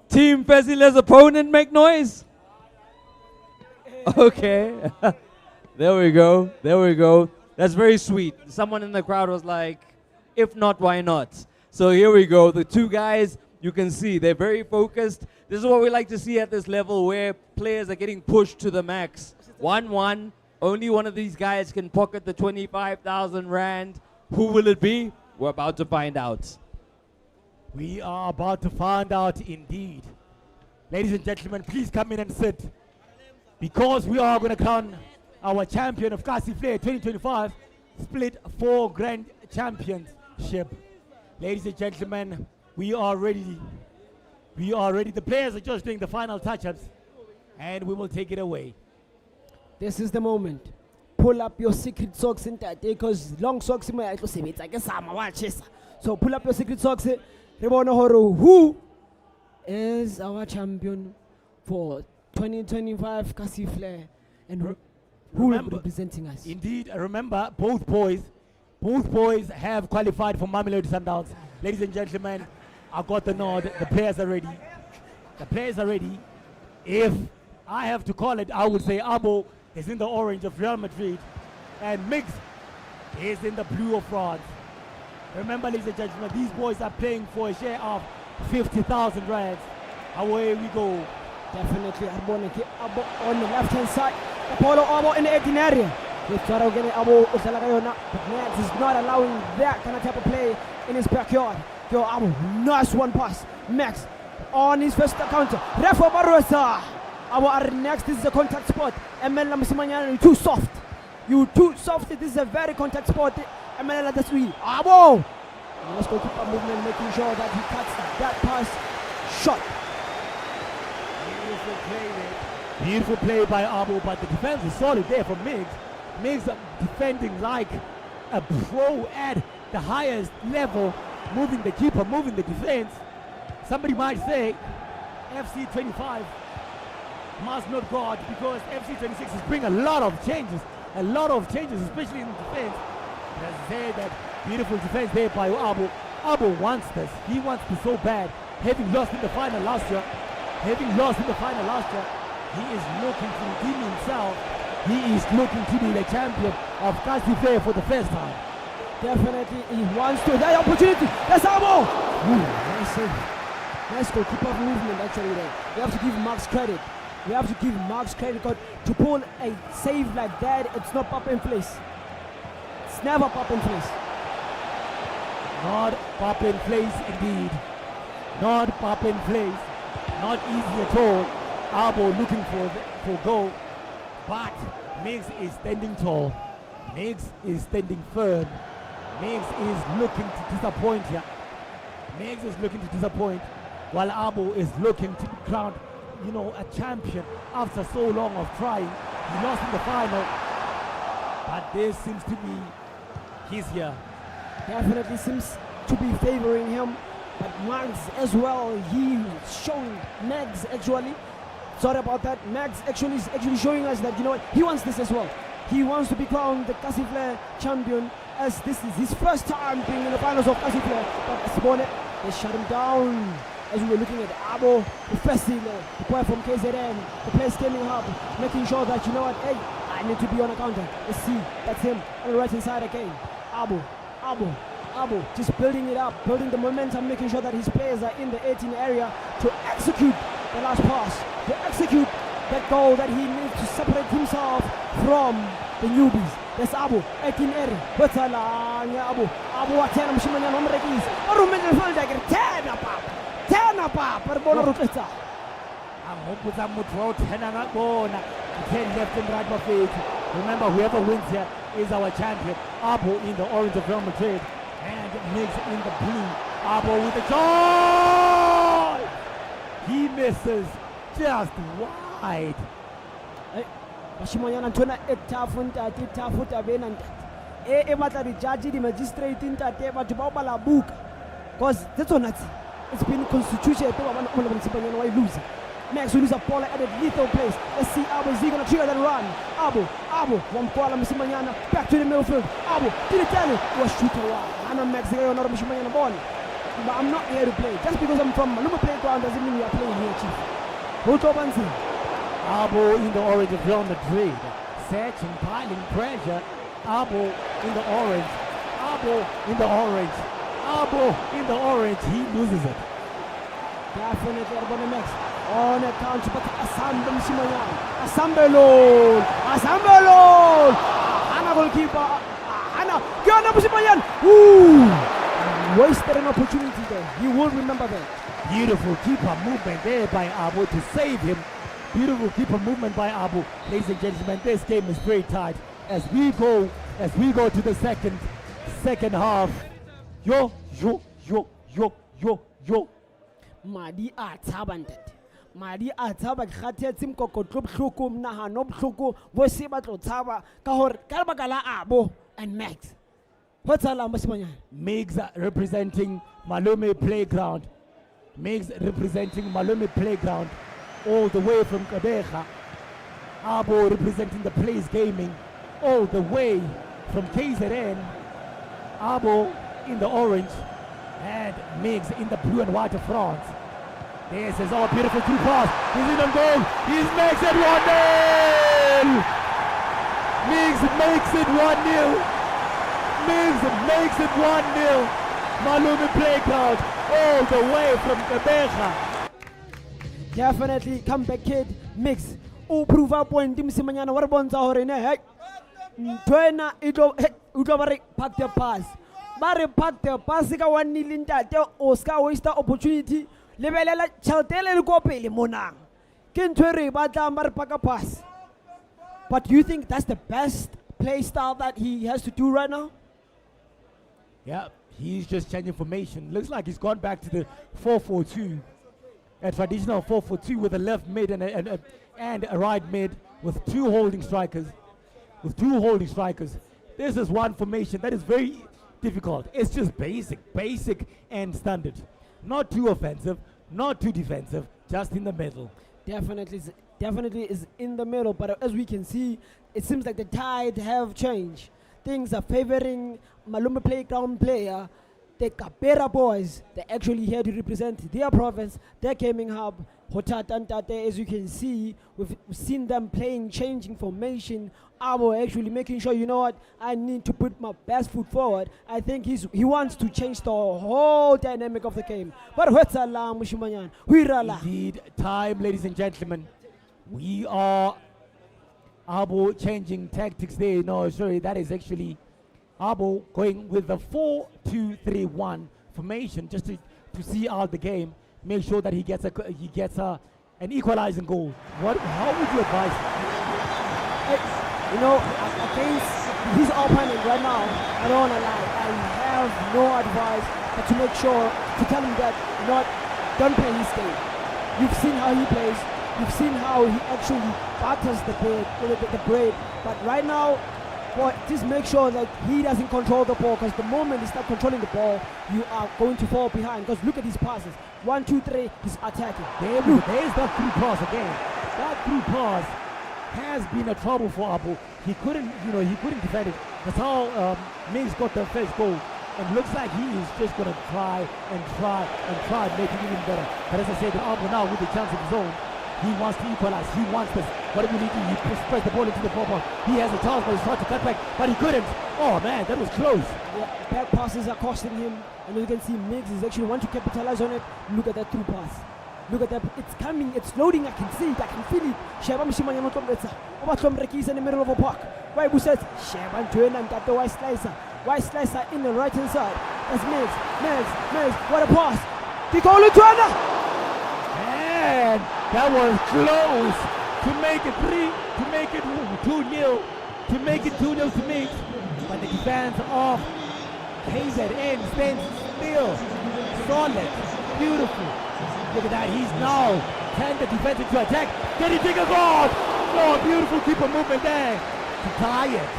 [SPEAKER 15] Team Fezile's opponent, make noise. Okay. There we go. There we go. That's very sweet. Someone in the crowd was like, if not, why not? So here we go. The two guys, you can see, they're very focused. This is what we like to see at this level, where players are getting pushed to the max. 1-1. Only one of these guys can pocket the 25,000 Rand. Who will it be? We're about to find out.
[SPEAKER 5] We are about to find out indeed. Ladies and gentlemen, please come in and sit. because we are going to crown our champion of Kasi Flair 2025 Split 4 Grand Championship. Ladies and gentlemen, we are ready. We are ready. The players are just doing the final touch-ups, and we will take it away.
[SPEAKER 8] This is the moment. Pull up your secret socks in that because long socks in my so pull up your secret socks. Who is our champion for 2025 Kasi Flair, and who will be representing us?
[SPEAKER 5] Indeed, remember both boys have qualified for Mamelodi Sundowns. Ladies and gentlemen, I got the nod. The players are ready. The players are ready. If I have to call it, I would say Abo is in the orange of Real Madrid and Mix is in the blue of France. Remember, ladies and gentlemen, these boys are playing for a share of 50,000 rands. Away we go.
[SPEAKER 8] Definitely Abo on the left hand side. Apollo Abo in the 18 area. But Max is not allowing that kind of type of play in his backyard. Yo, Abo, nice one pass. Max on his first counter. Refa Barrosa. Our next, this is a contact spot. Emela Msimanyana, you too soft. You too soft. This is a very contact spot. Emela Dasui. Abo! Let's go keep our movement, making sure that he cuts that pass. Shot.
[SPEAKER 5] Beautiful play there. Beautiful play by Abo, but the defense is solid there from Miggs. Miggs defending like a pro at the highest level, moving the keeper, moving the defense. Somebody might say FC 25 must not guard because FC 26 is bringing a lot of changes, especially in defense. As I say, that beautiful defense there by Abo. Abo wants this. He wants this so bad. Having lost in the final last year, he is looking to redeem himself. He is looking to be the champion of Kasi Flair for the first time.
[SPEAKER 8] Definitely, he wants to. That opportunity. That's Abo. Nice save. Nice goalkeeper movement actually there. We have to give Max credit. Because to pull a save like that, it's not pop in place. It's never pop in place.
[SPEAKER 5] Not pop in place indeed. Not pop in place. Not easy at all. Abo looking for goal. But Miggs is standing tall. Miggs is standing firm. Miggs is looking to disappoint here. While Abo is looking to be crowned, a champion after so long of trying. He lost in the final, but this seems to be his year.
[SPEAKER 8] Definitely seems to be favoring him, but Max as well. He's showing Max actually. Sorry about that. Max actually is showing us that he wants this as well. He wants to be crowned the Kasi Flair champion, as this is his first time being in the finals of Kasi Flair. But Asibone, they shut him down. As we were looking at Abo, the boy from KZN, the player scaling up, making sure that hey, I need to be on a counter. Let's see, that's him on the right hand side again. Abo, just building it up, building the momentum, making sure that his players are in the 18 area to execute the last pass, to execute that goal that he needs to separate himself from the newbies. That's Abo, 18 area. What's Abo, Atena Mshimanyana Omrekis, Arumel Feldager, 10 up, Barbola Ruteta.
[SPEAKER 5] Left and right of it. Remember, whoever wins here is our champion. Abo in the orange of Real Madrid and Miggs in the blue. Abo with the goal! He misses just wide.
[SPEAKER 8] Mashimanyana Antona etafuta benanta. Mata the judge, the magistrate in Tateva to Babala book. Because that's on it. It's been constituted. Why lose? Max will lose a ball at a lethal place. Let's see Abo, is he going to trigger that run? Abo, one ball, Msimanyana, back to the middle field. Abo, did it tell you? Was shooter. And Max, not Msimanyana ball. But I'm not here to play. Just because I'm from Maluma playground doesn't mean we are playing here, Chief.
[SPEAKER 5] Abo in the orange of Real Madrid. Searching, piling pressure. Abo in the orange. Abo in the orange. Abo in the orange. He loses it.
[SPEAKER 8] Definitely Arbona Max on account, but Asambe Msimanyana. Asambe alone. Ana goalkeeper. Ana Msimanyana. Wasted an opportunity there. He will remember that.
[SPEAKER 5] Beautiful keeper movement there by Abo to save him. Beautiful keeper movement by Abu. Ladies and gentlemen, this game is very tight. As we go to the second half. Yo.
[SPEAKER 8] Madi a tabandet. Madi a taba kgatetse mkokotlo bohloko mnahano bohloko bo se batlo taba ka hore ka lebaka la Abo and Max. What's ala Mosimanyana?
[SPEAKER 5] Migs representing Malome Playground. Migs representing Malome Playground all the way from Kabeja. Abo representing the Place Gaming all the way from KZN. Abo in the orange and Migs in the blue and white of France. This is all beautiful through pass. He's in on goal. He makes it 1-0. Migs makes it 1-0. Migs makes it 1-0. Malome Playground all the way from Kabeja.
[SPEAKER 8] Definitely comeback kid Mix. Prove up point Simanyana what bonza horene hey. Twena itlo bare pack the pass. Bare pack the pass ka 1-0 ntate Oscar waste opportunity. Lebelela Chaltele le go pele monang. Ke ntwe re batla bare pack pass. But do you think that's the best play style that he has to do right now?
[SPEAKER 5] Yeah, he's just changing formation. Looks like he's gone back to the 4-4-2. A traditional 4-4-2 with a left mid and a right mid with two holding strikers. This is one formation that is very difficult. It's just basic and standard. Not too offensive, not too defensive, just in the middle.
[SPEAKER 8] Definitely is in the middle, but as we can see, it seems like the tide have changed. Things are favoring Malome Playground player. The Kapera boys, they're actually here to represent their province, their gaming hub, Hotata and Tate. As you can see, we've seen them playing, changing formation. Abo actually making sure, you know what, I need to put my best foot forward. I think he wants to change the whole dynamic of the game. But what's Allah, Mushimanyan?
[SPEAKER 5] Indeed, time, ladies and gentlemen. We are Abo changing tactics there. No, sorry, that is actually Abo going with the 4-2-3-1 formation just to see out the game, make sure that he gets an equalizing goal. How would you advise him?
[SPEAKER 8] You know, against his opponent right now, I don't want to lie, I have no advice but to make sure to tell him that don't play his game. You've seen how he plays, you've seen how he actually batters the braid, but right now, just make sure that he doesn't control the ball, because the moment he starts controlling the ball, you are going to fall behind. Because look at his passes. 1, 2, 3, he's attacking.
[SPEAKER 5] There's that through pass again. That through pass has been a trouble for Abu. He couldn't defend it. That's how Mings got the first goal. And looks like he is just going to try and make it even better. But as I said, Abu now with the chance of his own, he wants to equalize. He wants this. What do we need to do? He press the ball into the ball. He has a chance, but he's trying to cut back, but he couldn't. Oh man, that was close.
[SPEAKER 8] Yeah, back passes are costing him, and you can see Miggs is actually want to capitalize on it. Look at that through pass. Look at that. It's coming. It's loading. I can see it. I can feel it. Sheba Mshimanya Motomretsa. Obatomrekis in the middle of a park. Why Buset? Sheba Tuen and got the white slicer. White slicer in the right hand side. That's Miggs. What a pass. The goal to
[SPEAKER 5] Man, that was close to make it 2-0, to make it 2-0 to Mix. But the defense of KZN stands still, solid, beautiful. Look at that, he's now turned the defense into attack. Can he take a goal? Oh, beautiful keeper movement there to tie it.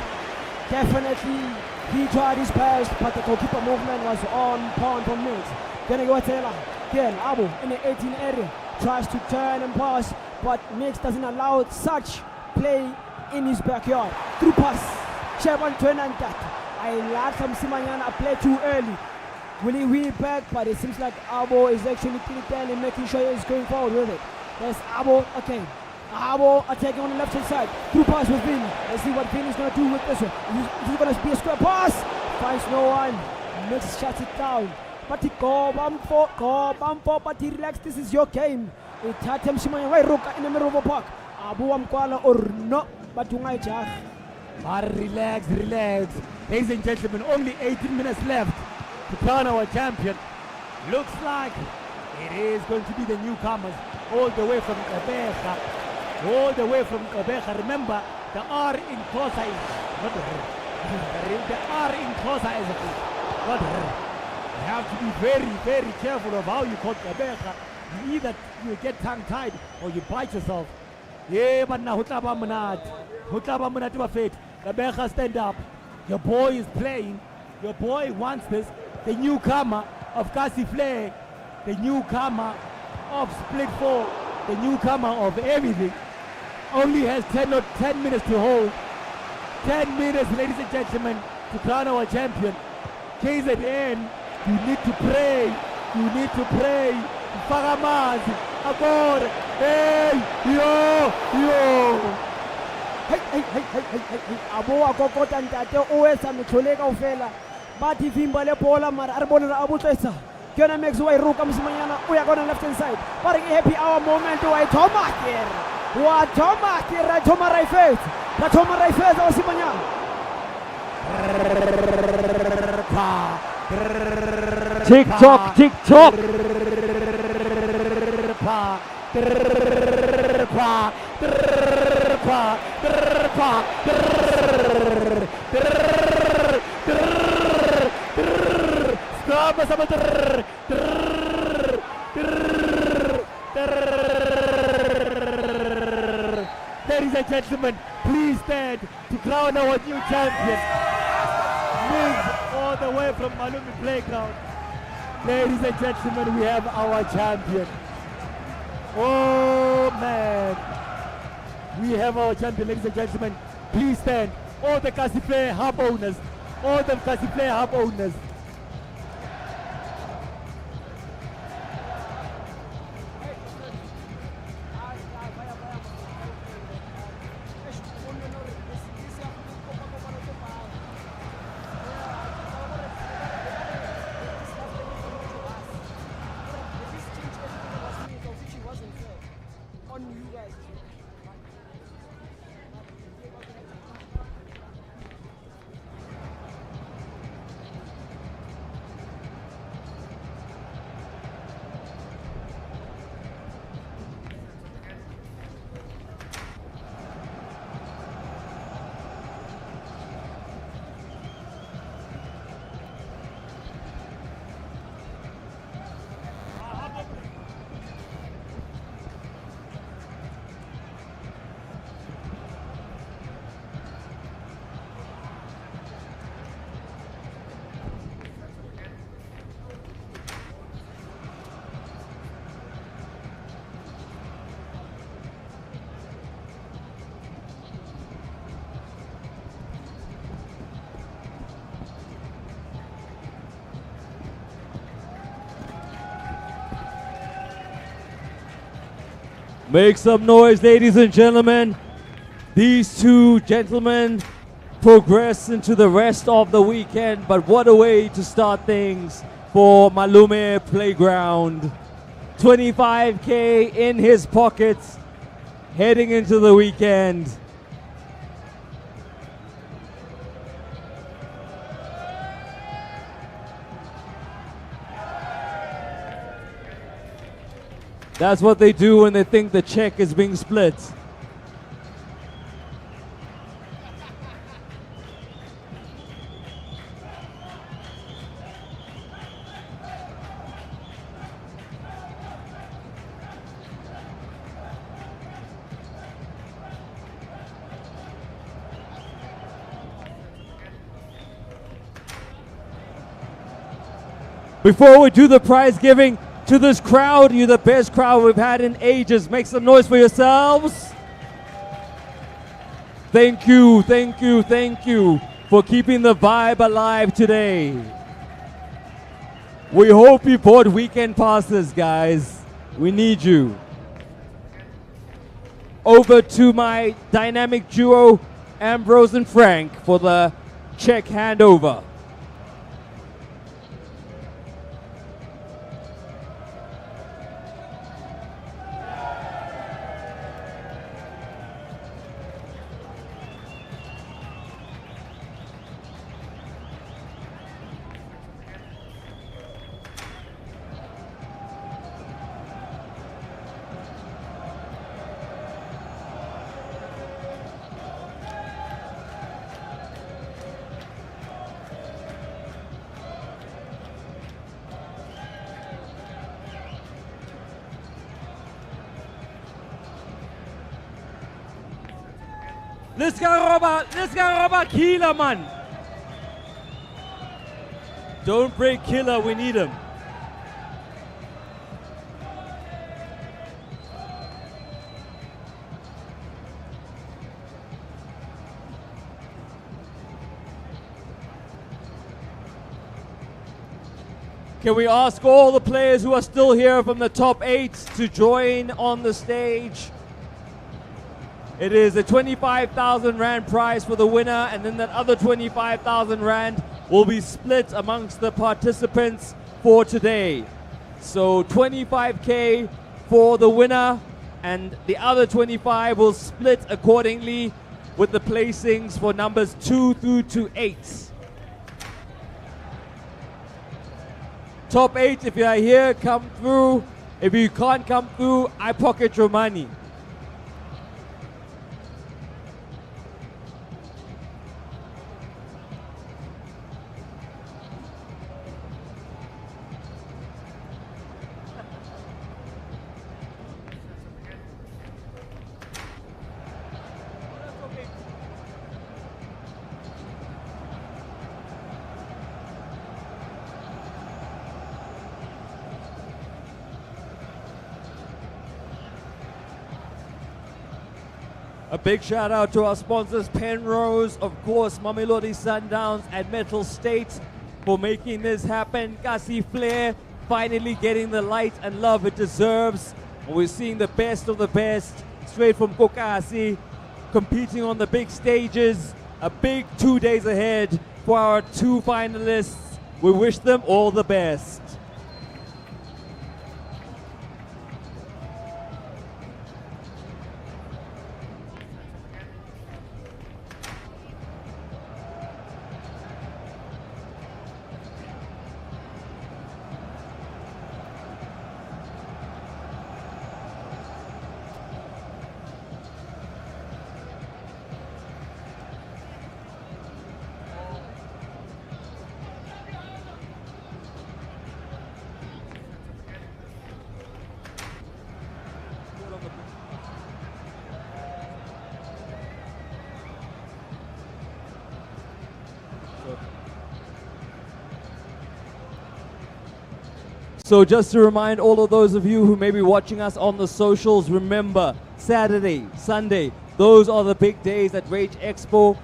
[SPEAKER 8] Definitely, he tried his best, but the goalkeeper movement was on point for Mix. Gonna go Taylor. Again, Abu in the 18 area. Tries to turn and pass, but Mix doesn't allow such play in his backyard. Through pass, Sheban Twenantat. I like some Simanyana play too early. Will he win it back? But it seems like Abo is actually clearly making sure he's going forward with it. There's Abo again. Abo attacking on the left hand side. Through pass with Vin. Let's see what Vin is going to do with this one. Is it going to be a square pass? Finds no one. Mix shuts it down. But he go bump for, but he relax. This is your game. It had him in the middle of a park. Abu Amkwala or no, but you might have.
[SPEAKER 5] But relax. Ladies and gentlemen, only 18 minutes left to crown our champion. Looks like it is going to be the newcomers all the way from Kabeja. all the way from Gqeberha. Remember, the R in Xhosa is not R. The R in Xhosa is not R. You have to be very, very careful of how you call Gqeberha. Either you get tongue-tied or you bite yourself. Yeah, but now Hutlaba Munat Bafet. Gqeberha, stand up. Your boy is playing. Your boy wants this. The newcomer of Kasi Flair, the newcomer of Split 4, the newcomer of everything, only has 10 minutes to hold. 10 minutes, ladies and gentlemen, to crown our champion. KZN, you need to pray. You need to pray. Fagamaz, Agor, hey, yo.
[SPEAKER 8] Hey, abo akokota ntate o etsa metlhole kaofela ba tifimba le bola mara a re bonela a botswetsa ke yona max wa iruka mosimanyana o ya kona left hand side ba re ke happy hour moment wa ithoma kere wa thoma kere ra thoma right face wa simanyana
[SPEAKER 15] TikTok.
[SPEAKER 5] Ladies and gentlemen, please stand to crown our new champion. Move all the way from Malumi Playground. Ladies and gentlemen, we have our champion. Oh man, we have our champion, ladies and gentlemen. Please stand. All the Kasi Play Hub owners.
[SPEAKER 15] Make some noise, ladies and gentlemen. These two gentlemen progress into the rest of the weekend, but what a way to start things for Malume Playground. 25K in his pockets, heading into the weekend. That's what they do when they think the check is being split. Before we do the prize giving, to this crowd, you're the best crowd we've had in ages. Make some noise for yourselves. Thank you for keeping the vibe alive today. We hope you bought weekend passes, guys. We need you. Over to my dynamic duo, Ambrose and Frank, for the check handover.
[SPEAKER 18] Let's go, Robert Killer, man. Don't break Killer, we need him. Can we ask all the players who are still here from the top 8 to join on the stage? It is a 25,000 Rand prize for the winner, and then that other 25,000 Rand will be split amongst the participants for today. So 25K for the winner, and the other 25 will split accordingly with the placings for numbers 2 through to 8. Top 8, if you are here, come through. If you can't come through, I pocket your money. A big shout out to our sponsors, Penrose, of course, Mamelodi Sundowns and Metal State for making this happen. Kasi Flair finally getting the light and love it deserves. And we're seeing the best of the best straight from Kokasi competing on the big stages. A big 2 days ahead for our 2 finalists. We wish them all the best. So just to remind all of those of you who may be watching us on the socials, remember, Saturday, Sunday, those are the big days at Rage Expo.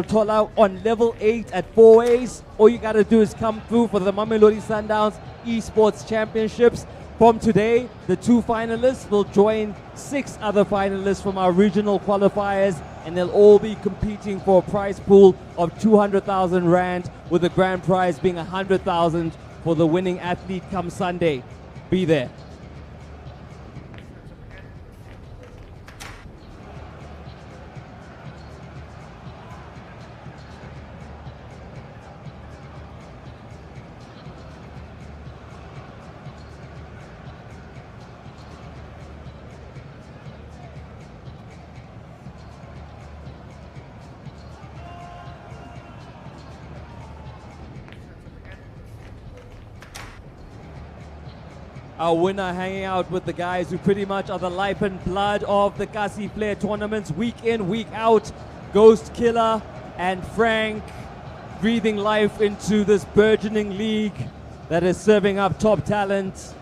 [SPEAKER 18] Tola on level 8 at 4As. All you gotta do is come through for the Mamelodi Sundowns Esports Championships. From today, the 2 finalists will join 6 other finalists from our regional qualifiers, and they'll all be competing for a prize pool of 200,000 Rand, with the grand prize being 100,000 for the winning athlete come Sunday. Be there. Our winner hanging out with the guys who pretty much are the life and blood of the Kasi Flair tournaments, week in, week out. Ghost Killer and Frank breathing life into this burgeoning league that is serving up top talent.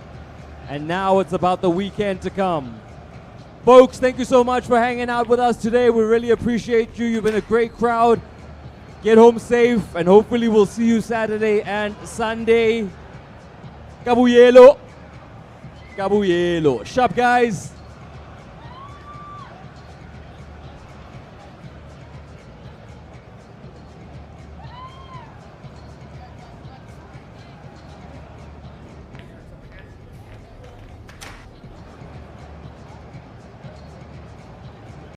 [SPEAKER 18] And now it's about the weekend to come. Folks, thank you so much for hanging out with us today. We really appreciate you. You've been a great crowd. Get home safe, and hopefully we'll see you Saturday and Sunday. Kabuyelo. Kabuyelo. Sharp, guys.